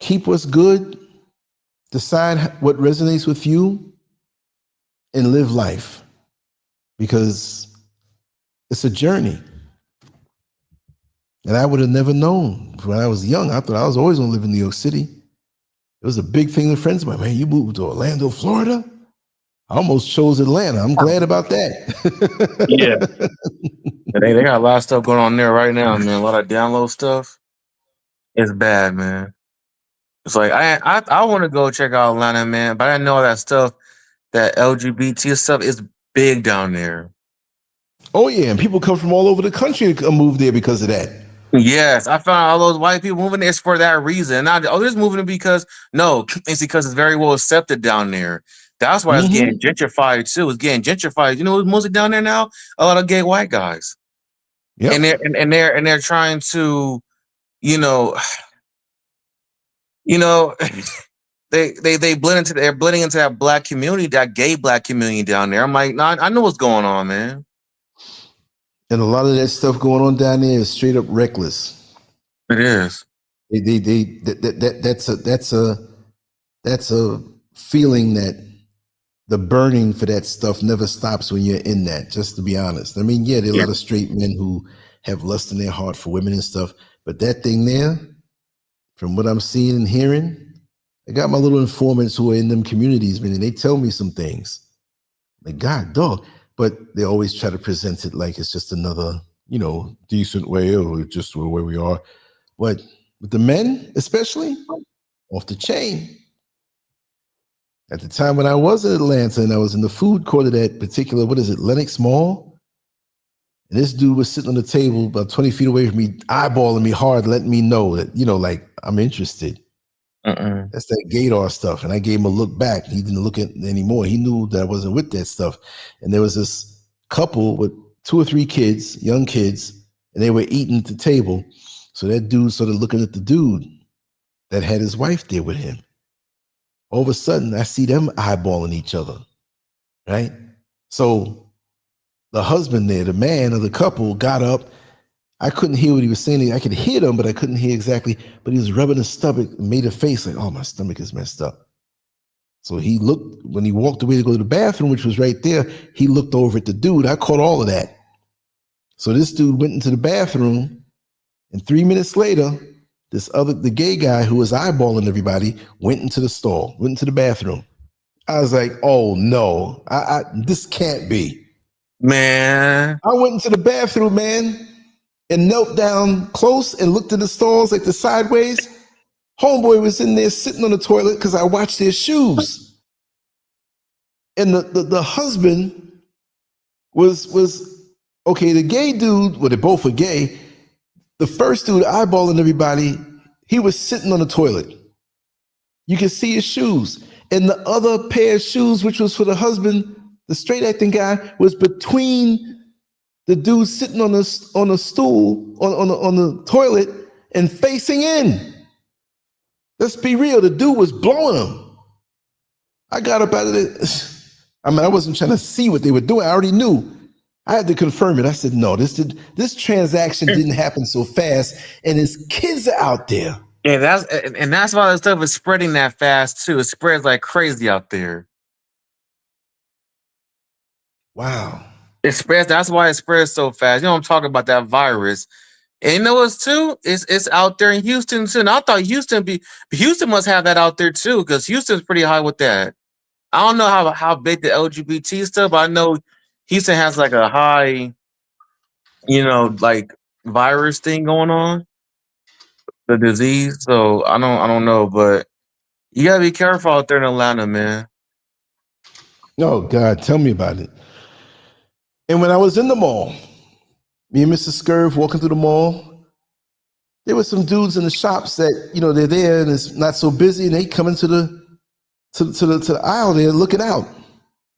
keep what's good, decide what resonates with you, and live life. Because it's a journey. And I would have never known. When I was young, I thought I was always going to live in New York City. It was a big thing with friends of mine. Man, you moved to Orlando, Florida? I almost chose Atlanta. I'm glad about that. Yeah. They got a lot of stuff going on there right now, man. A lot of download stuff. It's bad, man. It's like I want to go check out Atlanta, man, but I know that stuff, that LGBT stuff is big down there. Oh yeah, and people come from all over the country to move there because of that. Yes, I found all those white people moving there for that reason. Not they're just moving because it's because it's very well accepted down there. That's why it's getting gentrified too. It's getting gentrified. You know who's mostly down there now? A lot of gay white guys. Yeah, and they're trying to, they're blending into that black community, that gay black community down there. I'm like, nah, I know what's going on, man. And a lot of that stuff going on down there is straight up reckless. It is. That's a feeling that the burning for that stuff never stops when you're in that, just to be honest. I mean, yeah, there are a lot of straight men who have lust in their heart for women and stuff, but that thing there, from what I'm seeing and hearing, I got my little informants who are in them communities, man, and they tell me some things. Like, God, dog. But they always try to present it like it's just another, decent way or just the way we are. But with the men, especially, off the chain. At the time when I was in Atlanta and I was in the food court of that particular, Lenox Mall? And this dude was sitting on the table about 20 feet away from me, eyeballing me hard, letting me know that, like, I'm interested. That's that gaydar stuff. And I gave him a look back. He didn't look at it anymore. He knew that I wasn't with that stuff. And there was this couple with 2 or 3 kids, young kids, and they were eating at the table. So that dude started looking at the dude that had his wife there with him. All of a sudden, I see them eyeballing each other, right? So the husband there, the man of the couple, got up. I couldn't hear what he was saying. I could hear them, but I couldn't hear exactly. But he was rubbing his stomach and made a face like, oh, my stomach is messed up. So he looked, when he walked away to go to the bathroom, which was right there, he looked over at the dude. I caught all of that. So this dude went into the bathroom, and 3 minutes later, the gay guy who was eyeballing everybody went into the bathroom. I was like, oh no, this can't be. Man. I went into the bathroom, man, and knelt down close and looked at the stalls like the sideways. Homeboy was in there sitting on the toilet because I watched their shoes. And the husband was okay, the gay dude, well, they both were gay. The first dude eyeballing everybody, he was sitting on the toilet. You could see his shoes. And the other pair of shoes, which was for the husband, The straight acting guy was between the dude sitting on the stool on the toilet and facing in. Let's be real. The dude was blowing him. I got up out of it. I mean, I wasn't trying to see what they were doing. I already knew. I had to confirm it. I said, no, this transaction didn't happen so fast, and his kids are out there. Yeah, that's why the stuff is spreading that fast too. It spreads like crazy out there. Wow. It spreads. That's why it spreads so fast. You know, I'm talking about that virus. And you know what's too? It's out there in Houston too. And I thought Houston must have that out there too, because Houston's pretty high with that. I don't know how big the LGBT stuff, but I know Houston has like a high, like virus thing going on, the disease. So I don't know, but you gotta be careful out there in Atlanta, man. Oh God, tell me about it. And when I was in the mall, me and Mr. Scurv walking through the mall, there were some dudes in the shops that, they're there and it's not so busy, and they come into the aisle there looking out,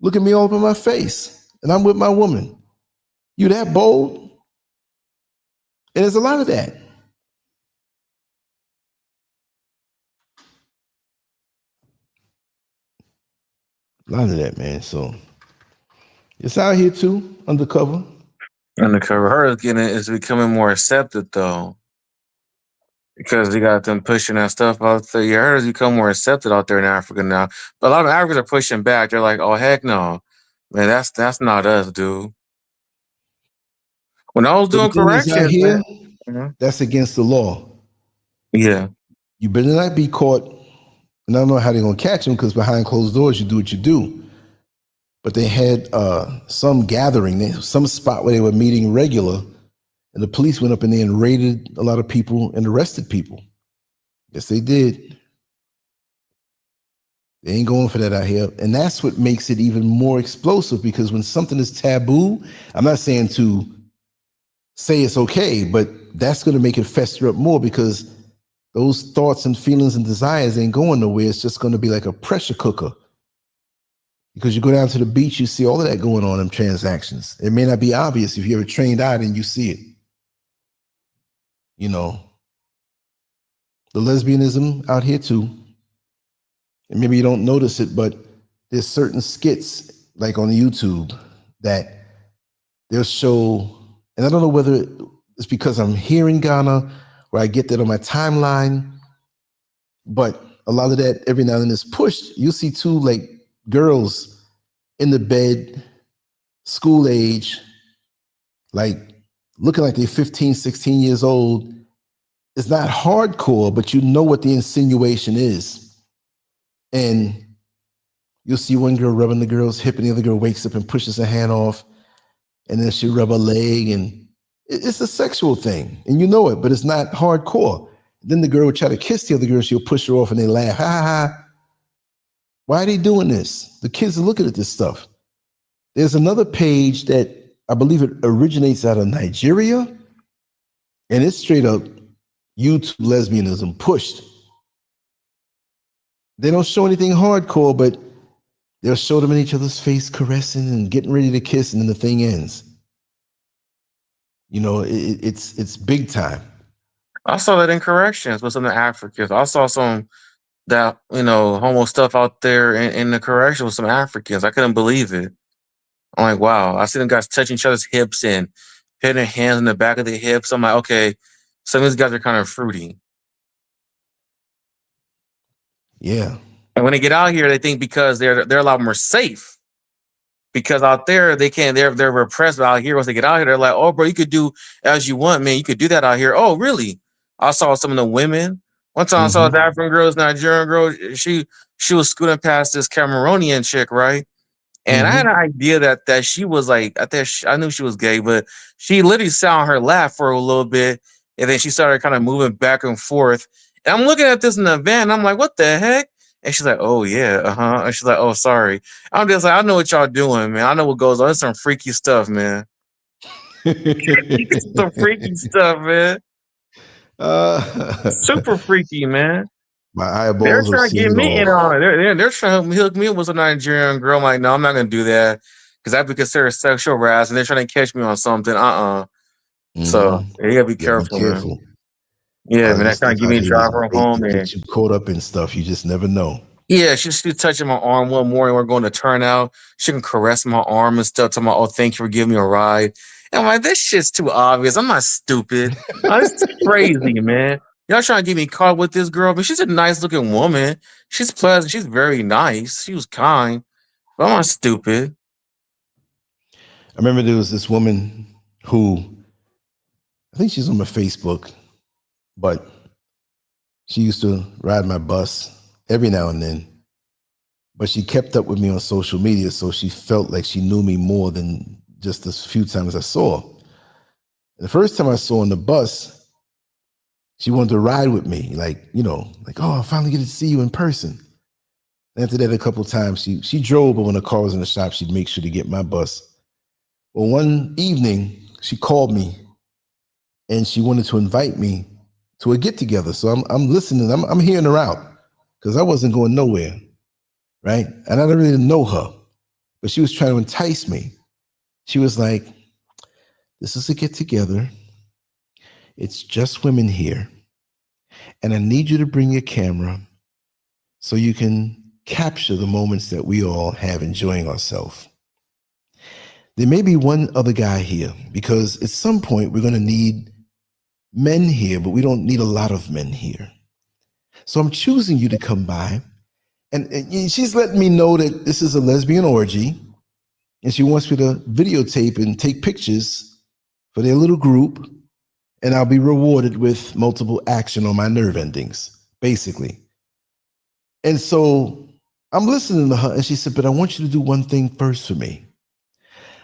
looking me all up in my face. And I'm with my woman. You that bold? And there's a lot of that. A lot of that, man. So it's out here too, undercover. Undercover. Her is becoming more accepted though, because you got them pushing that stuff out there. Yeah, hers become more accepted out there in Africa now. But a lot of Africans are pushing back. They're like, "Oh heck no, man, that's not us, dude." When I was doing corrections, here, man, that's against the law. Yeah, you better not be caught. And I don't know how they're gonna catch them, because behind closed doors, you do what you do. But they had some gathering, some spot where they were meeting regular, and the police went up in there and raided a lot of people and arrested people. Yes, they did. They ain't going for that out here. And that's what makes it even more explosive, because when something is taboo, I'm not saying to say it's okay, but that's going to make it fester up more, because those thoughts and feelings and desires ain't going nowhere. It's just going to be like a pressure cooker. Because you go down to the beach, you see all of that going on in transactions. It may not be obvious if you're a trained eye and you see it. The lesbianism out here too. And maybe you don't notice it, but there's certain skits like on YouTube that they'll show, and I don't know whether it's because I'm here in Ghana or I get that on my timeline, but a lot of that every now and then is pushed. You'll see two like girls in the bed, school age, like looking like they're 15, 16 years old. It's not hardcore, but you know what the insinuation is. And you'll see one girl rubbing the girl's hip, and the other girl wakes up and pushes her hand off, and then she rub her leg, and it's a sexual thing, and you know it, but it's not hardcore. Then the girl would try to kiss the other girl, she'll push her off, and they laugh, ha ha ha. Why are they doing this? The kids are looking at this stuff. There's another page that I believe it originates out of Nigeria, and it's straight up YouTube lesbianism pushed. They don't show anything hardcore, but they'll show them in each other's face caressing and getting ready to kiss, and then the thing ends. It's big time. I saw that in corrections with some of the Africans. I saw some that homo stuff out there in the correction with some Africans. I couldn't believe it. I'm like, wow. I see them guys touching each other's hips and hitting their hands in the back of the hips. I'm like, okay, some of these guys are kind of fruity. Yeah. And when they get out here, they think because they're a lot more safe. Because out there they're repressed. But out here, once they get out here, they're like, oh, bro, you could do as you want, man. You could do that out here. Oh, really? I saw some of the women. One time I saw this African girl, this Nigerian girl. She was scooting past this Cameroonian chick, right? And I had an idea that she was like, I knew she was gay, but she literally sat on her lap for a little bit, and then she started kind of moving back and forth. And I'm looking at this in the van, and I'm like, what the heck? And she's like, oh yeah, And she's like, oh sorry. I'm just like, I know what y'all doing, man. I know what goes on. It's some freaky stuff, man. Some freaky stuff, man. Super freaky, man. My They're eyeballs have trying to seen get it me in all. on it. They're trying to hook me up with a Nigerian girl. I'm like, no, I'm not gonna do that because that'd be considered sexual harassment. They're trying to catch me on something. So Hmm. you gotta be Yeah, be careful, man. careful. Yeah, man. This That kind of stuff give out me a here is drive her bait to home, and get you caught up in stuff. You just never know. yeah, she's touching my arm one morning. We're going to turn out. She can caress my arm and stuff. Talking about, oh, thank you for giving me a ride. And I'm like, this shit's too obvious. I'm not stupid. Oh, this is crazy, man. Y'all trying to get me caught with this girl, but she's a nice looking woman. She's pleasant. She's very nice. She was kind, but I'm not stupid. I remember there was this woman who, I think she's on my Facebook, but she used to ride my bus every now and then. But she kept up with me on social media, so she felt like she knew me more than just the few times I saw her. The first time I saw her on the bus, she wanted to ride with me, like, oh, I finally get to see you in person. And after that, a couple of times, she drove, but when the car was in the shop, she'd make sure to get my bus. Well, one evening, she called me, and she wanted to invite me to a get together. So I'm listening. I'm hearing her out because I wasn't going nowhere, right? And I didn't really know her, but she was trying to entice me. She was like, "This is a get together. It's just women here, and I need you to bring your camera so you can capture the moments that we all have enjoying ourselves. There may be one other guy here because at some point we're going to need men here, but we don't need a lot of men here. So I'm choosing you to come by." And she's letting me know that this is a lesbian orgy, and she wants me to videotape and take pictures for their little group, and I'll be rewarded with multiple action on my nerve endings, basically. And so I'm listening to her, and she said, "But I want you to do one thing first for me.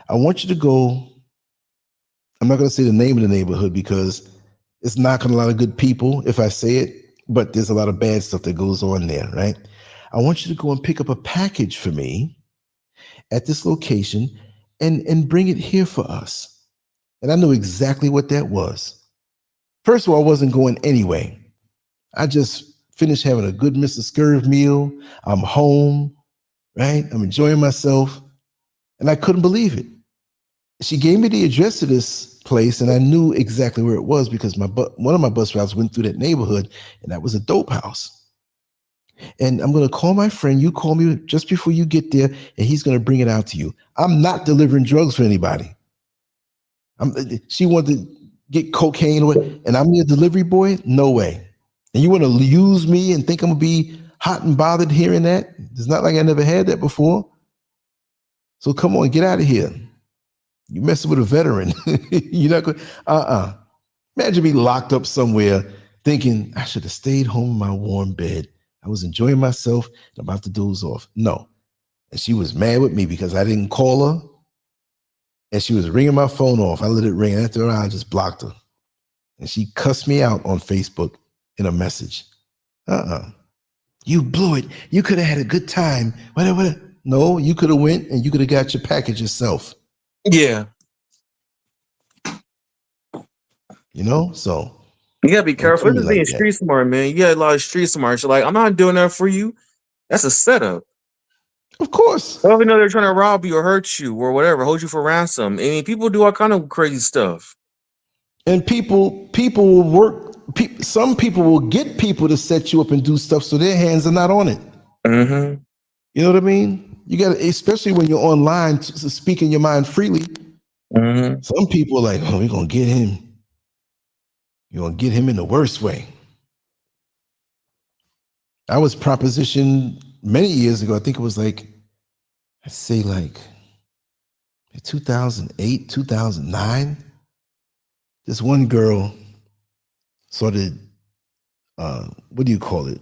I want you to go," I'm not going to say the name of the neighborhood because it's knocking a lot of good people if I say it, but there's a lot of bad stuff that goes on there, right? "I want you to go and pick up a package for me at this location and bring it here for us." And I knew exactly what that was. First of all, I wasn't going anyway. I just finished having a good Mr. Scurv meal. I'm home, right? I'm enjoying myself. And I couldn't believe it. She gave me the address of this place, and I knew exactly where it was because one of my bus routes went through that neighborhood, and that was a dope house. "And I'm going to call my friend. You call me just before you get there, and he's going to bring it out to you." I'm not delivering drugs for anybody. She wanted to get cocaine, and I'm your delivery boy? No way. And you want to use me and think I'm going to be hot and bothered hearing that? It's not like I never had that before. So come on, get out of here. You messing with a veteran. You're not going, Imagine me locked up somewhere thinking I should have stayed home in my warm bed. I was enjoying myself and about to doze off. No. And she was mad with me because I didn't call her. And she was ringing my phone off. I let it ring. After I just blocked her. And she cussed me out on Facebook in a message. You blew it. You could have had a good time. Whatever. No, you could have went and you could have got your package yourself. Yeah. So you gotta be don't careful. do This me is like being that. street smart, man. You got a lot of street smart. You're like, I'm not doing that for you. That's a setup. Of course. Well, we know they're trying to rob you or hurt you or whatever, hold you for ransom. I mean, people do all kind of crazy stuff. And people will work. Some people will get people to set you up and do stuff so their hands are not on it. Mm-hmm. You know what I mean? You got to, especially when you're online, speaking your mind freely. Mm-hmm. Some people are like, "Oh, we're gonna get him. You're gonna get him in the worst way." I was propositioned many years ago. I think it was like, I'd say like 2008, 2009. This one girl started, what do you call it?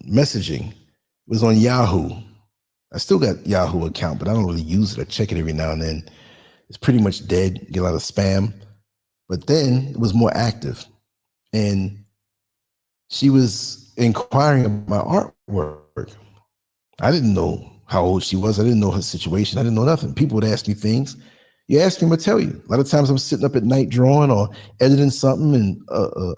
Messaging. It was on Yahoo. I still got Yahoo account, but I don't really use it. I check it every now and then. It's pretty much dead. Get a lot of spam. But then it was more active. And she was inquiring about my artwork. I didn't know how old she was. I didn't know her situation. I didn't know nothing. People would ask me things. You ask me, I'm going to tell you. A lot of times I'm sitting up at night drawing or editing something, and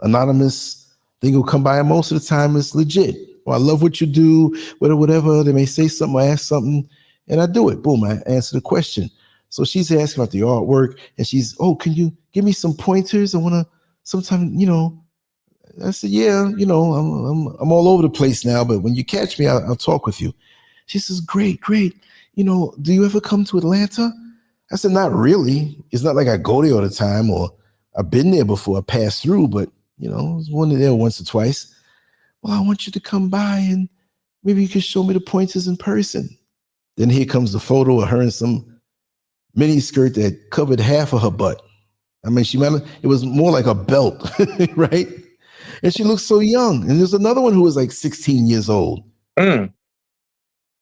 anonymous thing will come by, and most of the time it's legit. or I love what you do, whatever. They may say something or ask something, and I do it. Boom, I answer the question. So she's asking about the artwork, and she's, oh, can you give me some pointers? I want to sometime, I said, yeah, I'm all over the place now, but when you catch me, I'll talk with you. She says, great. Do you ever come to Atlanta? I said, not really. It's not like I go there all the time, or I've been there before. I passed through, but I was only there once or twice. Well, I want you to come by and maybe you can show me the pointers in person. Then here comes the photo of her in some mini skirt that covered half of her butt. I mean, it was more like a belt, right? And she looked so young. And there's another one who was like 16 years old. Mm.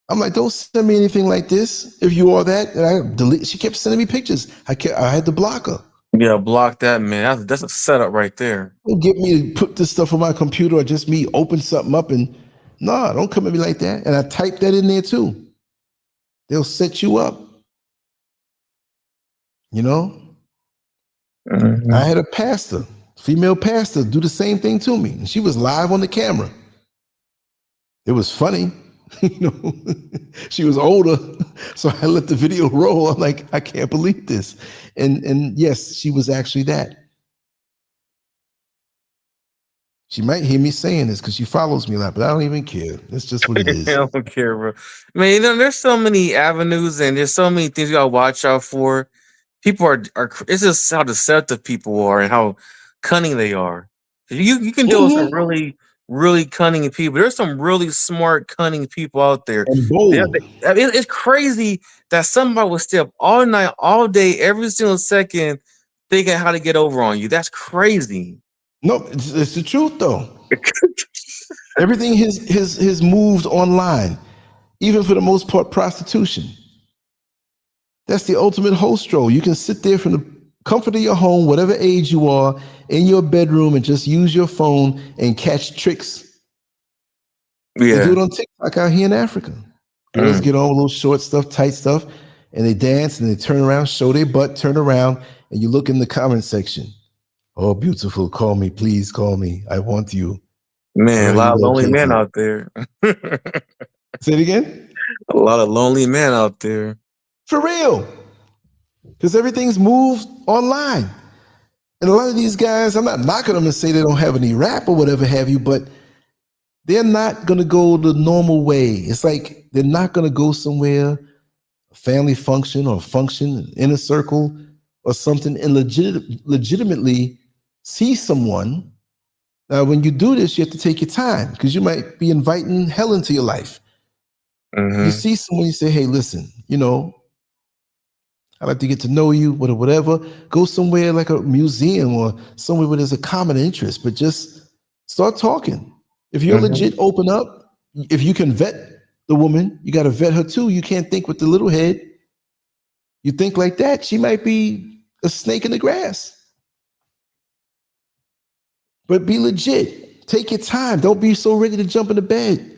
I'm like, don't send me anything like this. If you are that, and I delete. She kept sending me pictures. I had to block her. Yeah, block that, man. That's a setup right there. Don't get me to put this stuff on my computer or just me open something up and don't come at me like that. And I typed that in there too. They'll set you up. Mm-hmm. I had a pastor, female pastor, do the same thing to me. And she was live on the camera. It was funny. She was older. So I let the video roll. I'm like, I can't believe this. And yes, she was actually that. She might hear me saying this because she follows me a lot, but I don't even care. That's just what it is. I don't care, bro. I mean, there's so many avenues and there's so many things you gotta watch out for. People are it's just how deceptive people are and how cunning they are. You can deal with some really, really cunning people. There's some really smart, cunning people out there. And bold. It's crazy that somebody will stay up all night, all day, every single second, thinking how to get over on you. That's crazy. No, it's the truth though. Everything has moved online, even for the most part, prostitution. That's the ultimate host role. You can sit there from the comfort of your home, whatever age you are, in your bedroom and just use your phone and catch tricks. Yeah. They do it on TikTok out here in Africa. Girls get on with little short stuff, tight stuff, and they dance and they turn around, show their butt, turn around, and you look in the comment section. Oh, beautiful, call me, please call me. I want you. Man, a lot of lonely men out there. Say it again? A lot of lonely men out there. For real. Because everything's moved online. And a lot of these guys, I'm not knocking them and say they don't have any rap or whatever have you, but they're not going to go the normal way. It's like they're not going to go somewhere, a family function or a function, inner circle or something, and legitimately see someone. Now, when you do this, you have to take your time because you might be inviting hell into your life. You see someone, you say, hey, listen, I'd like to get to know you, whatever. Go somewhere like a museum or somewhere where there's a common interest, but just start talking. If you're legit, open up. If you can vet the woman, you got to vet her too. You can't think with the little head. You think like that, she might be a snake in the grass. But be legit. Take your time. Don't be so ready to jump into bed.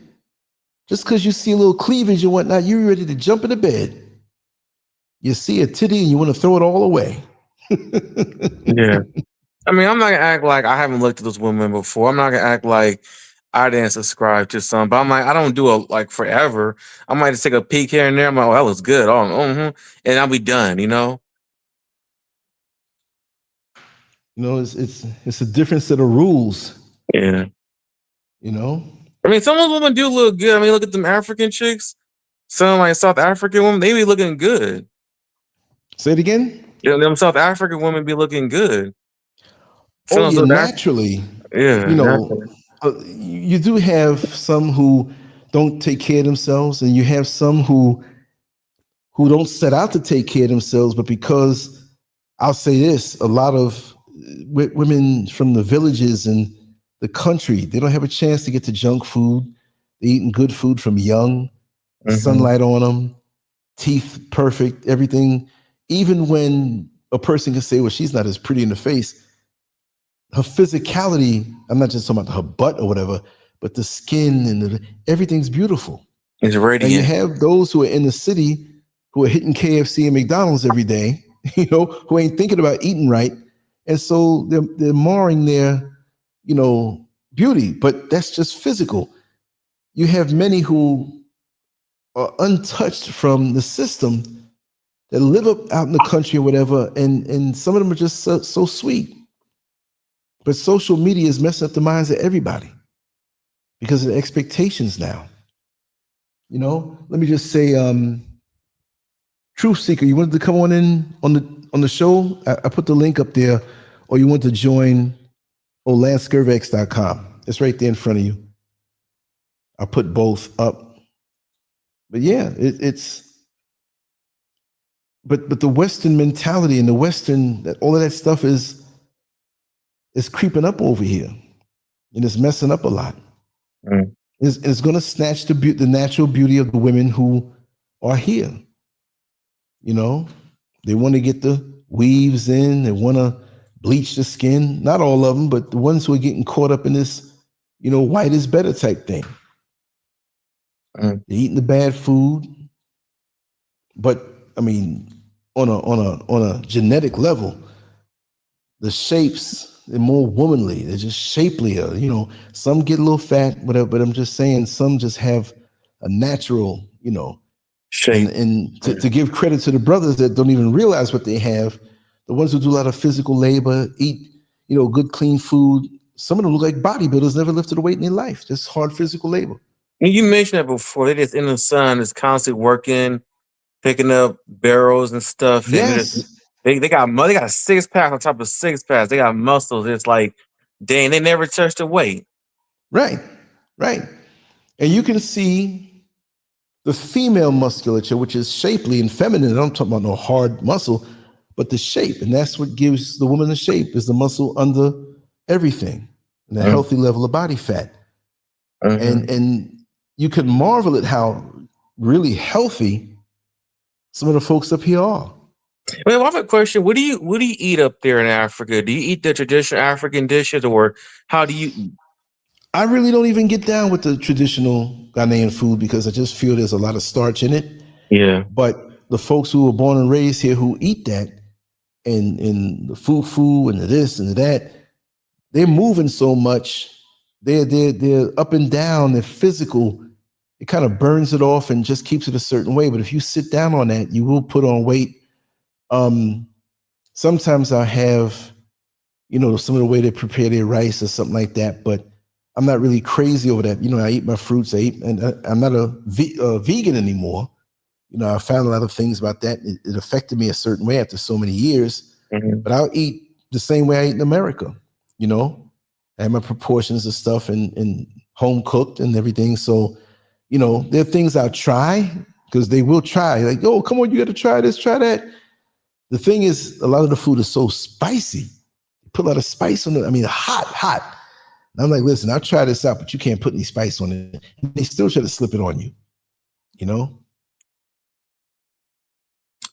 Just because you see a little cleavage and whatnot, you're ready to jump into bed. You see a titty and you want to throw it all away. Yeah. I mean, I'm not going to act like I haven't looked at this woman before. I'm not going to act like I didn't subscribe to some, but I'm like, I don't do it like forever. I might just take a peek here and there. I'm like, oh, that looks good. And I'll be done, It's a different set of rules. Yeah. I mean, some of those women do look good. I mean, look at them African chicks. Some like South African women, they be looking good. Say it again? Yeah, them South African women be looking good. Oh, yeah, naturally. Yeah. Naturally. You do have some who don't take care of themselves, and you have some who don't set out to take care of themselves, but because I'll say this, a lot of women from the villages and the country, they don't have a chance to get to junk food. They're eating good food from young, sunlight on them, teeth perfect, everything. Even when a person can say, well, she's not as pretty in the face, her physicality, I'm not just talking about her butt or whatever, but the skin and everything's beautiful. It's radiant. And you have those who are in the city who are hitting KFC and McDonald's every day, who ain't thinking about eating right. And so they're marring their, beauty, but that's just physical. you have many who are untouched from the system that live up out in the country or whatever, and some of them are just so sweet. But social media is messing up the minds of everybody because of the expectations now. You know, let me just say, Truth Seeker, you wanted to come on in on the show? I put the link up there, or you want to join LanceScurvX.com. It's right there in front of you. I put both up. But yeah, but the Western mentality and the Western, all of that stuff is creeping up over here, and it's messing up a lot. Mm. It's going to snatch the natural beauty of the women who are here. You know, they want to get the weaves in. They want to bleach the skin. Not all of them, but the ones who are getting caught up in this, you know, white is better type thing. Mm. They're eating the bad food. But I mean, on a genetic level, the shapes, they're more womanly. They're just shapelier. You know, some get a little fat, whatever. But I'm just saying, some just have a natural, you know. Shape. And to give credit to the brothers that don't even realize what they have, the ones who do a lot of physical labor, eat, you know, good, clean food. Some of them look like bodybuilders, never lifted a weight in their life. Just hard physical labor. And you mentioned that before. They just in the sun, is constantly working, picking up barrels and stuff, and Yes. they got they got a 6-pack on top of 6-packs. They got muscles. It's like, dang, they never touched the weight. Right. Right. And you can see the female musculature, which is shapely and feminine. I don't talk about no hard muscle, but the shape. And that's what gives the woman the shape, is the muscle under everything and a healthy level of body fat. And you can marvel at how really healthy some of the folks up here are. Well, I have a question. What do you eat up there in Africa? Do you eat the traditional African dishes, or how do you eat? I really don't even get down with the traditional Ghanaian food because I just feel there's a lot of starch in it. Yeah. But the folks who were born and raised here who eat that, and the fufu and the this and the that, they're moving so much. They're up and down. They're physical. It kind of burns it off and just keeps it a certain way. But if you sit down on that, you will put on weight. Sometimes I have, you know, some of the way they prepare their rice or something like that. But I'm not really crazy over that. You know, I eat my fruits. And I'm not a vegan anymore. You know, I found a lot of things about that. It affected me a certain way after so many years. But I'll eat the same way I eat in America. You know, I have my proportions of stuff and home cooked and everything. So, you know, there are things I'll try because they will try. Like, oh, come on, you got to try this, try that. The thing is, a lot of the food is so spicy. You put a lot of spice on it. I mean, hot. And I'm like, listen, I'll try this out, but you can't put any spice on it. And they still try to slip it on you, you know?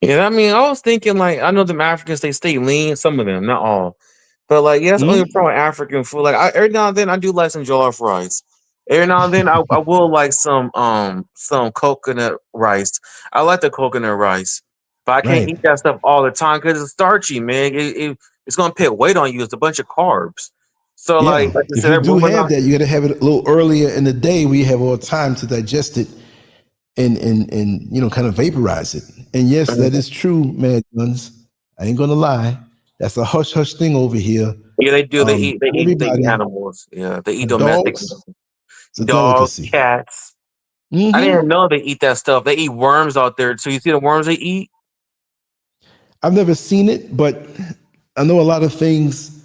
Yeah, I mean, I was thinking, like, I know them Africans, they stay lean, some of them, not all. But like, yeah, that's the only problem with African food. Like, every now and then I do like some jollof rice. Every now and then I will like some coconut rice. I like the coconut rice. But I can't Right. eat that stuff all the time because it's starchy, man. It's gonna put weight on you. It's a bunch of carbs. So Yeah. like I If you said, do when have that, you got to have it a little earlier in the day where you have all time to digest it and you know, kind of vaporize it. And yes, that is true, Mad Guns. I ain't gonna lie. That's a hush hush thing over here. yeah, they do. They eat Everybody, animals. Yeah, they eat domestic dogs, it's a dogs, delicacy. cats. I didn't know they eat that stuff. They eat worms out there too. You see the worms they eat? I've never seen it, but I know a lot of things.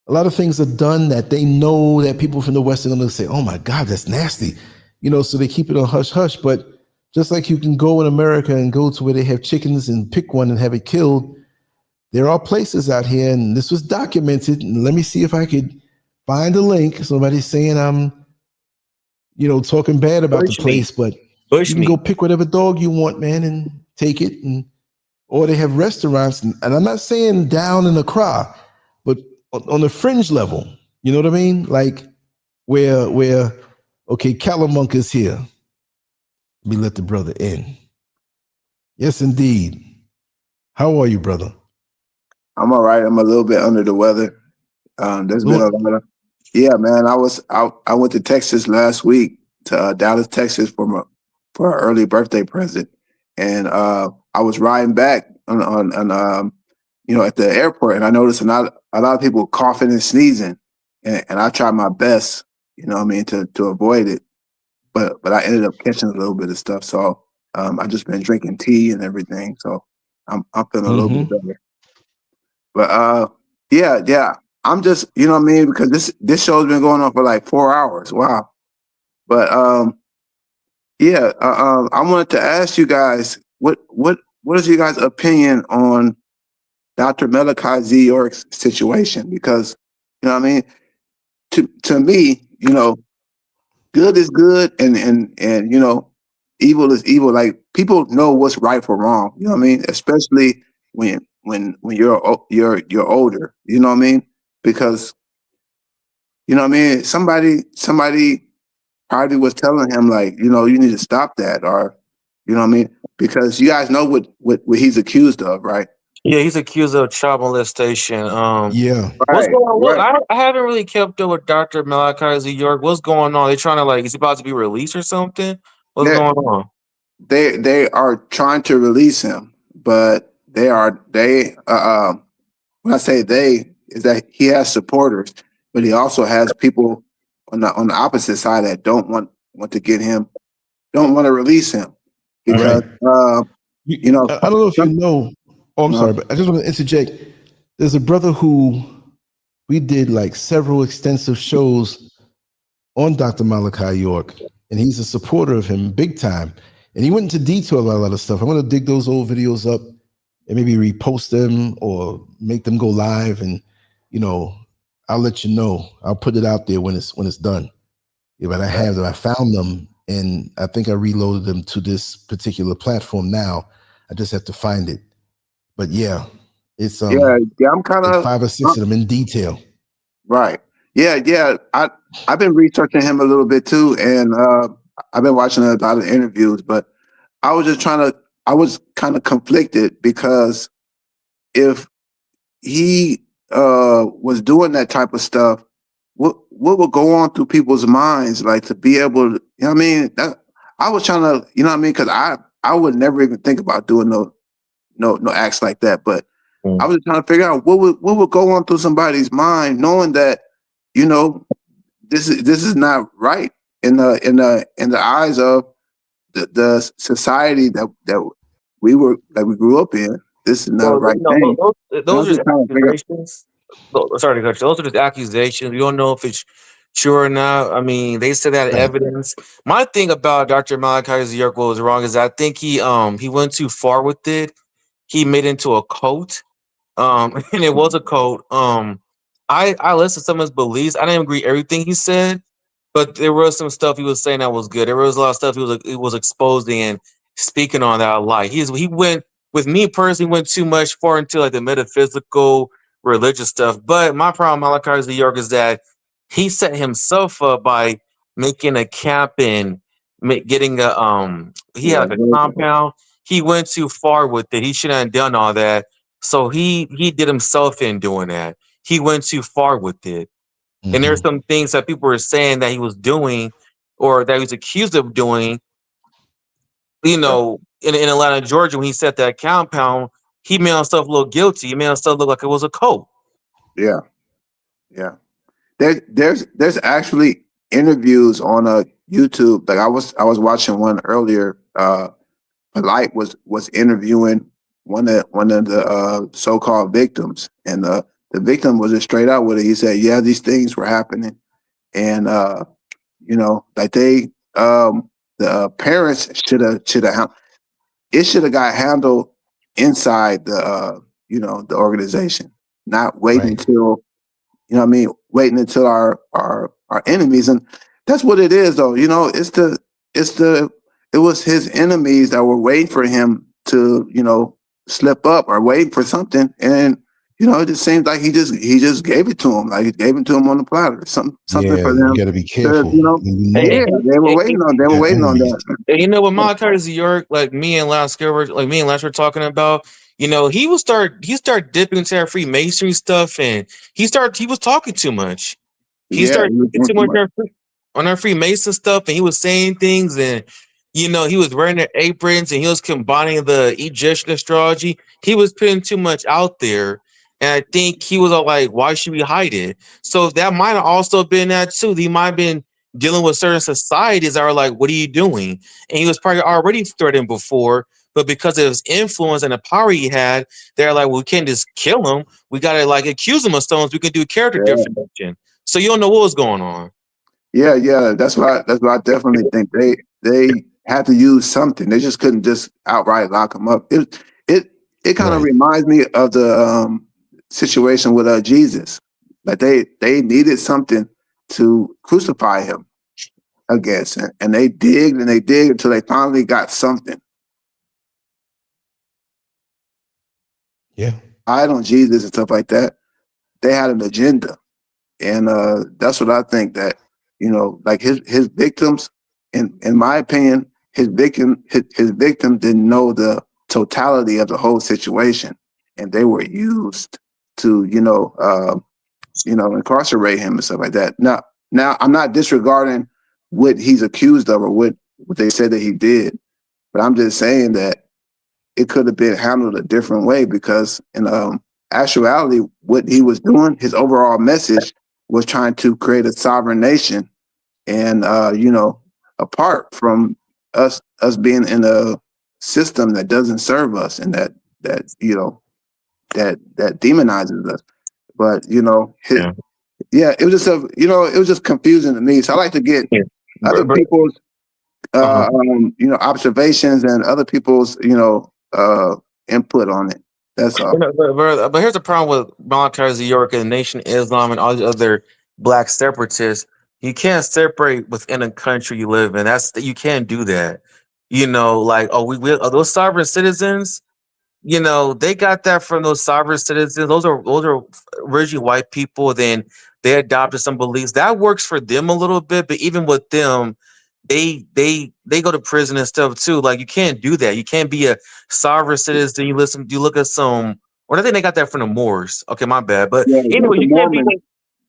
A lot of things are done that they know that people from the West are going to say, "Oh my God, that's nasty," you know. So they keep it on hush hush. But just like you can go in America and go to where they have chickens and pick one and have it killed, there are places out here, and this was documented. And let me see if I could find a link. Somebody's saying I'm, you know, talking bad about the place, but you can go pick whatever dog you want, man, and take it. And or they have restaurants, and I'm not saying down in Accra, but on the fringe level. You know what I mean? Like where okay, Calamunk is here. Let me let the brother in. Yes, indeed. How are you, brother? I'm all right. I'm a little bit under the weather. There's been a lot of, yeah, man. I went to Texas last week to Dallas, Texas for an early birthday present, and I was riding back on at the airport, and I noticed a lot of people coughing and sneezing, and I tried my best, to avoid it, but I ended up catching a little bit of stuff. So I just been drinking tea and everything, so I'm feeling a little bit better. But yeah, I'm just because this show's been going on for like 4 hours. Wow. But I wanted to ask you guys what is your guys' opinion on Dr. Malachi Z. York's situation? Because to me, good is good, and evil is evil. Like, people know what's right for wrong. You know what I mean? Especially when you're older. You know what I mean? Because somebody probably was telling him, like, you need to stop that, or because you guys know what he's accused of, right? Yeah, he's accused of child molestation. Yeah. What's Right, going on? right. I haven't really kept up with Dr. Malachi Z. York. What's going on? They trying to, like, is he about to be released or something? What's They going on? they are trying to release him, but when I say they, is that he has supporters, but he also has people on the opposite side that don't want don't want to release him, because Right. uh, I don't know if you know. Oh, I'm No. sorry, but I just want to interject. There's a brother who we did like several extensive shows on Dr. Malachi York, and he's a supporter of him big time. And he went into detail about a lot of stuff. I'm going to dig those old videos up and maybe repost them or make them go live. And I'll let you know. I'll put it out there when it's done. Yeah, but I have them. I found them, and I think I reloaded them to this particular platform now. I just have to find it. But yeah, it's yeah, I'm kind like of 5 or 6 of them in detail. right. Yeah. I've been researching him a little bit too, and I've been watching a lot of interviews. But I was kind of conflicted, because if he was doing that type of stuff, what would go on through people's minds, like, to be able to, I was trying to, because I would never even think about doing no acts like that. But I was just trying to figure out what would go on through somebody's mind, knowing that, this is not right in the eyes of the society that we grew up in. This is not a Well, right thing. those I'm are just just trying to figure out. accusations. Sorry to cut you. Those are just accusations. We don't know if it's true or not. I mean, they said that Right. evidence. My thing about Dr. Malachi Z. York was wrong is I think he went too far with it. He made it into a cult. And it was a cult. I listened to some of his beliefs. I didn't agree everything he said, but there was some stuff he was saying that was good. There was a lot of stuff he was exposing and speaking on that I like. He went, with me personally, went too much far into like the metaphysical, religious stuff. But my problem with Malachi Z. York is that he set himself up by making a camp and getting a he Yeah, had like a compound. He went too far with it. He shouldn't have done all that. So he did himself in doing that. He went too far with it. And there's some things that people were saying that he was doing or that he was accused of doing, in Atlanta, Georgia, when he set that compound, he made himself look guilty. He made himself look like it was a cult. yeah. There's actually interviews on YouTube. Like, I was watching one earlier. Polite was interviewing one of the so-called victims, and the victim was just straight out with it. He said, "Yeah, these things were happening, and like the parents should have it should have got handled inside the organization, not waiting Right. until waiting until our enemies." And that's what it is, though. It was his enemies that were waiting for him to slip up, or waiting for something. And it just seems like he just gave it to him, like he gave it to him on the platter. Something Yeah, for you them got to be to, careful. yeah, they were waiting on Enemies. that. And with Malachi Z. York, like me and Lance were talking about, he started dipping into that Freemasonry stuff, and he was talking too much. He Yeah, started he was talking doing too too much. much. on our Freemason stuff, and he was saying things, and he was wearing their aprons, and he was combining the Egyptian astrology. He was putting too much out there, and I think he was all like, "Why should we hide it?" So that might have also been that too. He might have been dealing with certain societies that are like, "What are you doing?" And he was probably already threatened before, but because of his influence and the power he had, they're like, "Well, we can't just kill him. We gotta like accuse him of stones. We can do character defamation." So you don't know what was going on. Yeah, yeah. That's why I definitely think they had to use something. They just couldn't just outright lock him up. It kind of Right. reminds me of the situation with Jesus. Like they needed something to crucify him, I guess. And they digged and they digged until they finally got something. Yeah. I on Jesus and stuff like that. They had an agenda. And that's what I think that, like his victims, in my opinion, his victim didn't know the totality of the whole situation, and they were used to, incarcerate him and stuff like that. Now I'm not disregarding what he's accused of or what they said that he did, but I'm just saying that it could have been handled a different way because in actuality, what he was doing, his overall message was trying to create a sovereign nation and apart from us being in a system that doesn't serve us and that demonizes us. But it was just it was just confusing to me. So I like to get other people's observations and other people's input on it. That's all. But here's the problem with Malachi York and Nation Islam and all the other black separatists. You can't separate within a country you live in. You can't do that. Like those sovereign citizens. They got that from those sovereign citizens. Those are originally white people. Then they adopted some beliefs that works for them a little bit. But even with them, they go to prison and stuff too. Like you can't do that. You can't be a sovereign citizen. You look at some. Or I think they got that from the Moors. Okay, my bad. But Yeah, anyway, you can't be.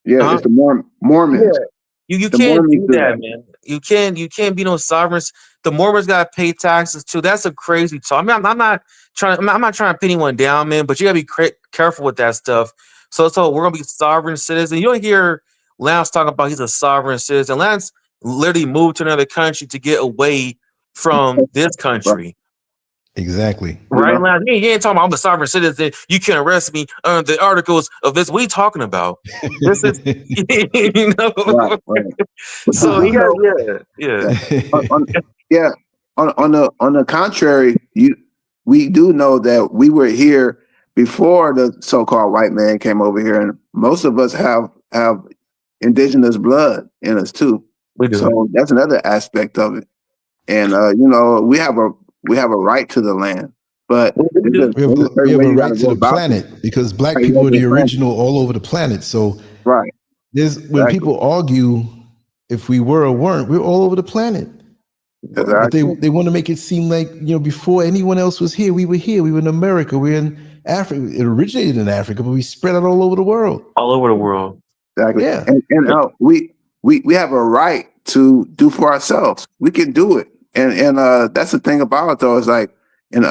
It's the Mormons. Yeah. You can't do that, man. You can't be no sovereigns. The Mormons gotta pay taxes too. That's a crazy talk. I mean, I'm not trying to pin anyone down, man. But you gotta be careful with that stuff. So we're gonna be sovereign citizens. You don't hear Lance talking about he's a sovereign citizen. Lance literally moved to another country to get away from this country. Exactly. Right, Lance? He ain't talking about I'm a sovereign citizen. You can arrest me under the articles of this. What are you talking about? This is Right. So On the contrary, we do know that we were here before the so-called white man came over here, and most of us have indigenous blood in us too. We do. So that's another aspect of it. And we have a right to the land, but we have a right to the planet because black people are the original all over the planet. So right. When people argue if we were or weren't, we're all over the planet. Exactly. But they want to make it seem like, before anyone else was here, we were here. We were in America. We're in Africa. It originated in Africa, but we spread out all over the world. All over the world. Exactly. Yeah. And we have a right to do for ourselves. We can do it. And that's the thing about it though, is like, in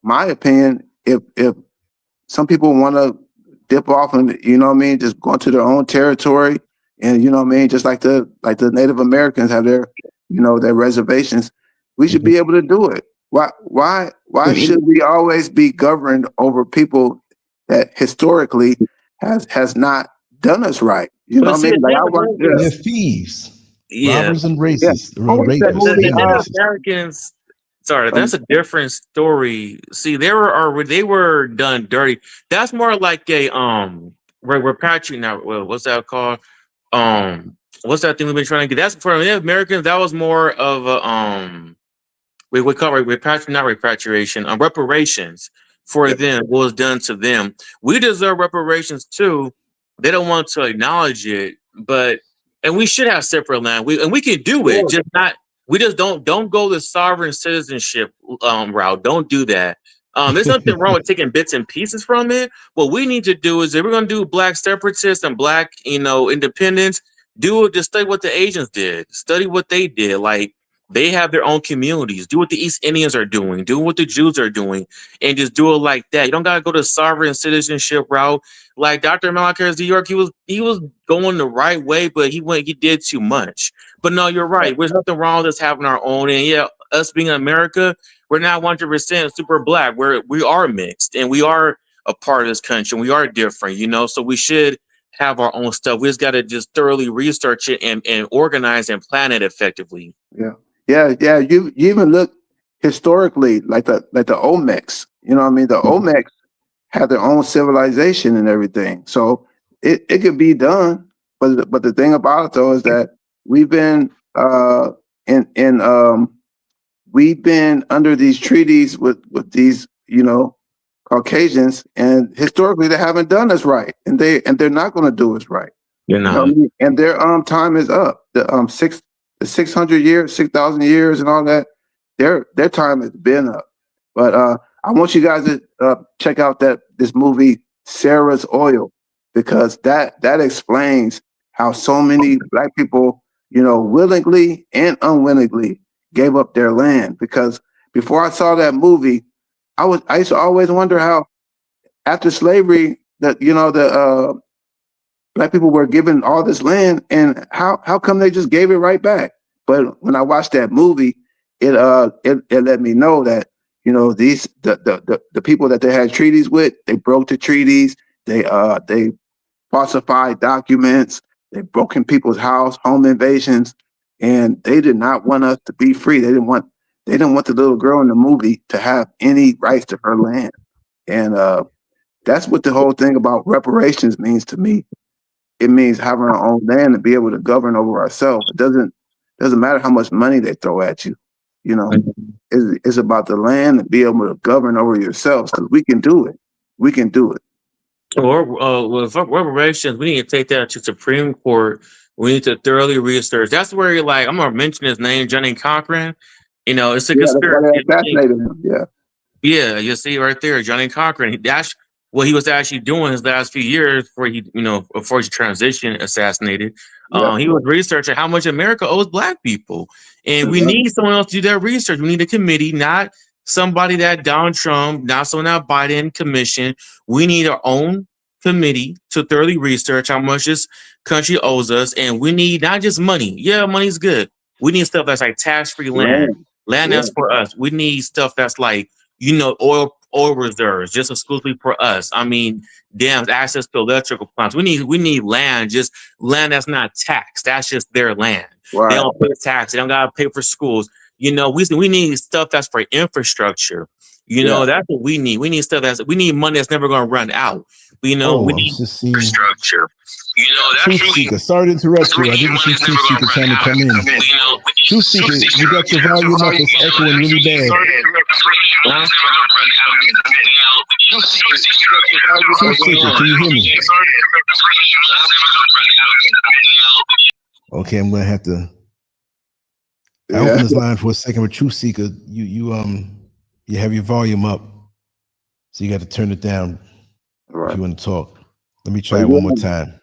my opinion, if some people want to dip off and just go into their own territory and just like the Native Americans have their their reservations, we should be able to do it. Why should we always be governed over people that historically has not done us right? You know what I mean? Like they're thieves. Robbers and racists. The Americans. Sorry, that's a different story. See, they were done dirty. That's more like a repatriation. Now, what's that called? What's that thing we've been trying to get? That's for the Americans. That was more of a we call it repatriation, reparations for them. What was done to them? We deserve reparations too. They don't want to acknowledge it, and we should have separate land. We can do it, just not. We just don't go the sovereign citizenship route. Don't do that. There's nothing wrong with taking bits and pieces from it. What we need to do is if we're going to do black separatists and black, independence, Just study what the Asians did. Study what they did. Like, they have their own communities. Do what the East Indians are doing. Do what the Jews are doing, and just do it like that. You don't gotta go the sovereign citizenship route. Like Dr. Malachi's New York, he was going the right way, but he did too much. But no, you're right. There's nothing wrong with us having our own. And yeah, us being in America, we're not 100% super black. We are mixed, and we are a part of this country. And we are different, you know. So we should have our own stuff. We just got to just thoroughly research it and organize and plan it effectively. Yeah. You even look historically, like the Olmecs. You know what I mean? The Olmecs had their own civilization and everything. So it could be done. But the thing about it though is that we've been we've been under these treaties with these, you know, Caucasians, and historically they haven't done us right, and they're not going to do us right. You know, what I mean? And their time is up. The 600 years, 6,000 years, and all that. Their time has been up. But I want you guys to check out this movie Sarah's Oil, because that explains how so many black people, you know, willingly and unwillingly gave up their land. Because before I saw that movie, I used to always wonder how, after slavery, that, you know, the black people were given all this land, and how come they just gave it right back? But when I watched that movie, it let me know that, you know, the people that they had treaties with, they broke the treaties, they falsified documents, they broke in people's home invasions, and they did not want us to be free. They didn't want the little girl in the movie to have any rights to her land. And that's what the whole thing about reparations means to me. It means having our own land and be able to govern over ourselves. It doesn't matter how much money they throw at you. You know, it's about the land and be able to govern over yourselves, because we can do it. We can do it. Or with reparations, we need to take that to Supreme Court. We need to thoroughly research. That's where you're like, I'm gonna mention his name, Johnny Cochran. You know, it's a conspiracy. Yeah, you see right there, Johnny Cochran. That's what he was actually doing his last few years before he transitioned, assassinated. He was researching how much America owes black people. And we need someone else to do that research. We need a committee, not somebody that Donald Trump, not someone that Biden commissioned. We need our own committee to thoroughly research how much this country owes us. And we need not just money. Yeah, money's good. We need stuff that's like tax-free land that's for us. We need stuff that's like, you know, oil reserves just exclusively for us. I mean, dams, access to electrical plants. We need land, just land that's not taxed. That's just their land. Right. They don't pay tax. They don't gotta pay for schools. You know, we need stuff that's for infrastructure. You know, that's what we need. We need stuff we need money that's never gonna run out. You know, we need infrastructure. You know, that's Truth Seeker. Sorry to interrupt you. I didn't see Truth Seeker trying to come in. Truth Seeker, you got your volume up. It's echoing really bad. Truth Seeker, can you hear me? Okay, I'm gonna have to. I opened this line for a second with Truth Seeker. You have your volume up, so you got to turn it down if you want to talk. Let me try it one more time.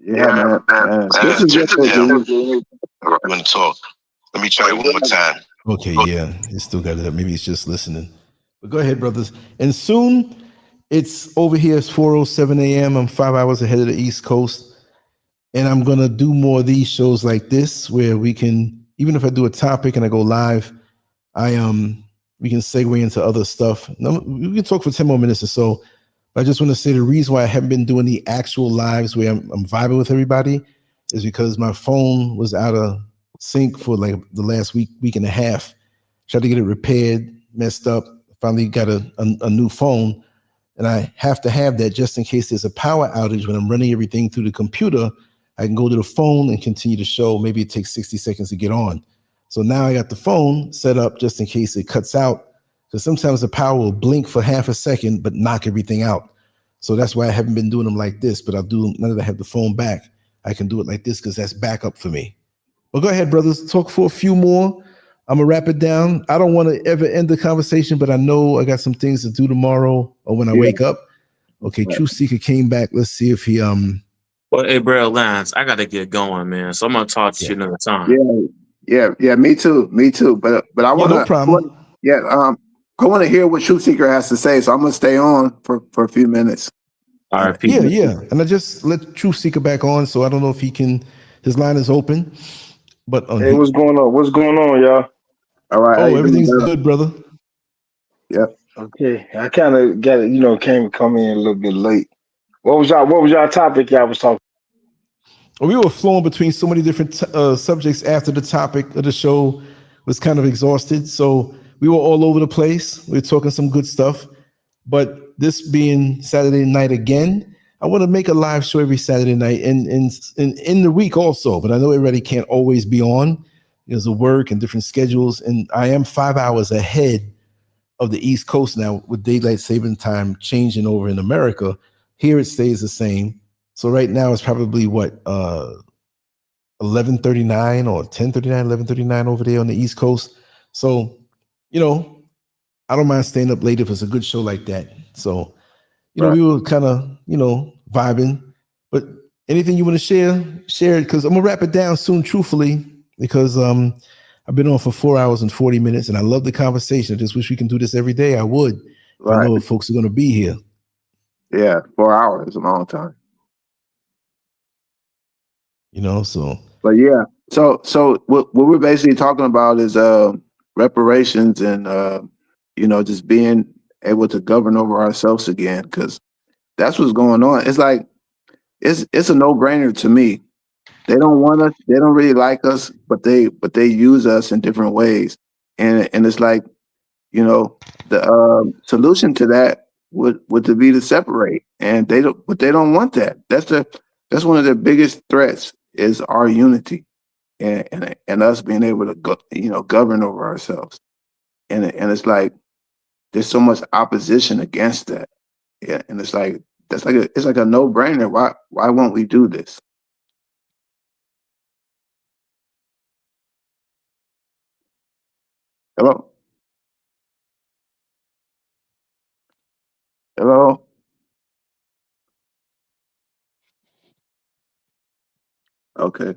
Yeah, man. This is just want to talk. Let me try it one more time. Okay, yeah, it's still got it up. Maybe it's just listening. But go ahead, brothers. And soon, it's over here. It's 4:07 a.m. I'm 5 hours ahead of the East Coast, and I'm gonna do more of these shows like this, where we can, even if I do a topic and I go live, we can segue into other stuff. No, we can talk for 10 more minutes or so. I just want to say the reason why I haven't been doing the actual lives where I'm vibing with everybody is because my phone was out of sync for like the last week and a half. Tried to get it repaired, messed up. Finally got a new phone, and I have to have that just in case there's a power outage when I'm running everything through the computer. I can go to the phone and continue the show. Maybe it takes 60 seconds to get on. So now I got the phone set up just in case it cuts out. Because sometimes the power will blink for half a second, but knock everything out. So that's why I haven't been doing them like this, but I'll do, now that I have the phone back, I can do it like this because that's backup for me. Well, go ahead, brothers, talk for a few more. I'm gonna wrap it down. I don't want to ever end the conversation, but I know I got some things to do tomorrow or when I wake up. Okay, Truth Seeker came back. Let's see if he Well, hey, bro, Lance, I gotta get going, man. So I'm gonna talk to Yeah. you another time. Yeah. Me too. But I Yeah, want no to. problem. I want to hear what Truth Seeker has to say. So I'm gonna stay on for a few minutes. All right, peace. Yeah. And I just let Truth Seeker back on, so I don't know if he can. His line is open, but Hey, what's going on? What's going on, y'all? All right. How you doing, everything's brother? good, brother. Yep. Okay, I kind of got it. Come in a little bit late. What was y'all topic? Y'all was talking. We were flowing between so many different subjects after the topic of the show was kind of exhausted. So we were all over the place. We were talking some good stuff. But this being Saturday night again, I want to make a live show every Saturday night and in the week also. But I know everybody can't always be on because of work and different schedules. And I am 5 hours ahead of the East Coast now with daylight saving time changing over in America. Here it stays the same. So right now it's probably what 11:39 or 10:39, 11:39 over there on the East Coast. So, I don't mind staying up late if it's a good show like that. So, Right. we were kind of, vibing. But anything you want to share it, because I'm gonna wrap it down soon, truthfully, because I've been on for 4 hours and 40 minutes, and I love the conversation. I just wish we can do this every day. I would, if I Right. know if folks are gonna be here. Yeah. 4 hours is a long time. So. But yeah. So what we're basically talking about is reparations and just being able to govern over ourselves again, because that's what's going on. It's like it's a no-brainer to me. They don't want us, they don't really like us, but they use us in different ways. And it's like, the solution to that would to be to separate. And they don't want that. That's one of the biggest threats is our unity and us being able to govern over ourselves. And it's like there's so much opposition against that. Yeah, and it's like it's like a no-brainer. Why won't we do this? Hello? Hello? Okay.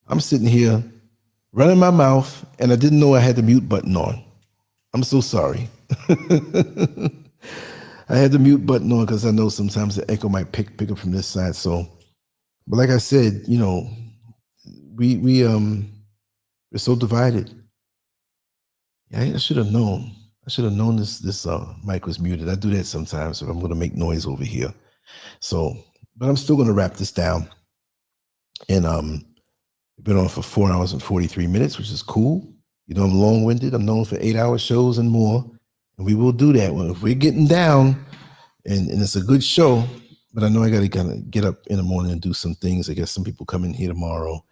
I'm sitting here running my mouth, and I didn't know I had the mute button on. I'm so sorry. I had the mute button on because I know sometimes the echo might pick up from this side. So, but like I said, we're so divided. Yeah, I should have known. I should have known this mic was muted. I do that sometimes if I'm going to make noise over here. So, but I'm still going to wrap this down. And we've been on for 4 hours and 43 minutes, which is cool. You know, I'm long-winded. I'm known for 8-hour shows and more. And we will do that. Well, if we're getting down and it's a good show, but I know I got to kind of get up in the morning and do some things. I guess some people come in here tomorrow,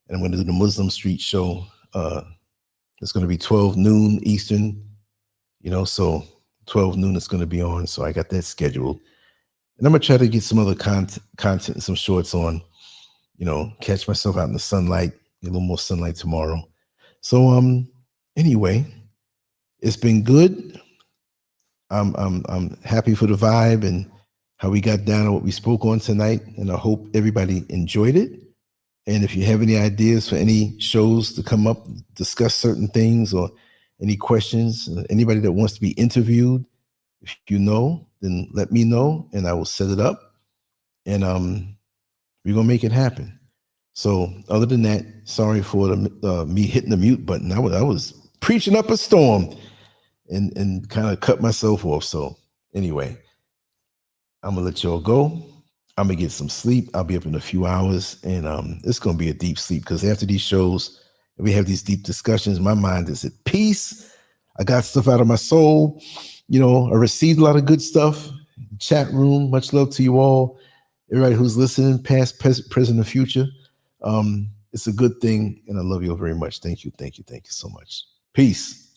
and I'm going to do the Muslim Street show. It's going to be 12 noon Eastern, you know, so 12 noon it's going to be on. So I got that scheduled. And I'm going to try to get some other content and some shorts on, you know, catch myself out in the sunlight, get a little more sunlight tomorrow. So anyway, it's been good. I'm happy for the vibe and how we got down on what we spoke on tonight, and I hope everybody enjoyed it. And if you have any ideas for any shows to come up, discuss certain things, or any questions, anybody that wants to be interviewed, if you know, then let me know and I will set it up, and we're gonna make it happen. So other than that, sorry for the me hitting the mute button. I was preaching up a storm and kind of cut myself off. So anyway, I'm gonna let y'all go. I'm gonna get some sleep. I'll be up in a few hours, and it's gonna be a deep sleep because after these shows, we have these deep discussions. My mind is at peace. I got stuff out of my soul. You know, I received a lot of good stuff. Chat room, much love to you all. Everybody who's listening, past, present, and future. It's a good thing, and I love you all very much. Thank you so much. Peace.